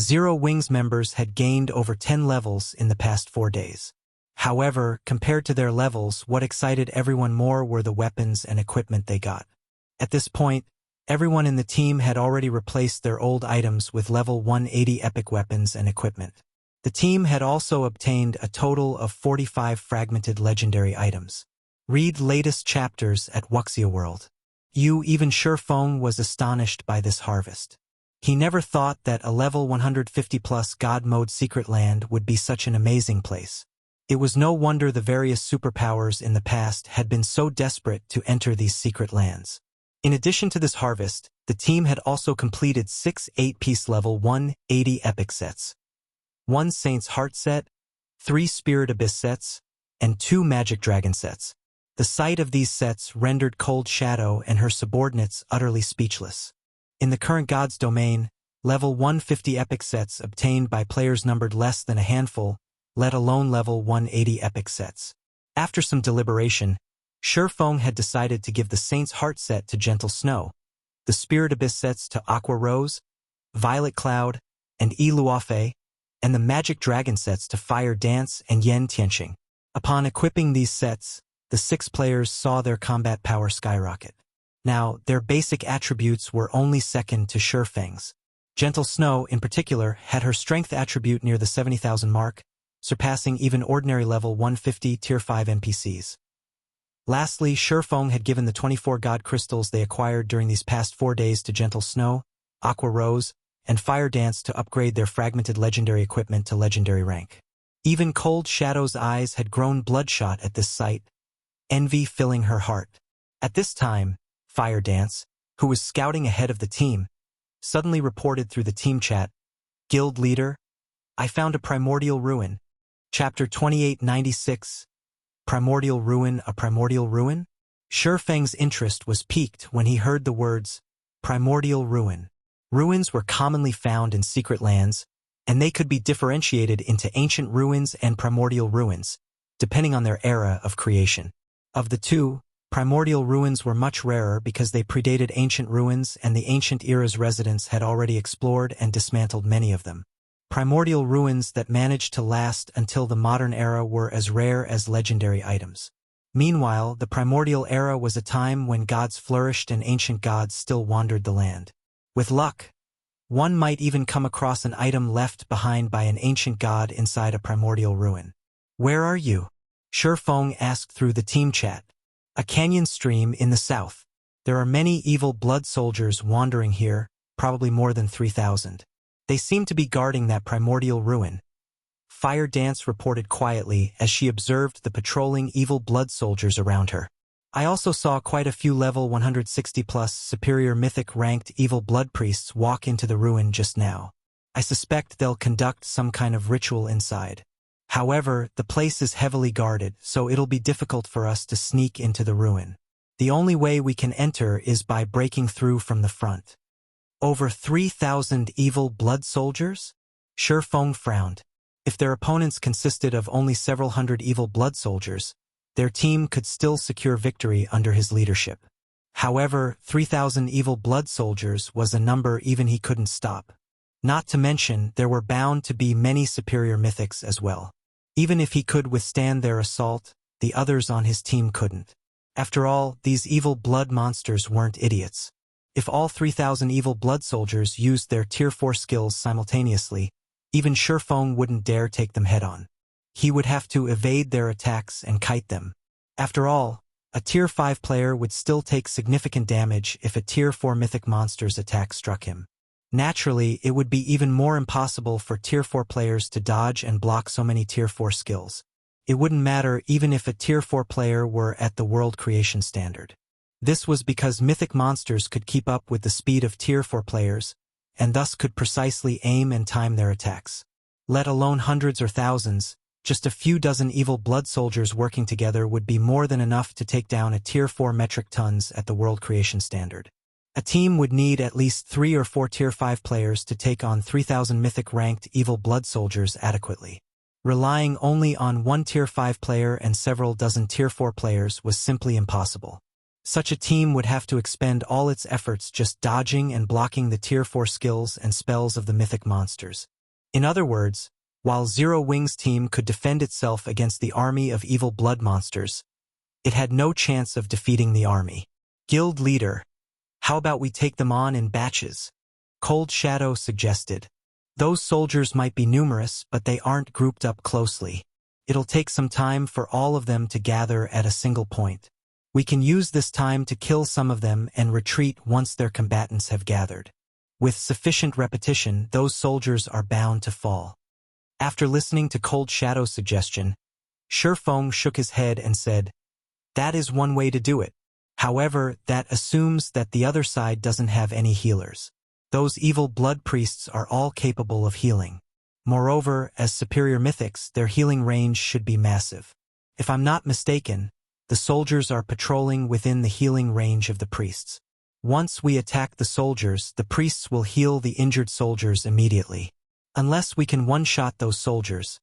Speaker 1: Zero Wing's members had gained over 10 levels in the past 4 days. However, compared to their levels, what excited everyone more were the weapons and equipment they got. At this point, everyone in the team had already replaced their old items with level 180 epic weapons and equipment. The team had also obtained a total of 45 fragmented legendary items. Read latest chapters at Wuxia World. Even Feng was astonished by this harvest. He never thought that a level 150+ God Mode secret land would be such an amazing place. It was no wonder the various superpowers in the past had been so desperate to enter these secret lands. In addition to this harvest, The team had also completed 6 8-piece level 180 epic sets, 1 Saint's Heart set, 3 Spirit Abyss sets, and 2 Magic Dragon sets. The sight of these sets rendered Cold Shadow and her subordinates utterly speechless. In the current God's domain, level 150 epic sets obtained by players numbered less than a handful, let alone level 180 epic sets. After some deliberation, Feng had decided to give the Saint's Heart set to Gentle Snow, the Spirit Abyss sets to Aqua Rose, Violet Cloud, and Luofe, and the Magic Dragon sets to Fire Dance and Yen Tianqing. Upon equipping these sets, the 6 players saw their combat power skyrocket. Now, their basic attributes were only second to Feng's. Gentle Snow, in particular, had her strength attribute near the 70,000 mark, surpassing even ordinary level 150 Tier 5 NPCs. Lastly, Feng had given the 24 God Crystals they acquired during these past 4 days to Gentle Snow, Aqua Rose, and Fire Dance to upgrade their fragmented legendary equipment to legendary rank. Even Cold Shadow's eyes had grown bloodshot at this sight, envy filling her heart. At this time, Fire Dance, who was scouting ahead of the team, suddenly reported through the team chat, "Guild Leader, I found a Primordial Ruin." Chapter 2896, Primordial Ruin, a Primordial Ruin? Feng's interest was piqued when he heard the words, Primordial Ruin. Ruins were commonly found in secret lands, and they could be differentiated into ancient ruins and primordial ruins, depending on their era of creation. Of the two, primordial ruins were much rarer because they predated ancient ruins, and the ancient era's residents had already explored and dismantled many of them. Primordial ruins that managed to last until the modern era were as rare as legendary items. Meanwhile, the primordial era was a time when gods flourished and ancient gods still wandered the land. With luck, one might even come across an item left behind by an ancient god inside a primordial ruin. "Where are you?" Feng asked through the team chat. "A canyon stream in the south. There are many evil blood soldiers wandering here, probably more than 3,000. They seem to be guarding that primordial ruin." Fire Dance reported quietly as she observed the patrolling evil blood soldiers around her. "I also saw quite a few level 160+ superior mythic ranked evil blood priests walk into the ruin just now. I suspect they'll conduct some kind of ritual inside. However, the place is heavily guarded, so it'll be difficult for us to sneak into the ruin. The only way we can enter is by breaking through from the front." Over 3,000 evil blood soldiers? Feng frowned. If their opponents consisted of only several hundred evil blood soldiers, their team could still secure victory under his leadership. However, 3,000 evil blood soldiers was a number even he couldn't stop. Not to mention, there were bound to be many superior mythics as well. Even if he could withstand their assault, the others on his team couldn't. After all, these evil blood monsters weren't idiots. If all 3,000 evil blood soldiers used their Tier 4 skills simultaneously, even Feng wouldn't dare take them head-on. He would have to evade their attacks and kite them. After all, a Tier 5 player would still take significant damage if a Tier 4 mythic monster's attack struck him. Naturally, it would be even more impossible for Tier 4 players to dodge and block so many Tier 4 skills. It wouldn't matter even if a Tier 4 player were at the world creation standard. This was because mythic monsters could keep up with the speed of Tier 4 players, and thus could precisely aim and time their attacks. Let alone hundreds or thousands, just a few dozen evil blood soldiers working together would be more than enough to take down a Tier 4 metric tons at the world creation standard. A team would need at least 3 or 4 Tier 5 players to take on 3,000 mythic-ranked evil blood soldiers adequately. Relying only on one Tier 5 player and several dozen Tier 4 players was simply impossible. Such a team would have to expend all its efforts just dodging and blocking the Tier 4 skills and spells of the mythic monsters. In other words, while Zero Wings' team could defend itself against the army of evil blood monsters, it had no chance of defeating the army. "Guild Leader, how about we take them on in batches?" Cold Shadow suggested. "Those soldiers might be numerous, but they aren't grouped up closely. It'll take some time for all of them to gather at a single point. We can use this time to kill some of them and retreat once their combatants have gathered. With sufficient repetition, those soldiers are bound to fall." After listening to Cold Shadow's suggestion, Feng shook his head and said, "That is one way to do it. However, that assumes that the other side doesn't have any healers. Those evil blood priests are all capable of healing. Moreover, as superior mythics, their healing range should be massive. If I'm not mistaken, the soldiers are patrolling within the healing range of the priests. Once we attack the soldiers, the priests will heal the injured soldiers immediately. Unless we can one-shot those soldiers,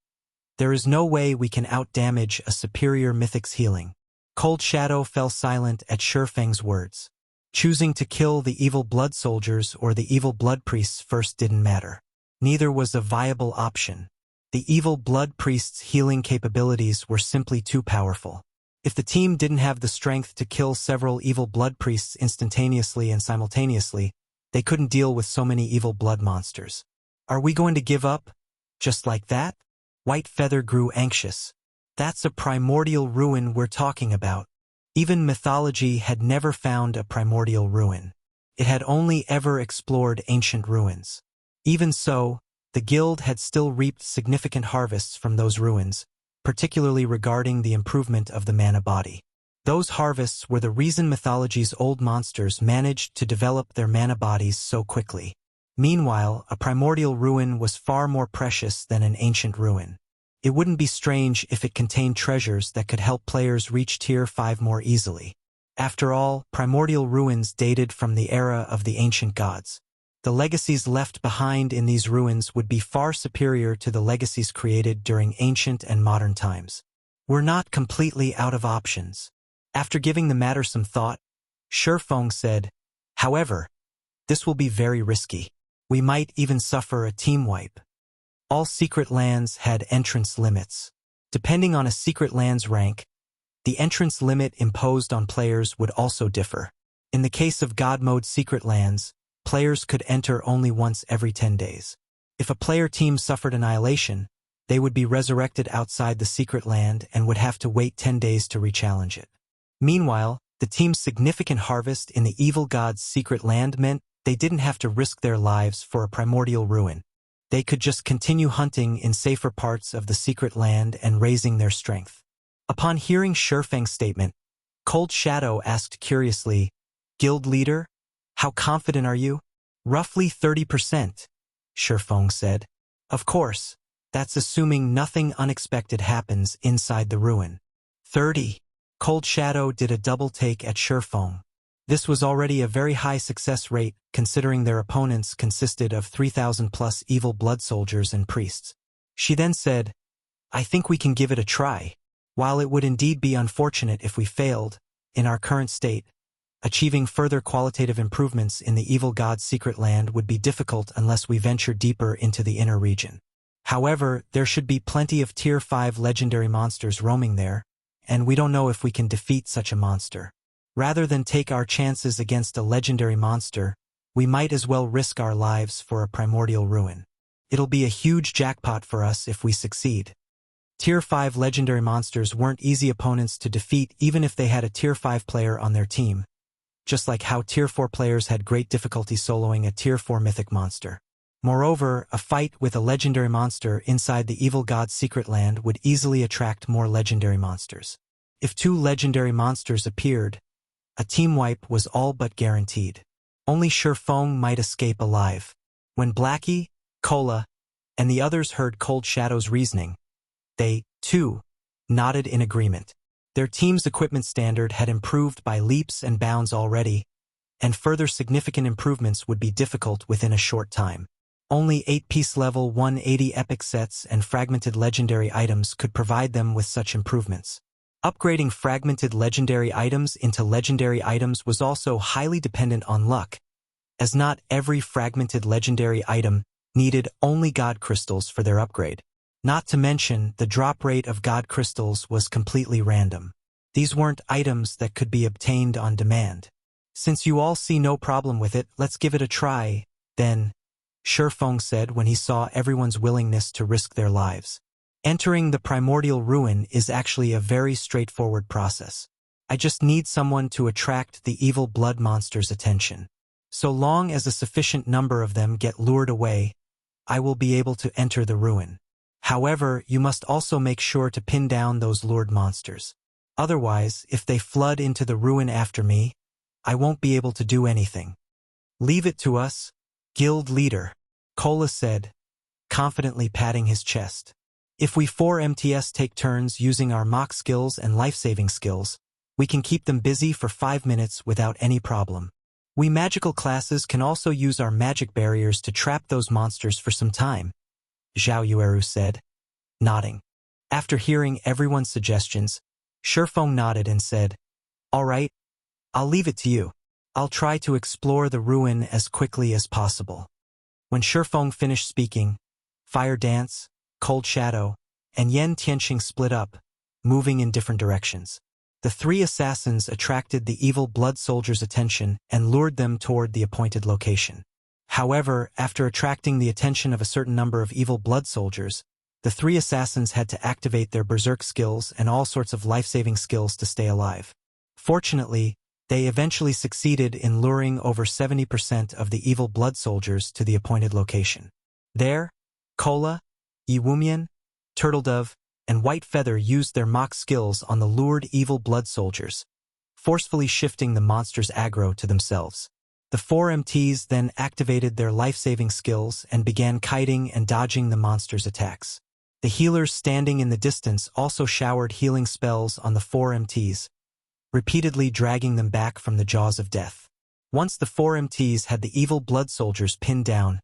Speaker 1: there is no way we can outdamage a superior mythic's healing. Cold Shadow fell silent at Feng's words. Choosing to kill the evil blood soldiers or the evil blood priests first didn't matter. Neither was a viable option. The evil blood priests' healing capabilities were simply too powerful. If the team didn't have the strength to kill several evil blood priests instantaneously and simultaneously, they couldn't deal with so many evil blood monsters. Are we going to give up? Just like that? White Feather grew anxious. That's a primordial ruin we're talking about. Even mythology had never found a primordial ruin. It had only ever explored ancient ruins. Even so, the guild had still reaped significant harvests from those ruins, particularly regarding the improvement of the mana body. Those harvests were the reason mythology's old monsters managed to develop their mana bodies so quickly. Meanwhile, a primordial ruin was far more precious than an ancient ruin. It wouldn't be strange if it contained treasures that could help players reach Tier 5 more easily. After all, primordial ruins dated from the era of the ancient gods. The legacies left behind in these ruins would be far superior to the legacies created during ancient and modern times. We're not completely out of options. After giving the matter some thought, Feng said, "However, this will be very risky. We might even suffer a team wipe." All secret lands had entrance limits. Depending on a secret land's rank, the entrance limit imposed on players would also differ. In the case of God Mode secret lands, players could enter only once every 10 days. If a player team suffered annihilation, they would be resurrected outside the secret land and would have to wait 10 days to re-challenge it. Meanwhile, the team's significant harvest in the evil god's secret land meant they didn't have to risk their lives for a primordial ruin. They could just continue hunting in safer parts of the secret land and raising their strength. Upon hearing Feng's statement, Cold Shadow asked curiously, "Guild leader? How confident are you?" "Roughly 30%, Feng said. "Of course, that's assuming nothing unexpected happens inside the ruin." 30. Cold Shadow did a double take at Feng. This was already a very high success rate, considering their opponents consisted of 3,000+ evil blood soldiers and priests. She then said, "I think we can give it a try. While it would indeed be unfortunate if we failed, in our current state, achieving further qualitative improvements in the evil god's secret land would be difficult unless we venture deeper into the inner region. However, there should be plenty of Tier 5 legendary monsters roaming there, and we don't know if we can defeat such a monster. Rather than take our chances against a legendary monster, we might as well risk our lives for a primordial ruin. It'll be a huge jackpot for us if we succeed." Tier 5 legendary monsters weren't easy opponents to defeat even if they had a Tier 5 player on their team, just like how Tier 4 players had great difficulty soloing a Tier 4 mythic monster. Moreover, a fight with a legendary monster inside the evil god's secret land would easily attract more legendary monsters. If 2 legendary monsters appeared, a team wipe was all but guaranteed. Only Feng might escape alive. When Blackie, Cola, and the others heard Cold Shadow's reasoning, they, too, nodded in agreement. Their team's equipment standard had improved by leaps and bounds already, and further significant improvements would be difficult within a short time. Only 8-piece level 180 epic sets and fragmented legendary items could provide them with such improvements. Upgrading fragmented legendary items into legendary items was also highly dependent on luck, as not every fragmented legendary item needed only god crystals for their upgrade. Not to mention, the drop rate of god crystals was completely random. These weren't items that could be obtained on demand. "Since you all see no problem with it, let's give it a try, then," Feng said when he saw everyone's willingness to risk their lives. "Entering the primordial ruin is actually a very straightforward process. I just need someone to attract the evil blood monster's attention. So long as a sufficient number of them get lured away, I will be able to enter the ruin. However, you must also make sure to pin down those lured monsters. Otherwise, if they flood into the ruin after me, I won't be able to do anything. Leave it to us, guild leader, Kola said, confidently patting his chest. If we 4 MTS take turns using our mock skills and life-saving skills, we can keep them busy for 5 minutes without any problem. We magical classes can also use our magic barriers to trap those monsters for some time, Zhao Yueru said, nodding. After hearing everyone's suggestions, Feng nodded and said, "All right, I'll leave it to you. I'll try to explore the ruin as quickly as possible." When Feng finished speaking, Fire Dance, Cold Shadow, and Yen Tianxing split up, moving in different directions. The 3 assassins attracted the evil blood soldiers' attention and lured them toward the appointed location. However, after attracting the attention of a certain number of evil blood soldiers, the 3 assassins had to activate their berserk skills and all sorts of life-saving skills to stay alive. Fortunately, they eventually succeeded in luring over 70% of the evil blood soldiers to the appointed location. There, Kola, Yiwumian, Turtledove, and White Feather used their mock skills on the lured evil blood soldiers, forcefully shifting the monster's aggro to themselves. The 4 MTs then activated their life-saving skills and began kiting and dodging the monster's attacks. The healers standing in the distance also showered healing spells on the 4 MTs, repeatedly dragging them back from the jaws of death. Once the 4 MTs had the evil blood soldiers pinned down,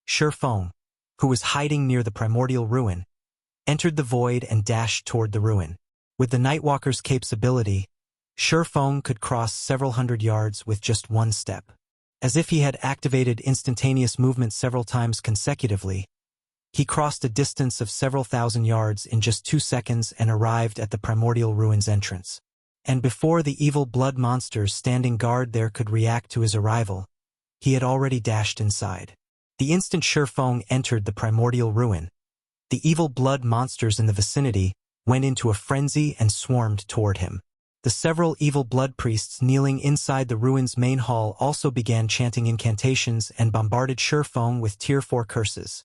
Speaker 1: Feng, who was hiding near the Primordial ruin, entered the void and dashed toward the ruin. With the Nightwalker's cape's ability, Feng could cross several hundred yards with just 1 step. As if he had activated instantaneous movement several times consecutively, he crossed a distance of several thousand yards in just 2 seconds and arrived at the Primordial ruin's entrance. And before the evil blood monsters standing guard there could react to his arrival, he had already dashed inside. The instant Feng entered the Primordial ruin, the evil blood monsters in the vicinity went into a frenzy and swarmed toward him. The several evil blood priests kneeling inside the ruin's main hall also began chanting incantations and bombarded Feng with Tier 4 curses,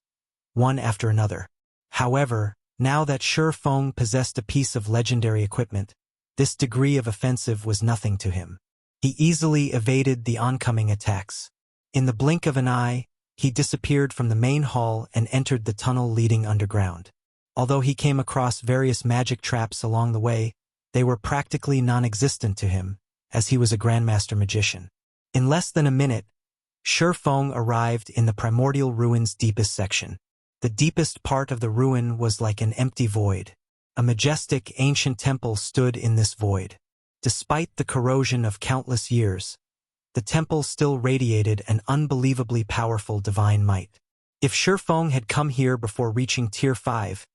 Speaker 1: one after another. However, now that Feng possessed a piece of legendary equipment, this degree of offensive was nothing to him. He easily evaded the oncoming attacks. In the blink of an eye, he disappeared from the main hall and entered the tunnel leading underground. Although he came across various magic traps along the way, they were practically non-existent to him, as he was a Grandmaster Magician. In less than a minute, Feng arrived in the Primordial ruin's deepest section. The deepest part of the ruin was like an empty void. A majestic, ancient temple stood in this void. Despite the corrosion of countless years, the temple still radiated an unbelievably powerful divine might. If Feng had come here before reaching Tier 5,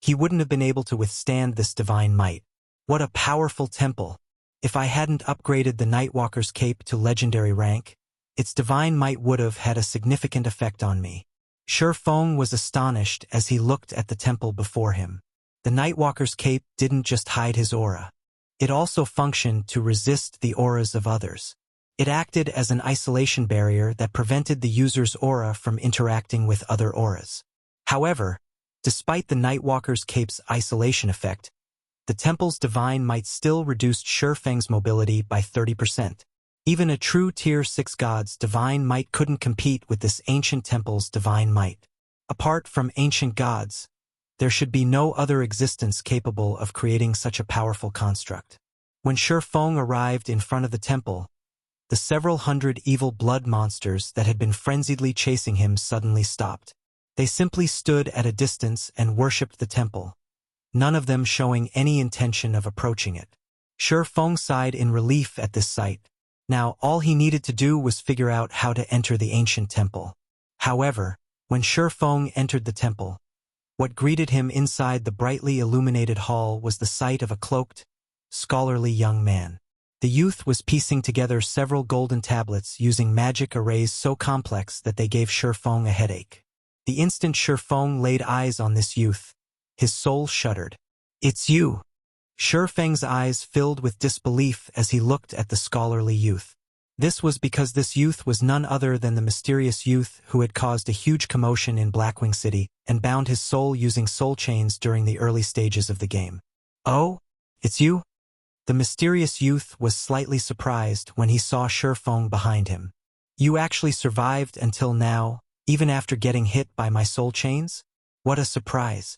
Speaker 1: he wouldn't have been able to withstand this divine might. What a powerful temple! If I hadn't upgraded the Nightwalker's cape to legendary rank, its divine might would have had a significant effect on me. Feng was astonished as he looked at the temple before him. The Nightwalker's cape didn't just hide his aura. It also functioned to resist the auras of others. It acted as an isolation barrier that prevented the user's aura from interacting with other auras. However, despite the Nightwalker's cape's isolation effect, the temple's divine might still reduced Feng's mobility by 30%. Even a true Tier 6 god's divine might couldn't compete with this ancient temple's divine might. Apart from ancient gods, there should be no other existence capable of creating such a powerful construct. When Feng arrived in front of the temple, the several hundred evil blood monsters that had been frenziedly chasing him suddenly stopped. They simply stood at a distance and worshipped the temple, none of them showing any intention of approaching it. Feng sighed in relief at this sight. Now all he needed to do was figure out how to enter the ancient temple. However, when Feng entered the temple, what greeted him inside the brightly illuminated hall was the sight of a cloaked, scholarly young man. The youth was piecing together several golden tablets using magic arrays so complex that they gave Feng a headache. The instant Feng laid eyes on this youth, his soul shuddered. "It's you!" Feng's eyes filled with disbelief as he looked at the scholarly youth. This was because this youth was none other than the mysterious youth who had caused a huge commotion in Blackwing City and bound his soul using soul chains during the early stages of the game. "Oh? It's you?" The mysterious youth was slightly surprised when he saw Feng behind him. You actually survived until now, even after getting hit by my soul chains? What a surprise.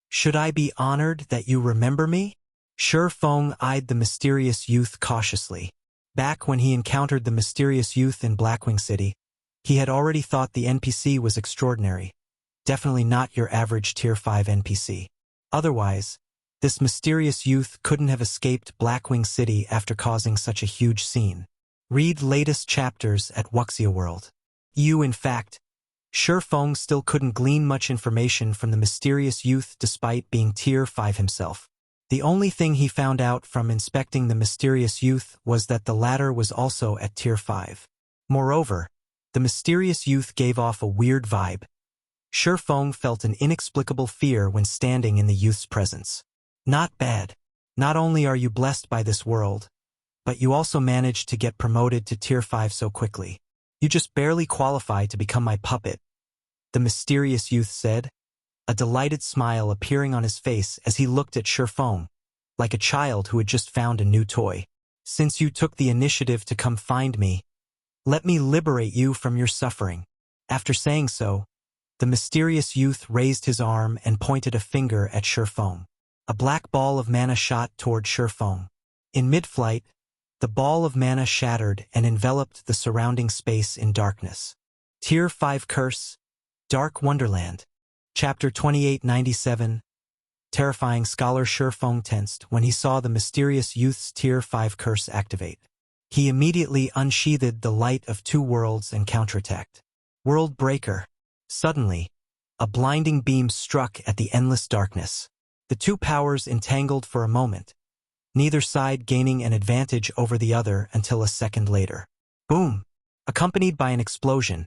Speaker 1: Should I be honored that you remember me? Feng eyed the mysterious youth cautiously. Back when he encountered the mysterious youth in Blackwing City, he had already thought the NPC was extraordinary. Definitely not your average Tier 5 NPC. Otherwise, this mysterious youth couldn't have escaped Blackwing City after causing such a huge scene. Read latest chapters at Wuxia World. In fact, Feng still couldn't glean much information from the mysterious youth despite being Tier 5 himself. The only thing he found out from inspecting the mysterious youth was that the latter was also at Tier 5. Moreover, the mysterious youth gave off a weird vibe. Feng felt an inexplicable fear when standing in the youth's presence. Not bad. Not only are you blessed by this world, but you also managed to get promoted to Tier 5 so quickly. You just barely qualify to become my puppet, the mysterious youth said, a delighted smile appearing on his face as he looked at Feng, like a child who had just found a new toy. Since you took the initiative to come find me, let me liberate you from your suffering. After saying so, the mysterious youth raised his arm and pointed a finger at Feng. A black ball of mana shot toward Feng. In mid-flight, the ball of mana shattered and enveloped the surrounding space in darkness. Tier 5 Curse, Dark Wonderland. Chapter 2897. Terrifying scholar Feng tensed when he saw the mysterious youth's Tier 5 curse activate. He immediately unsheathed the Light of Two Worlds and counterattacked. World Breaker. Suddenly, a blinding beam struck at the endless darkness. The two powers entangled for a moment, neither side gaining an advantage over the other until a second later. Boom! Accompanied by an explosion,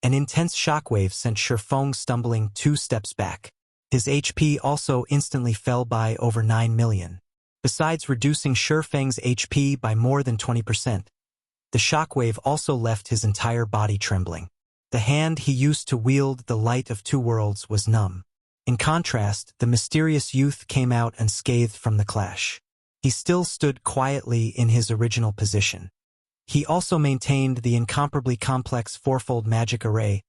Speaker 1: an intense shockwave sent Feng stumbling 2 steps back. His HP also instantly fell by over 9 million. Besides reducing Feng's HP by more than 20%, the shockwave also left his entire body trembling. The hand he used to wield the Light of Two Worlds was numb. In contrast, the mysterious youth came out unscathed from the clash. He still stood quietly in his original position. He also maintained the incomparably complex fourfold magic array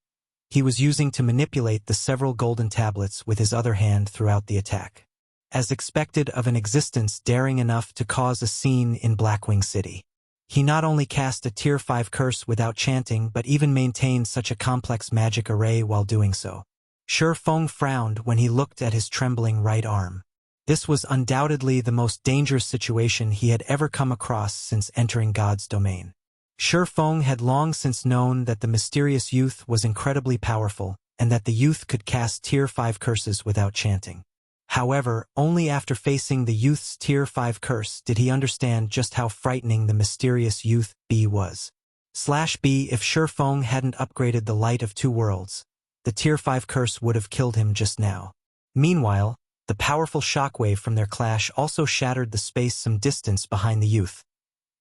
Speaker 1: he was using to manipulate the several golden tablets with his other hand throughout the attack. As expected of an existence daring enough to cause a scene in Blackwing City, he not only cast a Tier 5 curse without chanting but even maintained such a complex magic array while doing so. Feng frowned when he looked at his trembling right arm. This was undoubtedly the most dangerous situation he had ever come across since entering God's domain. Feng had long since known that the mysterious youth was incredibly powerful and that the youth could cast Tier 5 curses without chanting. However, only after facing the youth's Tier 5 curse did he understand just how frightening the mysterious youth was. If Feng hadn't upgraded the Light of Two Worlds, the Tier 5 curse would have killed him just now. Meanwhile, the powerful shockwave from their clash also shattered the space some distance behind the youth,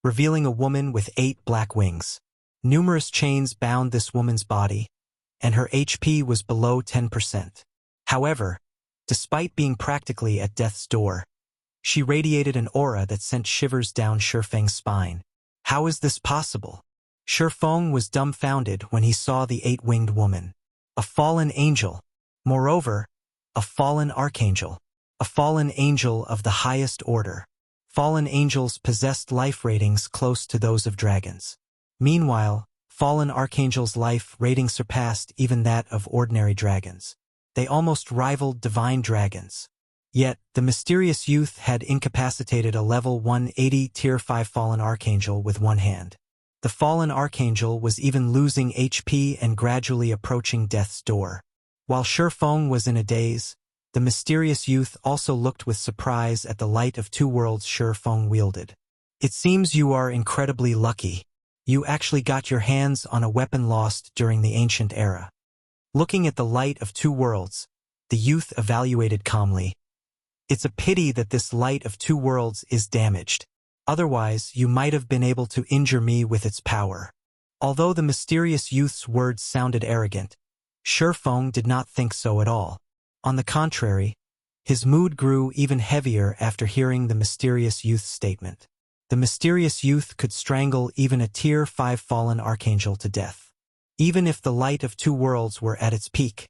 Speaker 1: revealing a woman with 8 black wings. Numerous chains bound this woman's body, and her HP was below 10%. However, despite being practically at death's door, she radiated an aura that sent shivers down Feng's spine. How is this possible? Feng was dumbfounded when he saw the 8-winged woman. A fallen angel. Moreover, a fallen archangel. A fallen angel of the highest order. Fallen angels possessed life ratings close to those of dragons. Meanwhile, fallen archangels' life rating surpassed even that of ordinary dragons. They almost rivaled divine dragons. Yet, the mysterious youth had incapacitated a level 180 Tier 5 fallen archangel with one hand. The fallen archangel was even losing HP and gradually approaching death's door. While Feng was in a daze, the mysterious youth also looked with surprise at the Light of Two Worlds Feng wielded. It seems you are incredibly lucky. You actually got your hands on a weapon lost during the ancient era. Looking at the Light of Two Worlds, the youth evaluated calmly. It's a pity that this Light of Two Worlds is damaged. Otherwise, you might have been able to injure me with its power. Although the mysterious youth's words sounded arrogant, Feng did not think so at all. On the contrary, His mood grew even heavier after hearing the mysterious youth's statement. The mysterious youth could strangle even a Tier 5 fallen archangel to death. Even if the light of two worlds were at its peak,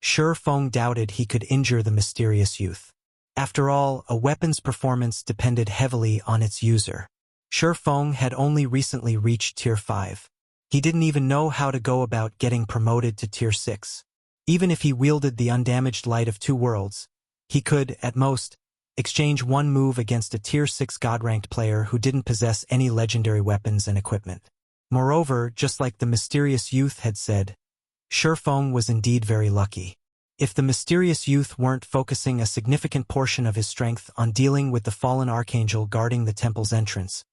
Speaker 1: Feng doubted he could injure the mysterious youth. After all, a weapon's performance depended heavily on its user. Feng had only recently reached Tier 5. He didn't even know how to go about getting promoted to Tier 6. Even if he wielded the undamaged light of two worlds, he could, at most, exchange one move against a Tier 6 God-ranked player who didn't possess any legendary weapons and equipment. Moreover, just like the mysterious youth had said, Feng was indeed very lucky. If the mysterious youth weren't focusing a significant portion of his strength on dealing with the fallen archangel guarding the temple's entrance,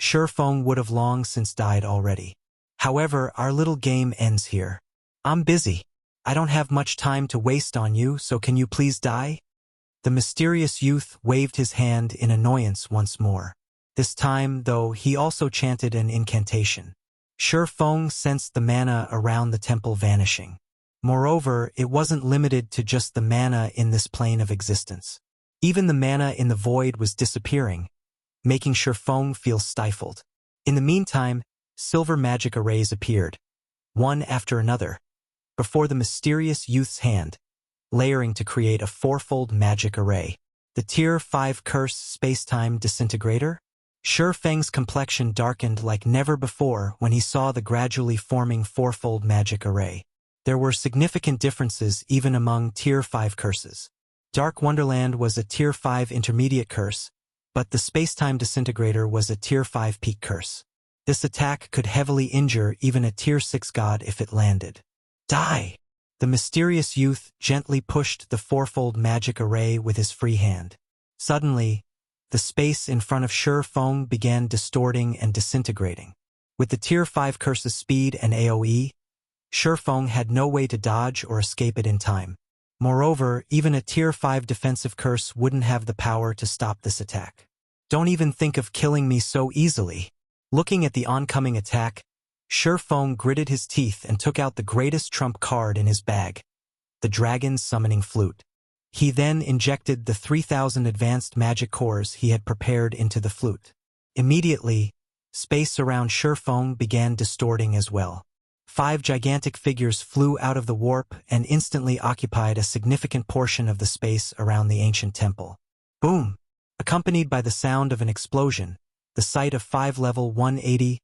Speaker 1: Feng would have long since died already. However, our little game ends here. I'm busy. I don't have much time to waste on you, so can you please die? The mysterious youth waved his hand in annoyance once more. This time, though, he also chanted an incantation. Feng sensed the mana around the temple vanishing. Moreover, it wasn't limited to just the mana in this plane of existence. Even the mana in the void was disappearing, making Feng feel stifled. In the meantime, silver magic arrays appeared, one after another, before the mysterious youth's hand, layering to create a fourfold magic array. The Tier 5 Curse Spacetime Disintegrator? Feng's complexion darkened like never before when he saw the gradually forming fourfold magic array. There were significant differences even among Tier 5 curses. Dark Wonderland was a Tier 5 intermediate curse, but the Spacetime Disintegrator was a Tier 5 peak curse. This attack could heavily injure even a Tier 6 god if it landed. Die! The mysterious youth gently pushed the fourfold magic array with his free hand. Suddenly, the space in front of Feng began distorting and disintegrating. With the Tier 5 curse's speed and AoE, Feng had no way to dodge or escape it in time. Moreover, even a Tier 5 defensive curse wouldn't have the power to stop this attack. Don't even think of killing me so easily. Looking at the oncoming attack, Feng gritted his teeth and took out the greatest trump card in his bag, the Dragon's Summoning Flute. He then injected the 3,000 advanced magic cores he had prepared into the flute. Immediately, space around Feng began distorting as well. 5 gigantic figures flew out of the warp and instantly occupied a significant portion of the space around the ancient temple. Boom! Accompanied by the sound of an explosion, the sight of 5 level 180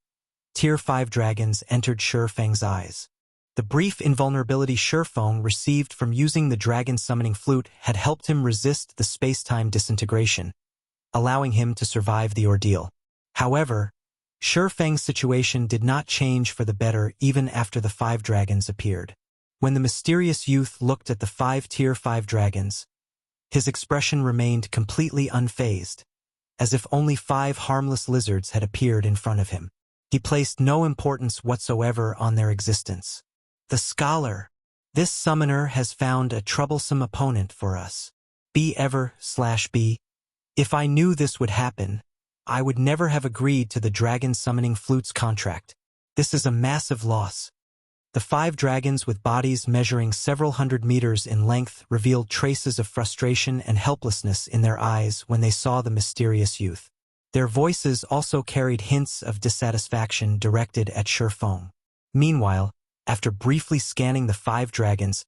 Speaker 1: Tier 5 dragons entered Feng's eyes. The brief invulnerability Feng received from using the Dragon Summoning Flute had helped him resist the space-time disintegration, allowing him to survive the ordeal. However, Feng's situation did not change for the better even after the 5 dragons appeared. When the mysterious youth looked at the 5 Tier 5 dragons, his expression remained completely unfazed, as if only 5 harmless lizards had appeared in front of him. He placed no importance whatsoever on their existence. The scholar. This summoner has found a troublesome opponent for us. B. If I knew this would happen, I would never have agreed to the Dragon Summoning Flute's contract. This is a massive loss. The 5 dragons with bodies measuring several hundred meters in length revealed traces of frustration and helplessness in their eyes when they saw the mysterious youth. Their voices also carried hints of dissatisfaction directed at Feng. Meanwhile, after briefly scanning the 5 dragons,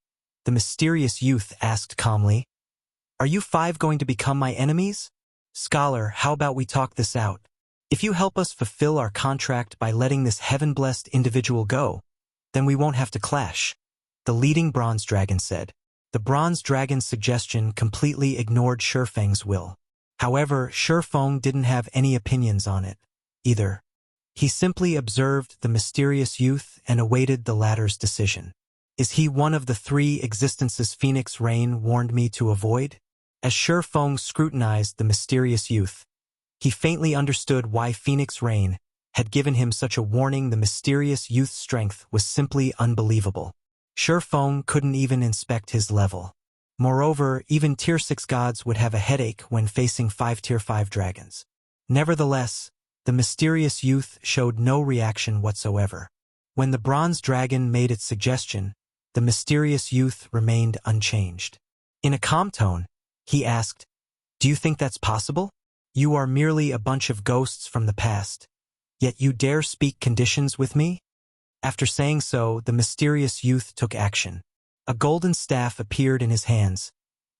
Speaker 1: the mysterious youth asked calmly, "Are you 5 going to become my enemies? Scholar, how about we talk this out? If you help us fulfill our contract by letting this heaven-blessed individual go, then we won't have to clash," the leading bronze dragon said. The bronze dragon's suggestion completely ignored Feng's will. However, Feng didn't have any opinions on it, either. He simply observed the mysterious youth and awaited the latter's decision. Is he one of the 3 existences Phoenix Rain warned me to avoid? As Feng scrutinized the mysterious youth, he faintly understood why Phoenix Rain had given him such a warning. The mysterious youth's strength was simply unbelievable. Feng couldn't even inspect his level. Moreover, even Tier 6 gods would have a headache when facing 5 Tier 5 dragons. Nevertheless, the mysterious youth showed no reaction whatsoever. When the bronze dragon made its suggestion, the mysterious youth remained unchanged. In a calm tone, He asked, "Do you think that's possible? You are merely a bunch of ghosts from the past. Yet you dare speak conditions with me?" After saying so, the mysterious youth took action. A golden staff appeared in his hands,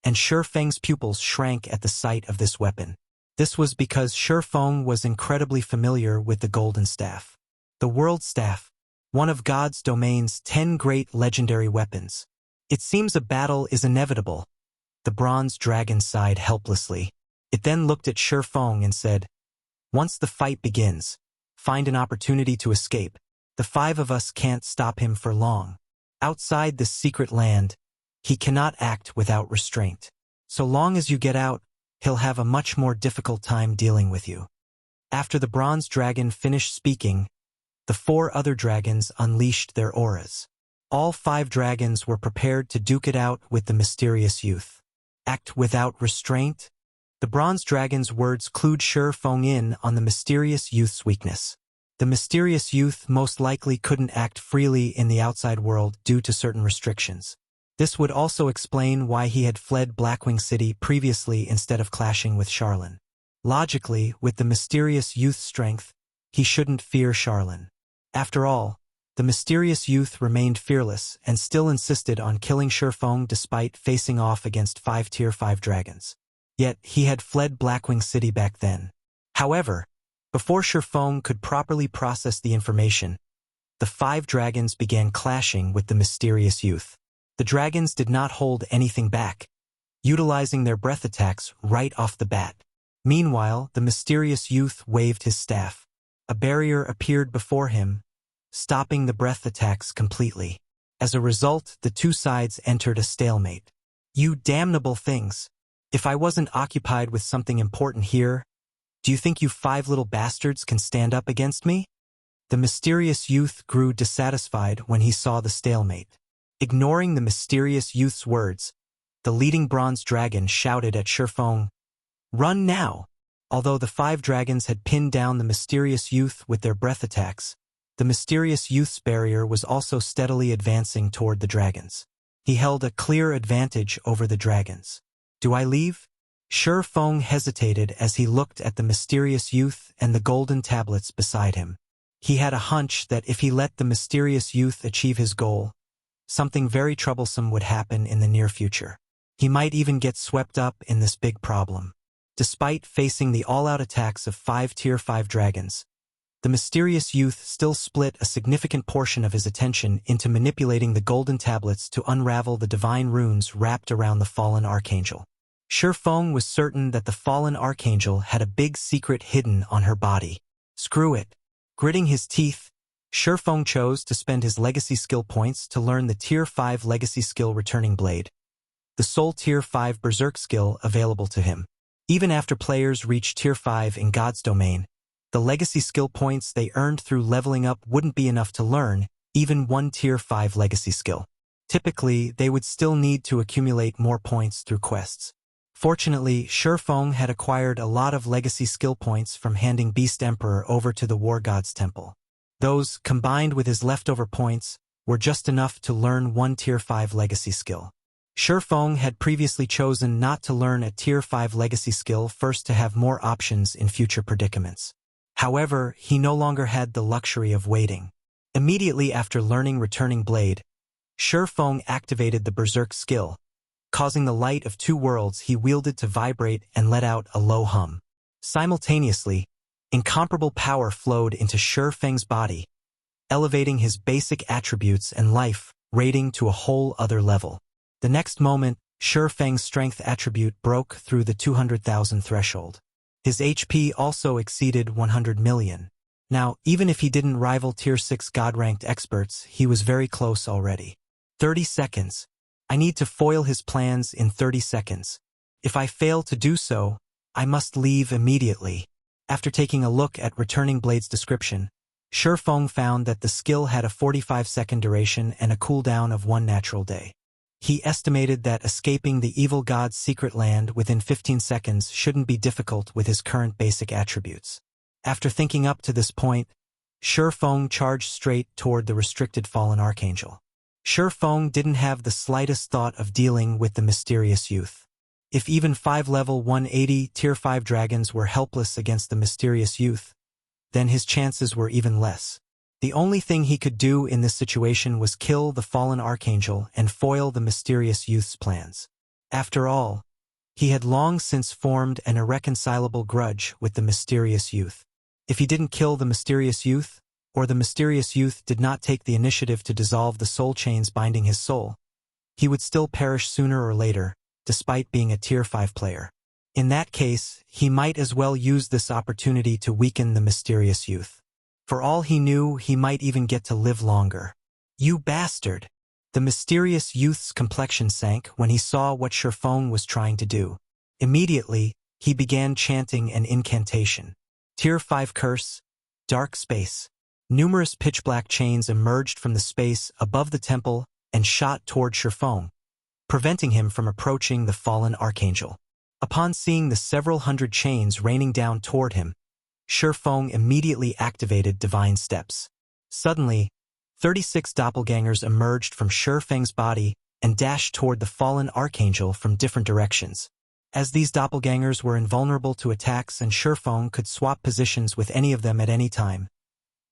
Speaker 1: and Feng's pupils shrank at the sight of this weapon. This was because Feng was incredibly familiar with the golden staff. The World Staff, one of God's domain's 10 great legendary weapons. It seems a battle is inevitable. The bronze dragon sighed helplessly. It then looked at Feng and said, "Once the fight begins, find an opportunity to escape. The 5 of us can't stop him for long. Outside this secret land, he cannot act without restraint. So long as you get out, he'll have a much more difficult time dealing with you." After the bronze dragon finished speaking, the 4 other dragons unleashed their auras. All 5 dragons were prepared to duke it out with the mysterious youth. Act without restraint? The bronze dragon's words clued Feng in on the mysterious youth's weakness. The mysterious youth most likely couldn't act freely in the outside world due to certain restrictions. This would also explain why he had fled Blackwing City previously instead of clashing with Charlene. Logically, with the mysterious youth's strength, he shouldn't fear Charlene. After all, the mysterious youth remained fearless and still insisted on killing Feng despite facing off against 5 Tier 5 dragons. Yet, he had fled Blackwing City back then. However, before Feng could properly process the information, the 5 dragons began clashing with the mysterious youth. The dragons did not hold anything back, utilizing their breath attacks right off the bat. Meanwhile, the mysterious youth waved his staff. A barrier appeared before him, stopping the breath attacks completely. As a result, the 2 sides entered a stalemate. "You damnable things! If I wasn't occupied with something important here, do you think you 5 little bastards can stand up against me?" The mysterious youth grew dissatisfied when he saw the stalemate. Ignoring the mysterious youth's words, the leading bronze dragon shouted at Feng, "Run now!" Although the 5 dragons had pinned down the mysterious youth with their breath attacks, the mysterious youth's barrier was also steadily advancing toward the dragons. He held a clear advantage over the dragons. "Do I leave?" Feng hesitated as he looked at the mysterious youth and the golden tablets beside him. He had a hunch that if he let the mysterious youth achieve his goal, something very troublesome would happen in the near future. He might even get swept up in this big problem. Despite facing the all-out attacks of 5 Tier 5 dragons, the mysterious youth still split a significant portion of his attention into manipulating the golden tablets to unravel the divine runes wrapped around the fallen archangel. Feng was certain that the fallen archangel had a big secret hidden on her body. Screw it. Gritting his teeth, Feng chose to spend his legacy skill points to learn the Tier 5 legacy skill Returning Blade, the sole Tier 5 Berserk skill available to him. Even after players reach Tier 5 in God's domain, the legacy skill points they earned through leveling up wouldn't be enough to learn even one Tier 5 legacy skill. Typically, they would still need to accumulate more points through quests. Fortunately, Feng had acquired a lot of legacy skill points from handing Beast Emperor over to the War God's Temple. Those, combined with his leftover points, were just enough to learn one Tier 5 legacy skill. Feng had previously chosen not to learn a Tier 5 legacy skill first to have more options in future predicaments. However, he no longer had the luxury of waiting. Immediately after learning Returning Blade, Feng activated the Berserk skill, causing the light of 2 worlds he wielded to vibrate and let out a low hum. Simultaneously, incomparable power flowed into Feng's body, elevating his basic attributes and life rating to a whole other level. The next moment, Feng's strength attribute broke through the 200,000 threshold. His HP also exceeded 100 million. Now, even if he didn't rival Tier 6 God-ranked experts, he was very close already. 30 seconds. I need to foil his plans in 30 seconds. If I fail to do so, I must leave immediately. After taking a look at Returning Blade's description, Feng found that the skill had a 45-second duration and a cooldown of 1 natural day. He estimated that escaping the evil god's secret land within 15 seconds shouldn't be difficult with his current basic attributes. After thinking up to this point, Feng charged straight toward the restricted fallen archangel. Feng didn't have the slightest thought of dealing with the mysterious youth. If even 5 level 180 tier 5 dragons were helpless against the mysterious youth, then his chances were even less. The only thing he could do in this situation was kill the fallen archangel and foil the mysterious youth's plans. After all, he had long since formed an irreconcilable grudge with the mysterious youth. If he didn't kill the mysterious youth, or the mysterious youth did not take the initiative to dissolve the soul chains binding his soul, he would still perish sooner or later, despite being a tier 5 player. In that case, he might as well use this opportunity to weaken the mysterious youth. For all he knew, he might even get to live longer. You bastard! The mysterious youth's complexion sank when he saw what Feng was trying to do. Immediately, he began chanting an incantation. Tier 5 curse, dark space. Numerous pitch-black chains emerged from the space above the temple and shot toward Feng, preventing him from approaching the fallen archangel. Upon seeing the several hundred chains raining down toward him, Feng immediately activated divine steps. Suddenly, 36 doppelgangers emerged from Feng's body and dashed toward the fallen archangel from different directions. As these doppelgangers were invulnerable to attacks and Feng could swap positions with any of them at any time,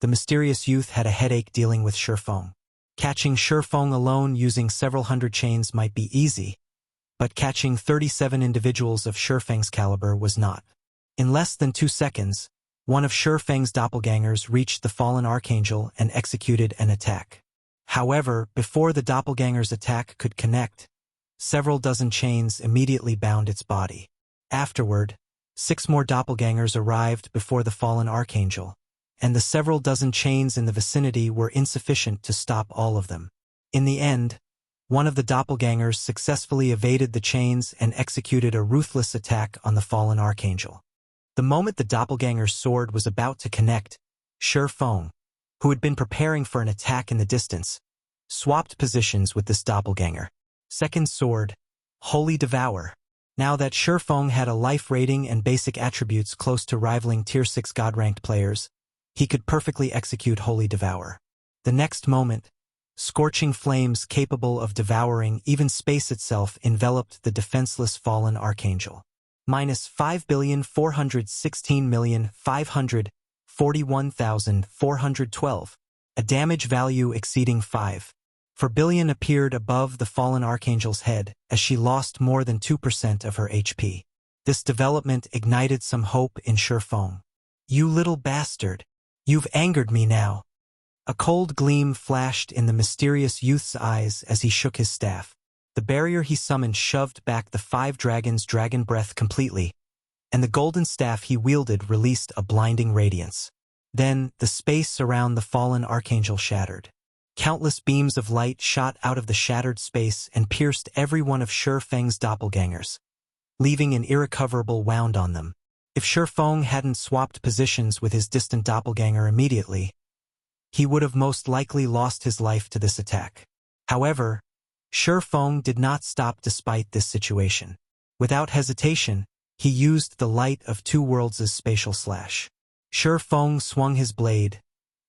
Speaker 1: the mysterious youth had a headache dealing with Feng. Catching Feng alone using several hundred chains might be easy, but catching 37 individuals of Feng's caliber was not. In less than 2 seconds, one of Feng's doppelgangers reached the fallen archangel and executed an attack. However, before the doppelganger's attack could connect, several dozen chains immediately bound its body. Afterward, 6 more doppelgangers arrived before the fallen archangel, and the several dozen chains in the vicinity were insufficient to stop all of them. In the end, one of the doppelgangers successfully evaded the chains and executed a ruthless attack on the fallen archangel. The moment the doppelganger's sword was about to connect, Feng, who had been preparing for an attack in the distance, swapped positions with this doppelganger. Second sword, Holy Devour. Now that Feng had a life rating and basic attributes close to rivaling tier 6 god-ranked players, he could perfectly execute Holy Devour. The next moment, scorching flames capable of devouring even space itself enveloped the defenseless fallen archangel. Minus 5,416,541,412, a damage value exceeding 5. For billion appeared above the fallen archangel's head as she lost more than 2% of her HP. This development ignited some hope in Feng. You little bastard! You've angered me now. A cold gleam flashed in the mysterious youth's eyes as he shook his staff. The barrier he summoned shoved back the 5 dragons' dragon breath completely, and the golden staff he wielded released a blinding radiance. Then, the space around the fallen archangel shattered. Countless beams of light shot out of the shattered space and pierced every one of Feng's doppelgangers, leaving an irrecoverable wound on them. If Feng hadn't swapped positions with his distant doppelganger immediately, he would have most likely lost his life to this attack. However, Feng did not stop despite this situation. Without hesitation, he used the light of 2 worlds' spatial slash. Feng swung his blade,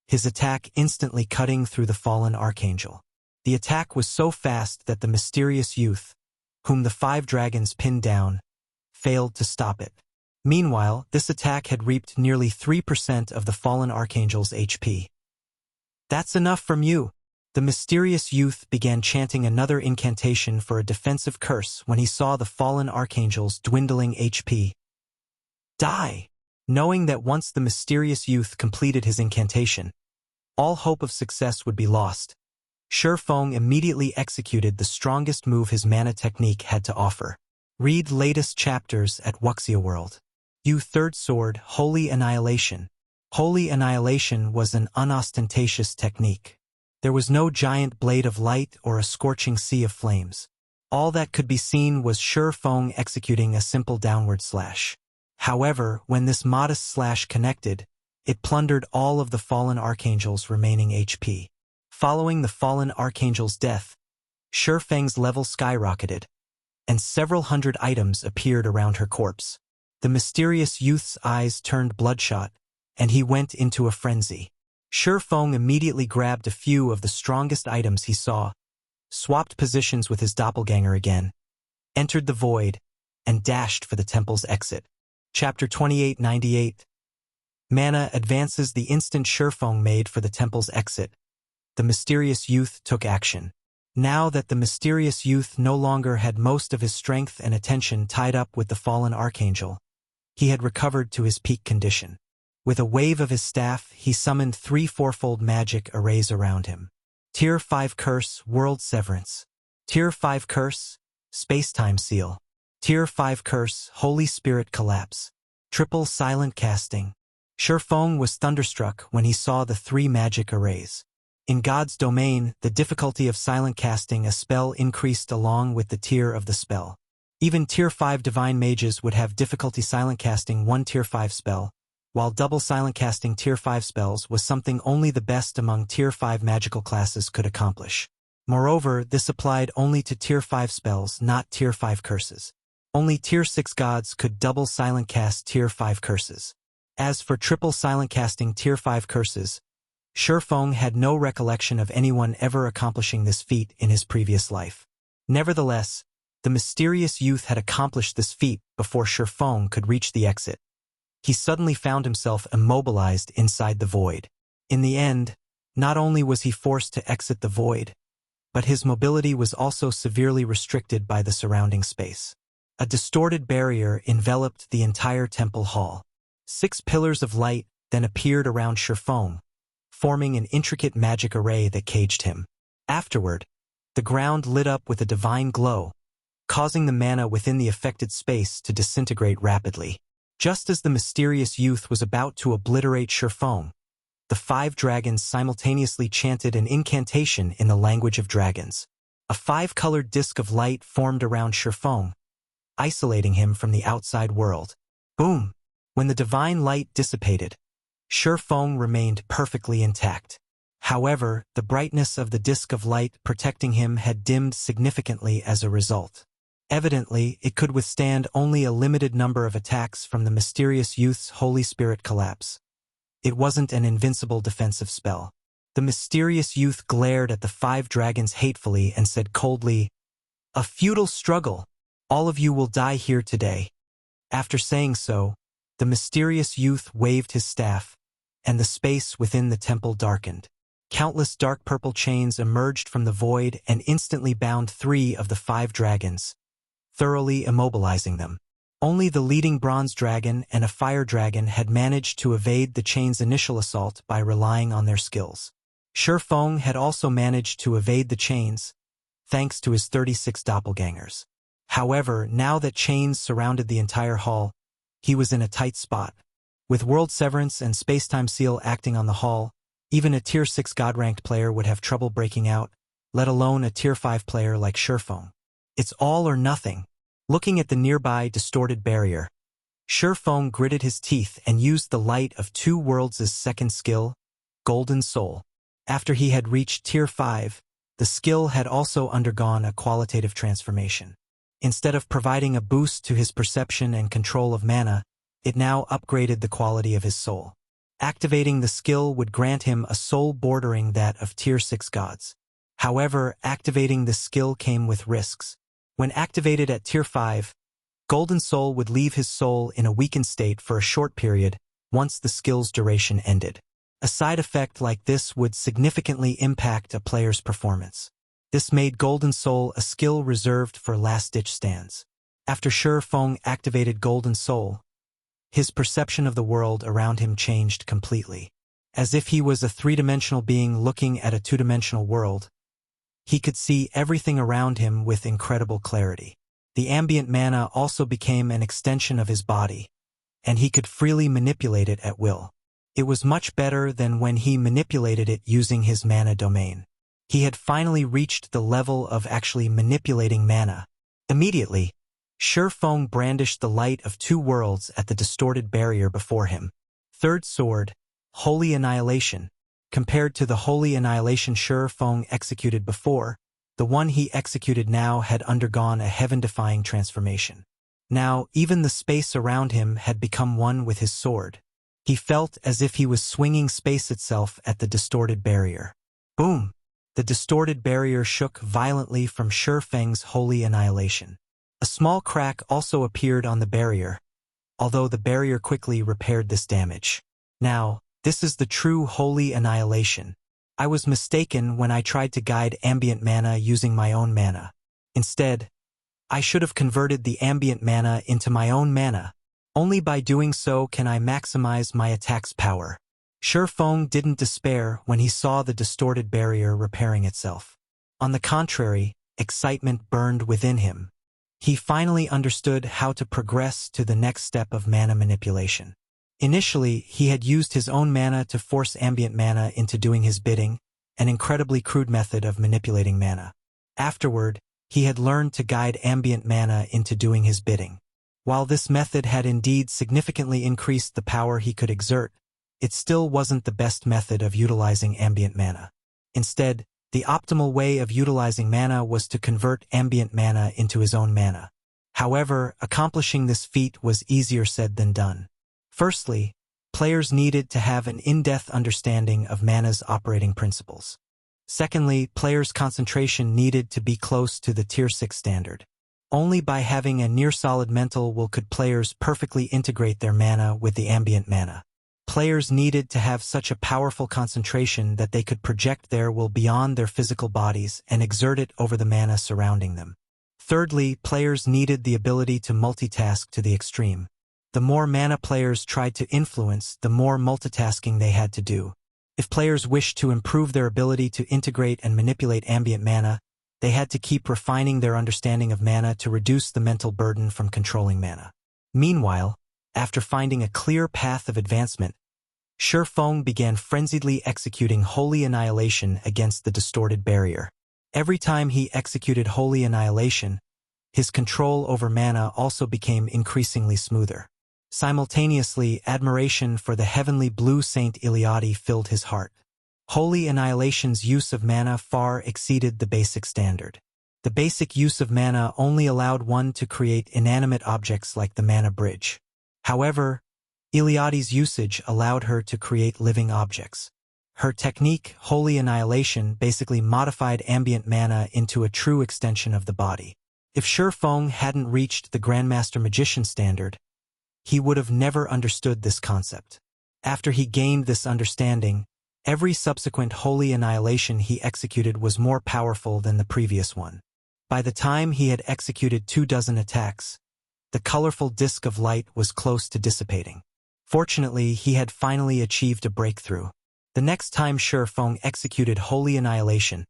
Speaker 1: his attack instantly cutting through the fallen archangel. The attack was so fast that the mysterious youth, whom the 5 dragons pinned down, failed to stop it. Meanwhile, this attack had reaped nearly 3% of the fallen archangel's HP. That's enough from you. The mysterious youth began chanting another incantation for a defensive curse when he saw the fallen archangel's dwindling HP. Die! Knowing that once the mysterious youth completed his incantation, all hope of success would be lost, Feng immediately executed the strongest move his mana technique had to offer. Read latest chapters at Wuxia World. Third sword, Holy Annihilation. Holy Annihilation was an unostentatious technique. There was no giant blade of light or a scorching sea of flames. All that could be seen was Feng executing a simple downward slash. However, when this modest slash connected, it plundered all of the fallen archangel's remaining HP. Following the fallen archangel's death, Feng's level skyrocketed, and several hundred items appeared around her corpse. The mysterious youth's eyes turned bloodshot, and he went into a frenzy. Feng immediately grabbed a few of the strongest items he saw, swapped positions with his doppelganger again, entered the void, and dashed for the temple's exit. Chapter 2898. Mana advances the instant Feng made for the temple's exit. The mysterious youth took action. Now that the mysterious youth no longer had most of his strength and attention tied up with the fallen archangel, he had recovered to his peak condition. With a wave of his staff, he summoned 3 fourfold magic arrays around him. Tier 5 Curse, World Severance. Tier 5 Curse, Space-Time Seal. Tier 5 Curse, Holy Spirit Collapse. Triple Silent Casting. Feng was thunderstruck when he saw the 3 magic arrays. In God's domain, the difficulty of silent casting a spell increased along with the tier of the spell. Even Tier 5 Divine Mages would have difficulty silent casting one Tier 5 spell, while double silent casting Tier 5 spells was something only the best among Tier 5 magical classes could accomplish. Moreover, this applied only to Tier 5 spells, not Tier 5 curses. Only Tier 6 gods could double silent cast Tier 5 curses. As for triple silent casting Tier 5 curses, Feng had no recollection of anyone ever accomplishing this feat in his previous life. Nevertheless, the mysterious youth had accomplished this feat before Feng could reach the exit. He suddenly found himself immobilized inside the void. In the end, not only was he forced to exit the void, but his mobility was also severely restricted by the surrounding space. A distorted barrier enveloped the entire temple hall. 6 pillars of light then appeared around Feng, forming an intricate magic array that caged him. Afterward, the ground lit up with a divine glow, causing the mana within the affected space to disintegrate rapidly. Just as the mysterious youth was about to obliterate Feng, the 5 dragons simultaneously chanted an incantation in the language of dragons. A 5-colored disk of light formed around Feng, isolating him from the outside world. Boom! When the divine light dissipated, Feng remained perfectly intact. However, the brightness of the disk of light protecting him had dimmed significantly as a result. Evidently, it could withstand only a limited number of attacks from the mysterious youth's Holy Spirit collapse. It wasn't an invincible defensive spell. The mysterious youth glared at the 5 dragons hatefully and said coldly, "A futile struggle. All of you will die here today." After saying so, the mysterious youth waved his staff, and the space within the temple darkened. Countless dark purple chains emerged from the void and instantly bound 3 of the 5 dragons, thoroughly immobilizing them. Only the leading bronze dragon and a fire dragon had managed to evade the chain's initial assault by relying on their skills. Feng had also managed to evade the chains, thanks to his 36 doppelgangers. However, now that chains surrounded the entire hall, he was in a tight spot. With World Severance and Space-Time Seal acting on the hall, even a Tier 6 God-ranked player would have trouble breaking out, let alone a Tier 5 player like Feng. It's all or nothing. Looking at the nearby distorted barrier, Feng gritted his teeth and used the light of 2 worlds' second skill, Golden Soul. After he had reached Tier 5, the skill had also undergone a qualitative transformation. Instead of providing a boost to his perception and control of mana, it now upgraded the quality of his soul. Activating the skill would grant him a soul bordering that of Tier 6 gods. However, activating this skill came with risks. When activated at Tier 5, Golden Soul would leave his soul in a weakened state for a short period once the skill's duration ended. A side effect like this would significantly impact a player's performance. This made Golden Soul a skill reserved for last-ditch stands. After Feng activated Golden Soul, his perception of the world around him changed completely. As if he was a 3-dimensional being looking at a 2-dimensional world, he could see everything around him with incredible clarity. The ambient mana also became an extension of his body, and he could freely manipulate it at will. It was much better than when he manipulated it using his mana domain. He had finally reached the level of actually manipulating mana. Immediately, Feng brandished the light of 2 worlds at the distorted barrier before him. Third sword, Holy Annihilation. Compared to the Holy Annihilation Feng executed before, the one he executed now had undergone a heaven-defying transformation. Now, even the space around him had become one with his sword. He felt as if he was swinging space itself at the distorted barrier. Boom! The distorted barrier shook violently from Feng's Holy Annihilation. A small crack also appeared on the barrier, although the barrier quickly repaired this damage. Now, this is the true holy annihilation. I was mistaken when I tried to guide ambient mana using my own mana. Instead, I should have converted the ambient mana into my own mana. Only by doing so can I maximize my attack's power. Feng didn't despair when he saw the distorted barrier repairing itself. On the contrary, excitement burned within him. He finally understood how to progress to the next step of mana manipulation. Initially, he had used his own mana to force ambient mana into doing his bidding, an incredibly crude method of manipulating mana. Afterward, he had learned to guide ambient mana into doing his bidding. While this method had indeed significantly increased the power he could exert, it still wasn't the best method of utilizing ambient mana. Instead, the optimal way of utilizing mana was to convert ambient mana into his own mana. However, accomplishing this feat was easier said than done. Firstly, players needed to have an in-depth understanding of mana's operating principles. Secondly, players' concentration needed to be close to the Tier 6 standard. Only by having a near-solid mental will could players perfectly integrate their mana with the ambient mana. Players needed to have such a powerful concentration that they could project their will beyond their physical bodies and exert it over the mana surrounding them. Thirdly, players needed the ability to multitask to the extreme. The more mana players tried to influence, the more multitasking they had to do. If players wished to improve their ability to integrate and manipulate ambient mana, they had to keep refining their understanding of mana to reduce the mental burden from controlling mana. Meanwhile, after finding a clear path of advancement, Feng began frenziedly executing Holy Annihilation against the distorted barrier. Every time he executed Holy Annihilation, his control over mana also became increasingly smoother. Simultaneously, admiration for the heavenly blue Saint Iliadi filled his heart. Holy Annihilation's use of mana far exceeded the basic standard. The basic use of mana only allowed one to create inanimate objects like the mana bridge. However, Iliadi's usage allowed her to create living objects. Her technique, Holy Annihilation, basically modified ambient mana into a true extension of the body. If Feng hadn't reached the Grandmaster Magician standard, he would have never understood this concept. After he gained this understanding, every subsequent Holy Annihilation he executed was more powerful than the previous one. By the time he had executed 24 attacks, the colorful disk of light was close to dissipating. Fortunately, he had finally achieved a breakthrough. The next time Feng executed Holy Annihilation,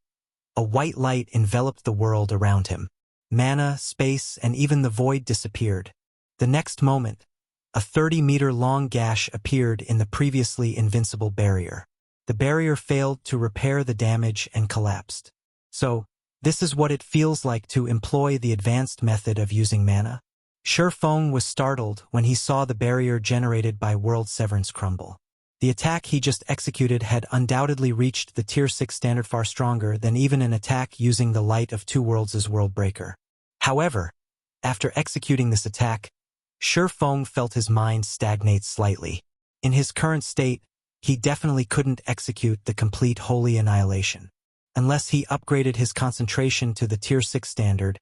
Speaker 1: a white light enveloped the world around him. Mana, space, and even the void disappeared. The next moment, a 30-meter-long gash appeared in the previously invincible barrier. The barrier failed to repair the damage and collapsed. So, this is what it feels like to employ the advanced method of using mana? Feng was startled when he saw the barrier generated by World Severance crumble. The attack he just executed had undoubtedly reached the Tier 6 standard far stronger than even an attack using the Light of Two Worlds' World Breaker. However, after executing this attack, Feng felt his mind stagnate slightly. In his current state, he definitely couldn't execute the complete Holy Annihilation. Unless he upgraded his concentration to the Tier 6 standard,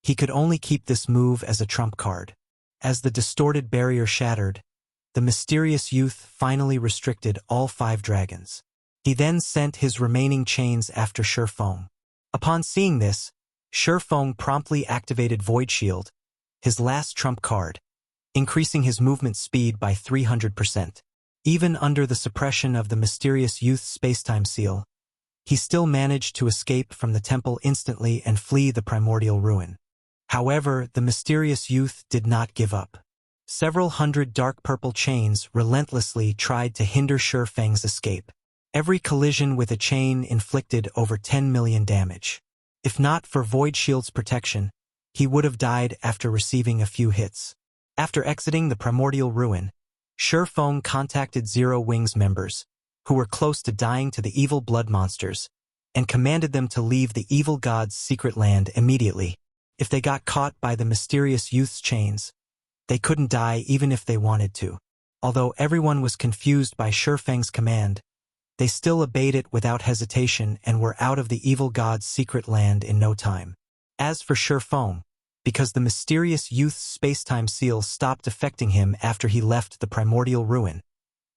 Speaker 1: he could only keep this move as a trump card. As the distorted barrier shattered, the mysterious youth finally restricted all 5 dragons. He then sent his remaining chains after Feng. Upon seeing this, Feng promptly activated Void Shield, his last trump card, increasing his movement speed by 300%. Even under the suppression of the mysterious youth's spacetime seal, he still managed to escape from the temple instantly and flee the primordial ruin. However, the mysterious youth did not give up. Several hundred dark purple chains relentlessly tried to hinder Feng's escape. Every collision with a chain inflicted over 10 million damage. If not for Void Shield's protection, he would have died after receiving a few hits. After exiting the primordial ruin, Feng contacted Zero Wings members, who were close to dying to the evil blood monsters, and commanded them to leave the evil god's secret land immediately. If they got caught by the mysterious youth's chains, they couldn't die even if they wanted to. Although everyone was confused by Feng's command, they still obeyed it without hesitation and were out of the evil god's secret land in no time. As for Feng, because the mysterious youth's spacetime seal stopped affecting him after he left the primordial ruin.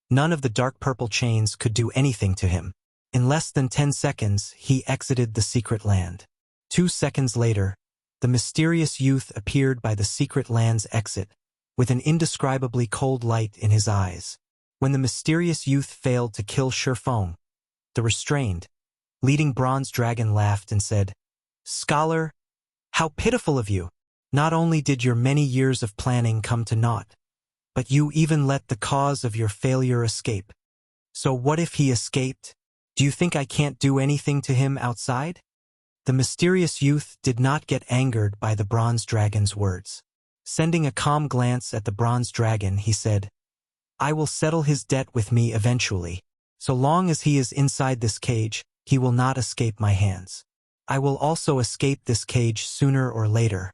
Speaker 1: None of the dark purple chains could do anything to him. In less than 10 seconds, he exited the secret land. 2 seconds later, the mysterious youth appeared by the secret land's exit, with an indescribably cold light in his eyes. When the mysterious youth failed to kill Feng, the restrained, leading bronze dragon laughed and said, "Scholar, how pitiful of you! Not only did your many years of planning come to naught, but you even let the cause of your failure escape. So what if he escaped? Do you think I can't do anything to him outside?" The mysterious youth did not get angered by the bronze dragon's words. Sending a calm glance at the bronze dragon, he said, "I will settle his debt with me eventually. So long as he is inside this cage, he will not escape my hands. I will also escape this cage sooner or later."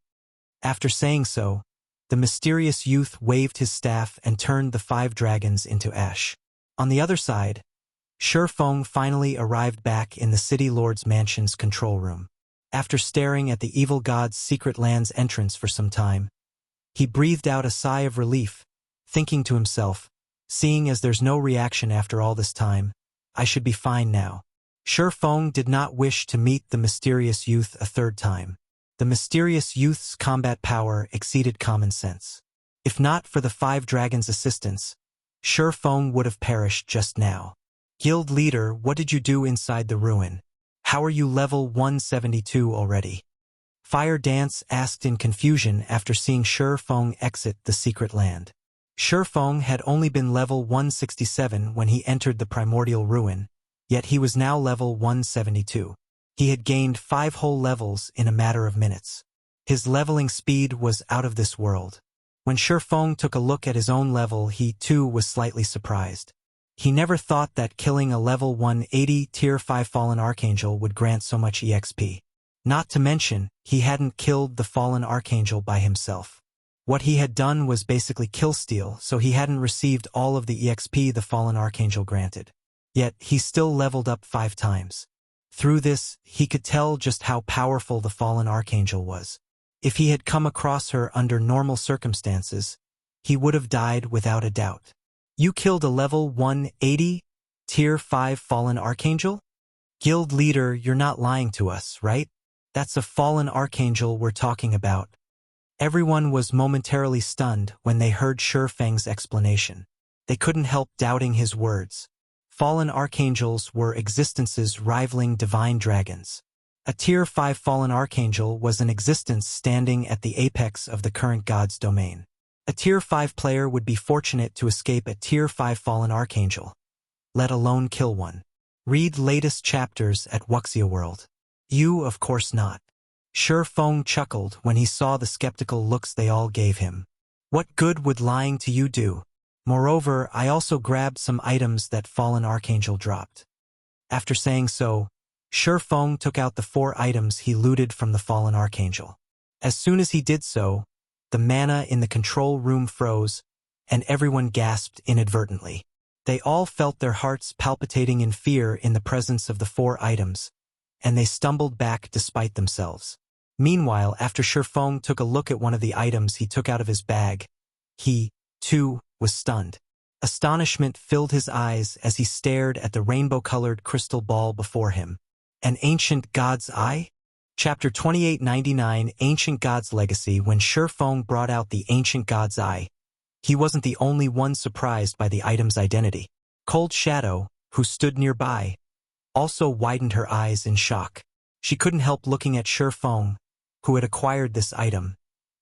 Speaker 1: After saying so, the mysterious youth waved his staff and turned the 5 dragons into ash. On the other side, Feng finally arrived back in the City Lord's mansion's control room. After staring at the evil god's secret land's entrance for some time, he breathed out a sigh of relief, thinking to himself, "Seeing as there's no reaction after all this time, I should be fine now." Feng did not wish to meet the mysterious youth a third time. The mysterious youth's combat power exceeded common sense. If not for the 5 dragons' assistance, Feng would have perished just now. "Guild leader, what did you do inside the ruin? How are you level 172 already?" Fire Dance asked in confusion after seeing Feng exit the secret land. Feng had only been level 167 when he entered the primordial ruin, yet he was now level 172. He had gained 5 whole levels in a matter of minutes. His leveling speed was out of this world. When Feng took a look at his own level, he too was slightly surprised. He never thought that killing a level 180 tier 5 fallen archangel would grant so much EXP. Not to mention, he hadn't killed the fallen archangel by himself. What he had done was basically killsteal, so he hadn't received all of the EXP the fallen archangel granted. Yet, he still leveled up 5 times. Through this, he could tell just how powerful the fallen archangel was. If he had come across her under normal circumstances, he would have died without a doubt. "You killed a level 180, tier 5 fallen archangel? Guild leader, you're not lying to us, right? That's a fallen archangel we're talking about." Everyone was momentarily stunned when they heard Feng's explanation. They couldn't help doubting his words. Fallen archangels were existences rivaling divine dragons. A tier 5 fallen archangel was an existence standing at the apex of the current god's domain. A tier 5 player would be fortunate to escape a tier 5 fallen archangel, let alone kill one. Read latest chapters at Wuxia World. You, of course not. Feng chuckled when he saw the skeptical looks they all gave him. "What good would lying to you do? Moreover, I also grabbed some items that fallen archangel dropped." After saying so, Feng took out the 4 items he looted from the fallen archangel. As soon as he did so, the mana in the control room froze, and everyone gasped inadvertently. They all felt their hearts palpitating in fear in the presence of the 4 items, and they stumbled back despite themselves. Meanwhile, after Feng took a look at one of the items he took out of his bag, he, too, was stunned. Astonishment filled his eyes as he stared at the rainbow-colored crystal ball before him. An ancient god's eye? Chapter 2899, Ancient God's Legacy. When Feng brought out the ancient god's eye, he wasn't the only one surprised by the item's identity. Cold Shadow, who stood nearby, also widened her eyes in shock. She couldn't help looking at Feng, who had acquired this item,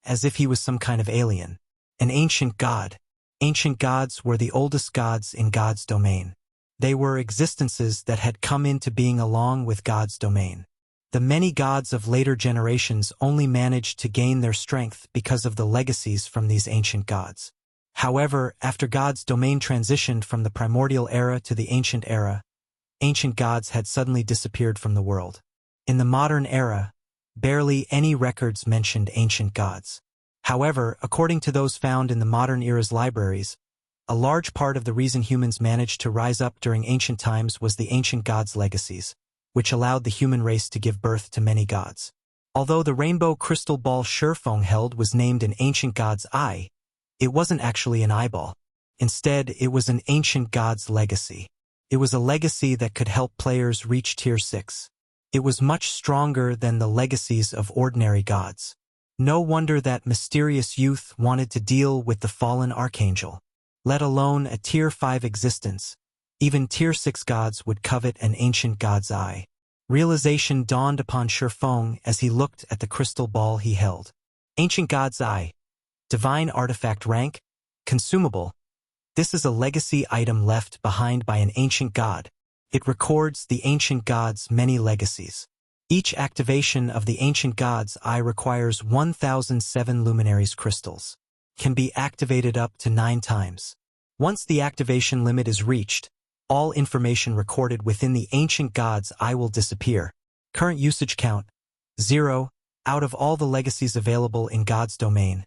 Speaker 1: as if he was some kind of alien. An ancient god. Ancient gods were the oldest gods in God's domain. They were existences that had come into being along with God's domain. The many gods of later generations only managed to gain their strength because of the legacies from these ancient gods. However, after God's domain transitioned from the primordial era to the ancient era, ancient gods had suddenly disappeared from the world. In the modern era, barely any records mentioned ancient gods. However, according to those found in the modern era's libraries, a large part of the reason humans managed to rise up during ancient times was the ancient gods' legacies, which allowed the human race to give birth to many gods. Although the rainbow crystal ball Feng held was named an ancient god's eye, it wasn't actually an eyeball. Instead, it was an ancient god's legacy. It was a legacy that could help players reach Tier 6. It was much stronger than the legacies of ordinary gods. No wonder that mysterious youth wanted to deal with the fallen archangel. Let alone a Tier 5 existence, even Tier 6 gods would covet an ancient god's eye. Realization dawned upon Feng as he looked at the crystal ball he held. Ancient god's eye. Divine artifact rank. Consumable. This is a legacy item left behind by an ancient god. It records the ancient god's many legacies. Each activation of the ancient god's eye requires 1007 luminaries crystals. Can be activated up to 9 times. Once the activation limit is reached, all information recorded within the ancient god's eye will disappear. Current usage count, 0. Out of all the legacies available in God's domain,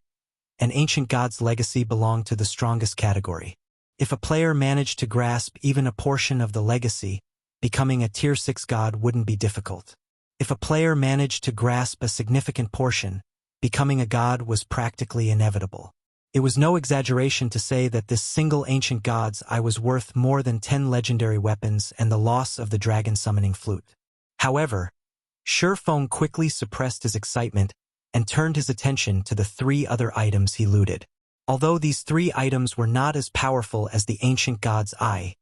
Speaker 1: an ancient god's legacy belonged to the strongest category. If a player managed to grasp even a portion of the legacy, becoming a Tier 6 god wouldn't be difficult. If a player managed to grasp a significant portion, becoming a god was practically inevitable. It was no exaggeration to say that this single ancient god's eye was worth more than 10 legendary weapons and the loss of the dragon summoning flute. However, Feng quickly suppressed his excitement and turned his attention to the 3 other items he looted. Although these 3 items were not as powerful as the ancient god's eye,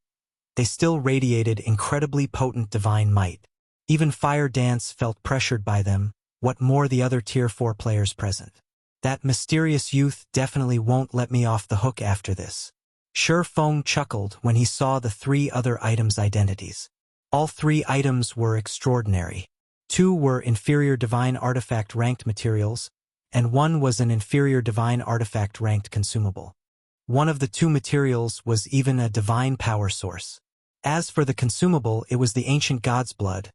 Speaker 1: they still radiated incredibly potent divine might. Even Fire Dance felt pressured by them, what more the other Tier 4 players present. That mysterious youth definitely won't let me off the hook after this. Feng chuckled when he saw the 3 other items' identities. All 3 items were extraordinary. 2 were inferior divine artifact ranked materials, and 1 was an inferior divine artifact ranked consumable. One of the 2 materials was even a divine power source. As for the consumable, it was the ancient god's blood,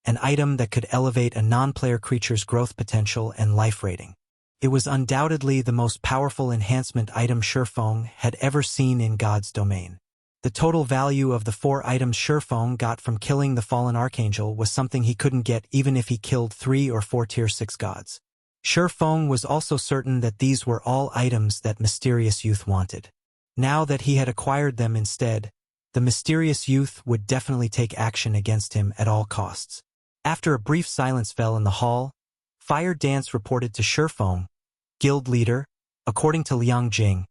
Speaker 1: an item that could elevate a non-player creature's growth potential and life rating. It was undoubtedly the most powerful enhancement item Feng had ever seen in God's domain. The total value of the 4 items Feng got from killing the fallen archangel was something he couldn't get even if he killed 3 or 4 Tier 6 gods. Feng was also certain that these were all items that mysterious youth wanted. Now that he had acquired them instead, the mysterious youth would definitely take action against him at all costs. After a brief silence fell in the hall, Fire Dance reported to Feng, Guild Leader, according to Liang Jing,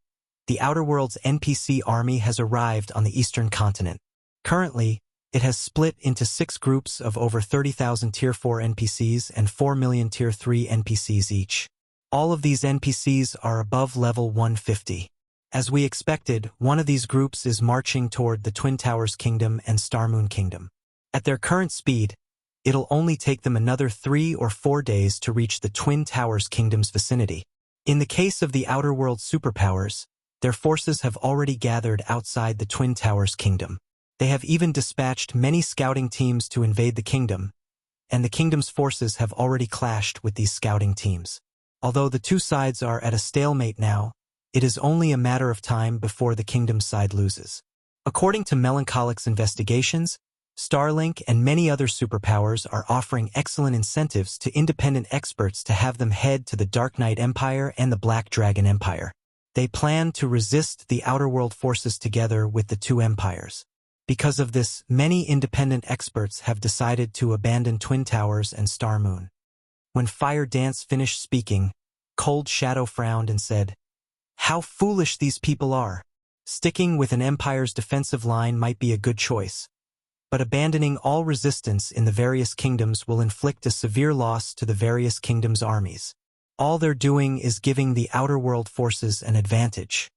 Speaker 1: the Outer World's NPC army has arrived on the eastern continent. Currently, it has split into 6 groups of over 30,000 Tier 4 NPCs and 4 million Tier 3 NPCs each. All of these NPCs are above level 150. As we expected, one of these groups is marching toward the Twin Towers Kingdom and Starmoon Kingdom. At their current speed, it'll only take them another 3 or 4 days to reach the Twin Towers Kingdom's vicinity. In the case of the Outer World superpowers, their forces have already gathered outside the Twin Towers Kingdom. They have even dispatched many scouting teams to invade the kingdom, and the kingdom's forces have already clashed with these scouting teams. Although the 2 sides are at a stalemate now, it is only a matter of time before the kingdom's side loses. According to Melancholic's investigations, Starlink and many other superpowers are offering excellent incentives to independent experts to have them head to the Dark Knight Empire and the Black Dragon Empire. They plan to resist the Outer World forces together with the 2 empires. Because of this, many independent experts have decided to abandon Twin Towers and Starmoon. When Fire Dance finished speaking, Cold Shadow frowned and said, "How foolish these people are. Sticking with an empire's defensive line might be a good choice, but abandoning all resistance in the various kingdoms will inflict a severe loss to the various kingdoms' armies. All they're doing is giving the Outer World forces an advantage."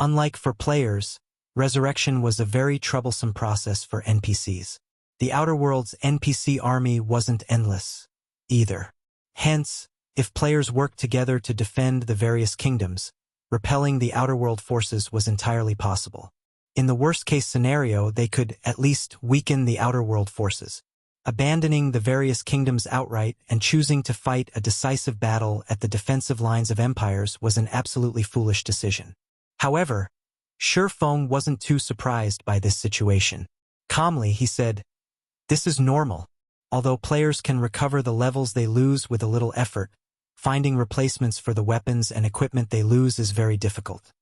Speaker 1: Unlike for players, resurrection was a very troublesome process for NPCs. The Outer World's NPC army wasn't endless, either. Hence, if players worked together to defend the various kingdoms, repelling the Outer World forces was entirely possible. In the worst-case scenario, they could at least weaken the Outer World forces. Abandoning the various kingdoms outright and choosing to fight a decisive battle at the defensive lines of empires was an absolutely foolish decision. However, Feng wasn't too surprised by this situation. Calmly, he said, "This is normal. Although players can recover the levels they lose with a little effort, finding replacements for the weapons and equipment they lose is very difficult.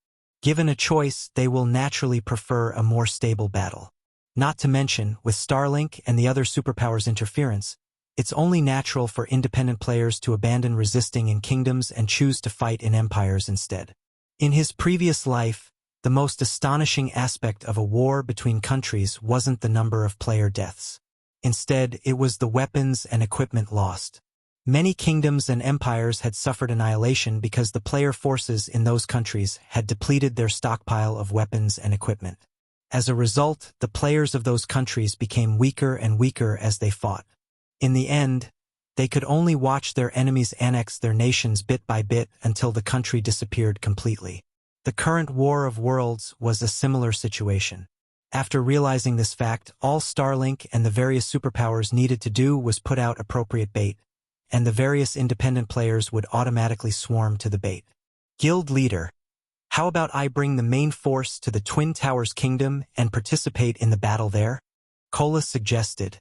Speaker 1: Given a choice, they will naturally prefer a more stable battle. Not to mention, with Starlink and the other superpowers' interference, it's only natural for independent players to abandon resisting in kingdoms and choose to fight in empires instead. In his previous life, the most astonishing aspect of a war between countries wasn't the number of player deaths. Instead, it was the weapons and equipment lost. Many kingdoms and empires had suffered annihilation because the player forces in those countries had depleted their stockpile of weapons and equipment. As a result, the players of those countries became weaker and weaker as they fought. In the end, they could only watch their enemies annex their nations bit by bit until the country disappeared completely. The current War of Worlds was a similar situation. After realizing this fact, all Starlink and the various superpowers needed to do was put out appropriate bait, and the various independent players would automatically swarm to the bait. Guild Leader. How about I bring the main force to the Twin Towers Kingdom and participate in the battle there? Colas suggested.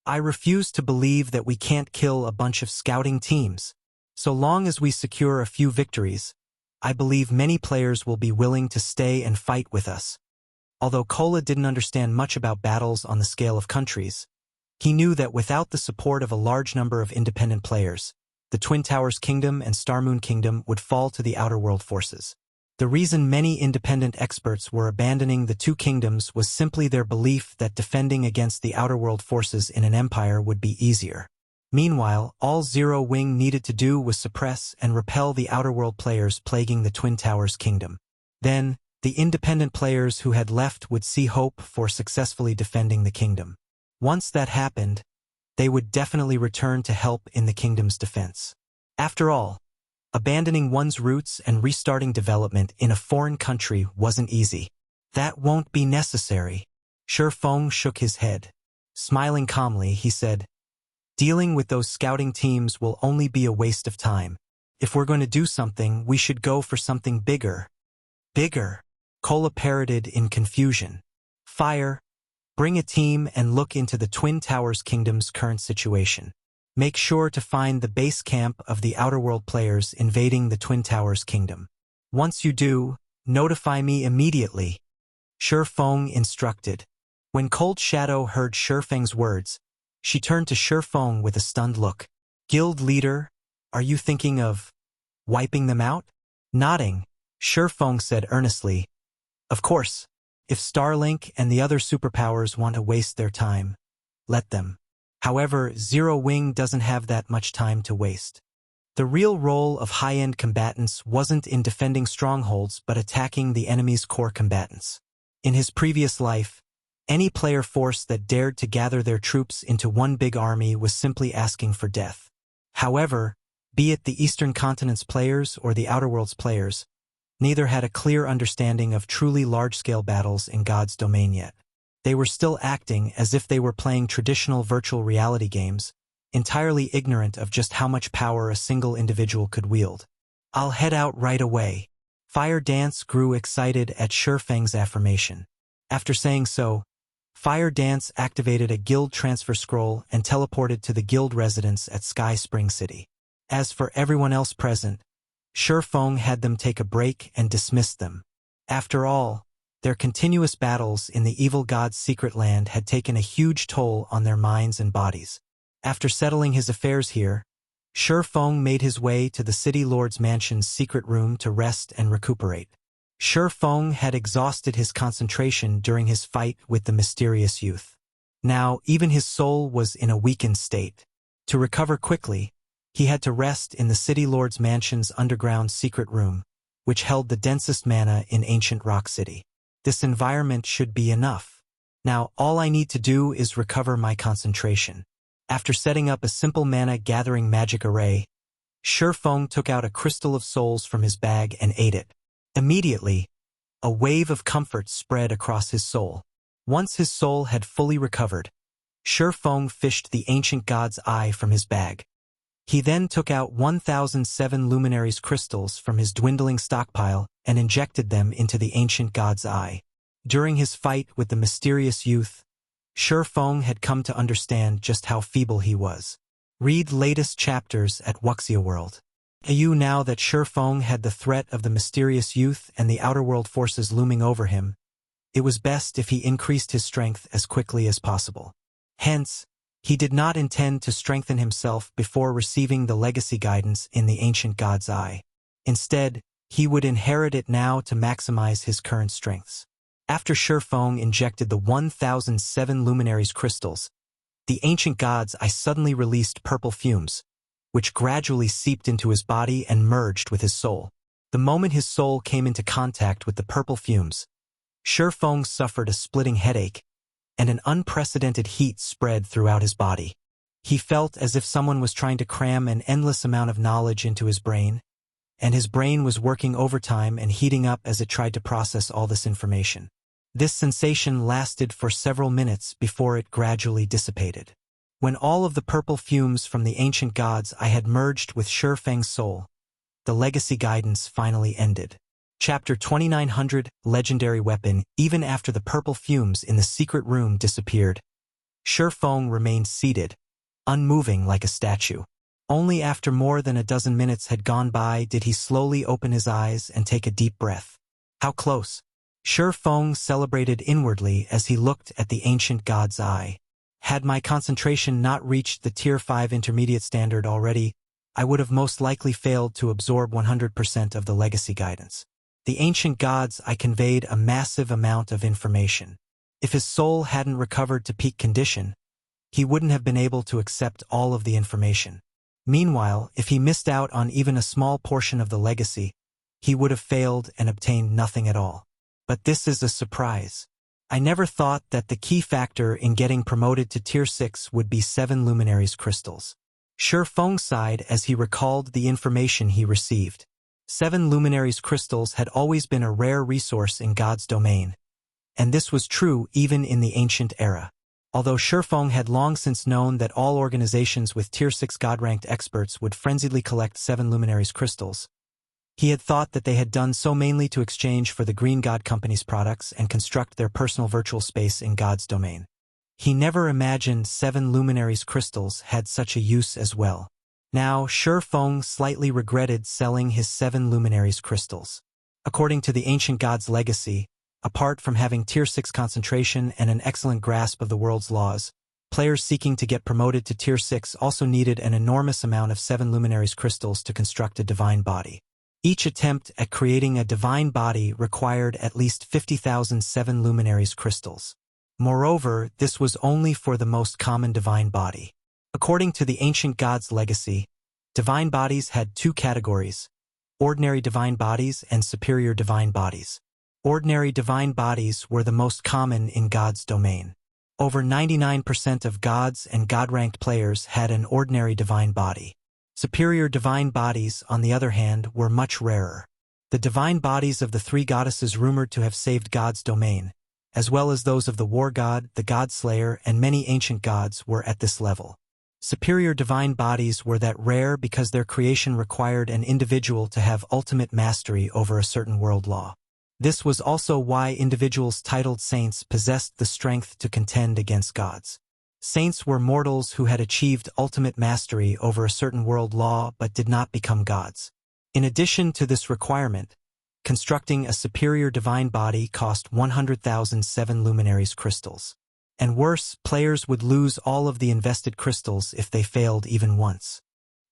Speaker 1: I refuse to believe that we can't kill a bunch of scouting teams. So long as we secure a few victories, I believe many players will be willing to stay and fight with us. Although Cola didn't understand much about battles on the scale of countries, he knew that without the support of a large number of independent players, the Twin Towers Kingdom and Starmoon Kingdom would fall to the Outer World forces. The reason many independent experts were abandoning the two kingdoms was simply their belief that defending against the Outer World forces in an empire would be easier. Meanwhile, all Zero Wing needed to do was suppress and repel the Outer World players plaguing the Twin Towers Kingdom. Then, the independent players who had left would see hope for successfully defending the kingdom. Once that happened, they would definitely return to help in the kingdom's defense. After all, abandoning one's roots and restarting development in a foreign country wasn't easy. That won't be necessary. Feng shook his head. Smiling calmly, he said, dealing with those scouting teams will only be a waste of time. If we're going to do something, we should go for something bigger. Bigger? Cola parroted in confusion. Fire. Bring a team and look into the Twin Towers Kingdom's current situation. Make sure to find the base camp of the Outer World players invading the Twin Towers Kingdom. Once you do, notify me immediately. Feng instructed. When Cold Shadow heard Feng's words, she turned to Feng with a stunned look. Guild Leader, are you thinking of wiping them out? Nodding, Feng said earnestly. Of course, if Starlink and the other superpowers want to waste their time, let them. However, Zero Wing doesn't have that much time to waste. The real role of high-end combatants wasn't in defending strongholds but attacking the enemy's core combatants. In his previous life, any player force that dared to gather their troops into one big army was simply asking for death. However, be it the Eastern Continent's players or the Outer World's players, neither had a clear understanding of truly large-scale battles in God's domain yet. They were still acting as if they were playing traditional virtual reality games, entirely ignorant of just how much power a single individual could wield. I'll head out right away. Fire Dance grew excited at Feng's affirmation. After saying so, Fire Dance activated a guild transfer scroll and teleported to the guild residence at Sky Spring City. As for everyone else present, Feng had them take a break and dismissed them. After all, their continuous battles in the evil god's secret land had taken a huge toll on their minds and bodies. After settling his affairs here, Feng made his way to the city lord's mansion's secret room to rest and recuperate. Feng had exhausted his concentration during his fight with the mysterious youth. Now, even his soul was in a weakened state. To recover quickly, he had to rest in the city lord's mansion's underground secret room, which held the densest mana in ancient Rock City. This environment should be enough. Now, all I need to do is recover my concentration. After setting up a simple mana-gathering magic array, Feng took out a crystal of souls from his bag and ate it. Immediately, a wave of comfort spread across his soul. Once his soul had fully recovered, Feng fished the ancient god's eye from his bag. He then took out 1007 luminaries crystals from his dwindling stockpile and injected them into the ancient god's eye. During his fight with the mysterious youth, Feng had come to understand just how feeble he was. Read latest chapters at Wuxia World. Now that Feng had the threat of the mysterious youth and the outer world forces looming over him, it was best if he increased his strength as quickly as possible. Hence, he did not intend to strengthen himself before receiving the legacy guidance in the ancient god's eye. Instead, he would inherit it now to maximize his current strengths. After Feng injected the 1007 luminaries crystals, the ancient god's eye suddenly released purple fumes, which gradually seeped into his body and merged with his soul. The moment his soul came into contact with the purple fumes, Feng suffered a splitting headache, and an unprecedented heat spread throughout his body. He felt as if someone was trying to cram an endless amount of knowledge into his brain, and his brain was working overtime and heating up as it tried to process all this information. This sensation lasted for several minutes before it gradually dissipated. When all of the purple fumes from the ancient gods I had merged with Feng's soul, the legacy guidance finally ended. Chapter 2900, Legendary Weapon. Even after the purple fumes in the secret room disappeared, Feng remained seated, unmoving like a statue. Only after more than a dozen minutes had gone by did he slowly open his eyes and take a deep breath. How close! Feng celebrated inwardly as he looked at the ancient god's eye. Had my concentration not reached the Tier 5 intermediate standard already, I would have most likely failed to absorb 100% of the legacy guidance. The ancient god's eye conveyed a massive amount of information. If his soul hadn't recovered to peak condition, he wouldn't have been able to accept all of the information. Meanwhile, if he missed out on even a small portion of the legacy, he would have failed and obtained nothing at all. But this is a surprise. I never thought that the key factor in getting promoted to Tier 6 would be 7 luminaries crystals. Feng sighed as he recalled the information he received. 7 luminaries crystals had always been a rare resource in God's domain, and this was true even in the ancient era. Although Feng had long since known that all organizations with Tier 6 God-ranked experts would frenziedly collect 7 luminaries crystals, he had thought that they had done so mainly to exchange for the Green God Company's products and construct their personal virtual space in God's domain. He never imagined 7 luminaries crystals had such a use as well. Now, Feng slightly regretted selling his 7 luminaries crystals. According to the ancient god's legacy, apart from having Tier 6 concentration and an excellent grasp of the world's laws, players seeking to get promoted to Tier 6 also needed an enormous amount of 7 luminaries crystals to construct a divine body. Each attempt at creating a divine body required at least 50,000 7 luminaries crystals. Moreover, this was only for the most common divine body. According to the ancient god's legacy, divine bodies had 2 categories: ordinary divine bodies and superior divine bodies. Ordinary divine bodies were the most common in God's domain. Over 99% of gods and God-ranked players had an ordinary divine body. Superior divine bodies, on the other hand, were much rarer. The divine bodies of the 3 goddesses rumored to have saved God's domain, as well as those of the war god, the god slayer, and many ancient gods, were at this level. Superior divine bodies were that rare because their creation required an individual to have ultimate mastery over a certain world law. This was also why individuals titled saints possessed the strength to contend against gods. Saints were mortals who had achieved ultimate mastery over a certain world law but did not become gods. In addition to this requirement, constructing a superior divine body cost 100,000 7 luminaries crystals. And worse, players would lose all of the invested crystals if they failed even once.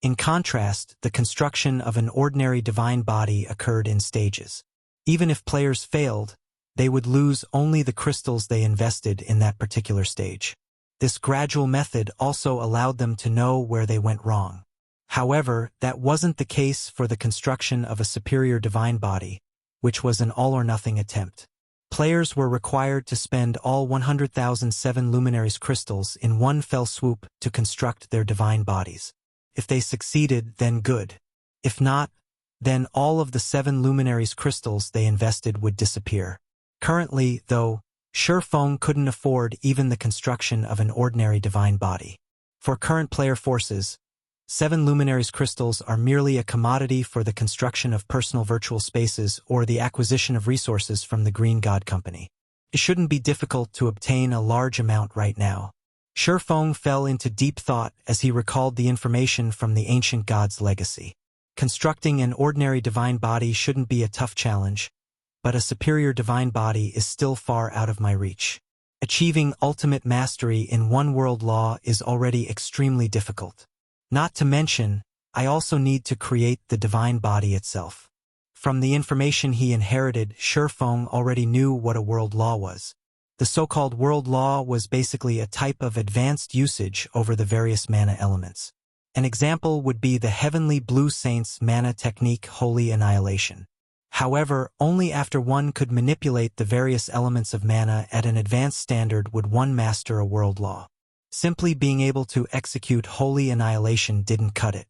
Speaker 1: In contrast, the construction of an ordinary divine body occurred in stages. Even if players failed, they would lose only the crystals they invested in that particular stage. This gradual method also allowed them to know where they went wrong. However, that wasn't the case for the construction of a superior divine body, which was an all-or-nothing attempt. Players were required to spend all 100,000 7 luminaries crystals in one fell swoop to construct their divine bodies. If they succeeded, then good. If not, then all of the 7 luminaries crystals they invested would disappear. Currently, though, Feng couldn't afford even the construction of an ordinary divine body. For current player forces, 7 luminaries crystals are merely a commodity for the construction of personal virtual spaces or the acquisition of resources from the Green God Company. It shouldn't be difficult to obtain a large amount right now. Feng fell into deep thought as he recalled the information from the ancient god's legacy. Constructing an ordinary divine body shouldn't be a tough challenge, but a superior divine body is still far out of my reach. Achieving ultimate mastery in one-world law is already extremely difficult. Not to mention, I also need to create the divine body itself. From the information he inherited, Feng already knew what a world law was. The so-called world law was basically a type of advanced usage over the various mana elements. An example would be the Heavenly Blue Saint's mana technique Holy Annihilation. However, only after one could manipulate the various elements of mana at an advanced standard would one master a world law. Simply being able to execute Holy Annihilation didn't cut it.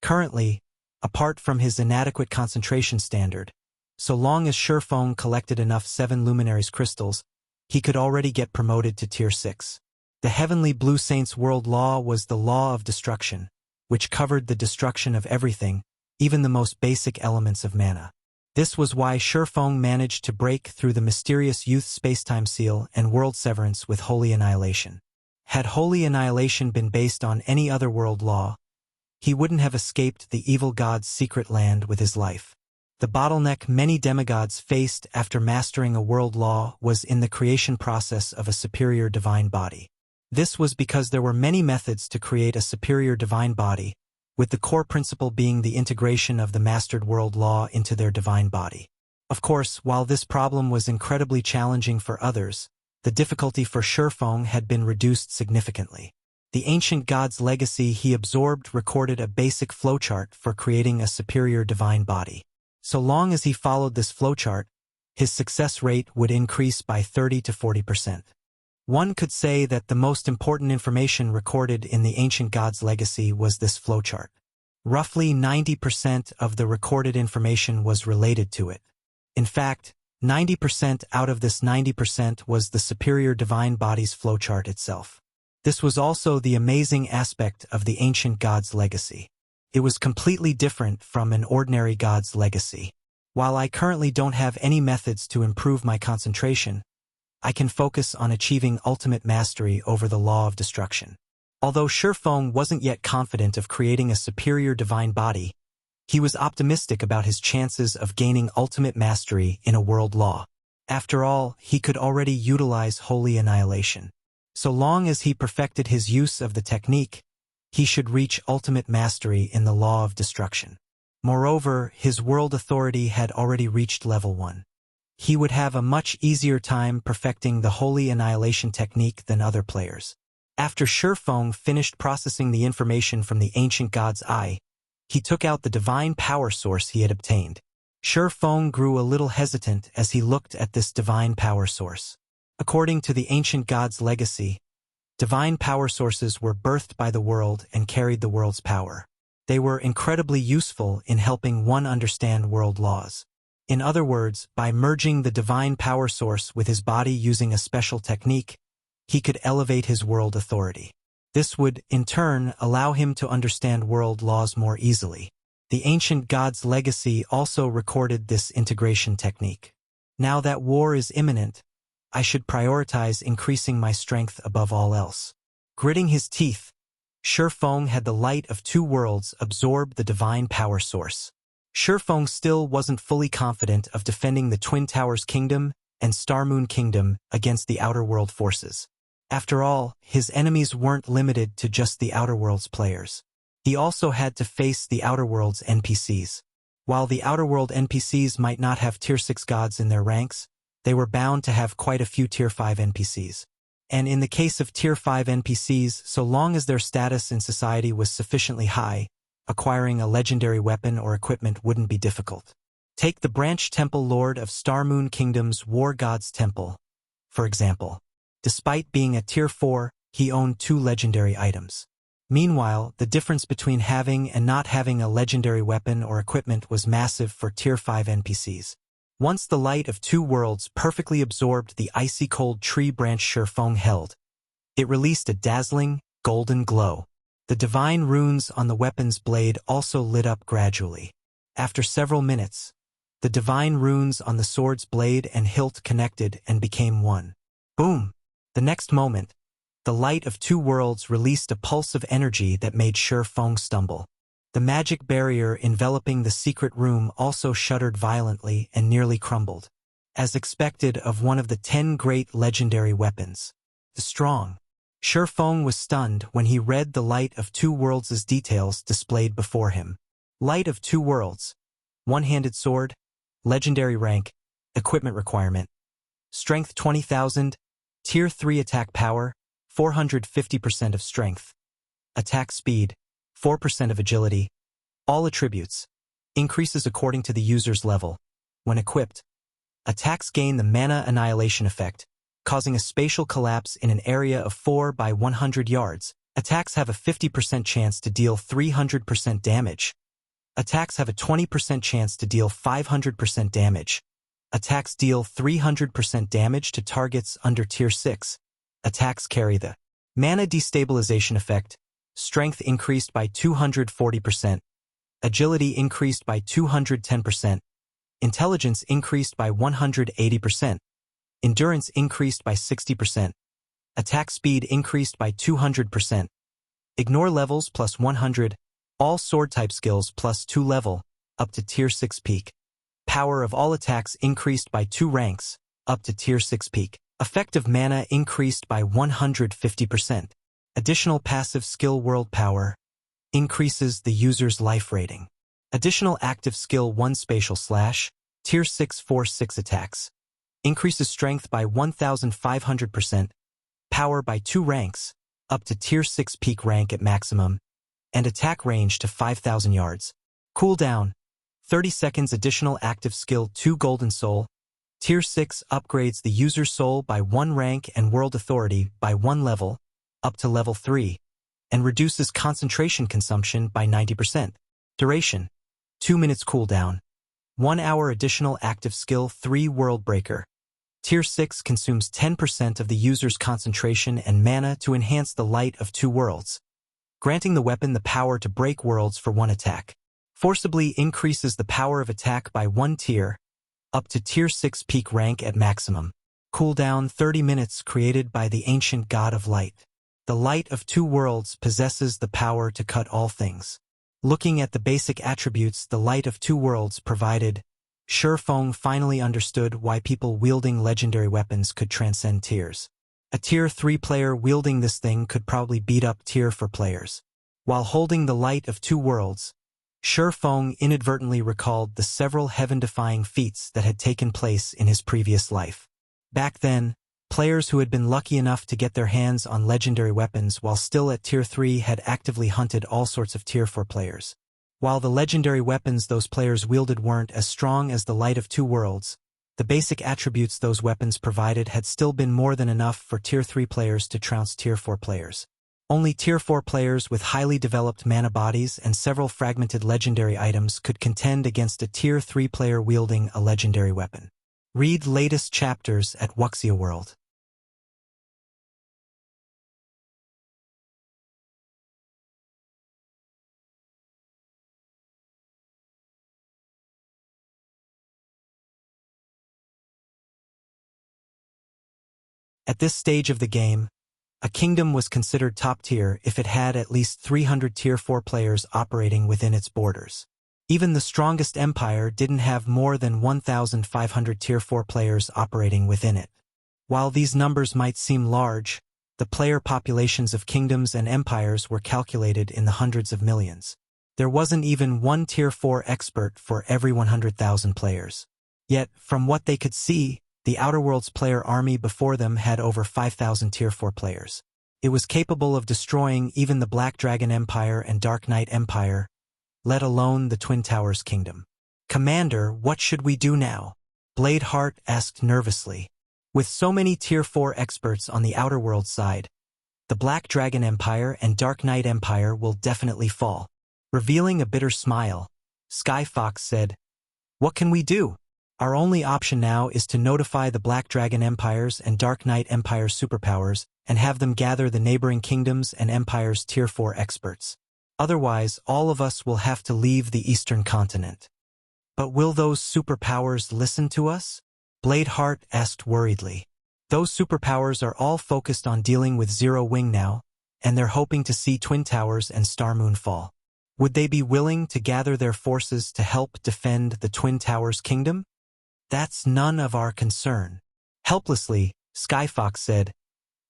Speaker 1: Currently, apart from his inadequate concentration standard, so long as Feng collected enough 7 Luminaries crystals, he could already get promoted to Tier 6. The Heavenly Blue Saint's world law was the law of destruction, which covered the destruction of everything, even the most basic elements of mana. This was why Feng managed to break through the mysterious youth spacetime seal and world severance with Holy Annihilation. Had Holy Annihilation been based on any other world law, he wouldn't have escaped the evil god's secret land with his life. The bottleneck many demigods faced after mastering a world law was in the creation process of a superior divine body. This was because there were many methods to create a superior divine body, with the core principle being the integration of the mastered world law into their divine body. Of course, while this problem was incredibly challenging for others, the difficulty for Feng had been reduced significantly. The ancient god's legacy he absorbed recorded a basic flowchart for creating a superior divine body. So long as he followed this flowchart, his success rate would increase by 30 to 40%. One could say that the most important information recorded in the ancient god's legacy was this flowchart. Roughly 90% of the recorded information was related to it. In fact, 90% out of this 90% was the superior divine body's flowchart itself. This was also the amazing aspect of the ancient god's legacy. It was completely different from an ordinary god's legacy. While I currently don't have any methods to improve my concentration, I can focus on achieving ultimate mastery over the law of destruction. Although Feng wasn't yet confident of creating a superior divine body, he was optimistic about his chances of gaining ultimate mastery in a world law. After all, he could already utilize Holy Annihilation. So long as he perfected his use of the technique, he should reach ultimate mastery in the law of destruction. Moreover, his world authority had already reached level 1. He would have a much easier time perfecting the Holy Annihilation technique than other players. After Feng finished processing the information from the ancient god's eye, he took out the divine power source he had obtained. Feng grew a little hesitant as he looked at this divine power source. According to the ancient god's legacy, divine power sources were birthed by the world and carried the world's power. They were incredibly useful in helping one understand world laws. In other words, by merging the divine power source with his body using a special technique, he could elevate his world authority. This would, in turn, allow him to understand world laws more easily. The ancient god's legacy also recorded this integration technique. Now that war is imminent, I should prioritize increasing my strength above all else. Gritting his teeth, Feng had the light of 2 worlds absorb the divine power source. Feng still wasn't fully confident of defending the Twin Towers Kingdom and Star Moon Kingdom against the Outer World forces. After all, his enemies weren't limited to just the Outer World's players. He also had to face the Outer World's NPCs. While the Outer World NPCs might not have Tier 6 gods in their ranks, they were bound to have quite a few Tier 5 NPCs. And in the case of Tier 5 NPCs, so long as their status in society was sufficiently high, acquiring a legendary weapon or equipment wouldn't be difficult. Take the Branch Temple Lord of Star Moon Kingdom's War God's Temple, for example. Despite being a Tier 4, he owned 2 legendary items. Meanwhile, the difference between having and not having a legendary weapon or equipment was massive for Tier 5 NPCs. Once the light of 2 worlds perfectly absorbed the icy cold tree branch Feng held, it released a dazzling, golden glow. The divine runes on the weapon's blade also lit up gradually. After several minutes, The divine runes on the sword's blade and hilt connected and became one. Boom! The next moment, the light of two worlds released a pulse of energy that made Feng stumble. The magic barrier enveloping the secret room also shuddered violently and nearly crumbled. As expected of one of the 10 great legendary weapons. The strong. Feng was stunned when he read the Light of Two Worlds' details displayed before him. Light of Two Worlds. One-handed sword. Legendary rank. Equipment requirement. Strength 20,000. Tier 3 attack power. 450% of strength. Attack speed. 4% of agility. All attributes. Increases according to the user's level. When equipped, attacks gain the Mana Annihilation effect, causing a spatial collapse in an area of 4 by 100 yards. Attacks have a 50% chance to deal 300% damage. Attacks have a 20% chance to deal 500% damage. Attacks deal 300% damage to targets under Tier 6. Attacks carry the Mana Destabilization effect. Strength increased by 240%. Agility increased by 210%. Intelligence increased by 180%. Endurance increased by 60%. Attack speed increased by 200%. Ignore levels plus 100. All sword type skills plus 2 level, up to Tier 6 peak. Power of all attacks increased by 2 ranks, up to Tier 6 peak. Effective mana increased by 150%. Additional passive skill World Power increases the user's life rating. Additional active skill 1 Spatial Slash, Tier 6 Force 6 attacks. Increases strength by 1,500%, power by 2 ranks, up to Tier 6 peak rank at maximum, and attack range to 5,000 yards. Cooldown, 30 seconds. Additional active skill 2 Golden Soul. Tier 6 upgrades the user's soul by 1 rank and world authority by 1 level, up to level 3, and reduces concentration consumption by 90%. Duration, 2 minutes. Cooldown, 1 hour. Additional active skill 3 World Breaker. Tier 6 consumes 10% of the user's concentration and mana to enhance the Light of Two Worlds, granting the weapon the power to break worlds for 1 attack. Forcibly increases the power of attack by 1 tier, up to Tier 6 peak rank at maximum. Cooldown 30 minutes. Created by the ancient god of light. The Light of Two Worlds possesses the power to cut all things. Looking at the basic attributes the Light of Two Worlds provided, Feng finally understood why people wielding legendary weapons could transcend tiers. A Tier 3 player wielding this thing could probably beat up Tier 4 players. While holding the Light of Two Worlds, Feng inadvertently recalled the several heaven-defying feats that had taken place in his previous life. Back then, players who had been lucky enough to get their hands on legendary weapons while still at Tier 3 had actively hunted all sorts of Tier 4 players. While the legendary weapons those players wielded weren't as strong as the Light of Two Worlds, the basic attributes those weapons provided had still been more than enough for Tier 3 players to trounce Tier 4 players. Only Tier 4 players with highly developed mana bodies and several fragmented legendary items could contend against a Tier 3 player wielding a legendary weapon. Read latest chapters at Wuxia World. At this stage of the game, a kingdom was considered top tier if it had at least 300 Tier 4 players operating within its borders. Even the strongest empire didn't have more than 1,500 Tier 4 players operating within it. While these numbers might seem large, the player populations of kingdoms and empires were calculated in the hundreds of millions. There wasn't even one Tier 4 expert for every 100,000 players. Yet, from what they could see, the Outer Worlds player army before them had over 5,000 Tier 4 players. It was capable of destroying even the Black Dragon Empire and Dark Knight Empire, let alone the Twin Towers Kingdom. "Commander, what should we do now?" Bladeheart asked nervously. With so many Tier 4 experts on the Outer Worlds side, the Black Dragon Empire and Dark Knight Empire will definitely fall. Revealing a bitter smile, Sky Fox said, "What can we do? Our only option now is to notify the Black Dragon Empires and Dark Knight Empire's superpowers and have them gather the neighboring kingdoms and empires' Tier 4 experts. Otherwise, all of us will have to leave the Eastern continent." But will those superpowers listen to us? Bladeheart asked worriedly. Those superpowers are all focused on dealing with Zero Wing now, and they're hoping to see Twin Towers and Star Moon fall. Would they be willing to gather their forces to help defend the Twin Towers' kingdom? That's none of our concern. Helplessly, Skyfox said,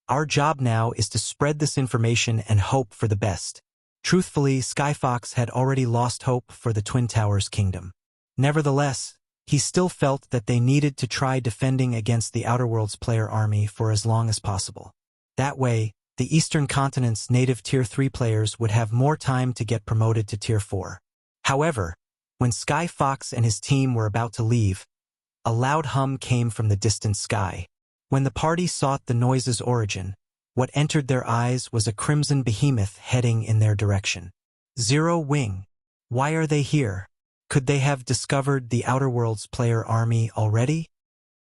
Speaker 1: our job now is to spread this information and hope for the best. Truthfully, Skyfox had already lost hope for the Twin Towers' kingdom. Nevertheless, he still felt that they needed to try defending against the Outer Worlds player army for as long as possible. That way, the Eastern Continent's native Tier 3 players would have more time to get promoted to Tier 4. However, when Skyfox and his team were about to leave, a loud hum came from the distant sky. When the party sought the noise's origin, what entered their eyes was a crimson behemoth heading in their direction. Zero Wing. Why are they here? Could they have discovered the Outer Worlds player army already?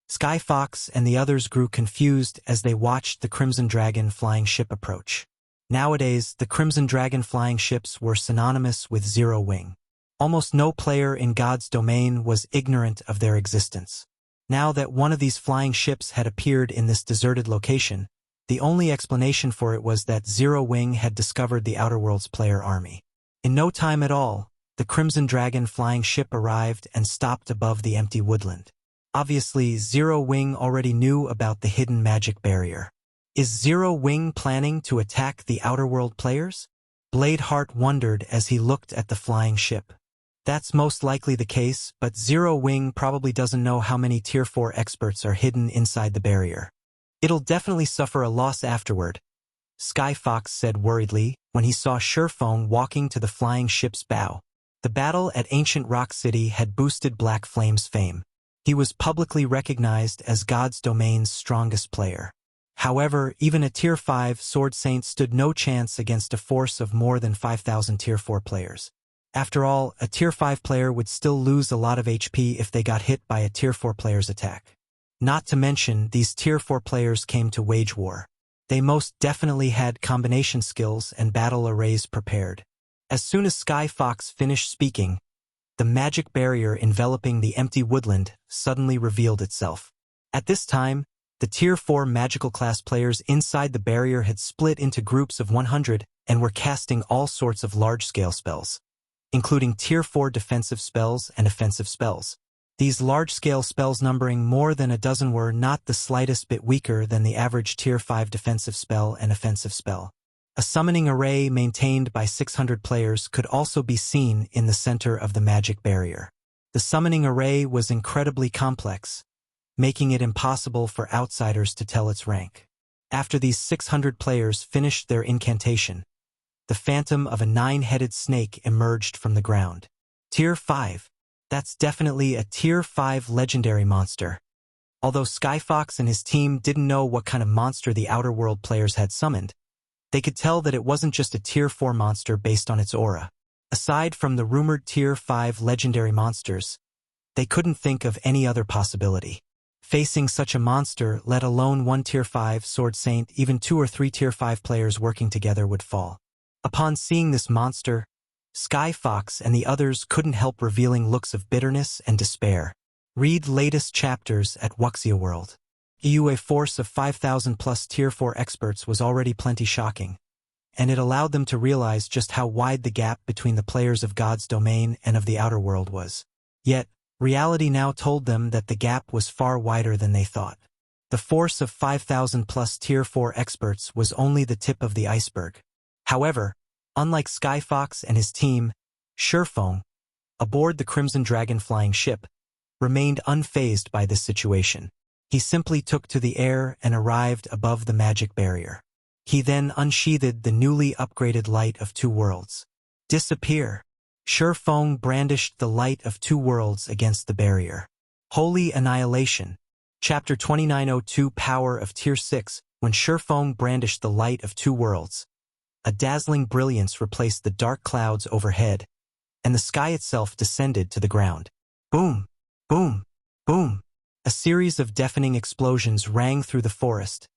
Speaker 1: Skyfox and the others grew confused as they watched the Crimson Dragon flying ship approach. Nowadays, the Crimson Dragon flying ships were synonymous with Zero Wing. Almost no player in God's domain was ignorant of their existence. Now that one of these flying ships had appeared in this deserted location, the only explanation for it was that Zero Wing had discovered the Outer Worlds player army. In no time at all, the Crimson Dragon flying ship arrived and stopped above the empty woodland. Obviously, Zero Wing already knew about the hidden magic barrier. Is Zero Wing planning to attack the Outer World players? Bladeheart wondered as he looked at the flying ship. That's most likely the case, but Zero Wing probably doesn't know how many Tier 4 experts are hidden inside the barrier. It'll definitely suffer a loss afterward, Skyfox said worriedly when he saw Feng walking to the flying ship's bow. The battle at Ancient Rock City had boosted Black Flame's fame. He was publicly recognized as God's domain's strongest player. However, even a Tier 5 Sword Saint stood no chance against a force of more than 5,000 Tier 4 players. After all, a Tier 5 player would still lose a lot of HP if they got hit by a Tier 4 player's attack. Not to mention, these Tier 4 players came to wage war. They most definitely had combination skills and battle arrays prepared. As soon as Skyfox finished speaking, the magic barrier enveloping the empty woodland suddenly revealed itself. At this time, the Tier 4 magical class players inside the barrier had split into groups of 100 and were casting all sorts of large-scale spells, including Tier 4 defensive spells and offensive spells. These large-scale spells numbering more than a dozen were not the slightest bit weaker than the average Tier 5 defensive spell and offensive spell. A summoning array maintained by 600 players could also be seen in the center of the magic barrier. The summoning array was incredibly complex, making it impossible for outsiders to tell its rank. After these 600 players finished their incantation, the phantom of a 9-headed snake emerged from the ground. Tier 5. That's definitely a Tier 5 legendary monster. Although Skyfox and his team didn't know what kind of monster the Outer World players had summoned, they could tell that it wasn't just a Tier 4 monster based on its aura. Aside from the rumored Tier 5 legendary monsters, they couldn't think of any other possibility. Facing such a monster, let alone one Tier 5 Sword Saint, even 2 or 3 Tier 5 players working together would fall. Upon seeing this monster, Skyfox and the others couldn't help revealing looks of bitterness and despair. Read latest chapters at Wuxia World. A force of 5,000 plus Tier 4 experts was already plenty shocking, and it allowed them to realize just how wide the gap between the players of God's domain and of the Outer World was. Yet, reality now told them that the gap was far wider than they thought. The force of 5,000 plus Tier 4 experts was only the tip of the iceberg. However, unlike Skyfox and his team, Feng, aboard the Crimson Dragon flying ship, remained unfazed by this situation. He simply took to the air and arrived above the magic barrier. He then unsheathed the newly upgraded Light of Two Worlds. Disappear. Feng brandished the Light of Two Worlds against the barrier. Holy Annihilation. Chapter 2902 Power of Tier 6. When Feng brandished the Light of Two Worlds, a dazzling brilliance replaced the dark clouds overhead, and the sky itself descended to the ground. Boom! Boom! Boom! A series of deafening explosions rang through the forest,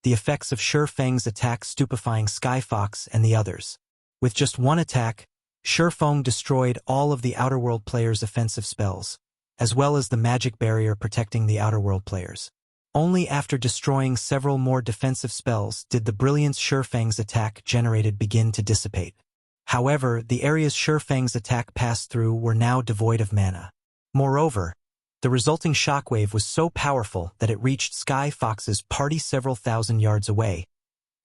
Speaker 1: the effects of Feng's attack stupefying Skyfox and the others. With just one attack, Feng destroyed all of the Outer World players' offensive spells, as well as the magic barrier protecting the Outer World players. Only after destroying several more defensive spells did the brilliance Feng's attack generated begin to dissipate. However, the areas Feng's attack passed through were now devoid of mana. Moreover, the resulting shockwave was so powerful that it reached Sky Fox's party several thousand yards away,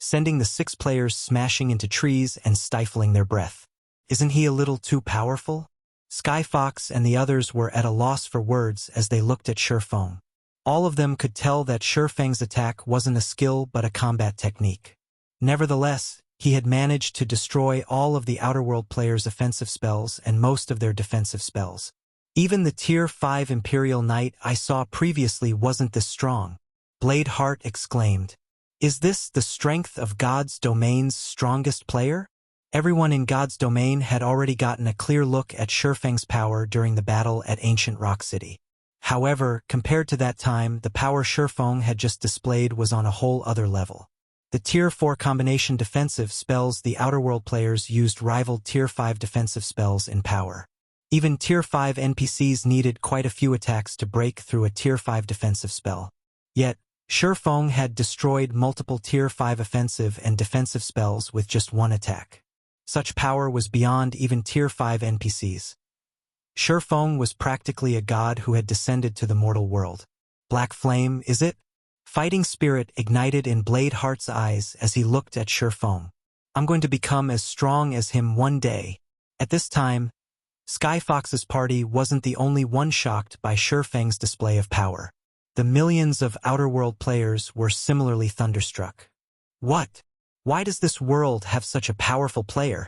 Speaker 1: sending the 6 players smashing into trees and stifling their breath. Isn't he a little too powerful? Sky Fox and the others were at a loss for words as they looked at Feng. All of them could tell that Feng's attack wasn't a skill but a combat technique. Nevertheless, he had managed to destroy all of the Outer World players' offensive spells and most of their defensive spells. Even the Tier 5 Imperial Knight I saw previously wasn't this strong. Bladeheart exclaimed. Is this the strength of God's Domain's strongest player? Everyone in God's Domain had already gotten a clear look at Feng's power during the battle at Ancient Rock City. However, compared to that time, the power Feng had just displayed was on a whole other level. The Tier 4 combination defensive spells the Outer World players used rivaled Tier 5 defensive spells in power. Even Tier 5 NPCs needed quite a few attacks to break through a Tier 5 defensive spell. Yet, Feng had destroyed multiple Tier 5 offensive and defensive spells with just one attack. Such power was beyond even Tier 5 NPCs. Feng was practically a god who had descended to the mortal world. Black flame, is it? Fighting spirit ignited in Bladeheart's eyes as he looked at Feng. I'm going to become as strong as him one day. At this time, Sky Fox's party wasn't the only one shocked by Feng's display of power. The millions of Outer World players were similarly thunderstruck. What? Why does this world have such a powerful player?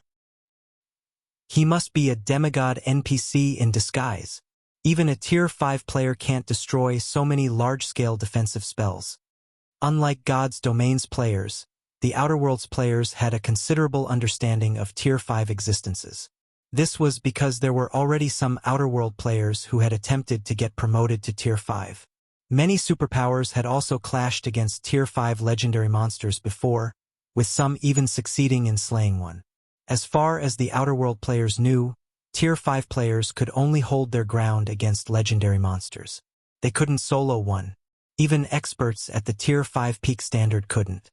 Speaker 1: He must be a demigod NPC in disguise. Even a Tier 5 player can't destroy so many large-scale defensive spells. Unlike God's Domain's players, the Outer Worlds players had a considerable understanding of Tier 5 existences. This was because there were already some Outer World players who had attempted to get promoted to Tier 5. Many superpowers had also clashed against Tier 5 legendary monsters before, with some even succeeding in slaying one. As far as the Outer World players knew, Tier 5 players could only hold their ground against legendary monsters. They couldn't solo one. Even experts at the Tier 5 peak standard couldn't.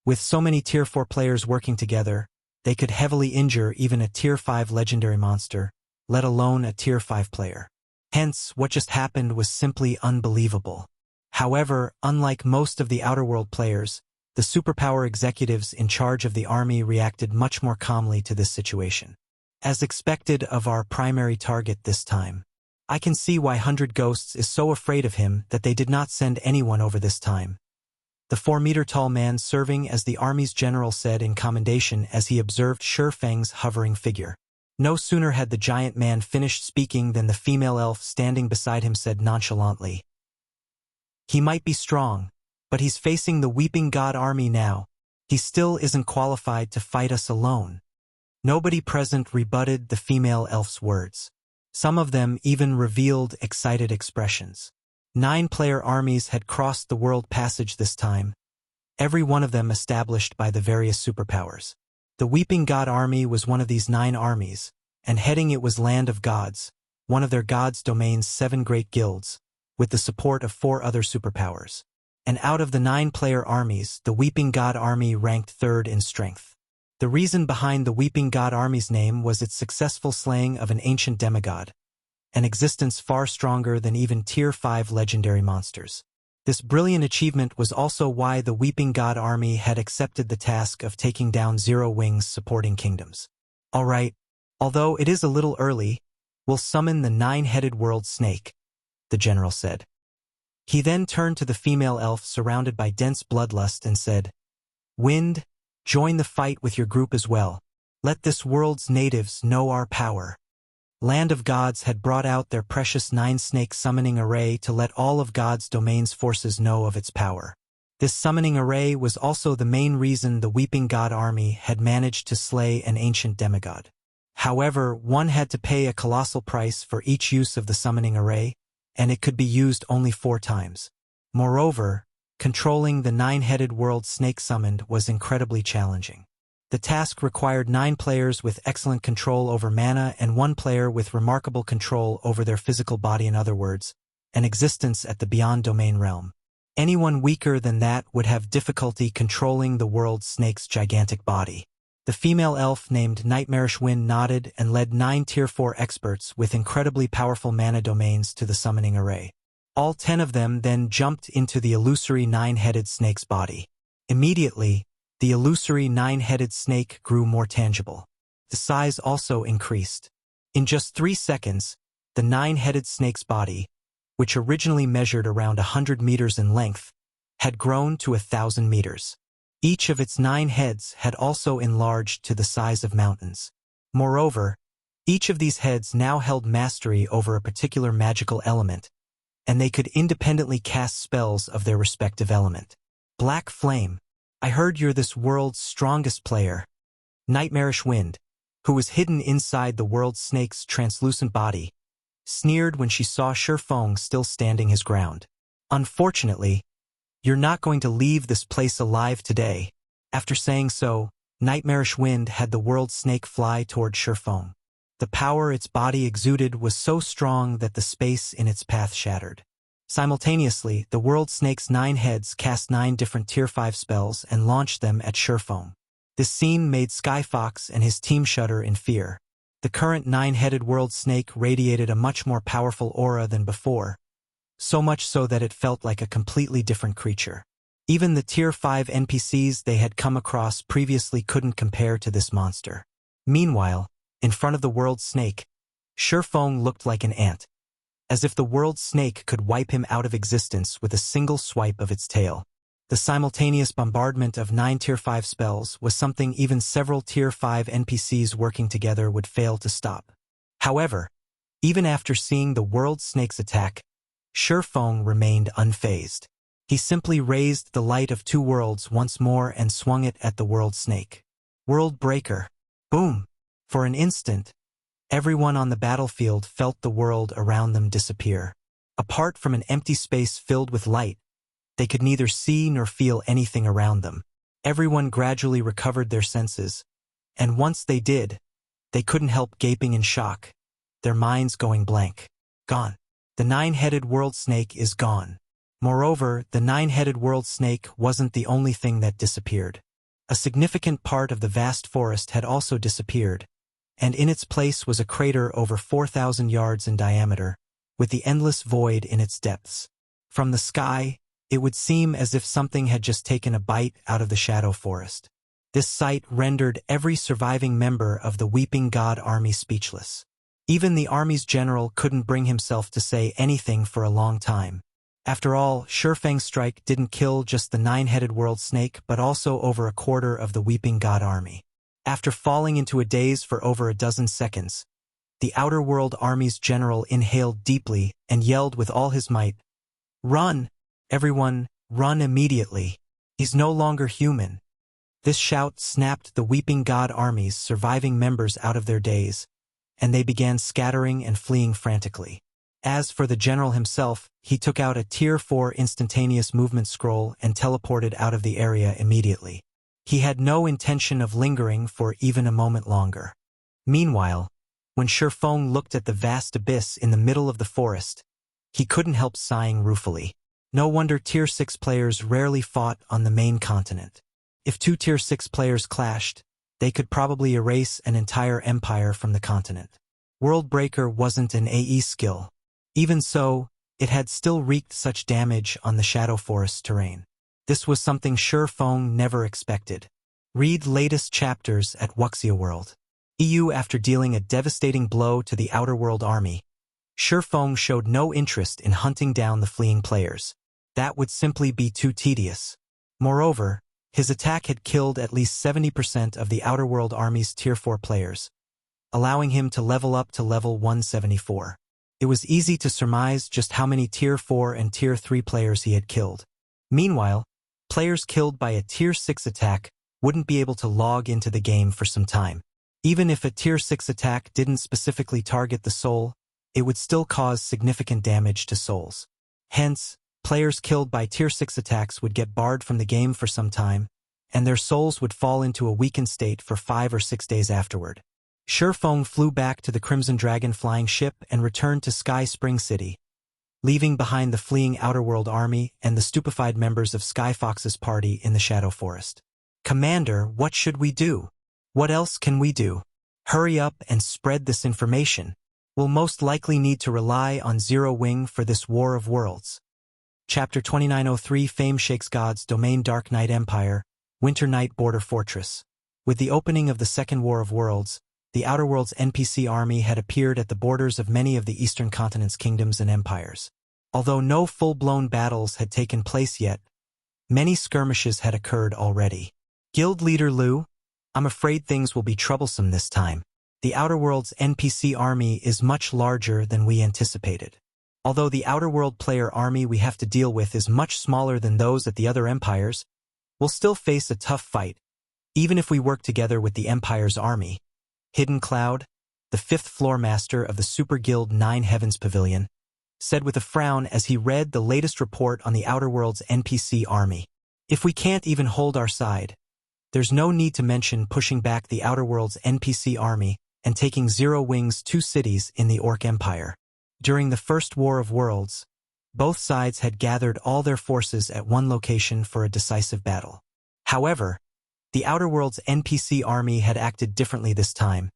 Speaker 1: With so many Tier 4 players working together, they could heavily injure even a Tier 5 legendary monster, let alone a Tier 5 player. Hence, what just happened was simply unbelievable. However, unlike most of the Outer World players, the superpower executives in charge of the army reacted much more calmly to this situation. As expected of our primary target this time, I can see why 100 Ghosts is so afraid of him that they did not send anyone over this time. The 4-meter-tall man serving as the army's general said in commendation as he observed Feng's hovering figure. No sooner had the giant man finished speaking than the female elf standing beside him said nonchalantly, "He might be strong, but he's facing the Weeping God army now. He still isn't qualified to fight us alone." Nobody present rebutted the female elf's words. Some of them even revealed excited expressions. 9-player armies had crossed the world passage this time, every one of them established by the various superpowers. The Weeping God army was one of these 9 armies, and heading it was Land of Gods, one of their God's Domain's 7 great guilds, with the support of 4 other superpowers. And out of the 9-player armies, the Weeping God army ranked 3rd in strength. The reason behind the Weeping God army's name was its successful slaying of an ancient demigod, an existence far stronger than even Tier 5 legendary monsters. This brilliant achievement was also why the Weeping God army had accepted the task of taking down Zero Wings supporting kingdoms. Alright, although it is a little early, we'll summon the 9-headed world snake, the general said. He then turned to the female elf surrounded by dense bloodlust and said, "Wind, join the fight with your group as well. Let this world's natives know our power." Land of Gods had brought out their precious 9-snake summoning array to let all of God's Domain's forces know of its power. This summoning array was also the main reason the Weeping God army had managed to slay an ancient demigod. However, one had to pay a colossal price for each use of the summoning array, and it could be used only 4 times. Moreover, controlling the 9-headed world snake summoned was incredibly challenging. The task required 9 players with excellent control over mana and 1 player with remarkable control over their physical body, in other words, an existence at the beyond domain realm. Anyone weaker than that would have difficulty controlling the world snake's gigantic body. The female elf named Nightmarish Wind nodded and led 9 Tier 4 experts with incredibly powerful mana domains to the summoning array. All 10 of them then jumped into the illusory 9-headed snake's body. Immediately, the illusory 9-headed snake grew more tangible. The size also increased. In just 3 seconds, the 9-headed snake's body, which originally measured around 100 meters in length, had grown to 1,000 meters. Each of its 9 heads had also enlarged to the size of mountains. Moreover, each of these heads now held mastery over a particular magical element, and they could independently cast spells of their respective element. Black Flame, I heard you're this world's strongest player. Nightmarish Wind, who was hidden inside the world snake's translucent body, sneered when she saw Feng still standing his ground. Unfortunately, you're not going to leave this place alive today. After saying so, Nightmarish Wind had the world snake fly toward Feng. The power its body exuded was so strong that the space in its path shattered. Simultaneously, the world snake's 9 heads cast 9 different Tier 5 spells and launched them at Feng. This scene made Skyfox and his team shudder in fear. The current 9-headed world snake radiated a much more powerful aura than before, so much so that it felt like a completely different creature. Even the Tier 5 NPCs they had come across previously couldn't compare to this monster. Meanwhile, in front of the world snake, Feng looked like an ant, as if the world snake could wipe him out of existence with a single swipe of its tail. The simultaneous bombardment of 9 Tier 5 spells was something even several Tier 5 NPCs working together would fail to stop. However, even after seeing the world snake's attack, Feng remained unfazed. He simply raised the light of 2 worlds once more and swung it at the world snake. World Breaker. Boom! For an instant, everyone on the battlefield felt the world around them disappear. Apart from an empty space filled with light, they could neither see nor feel anything around them. Everyone gradually recovered their senses, and once they did, they couldn't help gaping in shock, their minds going blank. Gone. The 9-headed world snake is gone. Moreover, the 9-headed world snake wasn't the only thing that disappeared. A significant part of the vast forest had also disappeared, and in its place was a crater over 4,000 yards in diameter, with the endless void in its depths. From the sky, it would seem as if something had just taken a bite out of the shadow forest. This sight rendered every surviving member of the Weeping God army speechless. Even the army's general couldn't bring himself to say anything for a long time. After all, Feng's strike didn't kill just the 9-headed world snake but also over a quarter of the Weeping God army. After falling into a daze for over a dozen seconds, the Outer World Army's general inhaled deeply and yelled with all his might, "Run! Everyone, run immediately! He's no longer human." This shout snapped the Weeping God Army's surviving members out of their daze, and they began scattering and fleeing frantically. As for the general himself, he took out a Tier 4 instantaneous movement scroll and teleported out of the area immediately. He had no intention of lingering for even a moment longer. Meanwhile, when Feng looked at the vast abyss in the middle of the forest, he couldn't help sighing ruefully. No wonder Tier 6 players rarely fought on the main continent. If 2 Tier 6 players clashed, they could probably erase an entire empire from the continent. World Breaker wasn't an AE skill. Even so, it had still wreaked such damage on the Shadow Forest terrain. This was something Feng never expected. Read latest chapters at Wuxia World. EU. After dealing a devastating blow to the Outer World Army, Feng showed no interest in hunting down the fleeing players. That would simply be too tedious. Moreover, his attack had killed at least 70% of the Outer World Army's Tier 4 players, allowing him to level up to level 174. It was easy to surmise just how many Tier 4 and Tier 3 players he had killed. Meanwhile, players killed by a Tier 6 attack wouldn't be able to log into the game for some time. Even if a Tier 6 attack didn't specifically target the soul, it would still cause significant damage to souls. Hence, players killed by Tier 6 attacks would get barred from the game for some time, and their souls would fall into a weakened state for 5 or 6 days afterward. Feng flew back to the Crimson Dragon flying ship and returned to Sky Spring City, leaving behind the fleeing Outerworld army and the stupefied members of Sky Fox's party in the Shadow Forest. "Commander, what should we do? What else can we do? Hurry up and spread this information. We'll most likely need to rely on Zero Wing for this War of Worlds." Chapter 2903 Fame Shakes God's Domain Dark Knight Empire, Winter Night Border Fortress. With the opening of the Second War of Worlds, the Outer Worlds NPC army had appeared at the borders of many of the Eastern Continent's kingdoms and empires. Although no full-blown battles had taken place yet, many skirmishes had occurred already. Guild Leader Lu, I'm afraid things will be troublesome this time. The Outer Worlds NPC army is much larger than we anticipated. Although the Outer World player army we have to deal with is much smaller than those at the other empires, we'll still face a tough fight, even if we work together with the Empire's army. Hidden Cloud, the 5th floor master of the Super Guild 9 Heavens Pavilion, said with a frown as he read the latest report on the Outer Worlds NPC army. "If we can't even hold our side, there's no need to mention pushing back the Outer Worlds NPC army and taking Zero Wing's 2 cities in the Orc Empire." During the First War of Worlds, both sides had gathered all their forces at one location for a decisive battle. However, the Outer Worlds NPC army had acted differently this time,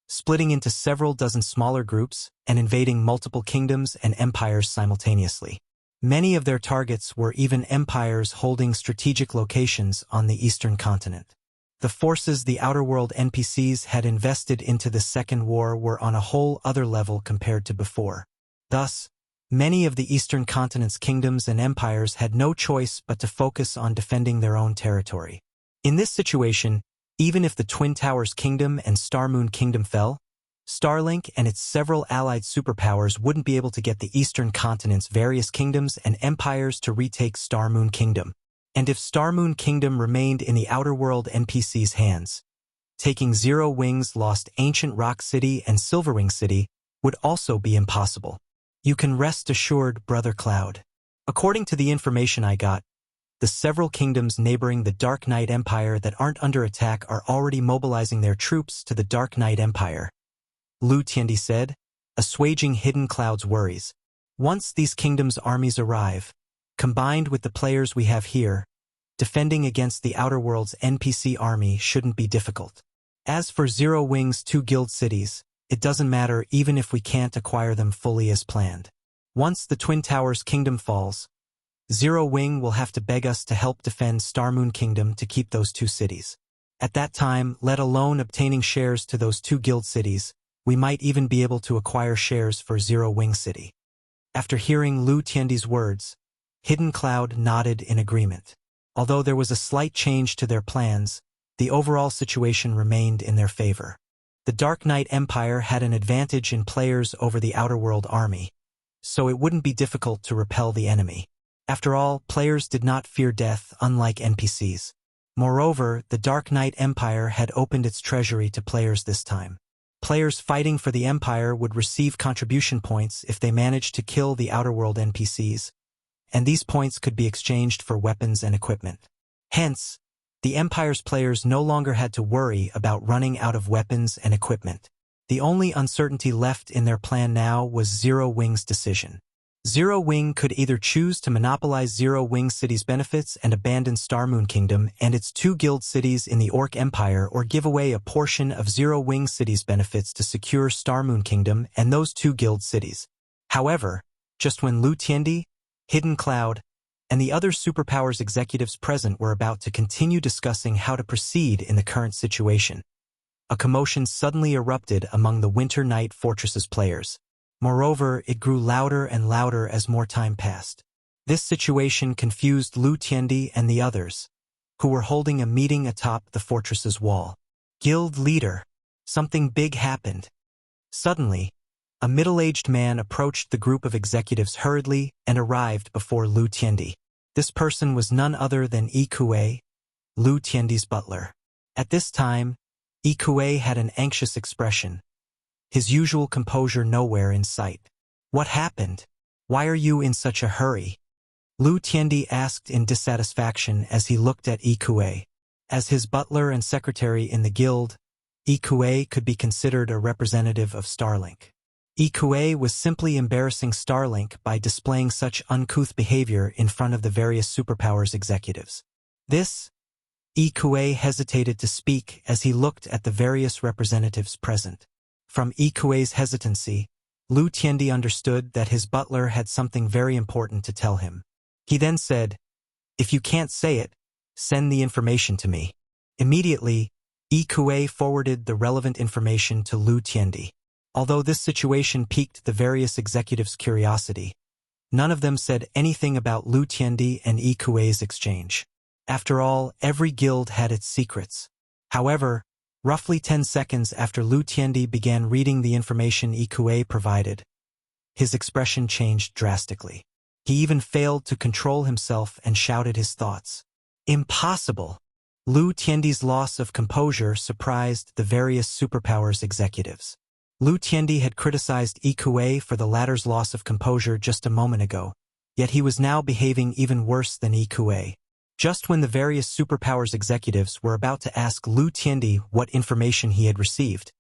Speaker 1: splitting into several dozen smaller groups and invading multiple kingdoms and empires simultaneously. Many of their targets were even empires holding strategic locations on the Eastern continent. The forces the Outer World NPCs had invested into the Second War were on a whole other level compared to before. Thus, many of the Eastern continent's kingdoms and empires had no choice but to focus on defending their own territory. In this situation, even if the Twin Towers Kingdom and Star Moon Kingdom fell, Starlink and its several allied superpowers wouldn't be able to get the Eastern continent's various kingdoms and empires to retake Star Moon Kingdom. And if Star Moon Kingdom remained in the Outer World NPC's hands, taking Zero Wing's lost Ancient Rock City and Silverwing City would also be impossible. You can rest assured, Brother Cloud. According to the information I got, the several kingdoms neighboring the Dark Knight Empire that aren't under attack are already mobilizing their troops to the Dark Knight Empire, Lu Tiandi said, assuaging Hidden Cloud's worries. Once these kingdoms' armies arrive, combined with the players we have here, defending against the Outer World's NPC army shouldn't be difficult. As for Zero Wing's 2 guild cities, it doesn't matter even if we can't acquire them fully as planned. Once the Twin Towers Kingdom falls, Zero Wing will have to beg us to help defend Star Moon Kingdom to keep those 2 cities. At that time, let alone obtaining shares to those 2 guild cities, we might even be able to acquire shares for Zero Wing City. After hearing Lu Tiandi's words, Hidden Cloud nodded in agreement. Although there was a slight change to their plans, the overall situation remained in their favor. The Dark Knight Empire had an advantage in players over the Outer World army, so it wouldn't be difficult to repel the enemy. After all, players did not fear death, unlike NPCs. Moreover, the Dark Knight Empire had opened its treasury to players this time. Players fighting for the Empire would receive contribution points if they managed to kill the Outer World NPCs, and these points could be exchanged for weapons and equipment. Hence, the Empire's players no longer had to worry about running out of weapons and equipment. The only uncertainty left in their plan now was Zero Wing's decision. Zero Wing could either choose to monopolize Zero Wing City's benefits and abandon Star Moon Kingdom and its 2 guild cities in the Orc Empire, or give away a portion of Zero Wing City's benefits to secure Star Moon Kingdom and those 2 guild cities. However, just when Lu Tiandi, Hidden Cloud, and the other superpowers executives present were about to continue discussing how to proceed in the current situation, a commotion suddenly erupted among the Winter Night Fortress's players. Moreover, it grew louder and louder as more time passed. This situation confused Lu Tiandi and the others, who were holding a meeting atop the fortress's wall. Guild leader, something big happened. Suddenly, a middle-aged man approached the group of executives hurriedly and arrived before Lu Tiandi. This person was none other than Ikue, Lu Tiandi's butler. At this time, Ikue had an anxious expression, his usual composure nowhere in sight. What happened? Why are you in such a hurry? Lu Tiandi asked in dissatisfaction as he looked at Ikue. As his butler and secretary in the guild, Ikue could be considered a representative of Starlink. Ikue was simply embarrassing Starlink by displaying such uncouth behavior in front of the various superpowers executives. Ikue hesitated to speak as he looked at the various representatives present. From Ikue's hesitancy, Lu Tiandi understood that his butler had something very important to tell him. He then said, "If you can't say it, send the information to me." Immediately, Ikue forwarded the relevant information to Lu Tiandi. Although this situation piqued the various executives' curiosity, none of them said anything about Lu Tiandi and Ikue's exchange. After all, every guild had its secrets. However, roughly 10 seconds after Lu Tiandi began reading the information Ikue provided, his expression changed drastically. He even failed to control himself and shouted his thoughts. Impossible! Lu Tiandi's loss of composure surprised the various superpowers executives. Lu Tiandi had criticized Ikue for the latter's loss of composure just a moment ago, yet he was now behaving even worse than Ikue. Just when the various superpowers executives were about to ask Lu Tiandi what information he had received,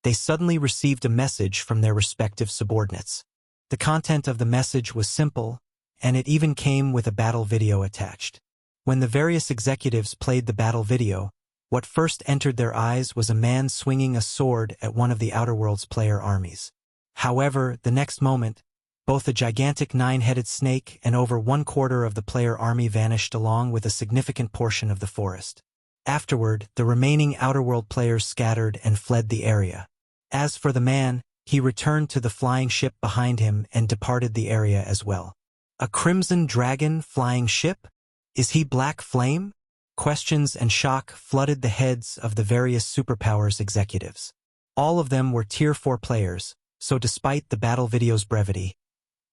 Speaker 1: they suddenly received a message from their respective subordinates. The content of the message was simple, and it even came with a battle video attached. When the various executives played the battle video, what first entered their eyes was a man swinging a sword at one of the Outer Worlds player armies. However, the next moment, both a gigantic 9-headed snake and over 1/4 of the player army vanished along with a significant portion of the forest. Afterward, the remaining Outer World players scattered and fled the area. As for the man, he returned to the flying ship behind him and departed the area as well. A Crimson Dragon flying ship? Is he Black Flame? Questions and shock flooded the heads of the various superpowers executives. All of them were Tier 4 players, so despite the battle video's brevity,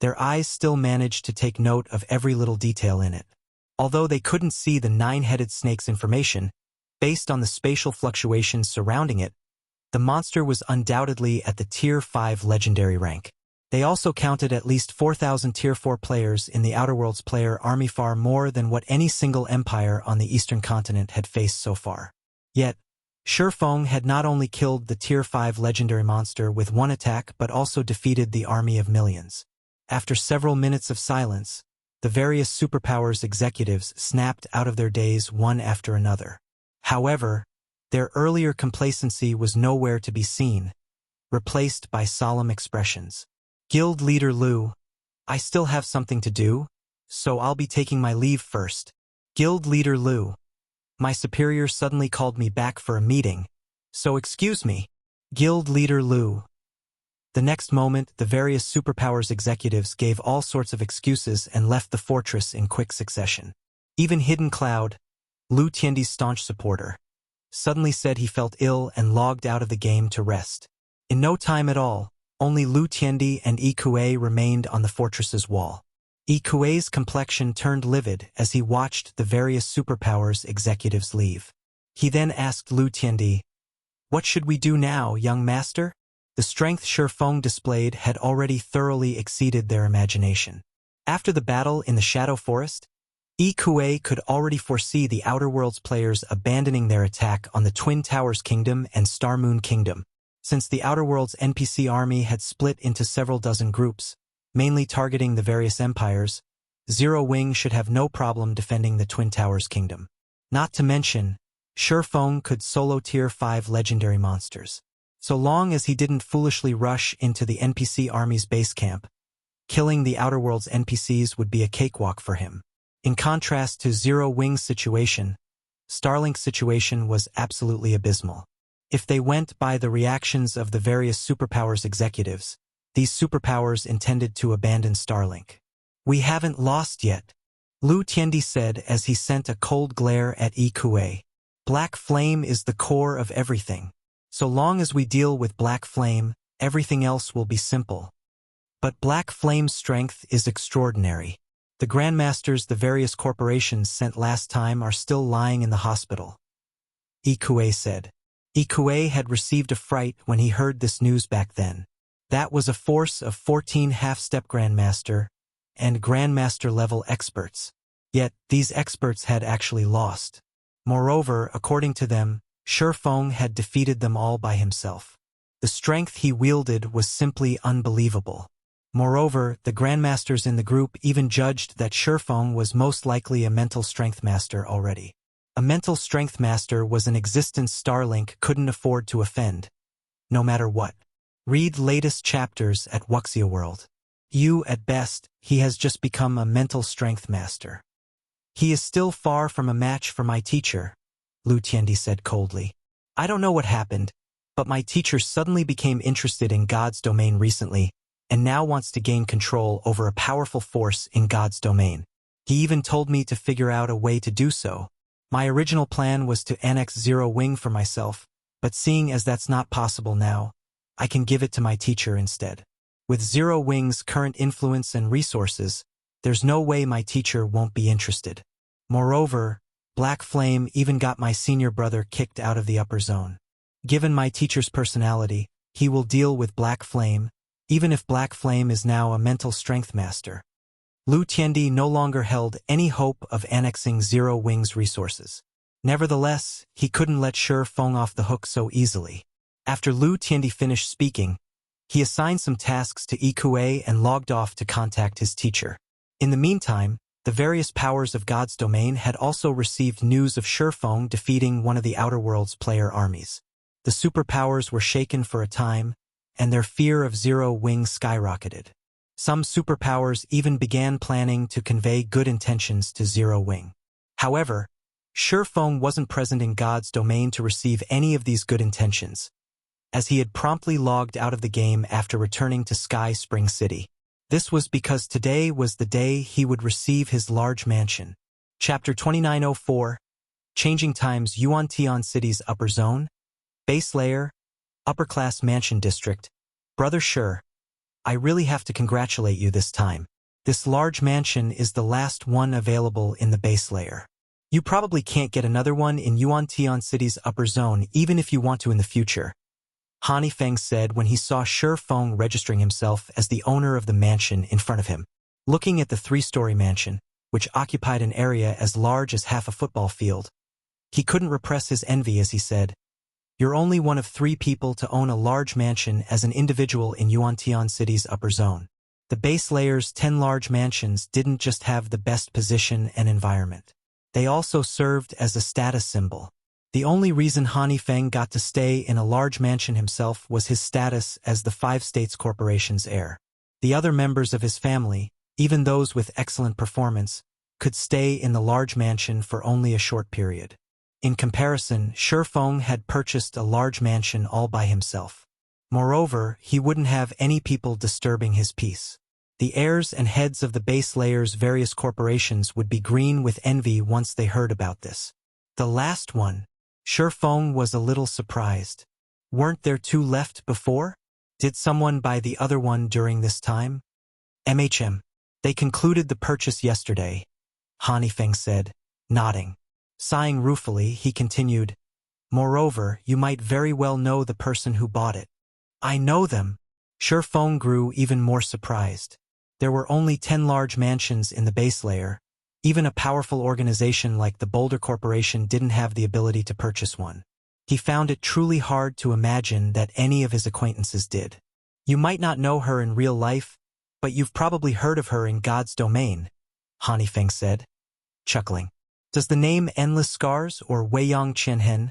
Speaker 1: their eyes still managed to take note of every little detail in it. Although they couldn't see the 9-headed snake's information, based on the spatial fluctuations surrounding it, the monster was undoubtedly at the Tier 5 legendary rank. They also counted at least 4,000 Tier 4 players in the Outer Worlds player army, far more than what any single empire on the eastern continent had faced so far. Yet, Feng had not only killed the Tier 5 legendary monster with one attack but also defeated the army of millions. After several minutes of silence, the various superpowers executives snapped out of their daze one after another. However, their earlier complacency was nowhere to be seen, replaced by solemn expressions. Guild leader Lu, I still have something to do, so I'll be taking my leave first. Guild leader Lu, my superior suddenly called me back for a meeting, so excuse me. Guild leader Lu. The next moment, the various superpowers executives gave all sorts of excuses and left the fortress in quick succession. Even Hidden Cloud, Lu Tiandi's staunch supporter, suddenly said he felt ill and logged out of the game to rest. In no time at all, only Lu Tiandi and Ikue remained on the fortress's wall. Ikue's complexion turned livid as he watched the various superpowers executives leave. He then asked Lu Tiandi, "What should we do now, young master?" The strength Feng displayed had already thoroughly exceeded their imagination. After the battle in the Shadow Forest, Ikue could already foresee the Outer Worlds players abandoning their attack on the Twin Towers Kingdom and Star Moon Kingdom. Since the Outer Worlds NPC army had split into several dozen groups, mainly targeting the various empires, Zero Wing should have no problem defending the Twin Towers Kingdom. Not to mention, Feng could solo Tier 5 legendary monsters. So long as he didn't foolishly rush into the NPC army's base camp, killing the Outer Worlds NPCs would be a cakewalk for him. In contrast to Zero Wing's situation, Starlink's situation was absolutely abysmal. If they went by the reactions of the various superpowers executives, these superpowers intended to abandon Starlink. "We haven't lost yet," Lu Tiandi said as he sent a cold glare at Ikue. "Black Flame is the core of everything. So long as we deal with Black Flame, everything else will be simple. But Black Flame's strength is extraordinary. The Grandmasters the various corporations sent last time are still lying in the hospital," Ikue said. Ikue had received a fright when he heard this news back then. That was a force of 14 half-step Grandmaster and Grandmaster-level experts. Yet, these experts had actually lost. Moreover, according to them, Feng had defeated them all by himself. The strength he wielded was simply unbelievable. Moreover, the grandmasters in the group even judged that Feng was most likely a mental strength master already. A mental strength master was an existence Starlink couldn't afford to offend, no matter what. Read latest chapters at Wuxia World. At best, he has just become a mental strength master. He is still far from a match for my teacher, Lu Tiandi said coldly. I don't know what happened, but my teacher suddenly became interested in God's domain recently, and now wants to gain control over a powerful force in God's domain. He even told me to figure out a way to do so. My original plan was to annex Zero Wing for myself, but seeing as that's not possible now, I can give it to my teacher instead. With Zero Wing's current influence and resources, there's no way my teacher won't be interested. Moreover, Black Flame even got my senior brother kicked out of the upper zone. Given my teacher's personality, he will deal with Black Flame, even if Black Flame is now a mental strength master. Lu Tiandi no longer held any hope of annexing Zero Wing's resources. Nevertheless, he couldn't let Feng off the hook so easily. After Lu Tiandi finished speaking, he assigned some tasks to Ikue and logged off to contact his teacher. In the meantime, the various powers of God's domain had also received news of Feng defeating one of the Outer World's player armies. The superpowers were shaken for a time, and their fear of Zero Wing skyrocketed. Some superpowers even began planning to convey good intentions to Zero Wing. However, Feng wasn't present in God's domain to receive any of these good intentions, as he had promptly logged out of the game after returning to Sky Spring City. This was because today was the day he would receive his large mansion. Chapter 2904, Changing Times. Yuan Tian City's Upper Zone, Base Layer, Upper Class Mansion District. Brother I really have to congratulate you this time. This large mansion is the last one available in the base layer. You probably can't get another one in Yuan Tian City's upper zone even if you want to in the future, Feng said when he saw Feng registering himself as the owner of the mansion in front of him. Looking at the 3-story mansion, which occupied an area as large as half a football field, he couldn't repress his envy as he said, "You're only one of 3 people to own a large mansion as an individual in Yuan Tian City's upper zone." The base layer's 10 large mansions didn't just have the best position and environment. They also served as a status symbol. The only reason Feng got to stay in a large mansion himself was his status as the 5 States Corporation's heir. The other members of his family, even those with excellent performance, could stay in the large mansion for only a short period. In comparison, Feng had purchased a large mansion all by himself. Moreover, he wouldn't have any people disturbing his peace. The heirs and heads of the base layer's various corporations would be green with envy once they heard about this. The last one, Feng was a little surprised. Weren't there 2 left before? Did someone buy the other one during this time? They concluded the purchase yesterday, Feng said, nodding. Sighing ruefully, he continued, "Moreover, you might very well know the person who bought it." "I know them." Feng grew even more surprised. There were only 10 large mansions in the base layer. Even a powerful organization like the Boulder Corporation didn't have the ability to purchase one. He found it truly hard to imagine that any of his acquaintances did. "You might not know her in real life, but you've probably heard of her in God's domain," Feng said, chuckling. "Does the name Endless Scars or Weiyang Qianhen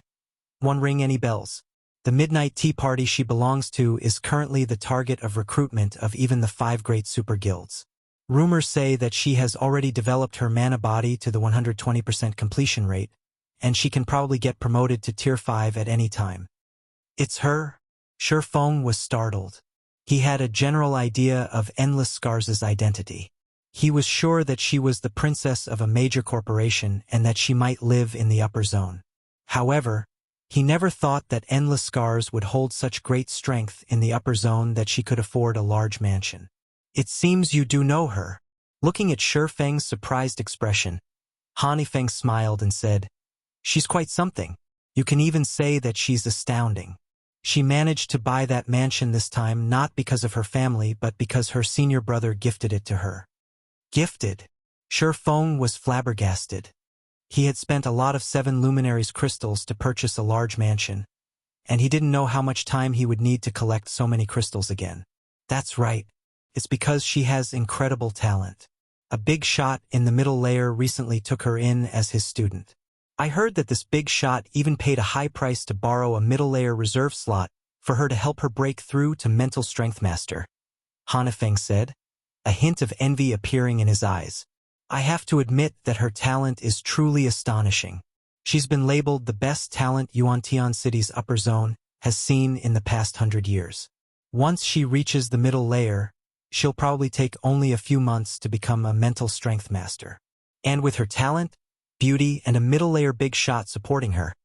Speaker 1: one ring any bells? The Midnight Tea Party she belongs to is currently the target of recruitment of even the 5 great super guilds. Rumors say that she has already developed her mana body to the 120% completion rate, and she can probably get promoted to Tier 5 at any time." "It's her?" Feng was startled. He had a general idea of Endless Scars' identity. He was sure that she was the princess of a major corporation and that she might live in the upper zone. However, he never thought that Endless Scars would hold such great strength in the upper zone that she could afford a large mansion. "It seems you do know her." Looking at Feng's surprised expression, Feng smiled and said, "She's quite something. You can even say that she's astounding. She managed to buy that mansion this time not because of her family but because her senior brother gifted it to her." "Gifted?" Feng was flabbergasted. He had spent a lot of 7 luminaries crystals to purchase a large mansion, and he didn't know how much time he would need to collect so many crystals again. That's right. It's because she has incredible talent. A big shot in the middle layer recently took her in as his student. I heard that this big shot even paid a high price to borrow a middle layer reserve slot for her to help her break through to mental strength master, Feng said, a hint of envy appearing in his eyes. I have to admit that her talent is truly astonishing. She's been labeled the best talent Yuantian City's upper zone has seen in the past 100 years. Once she reaches the middle layer, she'll probably take only a few months to become a mental strength master. And with her talent, beauty, and a middle layer big shot supporting her,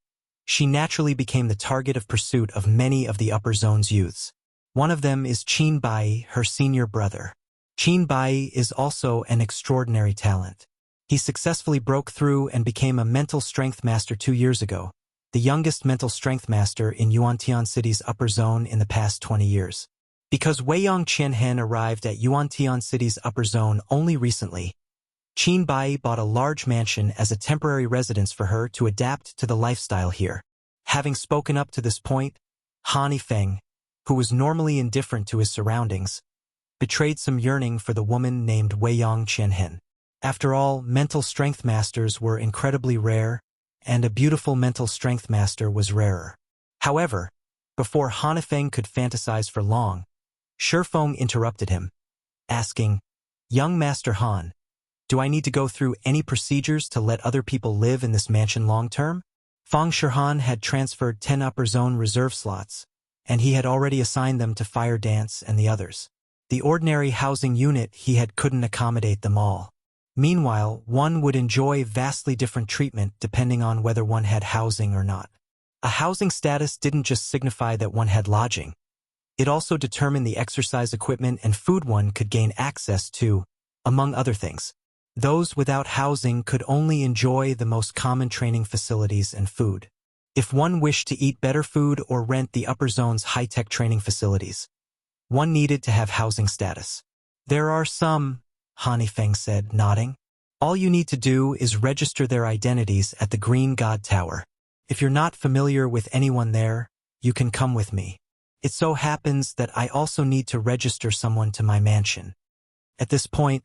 Speaker 1: she naturally became the target of pursuit of many of the upper zone's youths. One of them is Qin Bai, her senior brother. Qin Bai is also an extraordinary talent. He successfully broke through and became a mental strength master 2 years ago, the youngest mental strength master in Yuantian City's upper zone in the past 20 years. Because Weiyang Qianhen arrived at Yuantian City's upper zone only recently, Qin Bai bought a large mansion as a temporary residence for her to adapt to the lifestyle here. Having spoken up to this point, Feng, who was normally indifferent to his surroundings, betrayed some yearning for the woman named Weiyang Qianhen. After all, mental strength masters were incredibly rare, and a beautiful mental strength master was rarer. However, before Feng could fantasize for long, Feng interrupted him, asking, "Young Master Han, do I need to go through any procedures to let other people live in this mansion long-term?" Feng Shihan had transferred 10 upper zone reserve slots, and he had already assigned them to Fire Dance and the others. The ordinary housing unit couldn't accommodate them all. Meanwhile, one would enjoy vastly different treatment depending on whether one had housing or not. A housing status didn't just signify that one had lodging. It also determined the exercise equipment and food one could gain access to, among other things. Those without housing could only enjoy the most common training facilities and food. If one wished to eat better food or rent the upper zone's high-tech training facilities, one needed to have housing status. There are some, Feng said, nodding. All you need to do is register their identities at the Green God Tower. If you're not familiar with anyone there, you can come with me. It so happens that I also need to register someone to my mansion. At this point,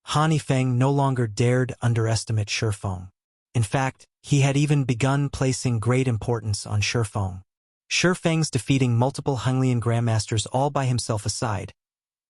Speaker 1: Feng no longer dared underestimate Feng. In fact, he had even begun placing great importance on Feng. Feng's defeating multiple Honglian Grandmasters all by himself aside,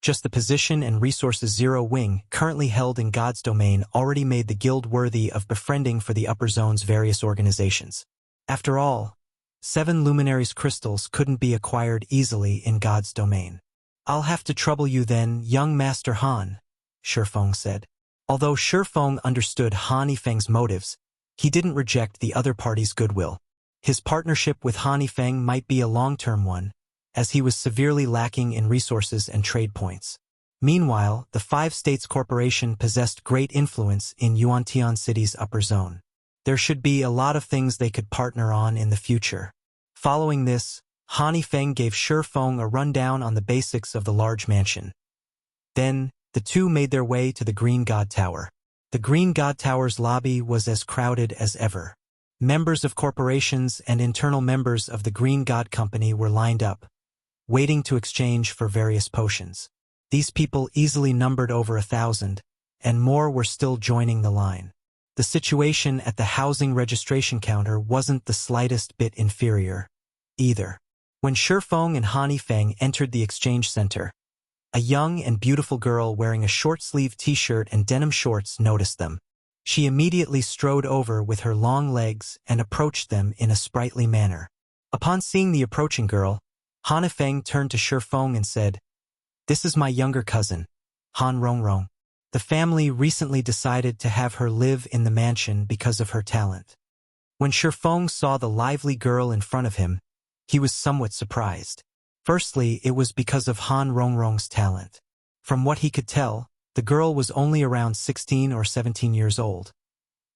Speaker 1: just the position and resources Zero Wing currently held in God's domain already made the guild worthy of befriending for the upper zone's various organizations. After all, 7 luminaries crystals couldn't be acquired easily in God's domain. "I'll have to trouble you then, young Master Han," Feng said. Although Feng understood Feng's motives, he didn't reject the other party's goodwill. His partnership with Feng might be a long-term one, as he was severely lacking in resources and trade points. Meanwhile, the 5 States Corporation possessed great influence in Yuantian City's upper zone. There should be a lot of things they could partner on in the future. Following this, Feng gave Feng a rundown on the basics of the large mansion. Then, the two made their way to the Green God Tower. The Green God Tower's lobby was as crowded as ever. Members of corporations and internal members of the Green God Company were lined up, waiting to exchange for various potions. These people easily numbered over 1,000, and more were still joining the line. The situation at the housing registration counter wasn't the slightest bit inferior, either. When Feng and Feng entered the exchange center, a young and beautiful girl wearing a short-sleeved t-shirt and denim shorts noticed them. She immediately strode over with her long legs and approached them in a sprightly manner. Upon seeing the approaching girl, Feng turned to Feng and said, "This is my younger cousin, Han Rongrong. The family recently decided to have her live in the mansion because of her talent." When Feng saw the lively girl in front of him, he was somewhat surprised. Firstly, it was because of Han Rongrong's talent. From what he could tell, the girl was only around 16 or 17 years old,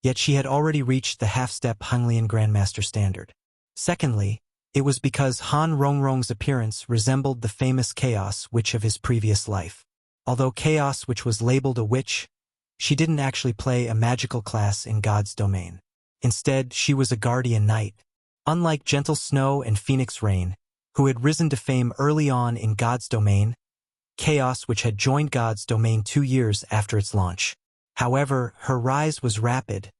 Speaker 1: yet she had already reached the half-step Honglian Grandmaster standard. Secondly, it was because Han Rongrong's appearance resembled the famous Chaos Witch of his previous life. Although Chaos Witch was labeled a witch, she didn't actually play a magical class in God's domain. Instead, she was a guardian knight. Unlike Gentle Snow and Phoenix Rain, who had risen to fame early on in God's Domain, Chaos which had joined God's Domain 2 years after its launch. However, her rise was rapid,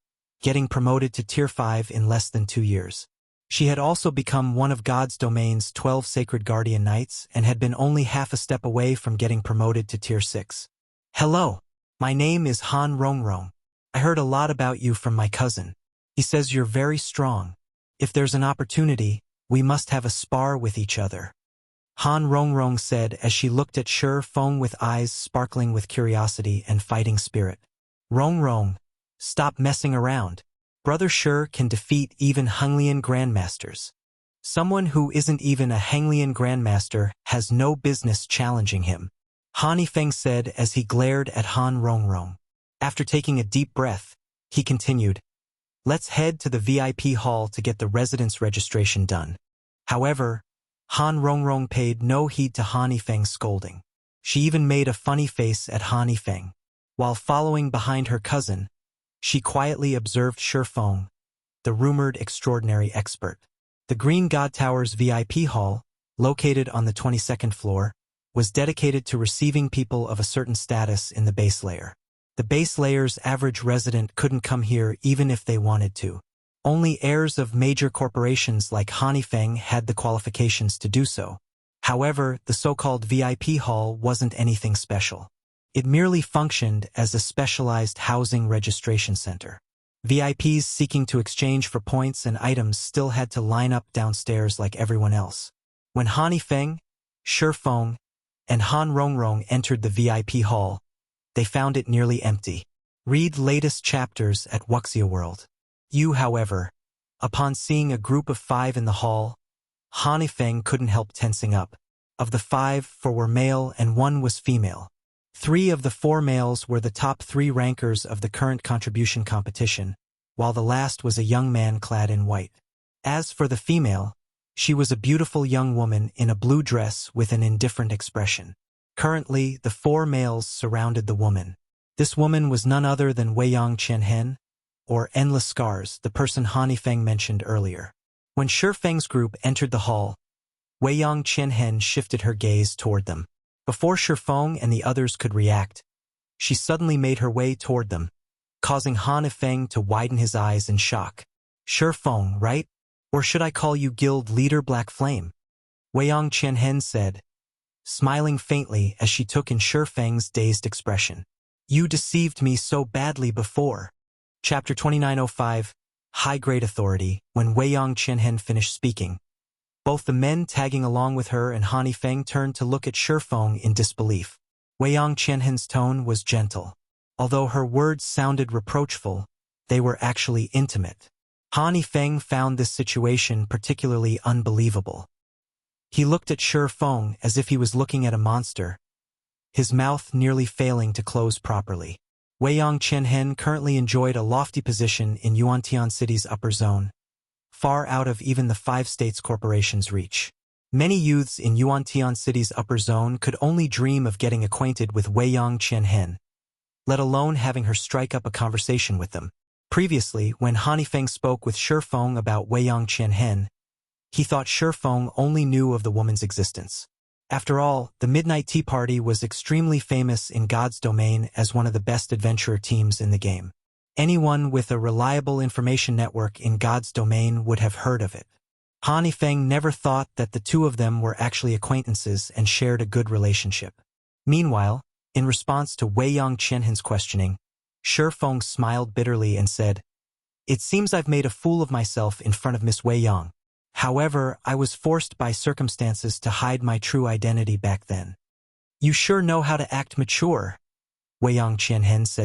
Speaker 1: getting promoted to Tier 5 in less than 2 years. She had also become one of God's Domain's 12 Sacred Guardian Knights and had been only half a step away from getting promoted to Tier 6. Hello, my name is Han Rongrong. I heard a lot about you from my cousin. He says you're very strong. If there's an opportunity, we must have a spar with each other. Han Rongrong said as she looked at Feng with eyes sparkling with curiosity and fighting spirit. Rongrong, stop messing around. Brother can defeat even Henglian Grandmasters. Someone who isn't even a Henglian Grandmaster has no business challenging him. Feng said as he glared at Han Rongrong. After taking a deep breath, he continued, let's head to the VIP hall to get the residence registration done. However, Han Rongrong paid no heed to Feng's scolding. She even made a funny face at Feng. While following behind her cousin, she quietly observed Feng, the rumored extraordinary expert. The Green God Tower's VIP hall, located on the 22nd floor, was dedicated to receiving people of a certain status in the base layer. The base layer's average resident couldn't come here even if they wanted to. Only heirs of major corporations like Feng had the qualifications to do so. However, the so-called VIP hall wasn't anything special. It merely functioned as a specialized housing registration center. VIPs seeking to exchange for points and items still had to line up downstairs like everyone else. When Feng, Feng, and Han Rongrong entered the VIP hall, they found it nearly empty. Read latest chapters at Wuxia World. However, upon seeing a group of 5 in the hall, Feng couldn't help tensing up. Of the 5, 4 were male and 1 was female. 3 of the 4 males were the top 3 rankers of the current contribution competition, while the last was a young man clad in white. As for the female, she was a beautiful young woman in a blue dress with an indifferent expression. Currently, the 4 males surrounded the woman. This woman was none other than Weiyang Qianhen, or Endless Scars, the person Feng mentioned earlier. When Feng's group entered the hall, Weiyang Qianhen shifted her gaze toward them. Before Feng and the others could react, she suddenly made her way toward them, causing Feng to widen his eyes in shock. Feng, right? Or should I call you Guild Leader Black Flame? Weiyang Qianhen said, smiling faintly as she took in Feng's dazed expression. You deceived me so badly before. Chapter 2905, High-Grade Authority. When Weiyang Qianhen finished speaking, both the men tagging along with her and Feng turned to look at Feng in disbelief. Weiyang Qianhen's tone was gentle. Although her words sounded reproachful, they were actually intimate. Feng found this situation particularly unbelievable. He looked at Feng as if he was looking at a monster, his mouth nearly failing to close properly. Weiyang Qianhen currently enjoyed a lofty position in Yuantian City's upper zone, far out of even the 5 states corporation's reach. Many youths in Yuantian City's upper zone could only dream of getting acquainted with Weiyang Qianhen, let alone having her strike up a conversation with them. Previously, when Feng spoke with Feng about Weiyang Qianhen, he thought Feng only knew of the woman's existence. After all, the Midnight Tea Party was extremely famous in God's Domain as one of the best adventurer teams in the game. Anyone with a reliable information network in God's Domain would have heard of it. Feng never thought that the two of them were actually acquaintances and shared a good relationship. Meanwhile, in response to Weiyang Qianhen's questioning, Feng smiled bitterly and said, "It seems I've made a fool of myself in front of Miss Weiyang. However, I was forced by circumstances to hide my true identity back then." "You sure know how to act mature," Weiyang Qianhen said